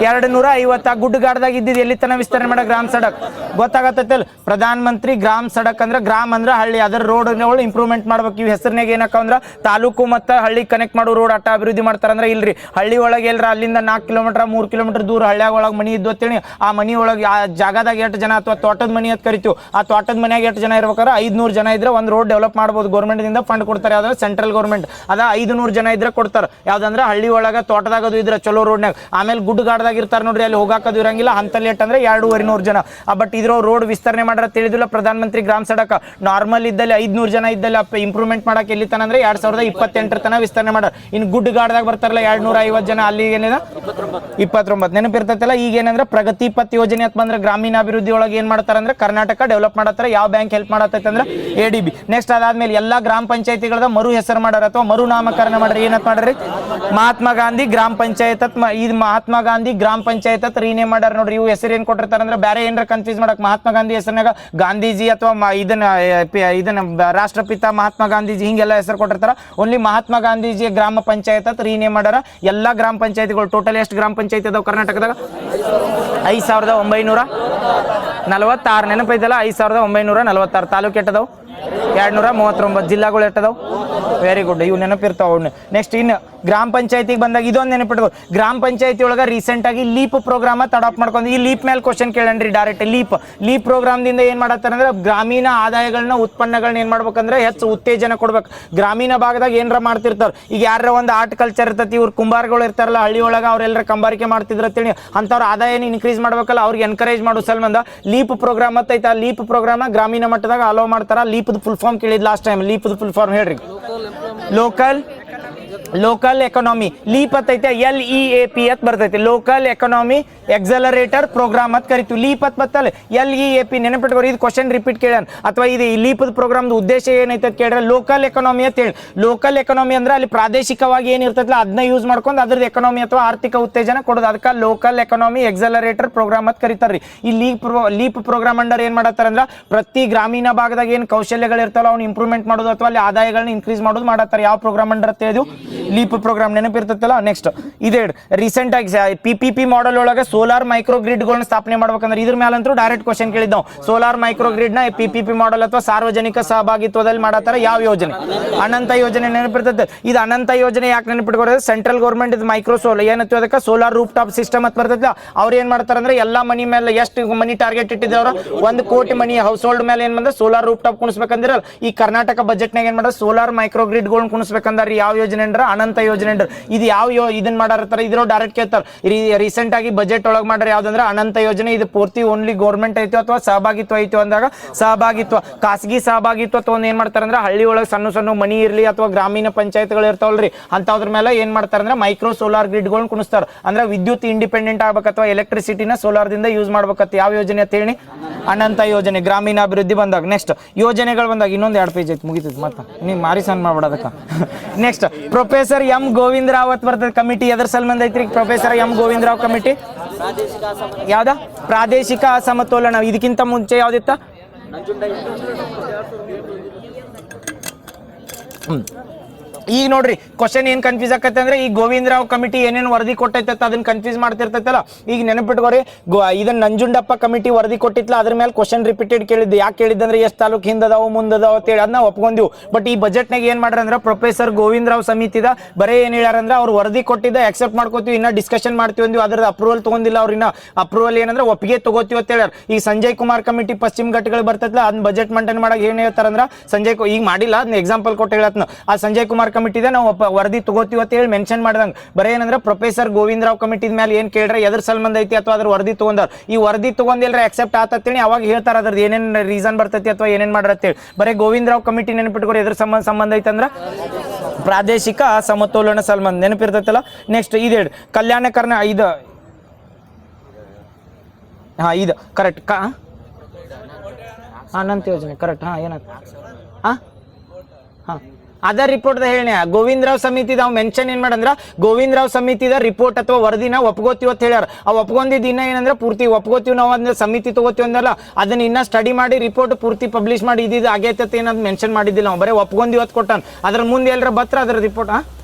250. ಆ ಗುಡ್ಡಗಾಡ್ದಾಗ ಇದ್ದಿದ್ದು ಎಲ್ಲಿ ತನ ವಿಸ್ತರಣೆ ಮಾಡ ಗ್ರಾಮ್ ಸಡಕ್. ಗೊತ್ತಾಗತ್ತಲ್ಲ, ಪ್ರಧಾನ ಮಂತ್ರಿ ಗ್ರಾಮ್ ಸಡಕ್ ಅಂದ್ರೆ ಗ್ರಾಮ್ ಅಂದ್ರೆ ಹಳ್ಳಿ, ಅದರ ರೋಡ್ ಇಂಪ್ರೂವ್ಮೆಂಟ್ ಮಾಡ್ಬೇಕು. ಇವ್ ಹೆಸರಿನಾಗ ಏನಕ್ಕ ಅಂದ್ರ ತಾಲೂಕು ಮತ್ತೆ ಹಳ್ಳಿ ಕನೆಕ್ಟ್ ಮಾಡೋ ರೋಡ್ ಅಟ್ಟ ಅಭಿವೃದ್ಧಿ ಮಾಡ್ತಾರ. ಅಂದ್ರೆ ಇಲ್ರಿ, ಹಳ್ಳಿ ಒಳಗೆ ಎಲ್ರ ಅಲ್ಲಿಂದ 4 ಕಿಲೋಮೀಟರ್ 3 ಕಿಲೋಮೀಟರ್ ದೂರ ಹಳ್ಳಿಯಾಗ ಒಳಗೆ ಮನಿ ಇದ್ದು ಅಂತೇಳಿ ಆ ಮನಿ ಒಳಗೆ ಆ ಜಾಗದಾಗ 8 ಜನ ಅಥವಾ ತೋಟದ ಮನಿ ಅಂತ ಕರಿತೀವಿ. ಆ ತೋಟದ ಮನ್ಯಾಗ 8 ಜನ ಇರ್ಬೇಕಾದ್ರೆ 500 ಜನ ಇದ್ರೆ ಒಂದು ರೋಡ್ ಡೆವಲಪ್ ಮಾಡ್ಬೋದು. ಗೌರ್ಮೆಂಟ್ ದಿಂದ ಫಂಡ್ ಕೊಡ್ತಾರೆ. ಯಾವ್ದಂದ್ರೆ ಸೆಂಟ್ರಲ್ ಗೌರ್ಮೆಂಟ್ ಅದ 500 ಜನ ಇದ್ರೆ ಕೊಡ್ತಾರೆ. ಯಾವ್ದಂದ್ರೆ ಹಳ್ಳಿ ಒಳಗ ತೋಟದಾಗದು ಇದ್ರೆ ಚಲೋ ರೋಡ್ನಾಗ. ಆಮೇಲೆ ಗುಡ್ಡಗಾಡ್ದಾಗ ಇರ್ತಾರೆ ನೋಡ್ರಿ, ಅಲ್ಲಿ ಹೋಗಾಕದು ಇರಂಗಿಲ್ಲ. ಅಂತಲ್ಲಿ ಅಂದ್ರೆ 2,500 ಜನ. ಬಟ್ ಇದ್ರ ರೋಡ್ ವಿಸ್ತರಣೆ ಮಾಡ್ರ ತಿಳಿದಿಲ್ಲ. ಪ್ರಧಾನ ಮಂತ್ರಿ ಗ್ರಾಮ್ ಸಡಕ್ ನಾರ್ಮಲ್ ಇದ್ದಲ್ಲಿ 500 ಜನ ಇದ್ದಲ್ಲಿ ಇಂಪ್ರೂವ್ಮೆಂಟ್ ಮಾಡಕ್ ಎಲ್ಲಿ ತನ ಅಂದ್ರೆ 2028 ತನ ವಿಸ್ತರಣೆ ಮಾಡ್ರ. ಇನ್ನು ಗುಡ್ಡಗಾಡ್ದಾಗ ಬರ್ತಾರಲ್ಲ 250 ಜನ, ಅಲ್ಲಿ ಏನಿದೆ 29 ನೆನಪಿರ್ತೈತಲ್ಲ. ಈಗ ಏನಂದ್ರೆ ಪ್ರಗತಿ ಪಥ ಯೋಜನೆ ಅಂತ ಬಂದ್ರೆ ಗ್ರಾಮೀಣಾಭಿವೃದ್ಧಿ ಒಳಗೆ ಏನ್ ಮಾಡ್ತಾರ ಅಂದ್ರೆ ಕರ್ನಾಟಕ ಡೆವಲಪ್ ಮಾಡತ್ತಾರ. ಯಾವ ಬ್ಯಾಂಕ್ ಹೆಲ್ಪ್ ಮಾಡತ್ತೈತೆ ಅಂದ್ರೆ ADB. ನೆಕ್ಸ್ಟ್ ಅದಾದ್ಮೇಲೆ ಎಲ್ಲಾ ಗ್ರಾಮ ಪಂಚಾಯತಿಗಳದ ಮರು ಹೆಸರು ಮಾಡ್ಯಾರ ಅಥವಾ ಮರು ನಾಮಕರಣ ಮಾಡ್ರಿ. ಏನಂತ ಮಾಡ್ರಿ? ಮಹಾತ್ಮ ಗಾಂಧಿ ಗ್ರಾಮ ಪಂಚಾಯತ್ ಅಂತ ಇದು ಮಹಾತ್ಮ ಗಾಂಧಿ ಗ್ರಾಮ ಪಂಚಾಯತ್ ಅಂತ ರೀನೇಮ್ ಮಾಡ್ಯಾರ ನೋಡ್ರಿ. ಇವು ಹೆಸರು ಏನ್ ಕೊಟ್ಟಿರ್ತಾರ ಅಂದ್ರೆ ಬೇರೆ ಏನಾರ ಕನ್ಫ್ಯೂಸ್ ಮಾಡಕ್ ಮಹಾತ್ಮ ಗಾಂಧಿ ಹೆಸರಿನಾಗ ಗಾಂಧೀಜಿ ಅಥವಾ ಇದನ್ನ ರಾಷ್ಟ್ರಪಿತ ಮಹಾತ್ಮ ಗಾಂಧೀಜಿ ಹಿಂಗೆಲ್ಲ ಹೆಸರು ಕೊಟ್ಟಿರ್ತಾರ. ಓನ್ಲಿ ಮಹಾತ್ಮ ಗಾಂಧೀಜಿ ಗ್ರಾಮ ಪಂಚಾಯತ್ ಅಂತ ರೀನೇಮ್ ಮಾಡ್ಯಾರ. ಎಲ್ಲಾ ಗ್ರಾಮ ಪಂಚಾಯತಿಗಳು ಟೋಟಲ್ ಎಷ್ಟು ಗ್ರಾಮ ಪಂಚಾಯತ್ ಅದಾವ ಕರ್ನಾಟಕದಾಗ? 5946. ನೆನಪೈತಲ್ಲ, 5946. ತಾಲೂಕು ಎಟ್ಟದಾವ್? 239. ಜಿಲ್ಲಾಗಳು ಎಟ್ಟದಾವ್? ವೆರಿ ಗುಡ್, ಇವು ನೆನಪಿರ್ತಾವ. ನೆಕ್ಸ್ಟ್ ಇನ್ನು ಗ್ರಾಮ ಪಂಚಾಯತಿಗೆ ಬಂದಾಗ ಇದೊಂದು ನೆನಪಿಟ್ಕೋ, ಗ್ರಾಮ ಪಂಚಾಯತಿ ಒಳಗೆ ರೀಸೆಂಟ್ ಆಗಿ ಲೀಪ್ ಪ್ರೋಗ್ರಾಮ್ ಅಡಾಪ್ಟ್ ಮಾಡ್ಕೊಂಡು ಈ ಲೀಪ್ ಮೇಲೆ ಕ್ವಶನ್ ಕೇಳನ್ರಿ ಡೈರೆಕ್ಟ್. ಲೀಪ್ ಪ್ರೋಗ್ರಾಮ್ದಿಂದ ಏನ್ ಮಾಡತ್ತಾರ ಅಂದ್ರೆ ಗ್ರಾಮೀಣ ಆದಾಯಗಳನ್ನ ಉತ್ಪನ್ನಗಳನ್ನ ಏನ್ ಮಾಡ್ಬೇಕಂದ್ರೆ ಹೆಚ್ಚು ಉತ್ತೇಜನ ಕೊಡ್ಬೇಕು. ಗ್ರಾಮೀಣ ಭಾಗದಾಗ ಏನಾರ ಮಾಡ್ತಿರ್ತಾರ. ಈಗ ಯಾರ ಒಂದು ಆರ್ಟ್ ಕಲ್ಚರ್ ಇರ್ತೈತಿ, ಇವ್ರು ಕುಂಬಾರಗಳು ಇರ್ತಾರಲ್ಲ ಹಳ್ಳಿ ಒಳಗೆ, ಅವ್ರೆಲ್ಲರ ಕಂಬಾರಿಕೆ ಮಾಡ್ತಿದ್ರ ಅಂತೇಳಿ ಅಂಥವ್ರ ಆದಾಯನ ಇನ್ಕ್ರೀಸ್ ಮಾಡ್ಬೇಕಲ್ಲ, ಅವ್ರಿಗೆ ಎನ್ಕರೇಜ್ ಮಾಡೋ ಸಲ್ಮಂದ ಲೀಪ್ ಪ್ರೋಗ್ರಾಮ್ ಐತೆ. ಆ ಲೀಪ್ ಪ್ರೋಗ್ರಾಮ್ ಗ್ರಾಮೀಣ ಮಟ್ಟದಾಗ ಅಲೋ ಮಾಡ್ತಾರ. ಲೀಪ್ದು ಫುಲ್ ಫಾರ್ಮ್ ಕೇಳಿದ್ ಲಾಸ್ಟ್ ಟೈಮ್. ಲೀಪ್ದು ಫುಲ್ ಫಾರ್ಮ್ ಹೇಳ್ರಿ. Local economy. ಲೀಪ್ ಐತೆ LEAP ಅಂತ ಬರ್ತೈತಿ. ಲೋಕಲ್ ಎಕಾನಮಿ ಎಕ್ಸಲರೇಟರ್ ಪ್ರೋಗ್ರಾಮ್ ಅಂತ ಕರಿತೀವಿ. ಲೀಪ್ ಅಂತ ಬರ್ತಲ್ಲ, LEAP. ನೆನಪಿಟ್ಕೋರಿ, ಇದು ಕ್ವಶನ್ ರಿಪೀಟ್ ಕೇಳ್ಯಾನ. ಅಥವಾ ಇದು ಲೀಪ್ ಪ್ರೋಗ್ರಾಮ್ದು ಉದ್ದೇಶ ಏನೈತೆ ಅಂತ ಕೇಳಿದ್ರೆ ಲೋಕಲ್ ಎಕಾನಮಿ ಅಂತ ಹೇಳಿ. ಲೋಕಲ್ ಎಕಾನಮಿ ಅಂದ್ರೆ ಅಲ್ಲಿ ಪ್ರಾದೇಶಿಕವಾಗಿ ಏನಿರ್ತೈತಲ್ಲ ಅದನ್ನ ಯೂಸ್ ಮಾಡ್ಕೊಂಡು ಅದ್ರದ್ದು ಎಕಾನಮಿ ಅಥವಾ ಆರ್ಥಿಕ ಉತ್ತೇಜನ ಕೊಡೋದು. ಅದಕ್ಕೆ ಲೋಕಲ್ ಎಕಾನಮಿ ಎಕ್ಸಲರೇಟರ್ ಪ್ರೋಗ್ರಾಮ್ ಅಂತ ಕರಿತಾರ್ರಿ. ಈ ಲೀಪ್ ಪ್ರೋಗ್ರಾಮ್ ಅಂಡರ್ ಏನ್ ಮಾಡತ್ತಾರ ಅಂದ್ರೆ ಪ್ರತಿ ಗ್ರಾಮೀಣ ಭಾಗದಾಗ ಏನು ಕೌಶಲ್ಯಗಳು ಇರ್ತಾವಲ್ಲ ಅವ್ನು ಇಂಪ್ರೂವ್ಮೆಂಟ್ ಮಾಡೋದು ಅಥವಾ ಅಲ್ಲಿ ಆದಾಯಗಳನ್ನ ಇನ್ಕ್ರೀಸ್ ಮಾಡೋದು ಮಾಡತ್ತಾರ. ಯಾವ ಪ್ರೋಗ್ರಾಮ್ ಅಂಡರ್ ಅಂತ ಹೇಳಿದ್ವು? LEAP program. ನೆನಪಿರ್ತೈತಲ್ಲ. ನೆಕ್ಸ್ಟ್ ಇದೇ ರೀಸೆಂಟ್ ಆಗಿ PPP ಮಾಡೆಲ್ ಒಳಗೆ ಸೋಲಾರ್ ಮೈಕ್ರೋ ಗ್ರಿಡ್ಗಳನ್ನ ಸ್ಥಾಪನೆ ಮಾಡ್ಬೇಕಂದ್ರೆ ಇದ್ರ ಮೇಲಂತೂ ಡೈರೆಕ್ಟ್ ಕ್ವಶನ್ ಕೇಳಿದ್ದಾವ್. ಸೋಲಾರ್ ಮೈಕ್ರೋ ಗ್ರಿಡ್ ನ PPP ಮಾಡೆಲ್ ಅಥವಾ ಸಾರ್ವಜನಿಕ ಸಹಭಾಗಿತ್ವದಲ್ಲಿ ಮಾಡತ್ತಾರ. ಯಾವ ಯೋಜನೆ? ಅನಂತ ಯೋಜನೆ. ನೆನಪಿರ್ತೈತೆ. ಇದು ಅನಂತ ಯೋಜನೆ ಯಾಕೆ ನೆನಪಿಟ್ಕೊಡೋದು? ಸೆಂಟ್ರಲ್ ಗೌರ್ಮೆಂಟ್ ಇದು ಮೈಕ್ರೋ ಸೋಲಾರ್ ಏನಂತ ಅದಕ್ಕೆ ಸೋಲಾರ್ ರೂಫ್ ಟಾಪ್ ಸಿಸ್ಟಮ್ ಅಂತ ಬರ್ತೈತಿ. ಅವ್ರು ಏನ್ ಮಾಡ್ತಾರ ಅಂದ್ರೆ ಎಲ್ಲಾ ಮನಿ ಮೇಲೆ ಎಷ್ಟು ಮನಿ ಟಾರ್ಗೆಟ್ ಇಟ್ಟಿದ್ದವ್ರ 1 ಕೋಟಿ ಮನಿ ಹೌಸ್ ಹೋಲ್ಡ್ ಮೇಲೆ ಏನ್ ಬಂದ್ರೆ ಸೋಲಾರ್ ರೂಫ್ ಟಾಪ್ ಕುಣಿಸ್ಬೇಕಂದ್ರೆ ಈ ಕರ್ನಾಟಕ ಬಜೆಟ್ ನಾಗ ಏನ್ ಮಾಡ್ತಾರೆ ಸೋಲಾರ್ ಮೈಕ್ರೋ ಗ್ರಿಡ್ಗಳನ್ನ ಕುಣಿಸ್ಬೇಕಂದ್ರೆ ಯಾವ ಯೋಜನೆ ಅಂದ್ರ ಅನಂತ ಯೋಜನೆ ಅಂದ್ರ. ಇದು ಯಾವ ಇದನ್ನ ಮಾಡಾರತ್ತಾರ ಇದ್ರ ಡೈರೆಕ್ಟ್ ಕೇಳ್ತಾರ. ರೀಸೆಂಟ್ ಆಗಿ ಬಜೆಟ್ ಒಳಗೆ ಮಾಡ್ರೆ ಯಾವ್ದಂದ್ರೆ ಅನಂತ ಯೋಜನೆ. ಇದು ಪೂರ್ತಿ ಓನ್ಲಿ ಗೌರ್ಮೆಂಟ್ ಐತೋ ಅಥವಾ ಸಹಭಾಗಿತ್ವ ಐತೋ ಅಂದಾಗ ಸಹಭಾಗಿತ್ವ, ಖಾಸಗಿ ಸಹಭಾಗಿತ್ವ ತಗೊಂಡ್ ಏನ್ ಮಾಡ್ತಾರ ಅಂದ್ರೆ ಹಳ್ಳಿ ಒಳಗೆ ಸಣ್ಣ ಮನಿ ಇರ್ಲಿ ಅಥವಾ ಗ್ರಾಮೀಣ ಪಂಚಾಯತ್ಗಳು ಇರ್ತಾವಲ್ರಿ ಅಂತವ್ರ ಮೇಲೆ ಏನ್ ಮಾಡ್ತಾರ ಅಂದ್ರೆ ಮೈಕ್ರೋ ಸೋಲಾರ್ ಗ್ರಿಡ್ಗಳನ್ನ ಕುಣಿಸ್ತಾರ. ಅಂದ್ರೆ ವಿದ್ಯುತ್ ಇಂಡಿಪೆಂಡೆಂಟ್ ಆಗ್ಬೇಕು ಅಥವಾ ಎಲೆಕ್ಟ್ರಿಸಿಟಿನ ಸೋಲಾರ್ದಿಂದ ಯೂಸ್ ಮಾಡ್ಬೇಕತ್ತ. ಯಾವ ಯೋಜನೆ ಅಂತ ಹೇಳಿ? ಅನಂತ ಯೋಜನೆ. ಗ್ರಾಮೀಣ ಅಭಿವೃದ್ಧಿ ಬಂದಾಗ ನೆಕ್ಸ್ಟ್ ಯೋಜನೆಗಳು ಬಂದಾಗ ಇನ್ನೊಂದು 2 ಪೇಜ್ ಐತಿ, ಮುಗಿತೈತಿ. ಮತ್ತೆ ನೀವು ಮಾರಿಸನ್ ಮಾಡ್ಬಿಡೋದಕ್ಕ. Next professor M Govinda Rawat ಬರ್ತದೆ ಕಮಿಟಿ. ಎದ್ರ ಸಂಬಂಧ ಐತ್ರಿ professor M Govinda Rao committee? ಯಾವ್ದ? ಪ್ರಾದೇಶಿಕ ಅಸಮತೋಲನ. ಇದಕ್ಕಿಂತ ಮುಂಚೆ ಯಾವ್ದಿತ್ತ? ಈಗ ನೋಡ್ರಿ ಕ್ವಶನ್ ಏನ್ ಕನ್ಫ್ಯೂಸ್ ಆಕತ್ತೆ ಅಂದ್ರೆ ಈ ಗೋವಿಂದ ರಾವ್ ಕಮಿಟಿ ಏನೇನು ವರದಿ ಕೊಟ್ಟೈತೆ ಅದನ್ನ ಕನ್ಫ್ಯೂಸ್ ಮಾಡ್ತಿರ್ತೈತಲ್ಲ. ಈಗ ನೆನಪಿಟ್ಕೋರಿ, ಇದನ್ನ ನಂಜುಂಡಪ್ಪ ಕಮಿಟಿ ವರದಿ ಕೊಟ್ಟಿತ್ಲ, ಅದ್ರ ಮೇಲೆ ಕ್ವಶನ್ ರಿಪೀಟೆಡ್ ಕೇಳಿದ್ದೆ. ಯಾಕೆ ಕೇಳಿದ್ದಂದ್ರೆ ಎಷ್ಟು ತಾಲೂಕು ಹಿಂದದಾವು ಮುಂದದಾವ ಅಂತೇಳಿ ಅದನ್ನ ಒಪ್ಕೊಂದಿವು. ಬಟ್ ಈ ಬಜೆಟ್ನಾಗ ಏನ್ ಮಾಡ್ರ ಅಂದ್ರೆ ಪ್ರೊಫೆಸರ್ ಗೋವಿಂದ ರಾವ್ ಸಮಿತಿದ ಬರೇ ಏನ್ ಹೇಳ್ಯಾರಂದ್ರೆ ಅವ್ರು ವರದಿ ಕೊಟ್ಟಿದ್ದ ಅಕ್ಸೆಪ್ಟ್ ಮಾಡ್ಕೋತೀವಿ, ಇನ್ನ ಡಿಸ್ಕಷನ್ ಮಾಡ್ತೀವಿ ಅಂದ್ವಿ. ಅದ್ರದ್ದು ಅಪ್ರೂವಲ್ ತಗೊಂಡಿಲ್ಲ ಅವ್ರ. ಇನ್ನ ಅಪ್ರೂವಲ್ ಏನಂದ್ರೆ ಒಪ್ಪಿಗೆ ತಗೋತೀವಿ ಅಂತ ಹೇಳ್ಯಾರ. ಈಗ ಸಂಜಯ್ ಕುಮಾರ್ ಕಮಿಟಿ ಪಶ್ಚಿಮ ಘಟ್ಟಗಳು ಬರ್ತೈತಲ್ಲ ಅದನ್ನ ಬಜೆಟ್ ಮಂಡನೆ ಮಾಡಕ್ ಏನ್ ಹೇಳ್ತಾರಂದ್ರ ಈಗ ಮಾಡಿಲ್ಲ, ಅದನ್ನ ಎಕ್ಸಾಂಪಲ್ ಕೊಟ್ಟು ಹೇಳತ್ನ. ಆ ಸಂಜಯ್ ಕುಮಾರ್ ಕಮಿಟಿದ ನಾವು ವರದಿ ತಗೋತೀವಿ ಅಂತ ಹೇಳಿ ಮೆನ್ಷನ್ ಮಾಡ್ದಂಗ ಬರೀ ಏನಂದ್ರೆ ಪ್ರೊಫೆಸರ್ ಗೋವಿಂದ ರಾವ್ ಕಮಿಟಿ ಮೇಲೆ ಏನ್ ಕೇಳ್ರೆ ಎದ್ರ ಸಂಬಂಧ ಐತಿ ಅಥವಾ ಅದ್ರ ವರದಿ ತಗೊಂಡಾರ. ಈ ವರದಿ ತಗೊಂಡಿಲ್ರ ಅಕ್ಸೆಪ್ಟ್ ಆತೇಳಿ ಅವಾಗ ಹೇಳ್ತಾರ ಅದ್ರದ್ದು ಏನೇನ್ ರೀಸನ್ ಬರ್ತೈತಿ ಅಥವಾ ಏನೇನ್ ಮಾಡ್ರತ್ತೇಳಿ. ಬರೀ ಗೋವಿಂದ ರಾವ್ ಕಮಿಟಿ ನೆನಪಿಟ್ಕೊರಿ ಎದ್ರ ಸಂಬಂಧ ಐತಿ ಅಂದ್ರ ಪ್ರಾದೇಶಿಕ ಸಮತೋಲನ ಸಂಬಂಧ. ನೆನಪಿರ್ತೈತಲ್ಲ. ನೆಕ್ಸ್ಟ್ ಇದು ಕಲ್ಯಾಣ ಇದು ಇದು ಕರೆಕ್ಟ್ ಅನಂತ ಯೋಜನೆ ಕರೆಕ್ಟ್. ಏನಾಯ್ತು? ಅದರ್ ರಿಪೋರ್ಟ್ ಹೇಳಿ ಗೋವಿಂದ ರಾವ್ ಸಮಿತಿ ಮೆನ್ಷನ್ ಏನ್ ಮಾಡಂದ್ರ ಗೋವಿಂದ ರಾವ್ ಸಮಿತಿದ ರಿಪೋರ್ಟ್ ಅಥವಾ ವರದಿನ ಒಪ್ಕೋತೀವಿ ಅಂತ ಹೇಳ್ಯಾರ. ಆ ಒಪ್ಕೊಂಡಿದ್ದು ಇನ್ನ ಏನಂದ್ರೆ ಪೂರ್ತಿ ಒಪ್ಕೋತೀವಿ ನಾವು ಅದನ್ನ ಸಮಿತಿ ತಗೋತೀವಿ ಅಂದಲ್ಲ, ಅದನ್ನ ಇನ್ನ ಸ್ಟಡಿ ಮಾಡಿ ರಿಪೋರ್ಟ್ ಪೂರ್ತಿ ಪಬ್ಲಿಷ್ ಮಾಡಿ ಇದು ಆಗೈತೆ ಏನಂತ ಮೆನ್ಷನ್ ಮಾಡಿದ್ದಿಲ್ಲ ನಾವು. ಬರೀ ಒಪ್ಕೊಂಡಿವಿ ಅಂತ ಕೊಟ್ಟಾನ. ಅದ್ರ ಮುಂದೆ ಎಲ್ಲರ ಬತ್ರ ಅದ್ರ ರಿಪೋರ್ಟ್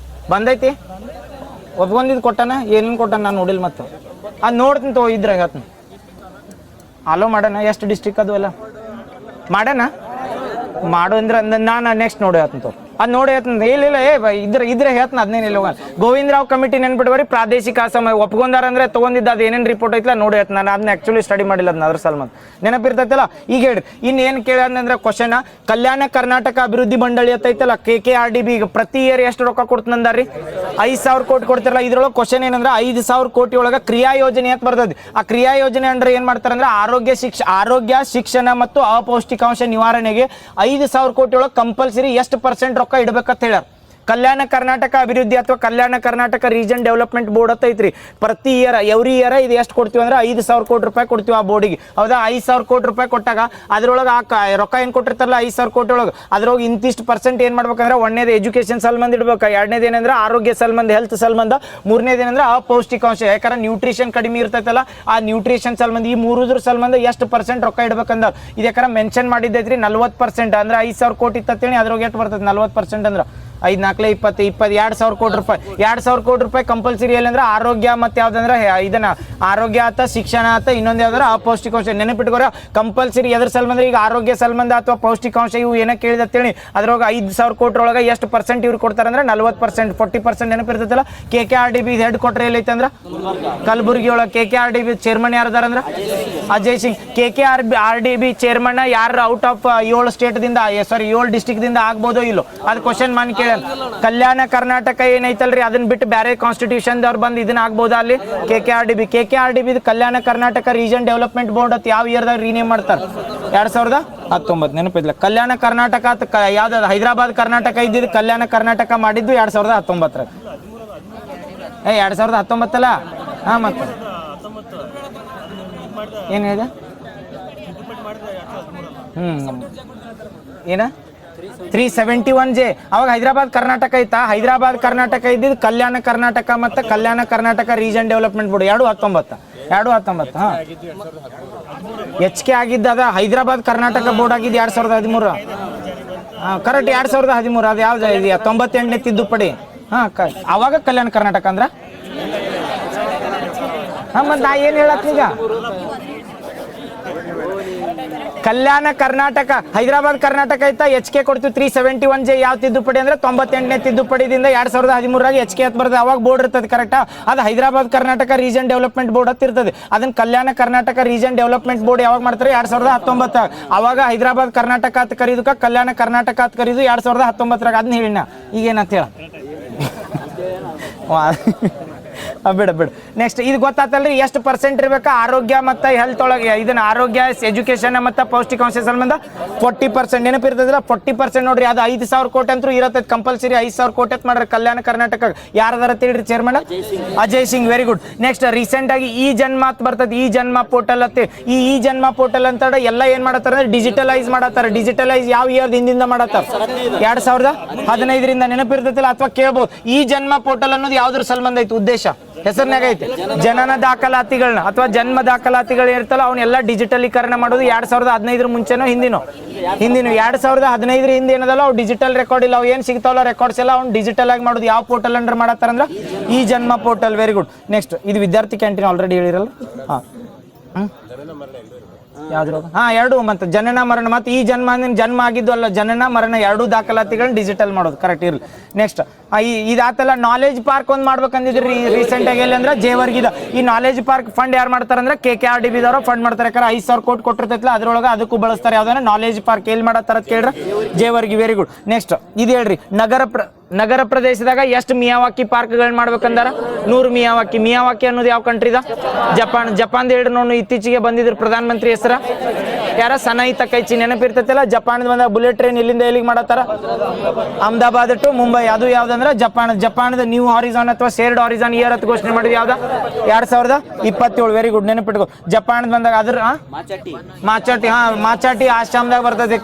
ಬಂದೈತಿ ಒಪ್ಕೊಂಡಿದ್ದು ಕೊಟ್ಟಾನ. ಏನೇನು ಕೊಟ್ಟಾನ ನಾನು ನೋಡಿಲ್ಲ. ಮತ್ತೆ ಅದು ನೋಡ್ತೀನಿ ತಗೋ ಇದ್ರೆ ಹೇಳ್ತೀನಿ. ಅಲೋ ಮಾಡೋಣ. ಎಷ್ಟು ಡಿಸ್ಟ್ರಿಕ್ಟ್ ಅದು ಎಲ್ಲ ಮಾಡೋಣ ಮಾಡು ಅಂದ್ರೆ ನಾನು ನೆಕ್ಸ್ಟ್ ನೋಡಿ ಹೇಳ್ತೀನಿ. ಅದು ನೋಡಿ ಹೇಳ್ತೀನಿ. ಇಲ್ಲ ಇದ್ರೆ ಹೇಳ್ತೀನಿ. ಅದನ್ನೇನಿಲ್ಲ ಗೋವಿಂದ ರಾವ್ ಕಮಿಟಿ ನೆನ್ಬಿಟ್ಬರಿ ಪ್ರಾದೇಶಿಕ ಅಸಮ ಒಪ್ಕೊಂಡಾರ ಅಂದ್ರೆ ತಗೊಂಡಿದ್ದ ಅದು ಏನೇನು ರಿಪೋರ್ಟ್ ಐತಿಲ್ಲ ನೋಡಿ ಹೇಳ್ತೀನಿ. ನಾನು ಅದನ್ನ ಆಕ್ಚುಲಿ ಸ್ಟಡಿ ಮಾಡಿಲ್ಲ ಅದನ್ನ ಅದ್ರ ಸಲ್ಮಂದ್ ನೆನಪಿರ್ತೈತಲ್ಲ. ಈಗ ಹೇಳ್ರಿ ಇನ್ನೇನು ಕೇಳಂದ್ರೆ ಕ್ವಶನ್ ಕಲ್ಯಾಣ ಕರ್ನಾಟಕ ಅಭಿವೃದ್ಧಿ ಮಂಡಳಿ ಐತಲ್ಲ KKRDB ಈಗ ಪ್ರತಿ ಇಯರ್ ಎಷ್ಟು ರೊಕ್ಕ ಕೊಡ್ತಂದಾರ್ರಿ? 5,000 ಕೋಟಿ ಕೊಡ್ತಿರಲ್ಲ. ಇದ್ರೊಳಗೆ ಕ್ವಶನ್ ಏನಂದ್ರೆ 5,000 ಕೋಟಿ ಒಳಗೆ ಕ್ರಿಯಾ ಯೋಜನೆ ಅಂತ ಬರ್ತದೆ. ಆ ಕ್ರಿಯಾ ಯೋಜನೆ ಅಂದ್ರೆ ಏನ್ ಮಾಡ್ತಾರಂದ್ರೆ ಆರೋಗ್ಯ ಶಿಕ್ಷಣ ಮತ್ತು ಅಪೌಷ್ಟಿಕಾಂಶ ನಿವಾರಣೆಗೆ 5,000 ಕೋಟಿ ಒಳಗೆ ಕಂಪಲ್ಸರಿ ಎಷ್ಟು % ರೊಕ್ಕ ಇಡ್ಬೇಕಂತ ಹೇಳ್ಯಾರ. ಕಲ್ಯಾಣ ಕರ್ನಾಟಕ ಅಭಿವೃದ್ಧಿ ಅಥವಾ Kalyana Karnataka region development board ಅಂತ ಐತ್ರಿ. ಪ್ರತಿ ಇಯರ್ ಎವ್ರಿ ಇಯರ್ ಇದು ಎಷ್ಟು ಕೊಡ್ತೀವಿ ಅಂದ್ರೆ 5,000 ಕೋಟಿ ರೂಪಾಯಿ ಕೊಡ್ತೀವಿ ಆ ಬೋರ್ಡಿಗೆ. ಹೌದಾ, 5,000 ಕೋಟಿ ರೂಪಾಯಿ ಕೊಟ್ಟಾಗ ಅದ್ರೊಳಗೆ ರೊಕ್ಕ ಏನು ಕೊಟ್ಟಿರ್ತಾರಲ್ಲ 5,000 ಕೋಟಿ ಒಳಗೆ ಅದ್ರೊಳಗೆ ಇಂತಿಷ್ಟು ಪರ್ಸೆಂಟ್ ಏನು ಮಾಡ್ಬೇಕಂದ್ರೆ, ಒಂದನೇದು ಎಜುಕೇಶನ್ ಸಲ್ಬಂದ್ ಇಡ್ಬೇಕು, ಎರಡನೇದು ಏನಂದ್ರೆ ಆರೋಗ್ಯ ಸಲ್ಬಂಧ ಹೆಲ್ತ್ ಸಲ್ಬಂಧ, ಮೂರನೇದು ಏನಂದ್ರೆ ಅಪೌಷ್ಟಿಕಾಂಶ. ಯಾಕಂದ್ರೆ ನ್ಯೂಟ್ರಿಷನ್ ಕಡಿಮೆ ಇರ್ತೈತಲ್ಲ, ಆ ನ್ಯೂಟ್ರಿಷನ್ ಸಲ್ಬಂಧ ಈ ಮೂರುದ್ರ ಸಲ್ಬಂಧ ಎಷ್ಟು ಪರ್ಸೆಂಟ್ ರೊಕ್ಕ ಇಡ್ಬೇಕಂದ ಇದು ಯಾಕಂದ್ರೆ ಮೆನ್ಷನ್ ಮಾಡಿದ್ದೈತ್ರಿ 40%. ಅಂದ್ರೆ 5,000 ಕೋಟಿ ಇತ್ತೇಳಿ ಅದ್ರೊಳಗೆ ಎಷ್ಟು ಬರ್ತದೆ 40% ಅಂದ್ರೆ 5 4 20 2,000 ಕೋಟಿ ರೂಪಾಯಿ. 2,000 ಕೋಟಿ ರೂಪಾಯಿ ಕಂಪಲ್ಸರಿ ಅಂದ್ರೆ ಆರೋಗ್ಯ ಮತ್ತೆ ಯಾವ್ದಂದ್ರೆ ಇದನ್ನ ಆರೋಗ್ಯ ಆತ, ಶಿಕ್ಷಣ ಆತ, ಇನ್ನೊಂದು ಯಾವ್ದಾರ ಅಪೌಷ್ಟಿಕಾಂಶ. ನೆನಪಿಟ್ಕೋರ ಕಂಪಲ್ಸರಿ ಎದ್ರ ಸಲ್ಬಂದ್ರೆ ಈಗ ಆರೋಗ್ಯ ಸಲ್ಬಂಧ ಅಥವಾ ಪೌಷ್ಟಿಕಾಂಶ ಇವು ಏನ ಕೇಳಿದತ್ತೇಳಿ ಅದ್ರೊಳಗೆ 5,000 ಕೋಟಿ ಒಳಗೆ ಎಷ್ಟು ಪರ್ಸೆಂಟ್ ಇವ್ರು ಕೊಡ್ತಾರೆ ಅಂದ್ರೆ 40%, 40% ನೆನಪಿರ್ತೈತಲ್ಲ. KKRDB ಹೆಡ್ ಕ್ವಾರ್ಟರ್ ಎಲ್ಲೈತೆ ಅಂದ್ರೆ ಕಲಬುರಗಿ ಒಳಗೆ. KKRDB ಚೇರ್ಮನ್ ಯಾರದಾರ ಅಂದ್ರೆ ಅಜಯ್ ಸಿಂಗ್. KKRDB ಚೇರ್ಮನ್ ಯಾರು ಔಟ್ ಆಫ್ 7 ಸ್ಟೇಟ್ದಿಂದ 7 ಡಿಸ್ಟಿಕ್ ದಿಂದ ಆಗ್ಬೋದೋ ಇಲ್ಲೋ ಅದು ಕ್ವಶನ್ ಮಾನ್ ಕೇಳ. ಕಲ್ಯಾಣ ಕರ್ನಾಟಕ ಏನೈತಲ್ರಿ ಅದನ್ನ ಬಿಟ್ಟು ಬೇರೆ ಕಾನ್ಸ್ಟಿಟ್ಯೂಷನ್ ದವ್ರು ಬಂದು ಇದನ್ನ ಆಗ್ಬೋದಾ ಅಲ್ಲಿ KKRDB Kalyana Karnataka region development board ಅಂತ ಯಾವ ಇಯರ್ದಾಗ ರೀನೇಮ್ ಮಾಡ್ತಾರೆ 2019 ನೆನಪಿದ್ಲ. ಕಲ್ಯಾಣ ಕರ್ನಾಟಕ ಯಾವ್ದು ಹೈದರಾಬಾದ್ ಕರ್ನಾಟಕ ಇದ್ದಿದ್ದು ಕಲ್ಯಾಣ ಕರ್ನಾಟಕ ಮಾಡಿದ್ದು 2019 2019 ಅಲ್ಲ. ಹಾ ಮತ್ತೆ ಏನ್ ಹೇಳಿದೆ ಏನ 371J ಅವಾಗ ಹೈದರಾಬಾದ್ ಕರ್ನಾಟಕ ಐತಾ. ಹೈದರಾಬಾದ್ ಕರ್ನಾಟಕ ಇದ್ದಿದ್ದು ಕಲ್ಯಾಣ ಕರ್ನಾಟಕ ಮತ್ತು Kalyana Karnataka region development board 2019. ಹಾ HK ಆಗಿದ್ದ ಅದ ಹೈದರಾಬಾದ್ ಕರ್ನಾಟಕ ಬೋರ್ಡ್ ಆಗಿದ್ದು 2013. ಕರೆಕ್ಟ್ 2013. ಅದು ಯಾವ್ದು 98ನೇ ತಿದ್ದುಪಡಿ. ಹಾ ಅವಾಗ ಕಲ್ಯಾಣ ಕರ್ನಾಟಕ ಅಂದ್ರ ಮತ್ತೆ ನಾ ಏನ್ ಹೇಳತ್ತೀಗ ಕಲ್ಯಾಣ ಕರ್ನಾಟಕ ಹೈದರಾಬಾದ್ ಕರ್ನಾಟಕ ಐತಾ HK ಕೊಡ್ತೀವಿ 371J ಯಾವ ತಿದ್ದುಪಡಿ ಅಂದ್ರೆ 98ನೇ ತಿದ್ದುಪಡಿದಿಂದ 2013 HK ಅಂತ ಬರ್ತದೆ. ಅವಾಗ ಬೋರ್ಡ್ ಇರ್ತದೆ ಕರೆಕ್ಟಾ. ಅದು Hyderabad Karnataka region development board ಅಂತ ಇರ್ತದೆ. ಅದನ್ನ Kalyana Karnataka region development board ಯಾವಾಗ ಮಾಡ್ತಾರೆ 2019. ಅವಾಗ ಹೈದರಾಬಾದ್ ಕರ್ನಾಟಕ ಅಂತ ಕರೀದಕ್ಕ ಕಲ್ಯಾಣ ಕರ್ನಾಟಕ ಅಂತ ಕರೀದು 2019 ಅದನ್ನ ಹೇಳಿನ. ಈಗೇನಂತ ಹೇಳ ಬಿಡ ನೆಕ್ಸ್ಟ್ ಇದು ಗೊತ್ತಾತಲ್ರಿ ಎಷ್ಟು ಪರ್ಸೆಂಟ್ ಇರ್ಬೇಕಾ ಆರೋಗ್ಯ ಮತ್ತು ಹೆಲ್ತ್ ಒಳಗೆ ಇದನ್ನ ಆರೋಗ್ಯ ಎಜುಕೇಶನ್ ಮತ್ತು ಪೌಷ್ಟಿಕಾಂಶ ಸಂಬಂಧ 40% ನೆನಪಿರ್ತದಿಲ್ಲ. 40% ನೋಡ್ರಿ ಅದು 5,000 ಕೋಟಿ ಅಂತೂ ಇರತ್ತೆ ಕಂಪಲ್ಸರಿ. 5,000 ಕೋಟಿ ಅಂತ ಮಾಡ್ರಿ ಕಲ್ಯಾಣ ಕರ್ನಾಟಕ. ಯಾರದಾರ ತಿಳಿರಿ chairman Ajay Singh. Very good. Next recent ಆಗಿ ಈ ಜನ್ಮ ಅಂತ ಬರ್ತದೆ. ಈ ಜನ್ಮ ಪೋರ್ಟಲ್ ಅಂತ ಈ ಜನ್ಮ ಪೋರ್ಟಲ್ ಅಂತ ಎಲ್ಲ ಏನ್ ಮಾಡತ್ತಾರ ಅಂದ್ರೆ ಡಿಜಿಟಲೈಸ್ ಮಾಡತ್ತಾರ. ಡಿಜಿಟಲೈಸ್ ಯಾವ ಇಯರ್ ಹಿಂದಿಂದ ಮಾಡತ್ತಾರ 2015 ನೆನಪಿರ್ತೈತಿಲ್ಲ ಅಥವಾ ಕೇಳ್ಬೋದು. ಈ ಜನ್ಮ ಪೋರ್ಟಲ್ ಅನ್ನೋದು ಯಾವ್ದ್ರ ಸಂಬಂಧ ಐತಿ ಉದ್ದೇಶ ಹೆಸರಿನಾಗ ಐತಿ ಜನನ ದಾಖಲಾತಿಗಳನ್ನ ಅಥವಾ ಜನ್ಮ ದಾಖಲಾತಿಗಳು ಇರ್ತಲ್ಲ ಅವನ್ನೆಲ್ಲ ಡಿಜಿಟಲೀಕರಣ ಮಾಡೋದು 2015 ಮುಂಚೆನೋ ಹಿಂದಿನೋ 2015 ಹಿಂದೆ ಏನದಲ್ಲ ಅವು ಡಿಜಿಟಲ್ ರೆಕಾರ್ಡ್ ಇಲ್ಲ. ಅವು ಏನು ಸಿಗ್ತಾವಲ್ಲ ರೆಕಾರ್ಡ್ಸ್ ಎಲ್ಲ ಅವ್ನು ಡಿಜಿಟಲ್ ಆಗಿ ಮಾಡೋದು. ಯಾವ ಪೋರ್ಟಲ್ ಅಂಡರ್ ಮಾಡತ್ತಾರ ಅಂದ್ರೆ ಈ ಜನ್ಮ ಪೋರ್ಟಲ್. Very good. ನೆಕ್ಸ್ಟ್ ಇದು ವಿದ್ಯಾರ್ಥಿ ಕ್ಯಾಂಟೀನ್ ಆಲ್ರೆಡಿ ಹೇಳಿರಲ್ಲ. ಯಾವ್ದ್ರಾಗ ಎರಡು ಮತ್ತೆ ಜನನ ಮರಣ ಮತ್ತು ಈ ಜನ್ಮ ಆಗಿದ್ದು ಅಲ್ಲ ಜನನ ಮರಣ ಎರಡೂ ದಾಖಲಾತಿಗಳನ್ನ ಡಿಜಿಟಲ್ ಮಾಡೋದು. ಕರೆಕ್ಟ್ ಇರಲಿ. ನೆಕ್ಸ್ಟ್ ಇದಾತಲ್ಲ ನಾಲೆಜ್ ಪಾರ್ಕ್ ಒಂದು ಮಾಡ್ಬೇಕಂದಿದ್ರಿ ರೀಸೆಂಟ್ ಆಗಿ ಎಲ್ಲಿ ಅಂದ್ರೆ ಜೇವರ್ಗಿದ. ಈ ನಾಲೆಜ್ ಪಾರ್ಕ್ ಫಂಡ್ ಯಾರು ಮಾಡ್ತಾರೆ ಅಂದ್ರೆ KKRDB ದವರು ಫಂಡ್ ಮಾಡ್ತಾರೆ. ಯಾಕಂದ್ರೆ 5,000 ಕೋಟಿ ಕೊಟ್ಟಿರ್ತೈತಿಲ್ಲ ಅದ್ರೊಳಗೆ ಅದಕ್ಕೂ ಬಳಸ್ತಾರೆ. ಯಾವ್ದಾರ ನಾಲೆಜ್ ಪಾರ್ಕ್ ಎಲ್ಲಿ ಮಾಡತ್ತಾರ ಕೇಳ್ರ ಜೇವರ್ಗಿ. Very good. ನೆಕ್ಸ್ಟ್ ಇದು ಹೇಳ್ರಿ ನಗರ ಪ್ರದೇಶದಾಗ ಎಷ್ಟು ಮಿಯಾವಾಕಿ ಪಾರ್ಕ್ಗಳನ್ನ ಮಾಡ್ಬೇಕಂದಾರ 100 ಮಿಯಾವಾಕಿ ಅನ್ನೋದು ಯಾವ ಕಂಟ್ರಿದ ಜಪಾನ್ ಹೇಳ್ರಿ ನೋಡು. ಇತ್ತೀಚೆಗೆ ಬಂದಿದ್ರು ಪ್ರಧಾನ ಮಂತ್ರಿ ಹೆಸರ ಯಾರ ಸನಾಯಿ ತಕೈಚಿ ನೆನಪಿರ್ತೈತಿಲ್ಲ. ಜಪಾನ್ ಬಂದ ಬುಲೆಟ್ ಟ್ರೈನ್ ಇಲ್ಲಿಂದ ಎಲ್ಲಿಗೆ ಮಾಡತ್ತಾರ ಅಹಮದಾಬಾದ್ ಟು ಮುಂಬೈ. ಅದು ಯಾವ್ದಂದ್ರೆ ಜಪಾನದ ನ್ಯೂ ಹಾರಿಜಾನ್ ಅಥವಾ ಶೇರ್ಡ್ ಹಾರಿಜಾನ್ ಇಯರ್ ಅಂತ ಘೋಷಣೆ ಮಾಡಿದ್ವಿ. ಯಾವ್ದ 2027. Very good. ನೆನಪಿಟ್ಕೋ. ಜಪಾನ್ ಬಂದಾಗ ಅದ್ರ ಮಾಚಾಟಿ ಆಸಾಮ್ದಾಗ ಬರ್ತದೆ.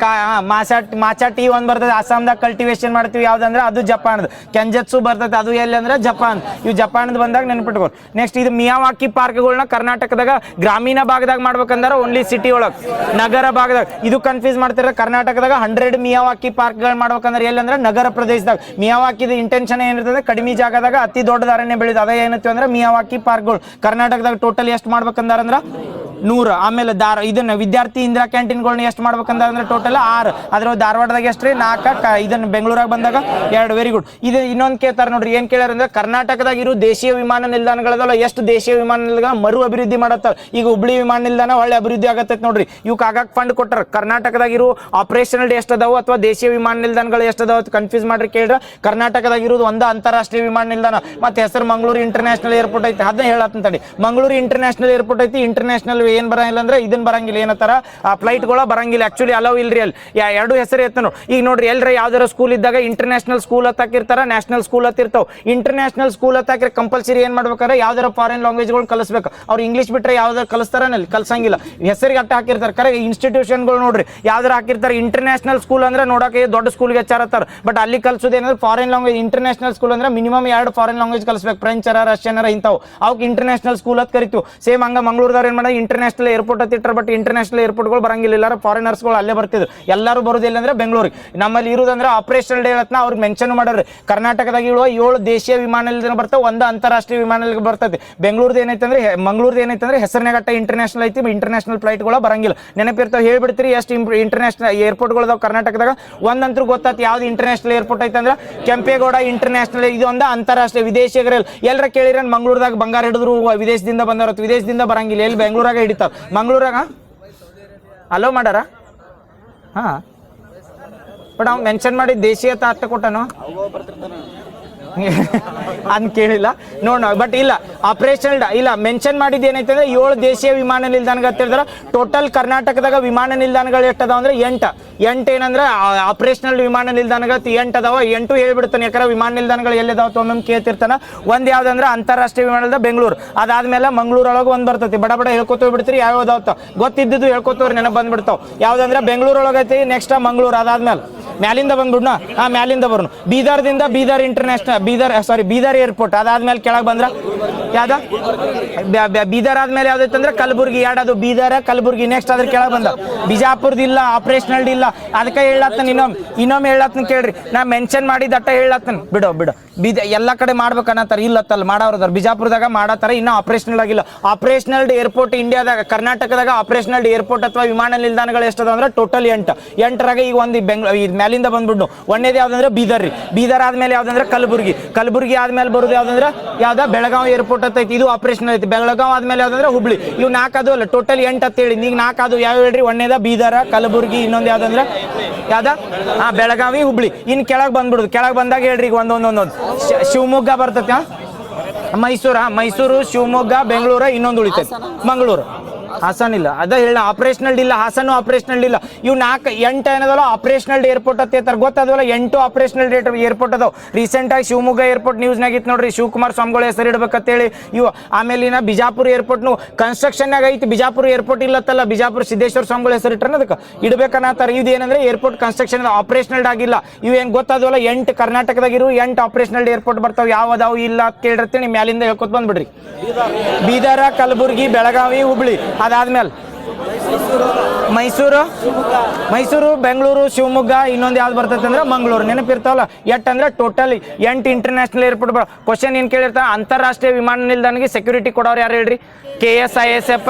ಮಾಚಾಟಿ ಒಂದ್ ಬರ್ತದೆ ಆಸಾಮ್ದಾಗ ಕಲ್ಟಿವೇಶನ್ ಮಾಡ್ತೀವಿ. ಯಾವ್ದಂದ್ರೆ ಅದು ಜಪಾನ್ದ. ಕೆಂಜತ್ಸು ಬರ್ತದೆ ಅದು ಎಲ್ಲಿ ಅಂದ್ರೆ ಜಪಾನ್. ಇವು ಜಪಾನ್ದ ಬಂದಾಗ ನೆನಪಿಟ್ಕೋ. ನೆಕ್ಸ್ಟ್ ಇದು ಮಿಯಾವಾಕಿ ಪಾರ್ಕ್ಗಳನ್ನ ಕರ್ನಾಟಕದಾಗ ಗ್ರಾಮೀಣ ಭಾಗದಾಗ ಮಾಡ್ಬೇಕಂದ್ರೆ ಓನ್ಲಿ ಸಿಟಿ ಒಳಗೆ ನಗರ ಭಾಗದಾಗ. ಇದು ಕನ್ಫ್ಯೂಸ್ ಮಾಡ್ತಿರ. ಕರ್ನಾಟಕದಾಗ 100 ಮಿಯಾವಾಕಿ ಪಾರ್ಕ್ಗಳು ಮಾಡ್ಬೇಕಂದ್ರೆ ಎಲ್ಲಿ ಅಂದ್ರೆ ನಗರ ಪ್ರದೇಶದಾಗ. ಮಿಯಾವಾಕಿದ ಇಂಟೆನ್ಷನ್ ಏನಿರ್ತದೆ ಕಡಿಮೆ ಜಾಗದಾಗ ಅತಿ ದೊಡ್ಡದ ಅರಣ್ಯ ಬೆಳೆದ ಅದೇ ಏನಂತೀವಿ ಅಂದ್ರೆ ಮಿಯಾವಾಕಿ ಪಾರ್ಕ್ಗಳು. ಕರ್ನಾಟಕದಾಗ ಟೋಟಲ್ ಎಷ್ಟು ಮಾಡ್ಬೇಕಂದ್ರೆ 100. ಆಮೇಲೆ ಇದನ್ನ ವಿದ್ಯಾರ್ಥಿ ಇಂದಿರಾ ಕ್ಯಾಂಟೀನ್ಗಳನ್ನ ಎಷ್ಟು ಮಾಡ್ಬೇಕಂದ್ರೆ ಅಂದ್ರೆ ಟೋಟಲ್ 6. ಅದ್ರ ಧಾರವಾಡದಾಗ ಎಷ್ಟ್ರಿ 4. ಇದನ್ನ ಬೆಂಗಳೂರಾಗ ಬಂದಾಗ 2. Very good. ಇದು ಇನ್ನೊಂದು ಕೇಳ್ತಾರೆ ನೋಡ್ರಿ. ಏನ್ ಕೇಳ್ಯಾರ ಅಂದ್ರೆ ಕರ್ನಾಟಕದಾಗ ಇರೋ ದೇಶೀಯ ವಿಮಾನ ನಿಲ್ದಾಣಗಳದಲ್ಲ ಎಷ್ಟು ದೇಶೀಯ ವಿಮಾನ ನಿಲ್ದಾಣ ಮರು ಅಭಿವೃದ್ಧಿ ಮಾಡತ್ತಾರ. ಈಗ ಹುಬ್ಳಿ ವಿಮಾನ ನಿಲ್ದಾಣ ಒಳ್ಳೆ ಅಭಿವೃದ್ಧಿ ಆಗತ್ತೈತೆ ನೋಡ್ರಿ. ಇವಕ್ಕೆ ಆಗಾಗ ಫಂಡ್ ಕೊಟ್ಟಾರ. ಕರ್ನಾಟಕದಾಗ ಇರೋ ಆಪರೇಷನಲ್ ಎಷ್ಟು ಅದಾವು ಅಥವಾ ದೇಶೀಯ ವಿಮಾನ ನಿಲ್ದಾಣಗಳು ಎಷ್ಟು ಅದಾವ ಕನ್ಫ್ಯೂಸ್ ಮಾಡ್ರಿ ಕೇಳ್ರ. ಕರ್ನಾಟಕದಾಗ ಇರೋದು ಒಂದು ಅಂತಾರಾಷ್ಟ್ರೀಯ ವಿಮಾನ ನಿಲ್ದಾಣ ಮತ್ತೆ ಹೆಸರು ಮಂಗಳೂರು ಇಂಟರ್ನ್ಯಾಷನಲ್ ಏರ್ಪೋರ್ಟ್ ಐತಿ. ಅದನ್ನ ಹೇಳತ್ತಂತಡಿ. ಮಂಗಳೂರು ಇಂಟರ್ನ್ಯಾಷನಲ್ ಏರ್ಪೋರ್ಟ್ ಐತಿ. ಇಂಟರ್ನ್ಯಾಷನಲ್ ಏನು ಬರಂಗಿಲ್ಲ ಅಂದ್ರೆ ಇದನ್ನ ಬರಂಗಿಲ್ಲ, ಏನತ್ತಾರ ಆ ಫ್ಲೈಟ್ಗಳ ಬರಂಗಿಲ್ಲ. ಆಕ್ಚುಲಿ ಅಲೋ ಇಲ್ರಿ ಅಲ್ಲಿ ಎರಡು ಹೆಸರು ಎತ್ತನು. ಈಗ ನೋಡ್ರಿ ಎಲ್ರ ಯಾವ್ದಾರ ಸ್ಕೂಲ್ ಇದ್ದಾಗ ಇಂಟರ್ನ್ಯಾಷನಲ್ ಸ್ಕೂಲ್ ಹತ್ತಾಕಿರ್ತಾರ, ನ್ಯಾಷನಲ್ ಸ್ಕೂಲ್ ಹತ್ತಿರ್ತಾವ. ಇಂಟರ್ನ್ಯಾಷನಲ್ ಸ್ಕೂಲ್ ಹತ್ತಾಕಿರ ಕಂಪಲ್ಸರಿ ಏನ್ ಮಾಡ್ಬೇಕಾರೆ ಯಾವ್ದಾರ ಫಾರಿನ್ ಲ್ಯಾಂಗ್ವೇಜ್ಗಳು ಕಲಿಸ್ಬೇಕು. ಅವ್ರು ಇಂಗ್ಲೀಷ್ ಬಿಟ್ರೆ ಯಾವ್ದಾರು ಕಲಿಸ್ತಾರಲ್ಲಿ ಕಲ್ಸಂಗಿಲ್ಲ, ಹೆಸರಿಗೆ ಅಟ್ಟ ಹಾಕಿರ್ತಾರೆ. ಕರೆ ಇನ್ಸ್ಟಿಟ್ಯೂಷನ್ಗಳು ನೋಡ್ರಿ ಯಾವ್ದಾರು ಹಾಕಿರ್ತಾರೆ. ಇಂಟರ್ನ್ಯಾಷನಲ್ ಸ್ಕೂಲ್ ಅಂದ್ರೆ ನೋಡಕ್ಕೆ ದೊಡ್ಡ ಸ್ಕೂಲ್ಗೆ ಹಚ್ಚಾರತ್ತಾರ, ಬಟ್ ಅಲ್ಲಿ ಕಲ್ಸೋದೇನಂದ್ರೆ ಫಾರಿನ್ ಲ್ಯಾಂಗ್ವೇಜ್. ಇಂಟರ್ನ್ಯಾಷನಲ್ ಸ್ಕೂಲ್ ಅಂದ್ರೆ ಮಿನಿಮಮ್ 2 ಫಾರಿನ್ ಲ್ಯಾಂಗ್ವೇಜ್ ಕಲಿಸ್ಬೇಕು, ಫ್ರೆಂಚರ ರಷ್ಯನರ ಇಂಥವು. ಅವಕ್ಕೆ ಇಂಟರ್ನ್ಯಾಷನಲ್ ಸ್ಕೂಲ್ ಅಂತ ಕರಿತೀವಿ. ಸೇಮ್ ಹಂಗ ಮಂಗಳೂರದವ್ರು ಏನು ಮಾಡೋದು ಇಂಟರ್ನ್ಯಾಷನಲ್ ಏರ್ಪೋರ್ಟ್ ಹತ್ತಿಟ್ಟಾರ, ಬಟ್ ಇಂಟರ್ನ್ಯಾಷನಲ್ ಏರ್ಪೋರ್ಟ್ಗಳು ಬರಂಗಿಲ್ಲ, ಎಲ್ಲಾರು ಫಾರಿನರ್ಸ್ಗಳು ಅಲ್ಲೇ ಬರ್ತಿದ್ರು. ಎಲ್ಲರೂ ಬರೋದಿಲ್ಲ ಅಂದ್ರೆ ಬೆಂಗಳೂರಿಗೆ. ನಮ್ಮಲ್ಲಿ ಇರೋದಂದ್ರೆ ಆಪರೇಷನಲ್ ಡೇ ಅಂತ ಅವ್ರಿಗೆ ಮೆನ್ಷನ್ ಮಾಡ್ರಿ. ಕರ್ನಾಟಕದಾಗ ಇರುವ 7 ದೇಶೀಯ ವಿಮಾನ ನಿಲ್ದಾಣ ಬರ್ತಾವೆ, 1 ಅಂತಾರಾಷ್ಟ್ರೀಯ ವಿಮಾನ ನಿಲ್ದಾಣ ಬರ್ತದೆ. ಬೆಂಗಳೂರ್ದು ಏನೈತಂದ್ರೆ ಮಂಗಳೂರ್ದು ಹೆಸರಿನಾಗಟ್ಟ ಇಂಟರ್ನ್ಯಾಷನಲ್ ಐತಿ, ಇಂಟರ್ನ್ಯಾಷನಲ್ ಫ್ಲೈಟ್ಗಳು ಬರಂಗಿಲ್ಲ. ನೆನಪಿರ್ತಾವೆ, ಹೇಳ್ಬಿಡ್ತೀರಿ ಎಷ್ಟು ಇಂಟರ್ನ್ಯಾಷನಲ್ ಏರ್ಪೋರ್ಟ್ಗಳದಾವ ಕರ್ನಾಟಕದಾಗ. ಒಂದಂತೂ ಗೊತ್ತಾಯ್ತು ಯಾವ್ದು ಇಂಟರ್ನ್ಯಾಷನಲ್ ಏರ್ಪೋರ್ಟ್ ಐತೆ ಅಂದ್ರೆ ಕೆಂಪೇಗೌಡ ಇಂಟರ್ನ್ಯಾಷನಲ್. ಇದು ಒಂದು ಅಂತಾರಾಷ್ಟ್ರೀಯ. ವಿದೇಶಿಗರಲ್ಲಿ ಎಲ್ಲರ ಕೇಳಿರ ಮಂಗಳೂರದಾಗ ಬಂಗಾರ ಹಿಡಿದ್ರು ವಿದೇಶದಿಂದ ಬಂದವ್ರತ್ತು, ವಿದೇಶದಿಂದ ಬರಂಗಿಲ್ಲ, ಎಲ್ಲಿ ಬೆಂಗಳೂರಾಗ ಹಿಡಿತಾವ. ಮಂಗಳೂರಾಗ ಅಲೋ ಮಾಡಾರ. ಹಾ, ಬಟ್ ಅವ್ನು ಮೆನ್ಷನ್ ಮಾಡಿ ದೇಶೀಯತ ಅರ್ಥ ಕೊಟ್ಟನು ಅನ್ ಕೇಳಿಲ್ಲ ನೋಡ. ಬಟ್ ಇಲ್ಲ ಆಪರೇಷನಲ್ ಇಲ್ಲ ಮೆನ್ಷನ್ ಮಾಡಿದ್ದು ಏನೈತೆ ಅಂದ್ರೆ 7 ದೇಶೀಯ ವಿಮಾನ ನಿಲ್ದಾಣಗಳು ತಿಳಿದಾರ. ಟೋಟಲ್ ಕರ್ನಾಟಕದಾಗ ವಿಮಾನ ನಿಲ್ದಾಣಗಳು ಎಷ್ಟು ಅದಾವ ಅಂದ್ರೆ 8 ಏನಂದ್ರೆ ಆಪರೇಷನಲ್ ವಿಮಾನ ನಿಲ್ದಾಣಗಳು 8 ಅದಾವ. 8 ಹೇಳ್ಬಿಡ್ತಾನೆ, ಯಾಕಂದ್ರೆ ವಿಮಾನ ನಿಲ್ದಾಣಗಳು ಎಲ್ಲಿದಾವ ಒಮ್ಮೊಮ್ಮೆ ಕೇಳ್ತಿರ್ತಾನ. ಒಂದು ಯಾವ್ದಂದ್ರೆ ಅಂತಾರಾಷ್ಟ್ರೀಯ ವಿಮಾನ ನಿಲ್ದಾಣ ಬೆಂಗಳೂರು, ಅದಾದ್ಮೇಲೆ ಮಂಗಳೂರೊಳಗೆ ಒಂದು ಬರ್ತೈತಿ. ಬಡ ಹೇಳ್ಕೊತ ಹೋಗ್ಬಿಡ್ತೀರಿ, ಯಾವ್ದಾವ್ತ ಗೊತ್ತಿದ್ದು ಹೇಳ್ಕೊತವ್ರಿ ನೆನಪು ಬಂದ್ಬಿಡ್ತಾವ. ಯಾವ್ದಂದ್ರೆ ಬೆಂಗಳೂರೊಳಗೈತಿ, ನೆಕ್ಸ್ಟ್ ಮಂಗಳೂರು, ಅದಾದ್ಮೇಲೆ ಮ್ಯಾಲಿಂದ ಬಂದ್ಬಿಡ್ನ. ಮ್ಯಾಲಿಂದ burn ಬೀದರ್ದಿಂದ Bidar international Bidar airport. ಅದಾದ್ಮೇಲೆ ಕೆಳಗೆ ಬಂದ್ರ ಯಾವ್ದ ಬೀದರ್ ಆದ್ಮೇಲೆ ಯಾವ್ದೈತೆ ಅಂದ್ರೆ ಕಲಬುರ್ಗಿ. ಅದು ಬೀದರ್ ಕಲಬುರ್ಗಿ. ನೆಕ್ಸ್ಟ್ ಅದ್ರ ಕೆಳಗೆ ಬಂದ ಬಿಜಾಪುರದ ಇಲ್ಲ, ಆಪರೇಷನಲ್ ಇಲ್ಲ. ಅದಕ್ಕೆ ಹೇಳತ್ತನ ಇನ್ನೊಮ್ಮೆ ಹೇಳತ್ತನ ಕೇಳ್ರಿ. ನಾ ಮೆನ್ಷನ್ ಮಾಡಿದಟ್ಟ ಹೇಳತ್ತನ. ಬಿಡು ಎಲ್ಲ ಕಡೆ ಮಾಡ್ಬೇಕನ್ನತ್ತಾರ, ಇಲ್ಲತ್ತಲ್ಲ ಮಾಡೋರದಾರ. ಬಿಜಾಪುರದಾಗ ಮಾಡತ್ತಾರ, ಇನ್ನು ಆಪರೇಷನಲ್ ಆಗಿಲ್ಲ. ಆಪರೇಷನಲ್ ಏರ್ಪೋರ್ಟ್ ಇಂಡಿಯಾದಾಗ ಕರ್ನಾಟಕದಾಗ ಆಪರೇಷನಲ್ ಏರ್ಪೋರ್ಟ್ ಅಥವಾ ವಿಮಾನ ನಿಲ್ದಾಣಗಳು ಎಷ್ಟದ ಅಂದ್ರೆ ಟೋಟಲ್ 8ರಾಗ ಈಗ ಒಂದು ಮ್ಯಾಲಿಂದ ಬಂದ್ಬಿಟ್ಟು ಒಂದೇದು ಯಾವ್ದಂದ್ರೆ ಬೀದರ್ ಆದ್ಮೇಲೆ ಯಾವ್ದಂದ್ರೆ ಕಲಬುರ್ಗಿ ಆದ್ಮೇಲೆ ಬರೋದು ಯಾವ್ದಂದ್ರೆ ಯಾವ್ದ ಬೆಳಗಾವಿ ಏರ್ಪೋರ್ಟ್ ಐತಿ, ಇದು ಆಪರೇಷನಲ್ ಐತಿ. ಬೆಳಗಾವಿ ಆದ್ಮೇಲೆ ಯಾವ್ದಂದ್ರೆ ಹುಬ್ಳಿ. ಇವು 4 ಅದು ಅಲ್ಲ, ಟೋಟಲ್ 8 ಅಂತ ಹೇಳಿ. ಈಗ 4 ಅದು ಯಾವ ಹೇಳ್ರಿ? ಒಂದೇದ ಬೀದರ, ಕಲಬುರ್ಗಿ, ಇನ್ನೊಂದು ಯಾವ್ದಂದ್ರೆ ಯಾವ್ದ ಬೆಳಗಾವಿ, ಹುಬ್ಳಿ. ಇನ್ ಕೆಳಗೆ ಬಂದ್ಬಿಡುದು. ಕೆಳಗೆ ಬಂದಾಗ ಹೇಳ್ರಿ ಈಗ ಒಂದೊಂದು ಶಿವಮೊಗ್ಗ ಬರ್ತೈತಿ, ಮೈಸೂರು, ಶಿವಮೊಗ್ಗ, ಬೆಂಗಳೂರು, ಇನ್ನೊಂದು ಉಳಿತೈತಿ ಮಂಗಳೂರು. ಹಾಸನ್ ಇಲ್ಲ, ಅದ ಹೇಳ ಆಪರೇಷನಲ್ ಇಲ್ಲ. ಹಾಸನ್ ಆಪರೇಷನಲ್ ಇಲ್ಲ. ಇವು 8 ಏನದಲ್ಲ ಆಪರೇಷನಲ್ ಏರ್ಪೋರ್ಟ್ ಹತ್ತಿರ್ತಾರೆ, ಗೊತ್ತದಲ್ಲ. 8 ಆಪರೇಷನಲ್ ಏರ್ಪೋರ್ಟ್ ಅದಾವ. ರೀಸೆಂಟ್ ಆಗಿ ಶಿವಮೊಗ್ಗ ಏರ್ಪೋರ್ಟ್ ನ್ಯೂಸ್ನಾಗ ಇತ್ತು ನೋಡ್ರಿ, ಶಿವಕುಮಾರ್ ಸ್ವಾಮಿಗಳ ಹೆಸರು ಇಡ್ಬೇಕಂತೇಳಿ ಇವು. ಆಮೇಲೆ ಬಿಜಾಪುರ ಏರ್ಪೋರ್ಟ್ನು ಕನ್ಸ್ಟ್ರಕ್ಷನ್ ಐತಿ. ಬಿಜಾಪುರ ಏರ್ಪೋರ್ಟ್ ಇಲ್ಲತ್ತಲ್ಲ, ಬಿಜಾಪುರ ಸಿದ್ದೇಶ್ವರ ಸ್ವಾಮಿಗಳ ಹೆಸರು ಇಟ್ಟರೆ ಅದಕ್ಕೆ ಇಡ್ಬೇಕನ್ನತ್ತಾರ. ಇದು ಏನಂದ್ರೆ ಏರ್ಪೋರ್ಟ್ ಕನ್ಸ್ಟ್ರಕ್ಷನ್ ಆಪರೇಷನಲ್ ಆಗಿಲ್ಲ. ಇವೇನು ಗೊತ್ತಾದವಲ್ಲ 8 ಕರ್ನಾಟಕದಾಗ ಇರು 8 ಆಪರೇಷನಲ್ ಏರ್ಪೋರ್ಟ್ ಬರ್ತಾವ. ಯಾವ್ದಾವು ಇಲ್ಲ ಅಂತ ಕೇಳಿರ್ತೀನಿ, ಮ್ಯಾಲಿಂದ ಹೇಳ್ಕೊತ ಬಂದ್ಬಿಡ್ರಿ. ಬೀದರ, ಕಲಬುರ್ಗಿ, ಬೆಳಗಾವಿ, ಹುಬ್ಳಿ, ಅದಾದ್ಮೇಲೆ ಮೈಸೂರು, ಬೆಂಗಳೂರು, ಶಿವಮೊಗ್ಗ, ಇನ್ನೊಂದು ಯಾವ್ದು ಬರ್ತೈತೆ ಅಂದ್ರೆ ಮಂಗಳೂರು. ನೆನಪಿರ್ತಾವಲ್ಲ 8 ಅಂದ್ರೆ ಟೋಟಲ್ 8 ಇಂಟರ್ನ್ಯಾಷನಲ್ ಏರ್ಪೋರ್ಟ್. ಕ್ವಶನ್ ಏನ್ ಕೇಳಿರ್ತಾವ? ಅಂತಾರಾಷ್ಟ್ರೀಯ ವಿಮಾನ ನಿಲ್ದಾಣಕ್ಕೆ ಸೆಕ್ಯೂರಿಟಿ ಕೊಡೋರು ಯಾರು ಹೇಳ್ರಿ? KSISF,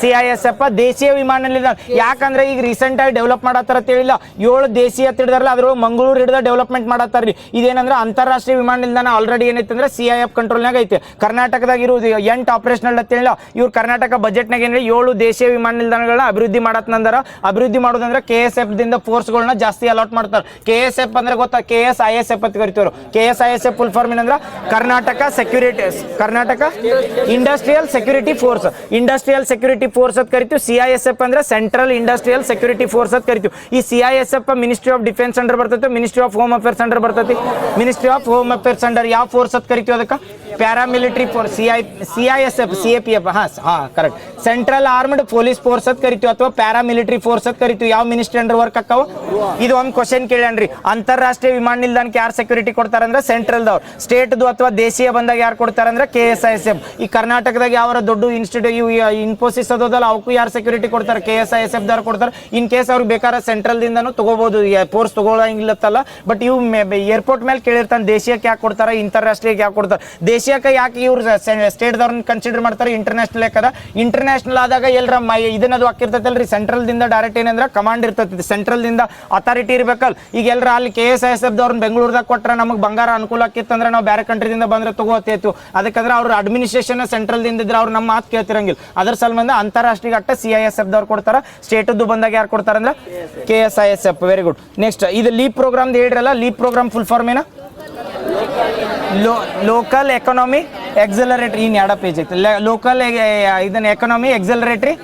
CISF ದೇಶೀಯ ವಿಮಾನ ನಿಲ್ದಾಣ. ಯಾಕಂದ್ರೆ ಈಗ ರೀಸೆಂಟ್ ಆಗಿ ಡೆವಲಪ್ ಮಾಡತ್ತಾರ ಅಂತ ಹೇಳಿಲ್ಲ. 7 ದೇಶೀಯ ಹಿಡಿದಾರಲ್ಲ, ಅದ್ರೊಳಗೆ ಮಂಗಳೂರು ಹಿಡಿದ ಡೆವಲಪ್ಮೆಂಟ್ ಮಾಡತ್ತಾರ್ರಿ. ಇದೇನಂದ್ರೆ ಅಂತಾರಾಷ್ಟ್ರೀಯ ವಿಮಾನ ನಿಲ್ದಾಣ ಆಲ್ರೆಡಿ ಏನೈತೆ ಅಂದ್ರೆ CIF ಕಂಟ್ರೋಲ್ನಾಗ ಐತೆ. ಕರ್ನಾಟಕದಾಗ ಇರುವುದು 8 ಆಪರೇಷನಲ್ ಅಂತ ಹೇಳಿಲ್ಲ. ಇವ್ರು ಕರ್ನಾಟಕ ಬಜೆಟ್ನಾಗ ಏನ್ರಿ 7 ದೇಶೀಯ ವಿಮಾನ ನಿಲ್ದಾಣಗಳನ್ನ ಅಭಿವೃದ್ಧಿ ಮಾಡತ್ನಂದಾರ. ಅಭಿವೃದ್ಧಿ ಮಾಡೋದಂದ್ರೆ KSF ದಿಂದ ಫೋರ್ಸ್ಗಳನ್ನ ಜಾಸ್ತಿ ಅಲಾಟ್ ಮಾಡ್ತಾರೆ. KSF ಅಂದ್ರೆ ಗೊತ್ತಾ? KSISF ಅಂತ ಕರಿತೀವ್ರು. KSISF ಫುಲ್ ಫಾರ್ಮ್ ಏನಂದ್ರೆ ಕರ್ನಾಟಕ ಇಂಡಸ್ಟ್ರಿಯಲ್ ಸೆಕ್ಯೂರಿಟಿ ಫೋರ್ಸ್ ಅಂತ ಕರಿತೀವಿ. CISF ಅಂದ್ರೆ ಸೆಂಟ್ರಲ್ ಇಂಡಸ್ಟ್ರಿಯಲ್ ಸೆಕ್ಯೂರಿಟಿ ಫೋರ್ಸ್ ಅಂತ ಕರಿತೀವಿ. ಈ CISF ministry of defence under ಬರ್ತೈತೆ, ministry of home affairs under ಬರ್ತೈತಿ. Ministry of home affairs under ಯಾವ ಫೋರ್ಸ್ ಅಂತ ಕರಿತೀವಿ? ಅದಕ್ಕೆ paramilitary force. CISF CAPF correct. Central armed police force ಅಂತ ಕರಿತೀವಿ ಅಥವಾ ಪ್ಯಾರಾಮಿಲಿಟರಿ ಫೋರ್ಸ್ ಅಂತ ಕರಿತೀವಿ. ಯಾವ ಮಿನಿಸ್ಟ್ರಿ ಅಂಡರ್ ವರ್ಕ್ ಆಕಾವ? ಇದು ಒಂದು ಕ್ವಶನ್ ಕೇಳ್ಯಾನ್ರಿ. ಅಂತಾರಾಷ್ಟ್ರೀಯ ವಿಮಾನ ನಿಲ್ದಾಣಕ್ಕೆ ಯಾರು ಸೆಕ್ಯೂರಿಟಿ ಕೊಡ್ತಾರಂದ್ರೆ ಸೆಂಟ್ರಲ್ದವ್ರು. ಸ್ಟೇಟ್ದು ಅಥವಾ ದೇಶೀಯ ಬಂದಾಗ ಯಾರು ಕೊಡ್ತಾರಂದ್ರೆ KSISF. ಈ ಕರ್ನಾಟಕದಾಗ ಯಾವ ದೊಡ್ಡ ಇನ್ಸ್ಟಿಟ್ಯೂಟ್ ಇನ್ಫೋಸಿಸ್ ಅದೋದಲ್ಲ, ಅವಕ್ಕೂ ಯಾರು ಸೆಕ್ಯೂರಿಟಿ ಕೊಡ್ತಾರೆ? KSISF ದವ್ರು ಕೊಡ್ತಾರೆ. ಇನ್ ಕೇಸ್ ಅವ್ರಿಗೆ ಬೇಕಾದ್ರೆ ಸೆಂಟ್ರಲ್ದಿಂದನೂ ತಗೋಬಹುದು, ಫೋರ್ಸ್ ತಗೊಳ್ಳಂಗಿಲ್ಲತ್ತಲ್ಲ. ಬಟ್ ಇವು ಏರ್ಪೋರ್ಟ್ ಮೇಲೆ ಕೇಳಿರ್ತಾನೆ ದೇಶೀಯಕ್ಕೆ ಯಾಕೆ ಕೊಡ್ತಾರೆ, ಇಂಟರ್ನ್ಯಾಷನಲ್ಗೆ ಯಾಕೆ ಕೊಡ್ತಾರೆ? ದೇಶೀಯಕ್ಕೆ ಯಾಕೆ ಇವ್ರು ಸ್ಟೇಟ್ದವ್ರನ್ನ ಕನ್ಸಿಡರ್ ಮಾಡ್ತಾರೆ? ಇಂಟರ್ನ್ಯಾಷನಲ್ ಯಾಕದ? ಇಂಟರ್ನ್ಯಾಷನಲ್ ಆದಾಗ ಎಲ್ಲರ ಇದನ್ನದು ಹಾಕಿರ್ತೈತಲ್ರಿ, ಸೆಂಟ್ರಲ್ದಿಂದ ಡೈರೆಕ್ಟ್ ಏನಂದ್ರೆ ಕಮಾಂಡ್ ಇರ್ತೈತಿ, ಸೆಂಟ್ರಲ್ದಿಂದ ಅಥಾರಿಟಿ ಇರ್ಬೇಕಲ್ಲ. ಈಗ ಎಲ್ಲರ ಅಲ್ಲಿ KSISF ದವ್ರನ್ನ ಬೆಂಗಳೂರದಾಗ ಕೊಟ್ಟರೆ ನಮಗೆ ಬಂಗಾರ ಅನುಕೂಲ ಆಕಿತ್ತಂದ್ರೆ ನಾವು ಬೇರೆ ಕಂಟ್ರಿದಿಂದ ಬಂದ್ರೆ ತಗೋತೇತು. ಅದಕ್ಕಂದ್ರೆ ಅವ್ರ ಅಡ್ಮಿನಿಸ್ಟ್ರೇಷನ್ ಸೆಂಟ್ರಲ್ದಿಂದ ಇದ್ರೆ ಅವ್ರು ನಮ್ಮ ಮಾತು ಕೇಳ್ತಿರಂಗಿಲ್ಲ. ಅದ್ರ ಸಲುವಾಗಿ ಅಂತಾರಾಷ್ಟ್ರೀಯ ಅಟ್ಟ CISF ದವ್ರು ಕೊಡ್ತಾರೆ. ಸ್ಟೇಟದ್ದು ಬಂದಾಗ ಯಾರು ಕೊಡ್ತಾರೆ ಅಂದ್ರೆ KSISF. Very good. ನೆಕ್ಸ್ಟ್ ಇದು ಲೀಪ್ ಪ್ರೋಗ್ರಾಮ್ ಹೇಳಿರಲ್ಲ, ಲೀಪ್ ಪ್ರೋಗ್ರಾಮ್ ಫುಲ್ ಫಾರ್ಮ್ ಏನ? ಲೋಕಲ್ ಎಕಾನಮಿ ಎಕ್ಸಲರೇಟರಿ ಇನ್ ಎರಡ ಪೇಜ್ ಐತಿ ಲೋಕಲ್ ಇದನ್ನ economy accelerator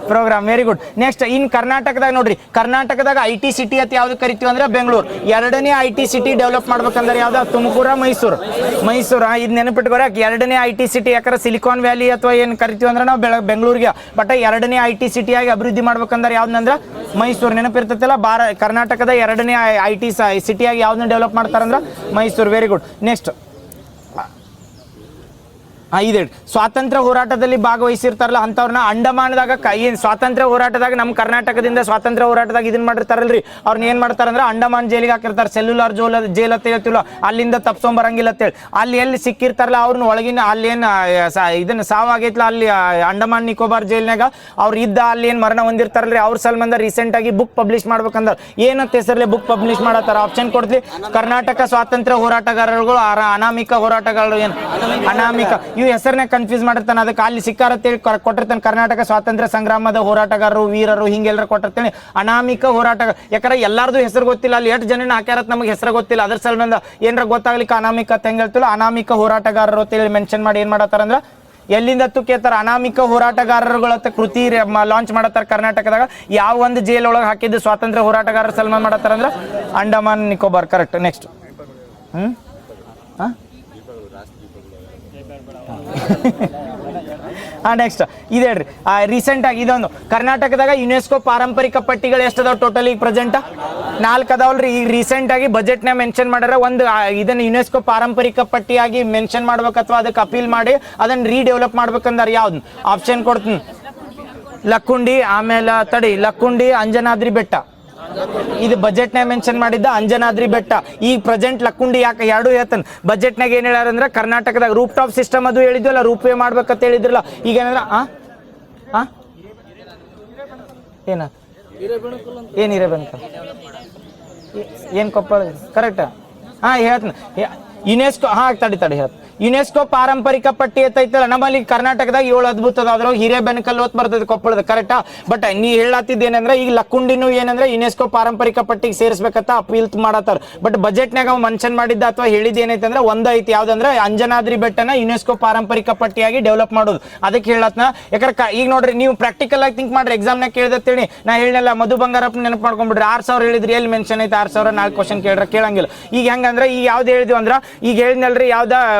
program very good next ಇನ್ ಕರ್ನಾಟಕದಾಗ ನೋಡ್ರಿ ಕರ್ನಾಟಕದಾಗ IT ಸಿಟಿ ಅಂತ ಯಾವ್ದು ಕರಿತೀವಿ ಅಂದ್ರೆ ಬೆಂಗಳೂರು ಎರಡನೇ IT ಸಿಟಿ ಡೆವಲಪ್ ಮಾಡ್ಬೇಕಂದ್ರೆ ಯಾವ್ದು ತುಮಕೂರ ಮೈಸೂರು ಇದು ನೆನಪಿಟ್ಕೋರ ಎರಡನೇ IT ಸಿಟಿ ಯಾಕಂದ್ರೆ ಸಿಲಿಕಾನ್ ವ್ಯಾಲಿ ಅಥವಾ ಏನು ಕರಿತೀವಿ ಅಂದ್ರೆ ನಾವು ಬೆಂಗಳೂರಿಗೆ ಬಟ್ ಎರಡನೇ IT ಸಿಟಿಯಾಗಿ ಅಭಿವೃದ್ಧಿ ಮಾಡ್ಬೇಕಂದ್ರೆ ಯಾವ್ದಂದ್ರೆ ಮೈಸೂರು ನೆನಪಿರ್ತೈತಲ್ಲ ಕರ್ನಾಟಕದ ಎರಡನೇ IT ಸಿಟಿಯಾಗಿ ಯಾವ್ದನ್ನ ಡೆವಲಪ್ ಮಾಡ್ತಾರಂದ್ರೆ ಮೈಸೂರು ವೆರಿ ಗುಡ್ ನೆಕ್ಸ್ಟ್ ಇದೆ ಸ್ವಾತಂತ್ರ್ಯ ಹೋರಾಟದಲ್ಲಿ ಭಾಗವಹಿಸಿರ್ತಾರಲ್ಲ ಅಂಥವ್ರನ್ನ ಅಂಡಮಾನದಾಗ ಏನು ಸ್ವಾತಂತ್ರ್ಯ ಹೋರಾಟದಾಗ ನಮ್ಮ ಕರ್ನಾಟಕದಿಂದ ಸ್ವಾತಂತ್ರ್ಯ ಹೋರಾಟದಾಗ ಇದನ್ನ ಮಾಡಿರ್ತಾರಲ್ರಿ ಅವ್ರನ್ನ ಏನು ಮಾಡ್ತಾರಂದ್ರೆ ಅಂಡಮಾನ್ ಜೈಲಿಗೆ ಹಾಕಿರ್ತಾರೆ ಸೆಲ್ಯುಲಾರ್ ಜೈಲ್ ಅಂತ ಹೇಳ್ತಿಲ್ಲ ಅಲ್ಲಿಂದ ತಪ್ಸ್ಕೊಂಬರಂಗಿಲ್ಲ ಅಂತೇಳಿ ಅಲ್ಲಿ ಎಲ್ಲಿ ಸಿಕ್ಕಿರ್ತಾರಲ್ಲ ಅವ್ರನ್ನ ಒಳಗಿನ ಅಲ್ಲಿ ಏನು ಇದನ್ನ ಸಾವಾಗೈತ್ಲ ಅಲ್ಲಿ ಅಂಡಮಾನ್ ನಿಕೋಬಾರ್ ಜೈಲ್ನಾಗ ಅವ್ರು ಇದ್ದ ಅಲ್ಲಿ ಏನು ಮರಣ ಹೊಂದಿರ್ತಾರಲ್ರಿ ಅವ್ರ ಸಲ್ಮಂದ ರೀಸೆಂಟಾಗಿ ಬುಕ್ ಪಬ್ಲಿಷ್ ಮಾಡ್ಬೇಕಂದ್ರೆ ಏನಂತ ಹೆಸರಲ್ಲಿ ಬುಕ್ ಪಬ್ಲಿಷ್ ಮಾಡತ್ತಾರ ಆಪ್ಷನ್ ಕೊಡ್ತೀವಿ ಕರ್ನಾಟಕ ಸ್ವಾತಂತ್ರ್ಯ ಹೋರಾಟಗಾರರುಗಳು ಅನಾಮಿಕ ಹೋರಾಟಗಾರರು ಏನು ಅನಾಮಿಕ ಇವು ಹೆಸರನ್ನ ಕನ್ಫ್ಯೂಸ್ ಮಾಡಿರ್ತಾನೆ ಅದಕ್ಕೆ ಅಲ್ಲಿ ಸಿಕ್ಕಾರತ್ತೇಳಿ ಕೊಟ್ಟಿರ್ತಾನೆ ಕರ್ನಾಟಕ ಸ್ವಾತಂತ್ರ್ಯ ಸಂಗ್ರಾಮದ ಹೋರಾಟಗಾರರು ವೀರರು ಹಿಂಗೆಲ್ಲರೂ ಕೊಟ್ಟಿರ್ತಾನೆ ಅನಾಮಿಕ ಹೋರಾಟಗಾರ ಯಾಕಂದ್ರೆ ಎಲ್ಲಾರ್ದು ಹೆಸರು ಗೊತ್ತಿಲ್ಲ ಅಲ್ಲಿ ಎಷ್ಟು ಜನ ಹಾಕ್ಯಾರತ್ ನಮಗೆ ಹೆಸರು ಗೊತ್ತಿಲ್ಲ ಅದ್ರ ಸಲುವಾಗಿ ಏನಾರ ಗೊತ್ತಾಗ್ಲಿಕ್ಕೆ ಅನಾಮಿಕ ಅಂತ ಹೆಂಗೆ ಹೇಳ್ತಿಲ್ಲ ಅನಾಮಿಕ ಹೋರಾಟಗಾರರು ಅಂತೇಳಿ ಮೆನ್ಷನ್ ಮಾಡಿ ಏನು ಮಾಡತ್ತಾರಂದ್ರೆ ಎಲ್ಲಿಂದ ಕೇಳ್ತಾರ ಅನಾಮಿಕ ಹೋರಾಟಗಾರರುಗಳ ಕೃತಿ ಲಾಂಚ್ ಮಾಡತ್ತಾರ ಕರ್ನಾಟಕದಾಗ ಯಾವ ಒಂದು ಜೈಲ್ ಒಳಗೆ ಹಾಕಿದ್ದು ಸ್ವಾತಂತ್ರ್ಯ ಹೋರಾಟಗಾರರ ಸಲ್ಮಾನ್ ಮಾಡತ್ತಾರ ಅಂದ್ರೆ Andaman Nicobar correct next next ಇದೆ ಹೇಳ್ರಿ ರೀಸೆಂಟ್ ಆಗಿ ಇದೊಂದು ಕರ್ನಾಟಕದಾಗ ಯುನೆಸ್ಕೋ ಪಾರಂಪರಿಕ ಪಟ್ಟಿಗಳು ಎಷ್ಟದಾವ ಟೋಟಲ್ ಈಗ ಪ್ರೆಸೆಂಟ್ 4 ಅದಾವಲ್ರಿ ಈಗ ರೀಸೆಂಟ್ ಆಗಿ ಬಜೆಟ್ನ ಮೆನ್ಷನ್ ಮಾಡ್ಯಾರ ಒಂದು ಇದನ್ನ ಯುನೆಸ್ಕೋ ಪಾರಂಪರಿಕ ಪಟ್ಟಿಯಾಗಿ ಮೆನ್ಷನ್ ಮಾಡ್ಬೇಕು ಅಥವಾ ಅದಕ್ಕೆ ಅಪೀಲ್ ಮಾಡಿ ಅದನ್ನ ರೀಡೆವಲಪ್ ಮಾಡ್ಬೇಕಂದ್ರೆ ಯಾವ್ದು ಆಪ್ಷನ್ ಕೊಡ್ತೀನಿ ಲಕ್ಕುಂಡಿ ಆಮೇಲೆ ಲಕ್ಕುಂಡಿ ಅಂಜನಾದ್ರಿ ಬೆಟ್ಟ ಇದು ಬಜೆಟ್ನಾಗ ಮೆನ್ಷನ್ ಮಾಡಿದ್ದ ಅಂಜನಾದ್ರಿ ಬೆಟ್ಟ ಈಗ ಪ್ರೆಸೆಂಟ್ ಲಕ್ಕುಂಡಿ ಯಾಕೆ ಎರಡು ಹೇಳ್ತಾನೆ ಬಜೆಟ್ನಾಗ ಏನು ಹೇಳ್ಯಾರಂದ್ರೆ ಕರ್ನಾಟಕದಾಗ ರೂಪ್ ಟಾಪ್ ಸಿಸ್ಟಮ್ ಅದು ಹೇಳಿದ್ವಲ್ಲ ರೂಪ್ ವೇ ಮಾಡ್ಬೇಕಂತ ಹೇಳಿದ್ರಲ್ಲ ಈಗ ಏನಂದ್ರೆ ಏನು ಹಿರೇಬೆಣಕಲ್ ಏನು ಕೊಪ್ಪಳ ಕರೆಕ್ಟಾ ಹೇಳ್ತೀನಿ ಯುನೆಸ್ಕೋ ತಡಿ ಹೇಳ್ತೀನಿ ಯುನೆಸ್ಕೋ ಪಾರಂಪರಿಕ ಪಟ್ಟಿ ಐತಲ್ಲ ನಮ್ಮಲ್ಲಿ ಕರ್ನಾಟಕದಾಗ 7 ಅದ್ಭುತ ಅದ್ರಾಗ ಹಿರೇಬೆಣಕಲ್ ಹೊತ್ತು ಬರ್ತದೆ ಕೊಪ್ಪಳದ ಕರೆಕ್ಟಾ ಬಟ್ ನೀ ಹೇಳತ್ತಿದ್ದೇನಂದ್ರೆ ಈಗ ಲಕ್ಕುಂಡಿನೂ ಏನಂದ್ರೆ ಯುನೆಸ್ಕೋ ಪಾರಂಪರಿಕ ಪಟ್ಟಿಗೆ ಸೇರಿಸ್ಬೇಕಂತ ಅಪೀಲ್ ಮಾಡತ್ತಾರ ಬಟ್ ಬಜೆಟ್ನಾಗ ಮೆನ್ಷನ್ ಮಾಡಿದ್ದ ಅಥವಾ ಹೇಳಿದ ಏನೈತೆ ಅಂದ್ರೆ ಒಂದ ಐತಿ ಯಾವ್ದಂದ್ರೆ ಅಂಜನಾದ್ರಿ ಬೆಟ್ಟನ ಯುನೆಸ್ಕೋ ಪಾರಂಪರಿಕ ಪಟ್ಟಿಯಾಗಿ ಡೆವಲಪ್ ಮಾಡೋದು ಅದಕ್ಕೆ ಹೇಳತ್ನ ಯಾಕಂದ್ರೆ ಈಗ ನೋಡ್ರಿ ನೀವು ಪ್ರಾಕ್ಟಿಕಲ್ ಆಗಿ ಥಿಂಕ್ ಮಾಡ್ರಿ ಎಕ್ಸಾಮ್ನಾಗ ಕೇಳಿದತ್ತೇಳಿ ನಾ ಹೇಳಿಲ್ಲ ಮಧು ಬಂಗಾರಪ್ಪ ನೆನಪು ಮಾಡ್ಕೊಂಡ್ಬಿಡ್ರಿ 6000 ಹೇಳಿದ್ರಿ ಎಲ್ಲಿ ಮೆನ್ಷನ್ ಐತೆ 6000 4 ಕ್ವಶನ್ ಕೇಳಂಗಿಲ್ಲ ಈಗ ಹೆಂಗಂದ್ರೆ ಈಗ ಯಾವ್ದು ಹೇಳಿದ್ವಿ ಅಂದ್ರೆ ಈಗ ಹೇಳಿದ್ನಲ್ರಿ ಯಾವ್ದ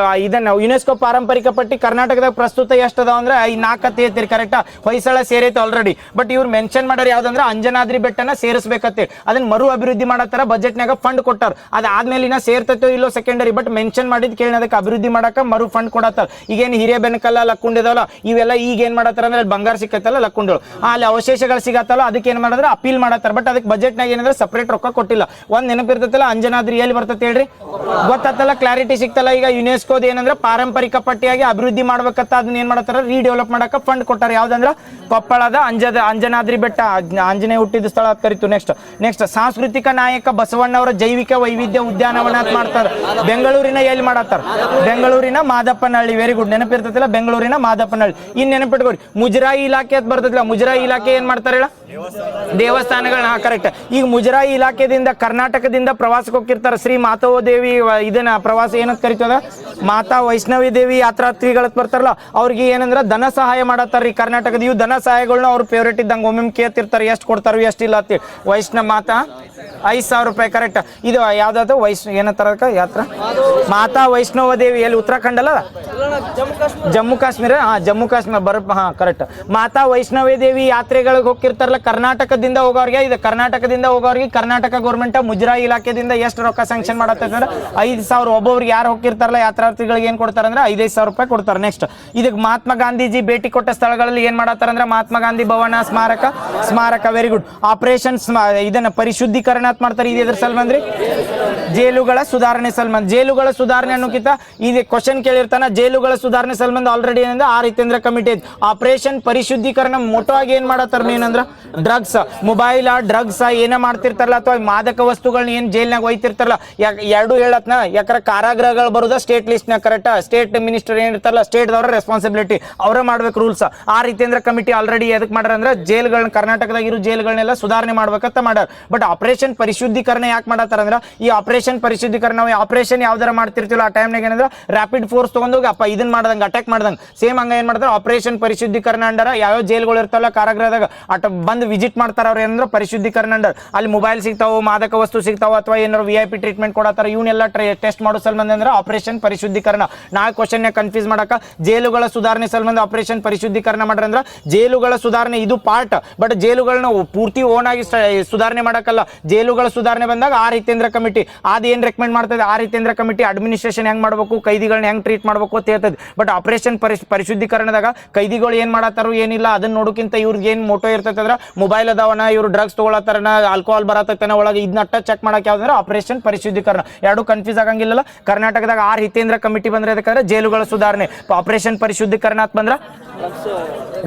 ಇದನ್ನ ಯುನೆಸ್ಕೋ ಪಾರಂಪರಿಕ ಪಟ್ಟಿ ಕರ್ನಾಟಕದಾಗ ಪ್ರಸ್ತುತ ಎಷ್ಟು ಅದಾವ ಅಂದ್ರೆ ಈ 4 ಅಂತ ಹೇಳ್ತೀರಿ ಕರೆಕ್ಟಾ ಹೊಯ್ಸಳ ಸೇರೈತೆ ಆಲ್ರೆಡಿ ಬಟ್ ಇವ್ರು ಮೆನ್ಷನ್ ಮಾಡ್ಯಾರ ಯಾವ್ದಂದ್ರೆ ಅಂಜನಾದ್ರಿ ಬೆಟ್ಟನ ಸೇರಿಸ್ಬೇಕಂತೇಳಿ ಅದನ್ನ ಮರು ಅಭಿವೃದ್ಧಿ ಮಾಡತ್ತಾರ ಬಜೆಟ್ನಾಗ ಫಂಡ್ ಕೊಟ್ಟಾರ ಅದಾದ್ಮೇಲೆ ಇನ್ನ ಸೇರ್ತೈತೋ ಇಲ್ಲೋ ಸೆಕೆಂಡರಿ ಬಟ್ ಮೆನ್ಷನ್ ಮಾಡಿದ್ ಕೇಳಿ ಅದಕ್ಕೆ ಅಭಿವೃದ್ಧಿ ಮಾಡಕ ಮರು ಫಂಡ್ ಕೊಡತ್ತಾರ ಈಗೇನು ಹಿರೇಬೆಣಕಲ್ಲ ಲಕ್ಕುಂಡಿ ಇದಾವಲ್ಲ ಇವೆಲ್ಲ ಈಗ ಏನ್ ಮಾಡತ್ತಾರ ಅಂದ್ರೆ ಬಂಗಾರ ಸಿಕ್ಕತ್ತಲ್ಲ ಲಕ್ಕುಂಡಿಗಳು ಅಲ್ಲಿ ಅವಶೇಷಗಳು ಸಿಗತ್ತಲ್ಲ ಅದಕ್ಕೆ ಏನ್ ಮಾಡಿದ್ರೆ ಅಪೀಲ್ ಮಾಡತ್ತಾರ ಬಟ್ ಅದಕ್ಕೆ ಬಜೆಟ್ನಾಗ ಏನಂದ್ರೆ ಸಪರೇಟ್ ರೊಕ್ಕ ಕೊಟ್ಟಿಲ್ಲ ಒಂದ್ ನೆನಪಿರ್ತೈತಲ್ಲ ಅಂಜನಾದ್ರಿ ಎಲ್ಲಿ ಬರ್ತೈತೆ ಹೇಳ್ರಿ ಗೊತ್ತಾತಲ್ಲ ಕ್ಲಾರಿಟಿ ಸಿಕ್ತಲ್ಲ ಈಗ ಯುನೆಸ್ಕೋದ ಏನಂದ್ರೆ ಪಾರಂಪರಿಕ ಪಟ್ಟಿಯಾಗಿ ಅಭಿವೃದ್ಧಿ ಮಾಡ್ಬೇಕಂತ ಅದನ್ನ ಏನ್ ಮಾಡತ್ತಾರ ರೀಡೆವಲಪ್ ಮಾಡಕ ಫಂಡ್ ಕೊಟ್ಟಾರ ಯಾವ್ದಂದ್ರ ಕೊಪ್ಪಳದ ಅಂಜನಾದ್ರಿ ಬೆಟ್ಟ ಆಂಜನೇಯ ಹುಟ್ಟಿದ ಸ್ಥಳ ಅಂತ ಕರಿತು ನೆಕ್ಸ್ಟ್ ಸಾಂಸ್ಕೃತಿಕ ನಾಯಕ ಬಸವಣ್ಣವರ ಜೈವಿಕ ವೈವಿಧ್ಯ ಉದ್ಯಾನವನ ಅಂತ ಮಾಡ್ತಾರ ಬೆಂಗಳೂರಿನ ಎಲ್ಲಿ ಮಾಡತ್ತಾರ ಬೆಂಗಳೂರಿನ ಮಾದಪ್ಪನಹಳ್ಳಿ ವೆರಿ ಗುಡ್ ನೆನಪಿರ್ತೈತಿಲ್ಲ ಬೆಂಗಳೂರಿನ ಮಾದಪ್ಪನಹಳ್ಳಿ ಇನ್ ನೆನಪಿಟ್ಕೊರಿ ಮುಜರಾಯಿ ಇಲಾಖೆ ಅಂತ ಬರ್ತೈತಿಲ್ಲ ಮುಜರಾಯಿ ಇಲಾಖೆ ಏನ್ ಮಾಡ್ತಾರ ಹೇಳ ದೇವಸ್ಥಾನಗಳನ್ನ ಕರೆಕ್ಟ್ ಈಗ ಮುಜರಾಯಿ ಇಲಾಖೆದಿಂದ ಕರ್ನಾಟಕದಿಂದ ಪ್ರವಾಸಕ್ಕೆ ಹೋಗಿರ್ತಾರ ಶ್ರೀ ಮಾತಾವ ದೇವಿ ಇದನ್ನ ಪ್ರವಾಸ ಏನಂತ ಕರಿತದ ಮಾತಾ ವೈಷ್ಣವಿ ದೇವಿ ಯಾತ್ರಾರ್ಥಿಗಳ ಬರ್ತಾರಲ್ಲ ಅವ್ರಿಗೆ ಏನಂದ್ರ ಧನ ಸಹಾಯ ಮಾಡತ್ತಾರ್ರಿ ಕರ್ನಾಟಕದ ಇವು ಧನ ಸಹಾಯಗಳನ್ನ ಅವ್ರ ಫೇವ್ರೇಟ್ ಇದ್ದಂಗೆ ಒಮ್ಮೆ ಕೇಳ್ತಿರ್ತಾರೆ ಎಷ್ಟು ಕೊಡ್ತಾರ ಎಷ್ಟಿಲ್ಲ ಅಂತ ವೈಷ್ಣವ ಮಾತಾ 5000 ರೂಪಾಯಿ ಕರೆಕ್ಟ್ ಇದು ಯಾವ್ದಾದ್ರು ಏನಂತಾರ ಯಾತ್ರಾ ಮಾತಾ ವೈಷ್ಣವ ದೇವಿ ಎಲ್ಲಿ ಉತ್ತರಾಖಂಡ್ ಅಲ್ಲ ಜಮ್ಮು ಕಾಶ್ಮೀರ ಕರೆಕ್ಟ್ ಮಾತಾ ವೈಷ್ಣವಿ ದೇವಿ ಯಾತ್ರೆಗಳಿಗೆ ಹೋಗಿರ್ತಾರಲ್ಲ ಕರ್ನಾಟಕದಿಂದ ಹೋಗೋರಿಗೆ ಇದು ಕರ್ನಾಟಕದಿಂದ ಹೋಗೋರಿಗೆ ಕರ್ನಾಟಕ ಗೌರ್ಮೆಂಟ್ ಮುಜರಾಯಿ ಇಲಾಖೆದಿಂದ ಎಷ್ಟು ರೊಕ್ಕ ಸ್ಯಾಂಕ್ಷನ್ ಮಾಡತ್ತಂದ್ರೆ 5000 ಒಬ್ಬೊಬ್ರಿಗೆ ಯಾರು ಹೋಗಿರ್ತಾರಲ್ಲ ಯಾತ್ರಾರ್ಥಿಗಳಿಗೆ ಏನ್ ಕೊಡ್ತಾರ ಅಂದ್ರೆ 5000 ರೂಪಾಯಿ ಕೊಡ್ತಾರೆ ನೆಕ್ಸ್ಟ್ ಇದಕ್ಕೆ ಮಹಾತ್ಮ ಗಾಂಧೀಜಿ ಭೇಟಿ ಕೊಟ್ಟ ಸ್ಥಳಗಳಲ್ಲಿ ಏನ್ ಮಾಡತ್ತಾರ ಅಂದ್ರೆ ಮಹಾತ್ಮ ಗಾಂಧಿ ಭವನ ಸ್ಮಾರಕ ವೆರಿ ಗುಡ್ ಆಪರೇಷನ್ ಇದನ್ನ ಪರಿಶುದ್ಧೀಕರಣ ಮಾಡ್ತಾರೆ ಇದು ಎದ್ರ ಸಲ್ಮಂದ್ರಿ ಜೈಲುಗಳ ಸುಧಾರಣೆ ಸಲ್ಮಂದ್ ಜೈಲುಗಳ ಸುಧಾರಣೆ ಅನ್ನೋಕ್ಕಿಂತ ಇದು ಕ್ವಶನ್ ಕೇಳಿರ್ತಾನ ಜೈಲುಗಳ ಸುಧಾರಣೆ ಸಲ್ಮಂದ್ ಆಲ್ರೆಡಿ ಏನಂದ್ರೆ ಆ ರೀತಿ ಕಮಿಟಿ ಆಪರೇಷನ್ ಪರಿಶುದ್ಧೀಕರಣ ಮೊಟೋ ಆಗಿ ಏನ್ ಮಾಡತ್ತಾರ ಏನಂದ್ರ ಡ್ರಗ್ಸ್ ಮೊಬೈಲ್ ಡ್ರಗ್ಸ್ ಏನ ಮಾಡ್ತಿರ್ತಾರಲ್ಲ ಅಥವಾ ಮಾದಕ ವಸ್ತುಗಳನ್ನ ಏನ್ ಜೈಲ್ನಾಗ ಒಯ್ತಿರ್ತಾರಲ್ಲ ಎರಡು ಹೇಳತ್ನ ಯಾಕಂದ್ರೆ ಕಾರಾಗೃಹಗಳು ಬರುದ ಸ್ಟೇಟ್ ಲಿಸ್ಟ್ ನ ಕರೆಕ್ಟ್ ಸ್ಟೇಟ್ ಮಿನಿಸ್ಟರ್ ಏನಿರ್ತಾರಲ್ಲ ಸ್ಟೇಟ್ ದವರ ರೆಸ್ಪಾನ್ಸಿಬಿಲಿಟಿ ಅವರೇ ಮಾಡ್ಬೇಕು ರೂಲ್ಸ್ ಆ ರೀತಿಯಿಂದ ಕಮಿಟಿ ಆಲ್ರೆಡಿ ಎದಕ್ ಮಾಡ್ಯಾರ ಅಂದ್ರೆ ಜೈಲ್ಗಳನ್ನ ಕರ್ನಾಟಕದಾಗ ಇರೋ ಜೈಲ್ಗಳನ್ನೆಲ್ಲ ಸುಧಾರಣೆ ಮಾಡ್ಬೇಕಂತ ಮಾಡ್ಯಾರ ಬಟ್ ಆಪರೇಷನ್ ಪರಿಶುದ್ಧೀಕರಣ ಯಾಕೆ ಮಾಡತ್ತಾರ ಅಂದ್ರೆ ಈ ಆಪರೇಷನ್ ಪರಿಶುದ್ಧೀಕರಣ ನಾವು ಆಪರೇಷನ್ ಯಾವ್ದಾರ ಮಾಡ್ತಿರ್ತಿಲ್ಲ ಆ ಟೈಮ್ನಾಗ ಏನಂದ್ರೆ ರ್ಯಾಪಿಡ್ ಫೋರ್ಸ್ ತಗೊಂಡೋಗಿ ಅಪ್ಪ ಇದನ್ನ ಮಾಡ್ದಂಗೆ ಅಟ್ಯಾಕ್ ಮಾಡ್ದಂಗೆ ಸೇಮ್ ಹಂಗ ಏನ್ ಮಾಡ್ತಾರೆ ಆಪರೇಷನ್ ಪರಿಶುದ್ಧೀಕರಣ ಅಂಡರ ಯಾವ ಜೈಲ್ಗಳು ಇರ್ತಾವಲ್ಲ ಕಾರಾಗೃಹದಾಗ ಅಟ್ ಬಂದು ವಿಸಿಟ್ ಮಾಡ್ತಾರ ಅವ್ರು ಏನಂದ್ರೆ ಪರಿಶುದ್ಧೀಕರಣ ಅಂಡರ್ ಅಲ್ಲಿ ಮೊಬೈಲ್ ಸಿಗ್ತಾವ ಮಾದಕ ವಸ್ತು ಸಿಗ್ತಾವ ಅಥವಾ ಏನಾರು VIP ಟ್ರೀಟ್ಮೆಂಟ್ ಕೊಡತ್ತಾರ ಇವನ್ನೆಲ್ಲ ಟೆಸ್ಟ್ ಮಾಡೋ ಸಲ್ಬಂದ ಅಂದ್ರೆ ಆಪರೇಷನ್ ಪರಿಶುದ್ಧೀಕರಣ ನಾಳೆ ಕ್ವಶನ್ ಕನ್ಫ್ಯೂಸ್ ಮಾಡಕ ಜೈಲುಗಳ ಸುಧಾರಣೆ ಸಲ್ಬಂದ ಆಪರೇಷನ್ ಪರಿಶುದ್ಧೀಕರಣ ಮಾಡ್ರ ಅಂದ್ರೆ ಜೈಲುಗಳ ಸುಧಾರಣೆ ಇದು ಪಾರ್ಟ್ ಬಟ್ ಜೈಲುಗಳನ್ನ ಪೂರ್ತಿ ಓನ್ ಆಗಿ ಸುಧಾರಣೆ ಮಾಡಕ್ಕಲ್ಲ ಜೈಲುಗಳ ಸುಧಾರಣೆ ಬಂದಾಗ ಆ ರೀತಿಯಂದ್ರ ಕಮಿಟಿ ಅದ್ ಏನ್ ರೆಕಮೆಂಡ್ ಮಾಡ್ತದೆ ಆ ರೀತಿಯಂದ್ರ ಕಮಿಟಿ ಅಡ್ಮಿನಿಸ್ಟ್ರೇಷನ್ ಹೆಂಗ್ ಮಾಡ್ಬೇಕು ಕೈದಿಗಳನ್ನ ಹೆಂಗ್ ಟ್ರೀಟ್ ಮಾಡ್ಬೇಕು ಅಂತ ಹೇಳ್ತದೆ ಬಟ್ ಆಪರೇಷನ್ ಪರಿಶುದ್ಧೀಕರಣದಾಗ ಕೈದಿಗಳು ಏನ್ ಮಾಡತ್ತಾರೋ ಏನಿಲ್ಲ ಅದನ್ನ ನೋಡೋಕ್ಕಿಂತ ಇವ್ರಿಗೆ ಏನ್ ಮೋಟೋ ಇರ್ತೈತೆ ಅಂದ್ರೆ ಮೊಬೈಲ್ ಅದಾವನ ಇವ್ರು ಡ್ರಗ್ಸ್ ತಗೊಳತ್ತಾರನ ಆಲ್ಕೋಹಾಲ್ ಬರತೈತನ ಒಳಗೆ ಇದನ್ನ ಚೆಕ್ ಮಾಡಕ್ ಯಾವ್ದಂದ್ರೆ ಆಪರೇಷನ್ ಪರಿಶುದ್ಧೀಕರಣ ಎರಡು ಕನ್ಫ್ಯೂಸ್ ಆಗಂಗಿಲ್ಲ ಕರ್ನಾಟಕದಾಗ ಆರ್ ಹಿತೇಂದ್ರ ಕಮಿಟಿ ಬಂದ್ರೆ ಅದಕ್ಕೆ ಜೈಲುಗಳ ಸುಧಾರಣೆ ಆಪರೇಷನ್ ಪರಿಶುದ್ಧೀಕರಣ ಅಂತ ಬಂದ್ರ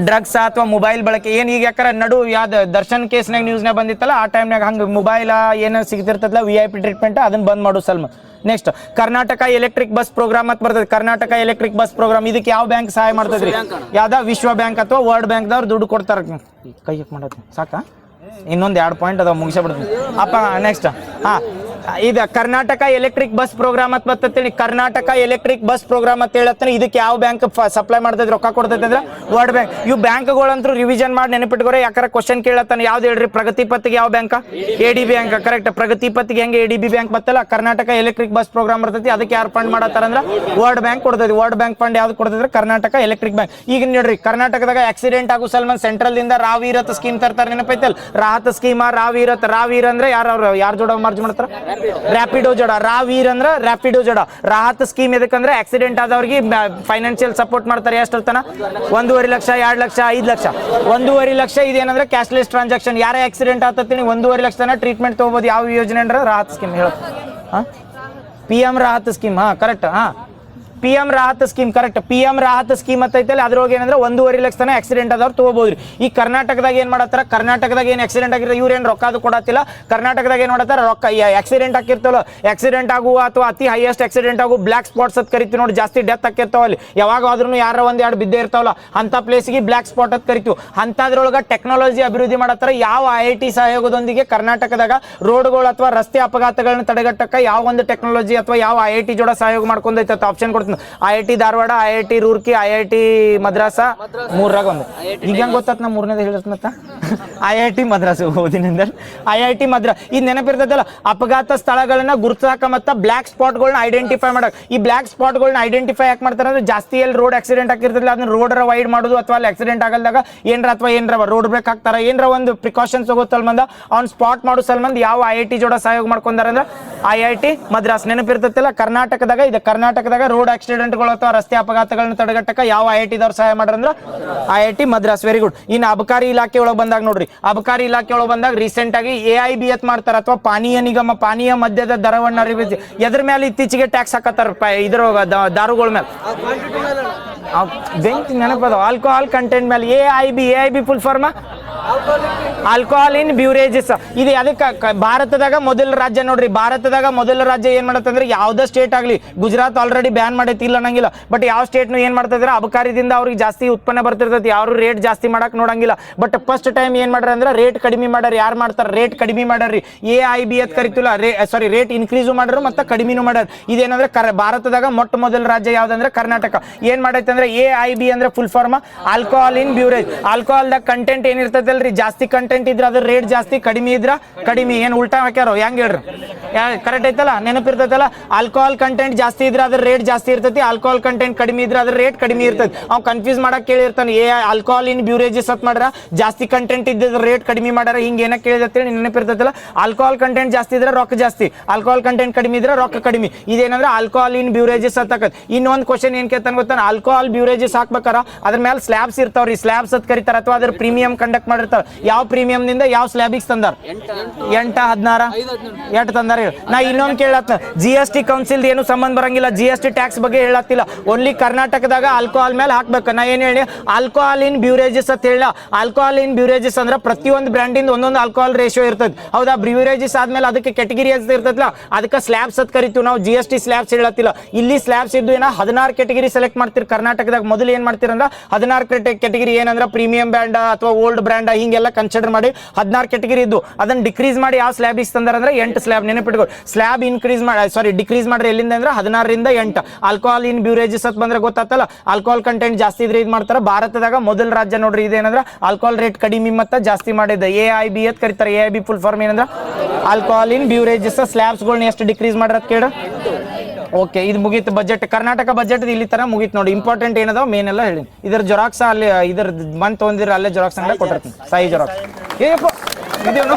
ಡ್ರಗ್ಸ್ ಅಥವಾ ಮೊಬೈಲ್ ಬಳಕೆ ಏನ್ ಈಗ ಯಾಕಂದ್ರೆ ನಡು ಯಾವ್ದು ದರ್ಶನ್ ಕೇಸ್ನಾಗ ನ್ಯೂಸ್ನಾಗ ಬಂದಿತ್ತಲ್ಲ ಆ ಟೈಮ್ನಾಗ ಹಂಗ ಮೊಬೈಲ್ ಏನ ಸಿಗ್ತಿರ್ತದಲ್ಲ VIP ಟ್ರೀಟ್ಮೆಂಟ್ ಅದನ್ನ ಬಂದ್ ಮಾಡು ಸಲ್ಮ next Karnataka electric bus program ಅಂತ ಬರ್ತದೆ ಕರ್ನಾಟಕ ಎಲೆಕ್ಟ್ರಿಕ್ ಬಸ್ ಪ್ರೋಗ್ರಾಮ್ ಇದಕ್ಕೆ ಯಾವ ಬ್ಯಾಂಕ್ ಸಹಾಯ ಮಾಡ್ತದ್ರಿ ಯಾವ್ದ ವಿಶ್ವ ಬ್ಯಾಂಕ್ ಅಥವಾ ವರ್ಲ್ಡ್ ಬ್ಯಾಂಕ್ ದವ್ರು ದುಡ್ಡು ಕೊಡ್ತಾರ ಕೈ ಮಾಡೋದು ಸಾಕಾ ಇನ್ನೊಂದು 2 ಪಾಯಿಂಟ್ ಅದಾವ ಮುಗಿಸ್ಬಿಡ್ತೀನಿ ಅಪ್ಪ ನೆಕ್ಸ್ಟ್ ಹಾ ಇದು ಕರ್ನಾಟಕ ಎಲೆಕ್ಟ್ರಿಕ್ ಬಸ್ ಪ್ರೋಗ್ರಾಮ್ ಅಂತ ಬರ್ತೈತಿ ಕರ್ನಾಟಕ ಎಲೆಕ್ಟ್ರಿಕ್ ಬಸ್ ಪ್ರೋಗ್ರಾಮ್ ಅಂತ ಹೇಳತ್ತೀನಿ ಇದಕ್ಕೆ ಯಾವ ಬ್ಯಾಂಕ್ ಸಪ್ಲೈ ಮಾಡ್ತೈತಿ ರೊಕ್ಕ ಕೊಡ್ತೈತಿ ಅಂದ್ರೆ ವರ್ಲ್ಡ್ ಬ್ಯಾಂಕ್ ಇವು ಬ್ಯಾಂಕ್ಗಳಂತೂ ರಿವಿಷನ್ ಮಾಡಿ ನೆನಪಿಟ್ಕೋರೆ ಯಾಕಂದ್ರೆ ಕ್ವಶನ್ ಕೇಳತ್ತಾನೆ ಯಾವ್ದು ಹೇಳ್ರಿ ಪ್ರಗತಿ ಪತ್ತಿಗೆ ಯಾವ ಬ್ಯಾಂಕ್ ADB ಬ್ಯಾಂಕ್ ಕರೆಕ್ಟ್ ಪ್ರಗತಿ ಪತ್ತಿಗೆ ಹೆಂಗೆ ADB ಬ್ಯಾಂಕ್ ಬತ್ತಲ್ಲ ಕರ್ನಾಟಕ ಎಲೆಕ್ಟ್ರಿಕ್ ಬಸ್ ಪ್ರೋಗ್ರಾಮ್ ಬರ್ತೈತಿ ಅದಕ್ಕೆ ಯಾರು ಫಂಡ್ ಮಾಡತ್ತಾರ ಅಂದ್ರೆ ವರ್ಲ್ಡ್ ಬ್ಯಾಂಕ್ ಕೊಡ್ತೈತಿ ವರ್ಲ್ಡ್ ಬ್ಯಾಂಕ್ ಫಂಡ್ ಯಾವ್ದು ಕೊಡ್ತೈತಿ ಕರ್ನಾಟಕ ಎಲೆಕ್ಟ್ರಿಕ್ ಬ್ಯಾಂಕ್ ಈಗ ನೋಡ್ರಿ ಕರ್ನಾಟಕದಾಗ ಆಕ್ಸಿಡೆಂಟ್ ಆಗೋ ಸಲ್ಮಾನ್ ಸೆಂಟ್ರಲ್ ದಿಂದ ರಾವೀರತ್ ಸ್ಕೀಮ್ ತರ್ತಾರೆ ನೆನಪೈತಲ್ ರಾಹತ್ ಸ್ಕೀಮ್ ರಾವೀರ್ ಅಂದ್ರೆ ಯಾರು ಜೋಡ ಮಾರ್ಜ್ ಮಾಡ್ತಾರ ರ್ಯಾಪಿಡೋ ಜೋಡ ರಾವೀರ್ ಅಂದ್ರೆ ರ್ಯಾಪಿಡೋ ಜೋಡ ರಾಹತ್ ಸ್ಕೀಮ್ ಎದಕ್ಕಂದ್ರೆ ಆಕ್ಸಿಡೆಂಟ್ ಆದವ್ರಿಗೆ ಫೈನಾನ್ಷಿಯಲ್ ಸಪೋರ್ಟ್ ಮಾಡ್ತಾರೆ ಎಷ್ಟು ತನ 1.5 ಲಕ್ಷ 2 ಲಕ್ಷ 5 ಲಕ್ಷ 1.5 ಲಕ್ಷ ಇದೇನಂದ್ರೆ ಕ್ಯಾಶ್ಲೆಸ್ ಟ್ರಾನ್ಸಾಕ್ಷನ್ ಯಾರೇ ಆಕ್ಸಿಡೆಂಟ್ ಆತತ್ತೀನಿ 1.5 ಲಕ್ಷ ತನ ಟ್ರೀಟ್ಮೆಂಟ್ ತಗೋಬಹುದು ಯಾವ ಯೋಜನೆ ಅಂದ್ರೆ ರಾಹತ್ ಸ್ಕೀಮ್ ಹೇಳ PM Rahat scheme correct PM Rahat scheme correct PM Rahat scheme ಅಂತ ಐತಲ್ಲ ಅದ್ರೊಳಗೆ ಏನಂದ್ರೆ 1.5 ಲಕ್ಷ ತನ ಆಕ್ಸಿಡೆಂಟ್ ಆದವ್ರು ತಗೋಬಹುದ್ರಿ ಈ ಕರ್ನಾಟಕದಾಗ ಏನ್ ಮಾಡತ್ತಾರ ಕರ್ನಾಟಕದಾಗ ಏನ್ ಆಕ್ಸಿಡೆಂಟ್ ಆಗಿರೋ ಇವ್ರ ಏನ್ ರೊಕ್ಕ ಅದು ಕೊಡತ್ತಿಲ್ಲ ಕರ್ನಾಟಕದಾಗ ಏನ್ ಮಾಡತ್ತಾರ ರೊಕ್ಕ ಆಕ್ಸಿಡೆಂಟ್ ಆಗಿರ್ತಲ್ಲ ಆಕ್ಸಿಡೆಂಟ್ ಆಗುವ ಅಥವಾ ಅತಿ ಹೈಯೆಸ್ಟ್ ಆಕ್ಸಿಡೆಂಟ್ ಆಗು ಬ್ಲಾಕ್ ಸ್ಪಾಟ್ಸ್ ಅಂತ ಕರಿತೀವಿ ನೋಡಿ ಜಾಸ್ತಿ ಡೆತ್ ಆಗಿರ್ತಾವ ಅಲ್ಲಿ ಯಾವಾಗಾದ್ರೂ ಯಾರ ಒಂದ್ ಎರಡು ಬಿದ್ದೇ ಇರ್ತಾವಲ್ಲ ಅಂತ ಪ್ಲೇಸ್ಗೆ ಬ್ಲಾಕ್ ಸ್ಪಾಟ್ ಅಂತ ಕರಿತೀವಿ ಅಂತದ್ರೊಳಗ ಟೆಕ್ನಾಲಜಿ ಅಭಿವೃದ್ಧಿ ಮಾಡತ್ತಾರ ಯಾವ IIT ಸಹಯೋಗದೊಂದಿಗೆ ಕರ್ನಾಟಕದಾಗ ರೋಡ್ಗಳು ಅಥವಾ ರಸ್ತೆ ಅಪಘಾತಗಳನ್ನ ತಡೆಗಟ್ಟಕ ಯಾವ ಒಂದು ಟೆಕ್ನಾಲಜಿ ಅಥವಾ ಯಾವ IIT ಜೋಡ ಸಹಯೋಗ ಮಾಡ್ಕೊಂಡೈತೆ ಆಪ್ಷನ್ ಕೊಡ್ತೀನಿ IIT Dharwad IIT Roorkee IIT Madras ಮೂರಾಗ ಒಂದು ಈಗ ಹೆಂಗ್ ಗೊತ್ತಾತ್ ನಾ ಮೂರನೇದ ಹೇಳಿರ್ತ IIT ಮದ್ರಾಸ್ ಓದಿನಿಂದ IIT ಮದ್ರಾಸ್ ಇದು ನೆನಪಿರ್ತದಲ್ಲ ಅಪಘಾತ ಸ್ಥಳಗಳನ್ನ ಗುರುತಾಕ ಮತ್ತ ಬ್ಲಾಕ್ ಸ್ಪಾಟ್ಗಳನ್ನ ಐಡೆಂಟಿಫೈ ಮಾಡಕ್ ಈ ಬ್ಲಾಕ್ ಸ್ಪಾಟ್ಗಳನ್ನ ಐಡೆಂಟಿಫೈ ಯಾಕೆ ಮಾಡ್ತಾರೆ ಅಂದ್ರೆ ಜಾಸ್ತಿ ಎಲ್ಲಿ ರೋಡ್ ಆಕ್ಸಿಡೆಂಟ್ ಆಗಿರ್ತದಲ್ಲ ಅದನ್ನ ರೋಡ್ ವೈಡ್ ಮಾಡೋದು ಅಥವಾ ಅಲ್ಲಿ ಆಕ್ಸಿಡೆಂಟ್ ಆಗಲ್ದಾಗ ಏನ್ರ ರೋಡ್ ಬ್ರೇಕ್ ಹಾಕ್ತಾರ ಏನ್ರ ಒಂದು ಪ್ರಿಕಾಷನ್ಸ್ ಹೋಗೋ ಸಲ್ಬಂದ ಅವ್ನ್ ಸ್ಪಾಟ್ ಮಾಡೋ ಸಲ್ಬಂದ ಯಾವ IIT ಜೋಡ ಸಹಯೋಗ ಮಾಡ್ಕೊಂಡಾರ ಅಂದ್ರೆ IIT ಮದ್ರಾಸ್ ನೆನಪಿರ್ತೈತಿಲ್ಲ ಕರ್ನಾಟಕದಾಗ ರೋಡ್ ಆಕ್ಸಿಡೆಂಟ್ಗಳು ಅಥವಾ ರಸ್ತೆ ಅಪಘಾತಗಳನ್ನ ತಡೆಗಟ್ಟಕ ಯಾವ IIT ದವ್ರು ಸಹಾಯ ಮಾಡ್ರಂದ್ರ IIT ಮದ್ರಾಸ್ ವೆರಿ ಗುಡ್ ಇನ್ನು ಅಬಕಾರಿ ಇಲಾಖೆ ಒಳಗೆ ಬಂದಾಗ ನೋಡ್ರಿ ಅಬಕಾರಿ ಇಲಾಖೆ ಒಳಗೆ ಬಂದಾಗ ರೀಸೆಂಟ್ ಆಗಿ AIB ಅಂತ ಮಾಡ್ತಾರ ಅಥವಾ ಪಾನೀಯ ನಿಗಮ ಪಾನೀಯ ಮದ್ಯದ ದರವನ್ನ ಅರಿವಿಸಿ ಎದ್ರ ಮೇಲೆ ಇತ್ತೀಚೆಗೆ ಟ್ಯಾಕ್ಸ್ ಹಾಕತ್ತಾರ ಇದ್ರ ದಾರುಗಳ ಮೇಲೆ ಬೆಂಕಿ ನೆನಪದ ಆಲ್ಕೋಹಾಲ್ ಕಂಟೆಂಟ್ ಮೇಲೆ AIB ಫುಲ್ ಫಾರ್ಮ್ ಆಲ್ಕೋಹಾಲ್ ಇನ್ ಬ್ಯೂರೇಜಸ್ ಇದು ಅದಕ್ಕೆ ಭಾರತದಾಗ ಮೊದಲ ರಾಜ್ಯ ನೋಡ್ರಿ ಭಾರತದಾಗ ಮೊದಲ ರಾಜ್ಯ ಏನ್ ಮಾಡತ್ತಂದ್ರೆ ಯಾವ್ದೇ ಸ್ಟೇಟ್ ಆಗ್ಲಿ ಗುಜರಾತ್ ಆಲ್ರೆಡಿ ಬ್ಯಾನ್ ಮಾಡೈತಿ ಇಲ್ಲ ಅನ್ನಂಗಿಲ್ಲ ಬಟ್ ಯಾವ ಸ್ಟೇಟ್ ಏನ್ ಮಾಡ್ತಿದ್ರೆ ಅಬಕಾರಿದಿಂದ ಅವ್ರಿಗೆ ಜಾಸ್ತಿ ಉತ್ಪನ್ನ ಬರ್ತಿರ್ತೈತಿ ಯಾರು ರೇಟ್ ಜಾಸ್ತಿ ಮಾಡಕ್ ನೋಡಂಗಿಲ್ಲ ಬಟ್ ಫಸ್ಟ್ ಟೈಮ್ ಏನ್ ಮಾಡ್ರ ಅಂದ್ರೆ ರೇಟ್ ಕಡಿಮೆ ಮಾಡ್ಯಾರ ಯಾರು ಮಾಡ್ತಾರ ರೇಟ್ ಕಡಿಮೆ ಮಾಡ್ಯಾರ್ರಿ AIB ಅಂತ ಕರಿತಿಲ್ಲ ಸಾರಿ ರೇಟ್ ಇನ್ಕ್ರೀಸು ಮಾಡ್ಯಾರ ಮತ್ತೆ ಕಡಿಮೆನೂ ಮಾಡ್ಯಾರ ಇದೇನಂದ್ರೆ ಭಾರತದಾಗ ಮೊಟ್ಟ ಮೊದಲ ರಾಜ್ಯ ಯಾವ್ದಂದ್ರೆ ಕರ್ನಾಟಕ ಏನ್ ಮಾಡೈತೆ ಅಂದ್ರೆ AIB ಅಂದ್ರೆ ಫುಲ್ ಫಾರ್ಮ್ ಆಲ್ಕೋಹಾಲ್ ಇನ್ ಬ್ಯೂರೇಜ್ ಆಲ್ಕೋಹಾಲ್ದಾಗ ಕಂಟೆಂಟ್ ಏನಿರ್ತೈತಲ್ರಿ ಜಾಸ್ತಿ ಕಂಟೆಂಟ್ ಇದ್ರ ಅದ್ರ ರೇಟ್ ಜಾಸ್ತಿ ಕಡಿಮೆ ಇದ್ರ ಕಡಿಮೆ ಏನ್ ಉಲ್ಟಾ ಹಾಕ್ಯಾರೋ ಹೆಂಗ್ ಹೇಳ್ರಿ ಕರೆಕ್ಟ್ ಐತಲ್ಲ ನೆನಪಿರ್ತೈತಲ್ಲ ಆಲ್ಕೋಹಾಲ್ ಕಂಟೆಂಟ್ ಜಾಸ್ತಿ ಇದ್ರ ಅದ್ರ ರೇಟ್ ಜಾಸ್ತಿ ಇರ್ತೈತಿ ಆಲ್ಕೋಹಾಲ್ ಕಂಟೆಂಟ್ ಕಡಿಮೆ ಇದ್ರ ಅದ್ರ ರೇಟ್ ಕಡಿಮೆ ಇರ್ತೈತಿ ಅವ್ ಕನ್ಫ್ಯೂಸ್ ಮಾಡಕ್ ಕೇಳಿರ್ತಾನೆ ಆಲ್ಕೋಹಾಲ್ ಇನ್ ಬ್ಯೂರೇಜಸ್ ಅಂತ ಮಾಡ್ರ ಜಾಸ್ತಿ ಕಂಟೆಂಟ್ ಇದ್ದ ರೇಟ್ ಕಡಿಮೆ ಮಾಡ್ಯಾರ ಹಿಂಗ ಏನ ಕೇಳಿದತ್ತೇಳಿ ನೆನಪಿರ್ತೈತಲ್ಲ ಆಲ್ಕೋಹಾಲ್ ಕಂಟೆಂಟ್ ಜಾಸ್ತಿ ಇದ್ರೆ ರೊಕ್ಕ ಜಾಸ್ತಿ ಆಲ್ಕೋಹಾಲ್ ಕಂಟೆಂಟ್ ಕಡಿಮೆ ಇದ್ರೆ ರೊಕ್ಕ ಕಡಿಮೆ ಇದೇನಂದ್ರೆ ಆಲ್ಕೋಹಾಲ್ ಇನ್ ಬ್ಯೂರೇಜಸ್ ಅಂತ ಇನ್ನೊಂದು ಕ್ವಶನ್ ಏನ್ ಕೇಳ್ತಾನೆ ಗೊತ್ತಾನ ಆಲ್ಕೋಹಾಲ್ ಆಲ್ಕೋಹಾಲ್ ಬ್ಯೂರೇಜಸ್ ಹಾಕ್ಬೇಕಾರ ಅದ್ರ ಮೇಲೆ ಸ್ಲ್ಯಾಬ್ಸ್ ಇರ್ತಾವ್ರಿ, ಸ್ಲ್ಯಾಬ್ಸ್ ಅಂತ ಕರಿತಾರ, ಅಥವಾ ಅದ್ರ ಪ್ರೀಮಿಯಂ ಕಂಡಕ್ಟ್ ಮಾಡಿರ್ತಾರ. ಯಾವ ಪ್ರೀಮಿಯಂನಿಂದ ಯಾವ ಸ್ಲ್ಯಾಬಿಗೆ ತಂದಾರ? 8-16 ತಂದಾರ. ನಾ ಇನ್ನೊಂದು ಕೇಳತ್ತ, GST ಕೌನ್ಸಿಲ್ ಏನು ಸಂಬಂಧ ಬರಂಗಿಲ್ಲ, GST ಟ್ಯಾಕ್ಸ್ ಬಗ್ಗೆ ಹೇಳತ್ತಿಲ್ಲ, ಓನ್ಲಿ ಕರ್ನಾಟಕದಾಗ ಆಲ್ಕೋಹಾಲ್ ಮೇಲೆ ಹಾಕ್ಬೇಕು. ನಾ ಏನ್ ಹೇಳಿ, ಆಲ್ಕೋಹಾಲ್ ಇನ್ ಬ್ಯೂರೇಜಸ್ ಅಂತ ಹೇಳ. ಆಲ್ಕೋಹಾಲ್ ಇನ್ ಬ್ಯೂರೇಜಸ್ ಅಂದ್ರೆ ಪ್ರತಿಯೊಂದು ಬ್ರ್ಯಾಂಡಿಂದ ಒಂದೊಂದು ಆಲ್ಕೋಹಾಲ್ ರೇಷಿಯೋ ಇರ್ತದೆ, ಹೌದಾ? ಬ್ಯೂರೇಜಸ್ ಆದ್ಮೇಲೆ ಅದಕ್ಕೆ ಕೆಟಗಿರಿ ಅಂತ ಇರ್ತದಲ್ಲ, ಅದಕ್ಕೆ ಸ್ಲ್ಯಾಬ್ಸ್ ಅಂತ ಕರಿತೀವಿ ನಾವು. GST ಸ್ಲ್ಯಾಬ್ಸ್ ಹೇಳತ್ತಿಲ್ಲ. ಇಲ್ಲಿ ಸ್ಲ್ಯಾಬ್ಸ್ ಇದ್ದು ಏನ 16 ಕೆಟಗಿರಿ ಸೆಲೆಕ್ಟ್ ಮಾಡ್ತೀರಿ ಕರ್ನಾಟಕದಾಗ. ಮೊದಲು ಏನ್ ಮಾಡ್ತೀರ ಅಂದ್ರೆ 16 ಕೆಟಗಿರಿ ಏನಂದ್ರೆ ಪ್ರೀಮಿಯಂ ಬ್ರ್ಯಾಂಡ್ ಅಥವಾ ಓಲ್ಡ್ ಬ್ರ್ಯಾಂಡ್ ಹಿಂಗೆಲ್ಲ ಕನ್ಸಿಡರ್ ಮಾಡಿ 16 ಕೆಟಗಿರಿ ಇದ್ದು ಅದನ್ನ ಡಿಕ್ರೀಸ್ ಮಾಡಿ ಯಾವ ಸ್ಲ್ಯಾಬ್ ಇಸ್ತಂದಾರ ಅಂದ್ರೆ 8 ಸ್ಲ್ಯಾಬ್. ನೆನಪಿಟ್ಕೊ, ಸ್ಲ್ಯಾಬ್ ಇನ್ಕ್ರೀಸ್ ಮಾಡಿ, ಸಾರಿ ಡಿಕ್ರೀಸ್ ಮಾಡ್ರಿ ಎಲ್ಲಿಂದ ಅಂದ್ರೆ 16ರಿಂದ 8. ಆಲ್ಕೋಹಾಲ್ ಇನ್ ಬ್ಯೂರೇಜಸ್ ಅಂತ ಬಂದ್ರೆ ಗೊತ್ತಾತಲ್ಲ, ಆಲ್ಕೋಹಾಲ್ ಕಂಟೆಂಟ್ ಜಾಸ್ತಿ ಇದ್ರೆ ಇದು ಮಾಡ್ತಾರ. ಭಾರತದಾಗ ಮೊದಲ ರಾಜ್ಯ ನೋಡ್ರಿ ಇದೇನಂದ್ರೆ ಆಲ್ಕೋಹಾಲ್ ರೇಟ್ ಕಡಿಮೆ ಮತ್ತ ಜಾಸ್ತಿ ಮಾಡಿದ್ದ AIB ಅಂತ ಕರೀತಾರೆ. AIB ಫುಲ್ ಫಾರ್ಮ್ ಏನಂದ್ರೆ ಆಲ್ಕೋಹಾಲ್ ಇನ್ ಬ್ಯೂರೇಜಸ್. ಸ್ಲ್ಯಾಬ್ಸ್ಗಳನ್ನ ಎಷ್ಟು ಡಿಕ್ರೀಸ್ ಮಾಡ್ರತ್ ಕೇಳ. ಓಕೆ, ಇದು ಮುಗೀತು ಬಜೆಟ್. ಕರ್ನಾಟಕ ಬಜೆಟ್ ಇಲ್ಲಿ ತರ ಮುಗೀತು ನೋಡಿ. ಇಂಪಾರ್ಟೆಂಟ್ ಏನದಾವ ಮೇನ್ ಎಲ್ಲ ಹೇಳಿ. ಇದ್ರ ಜೆರಾಕ್ಸ್ ಅಲ್ಲಿ ಇದ್ರ ಬಂದ್ ತೊಗೊಂಡಿರ ಅಲ್ಲೇ ಜೆರಾಕ್ಸ್ ಅಂಗಡಿ ಕೊಟ್ಟಿರ್ತೀನಿ, ಸಾಯಿ ಜೆರಾಕ್ಸ್. ಏಪ್ಪ ಇದೇನು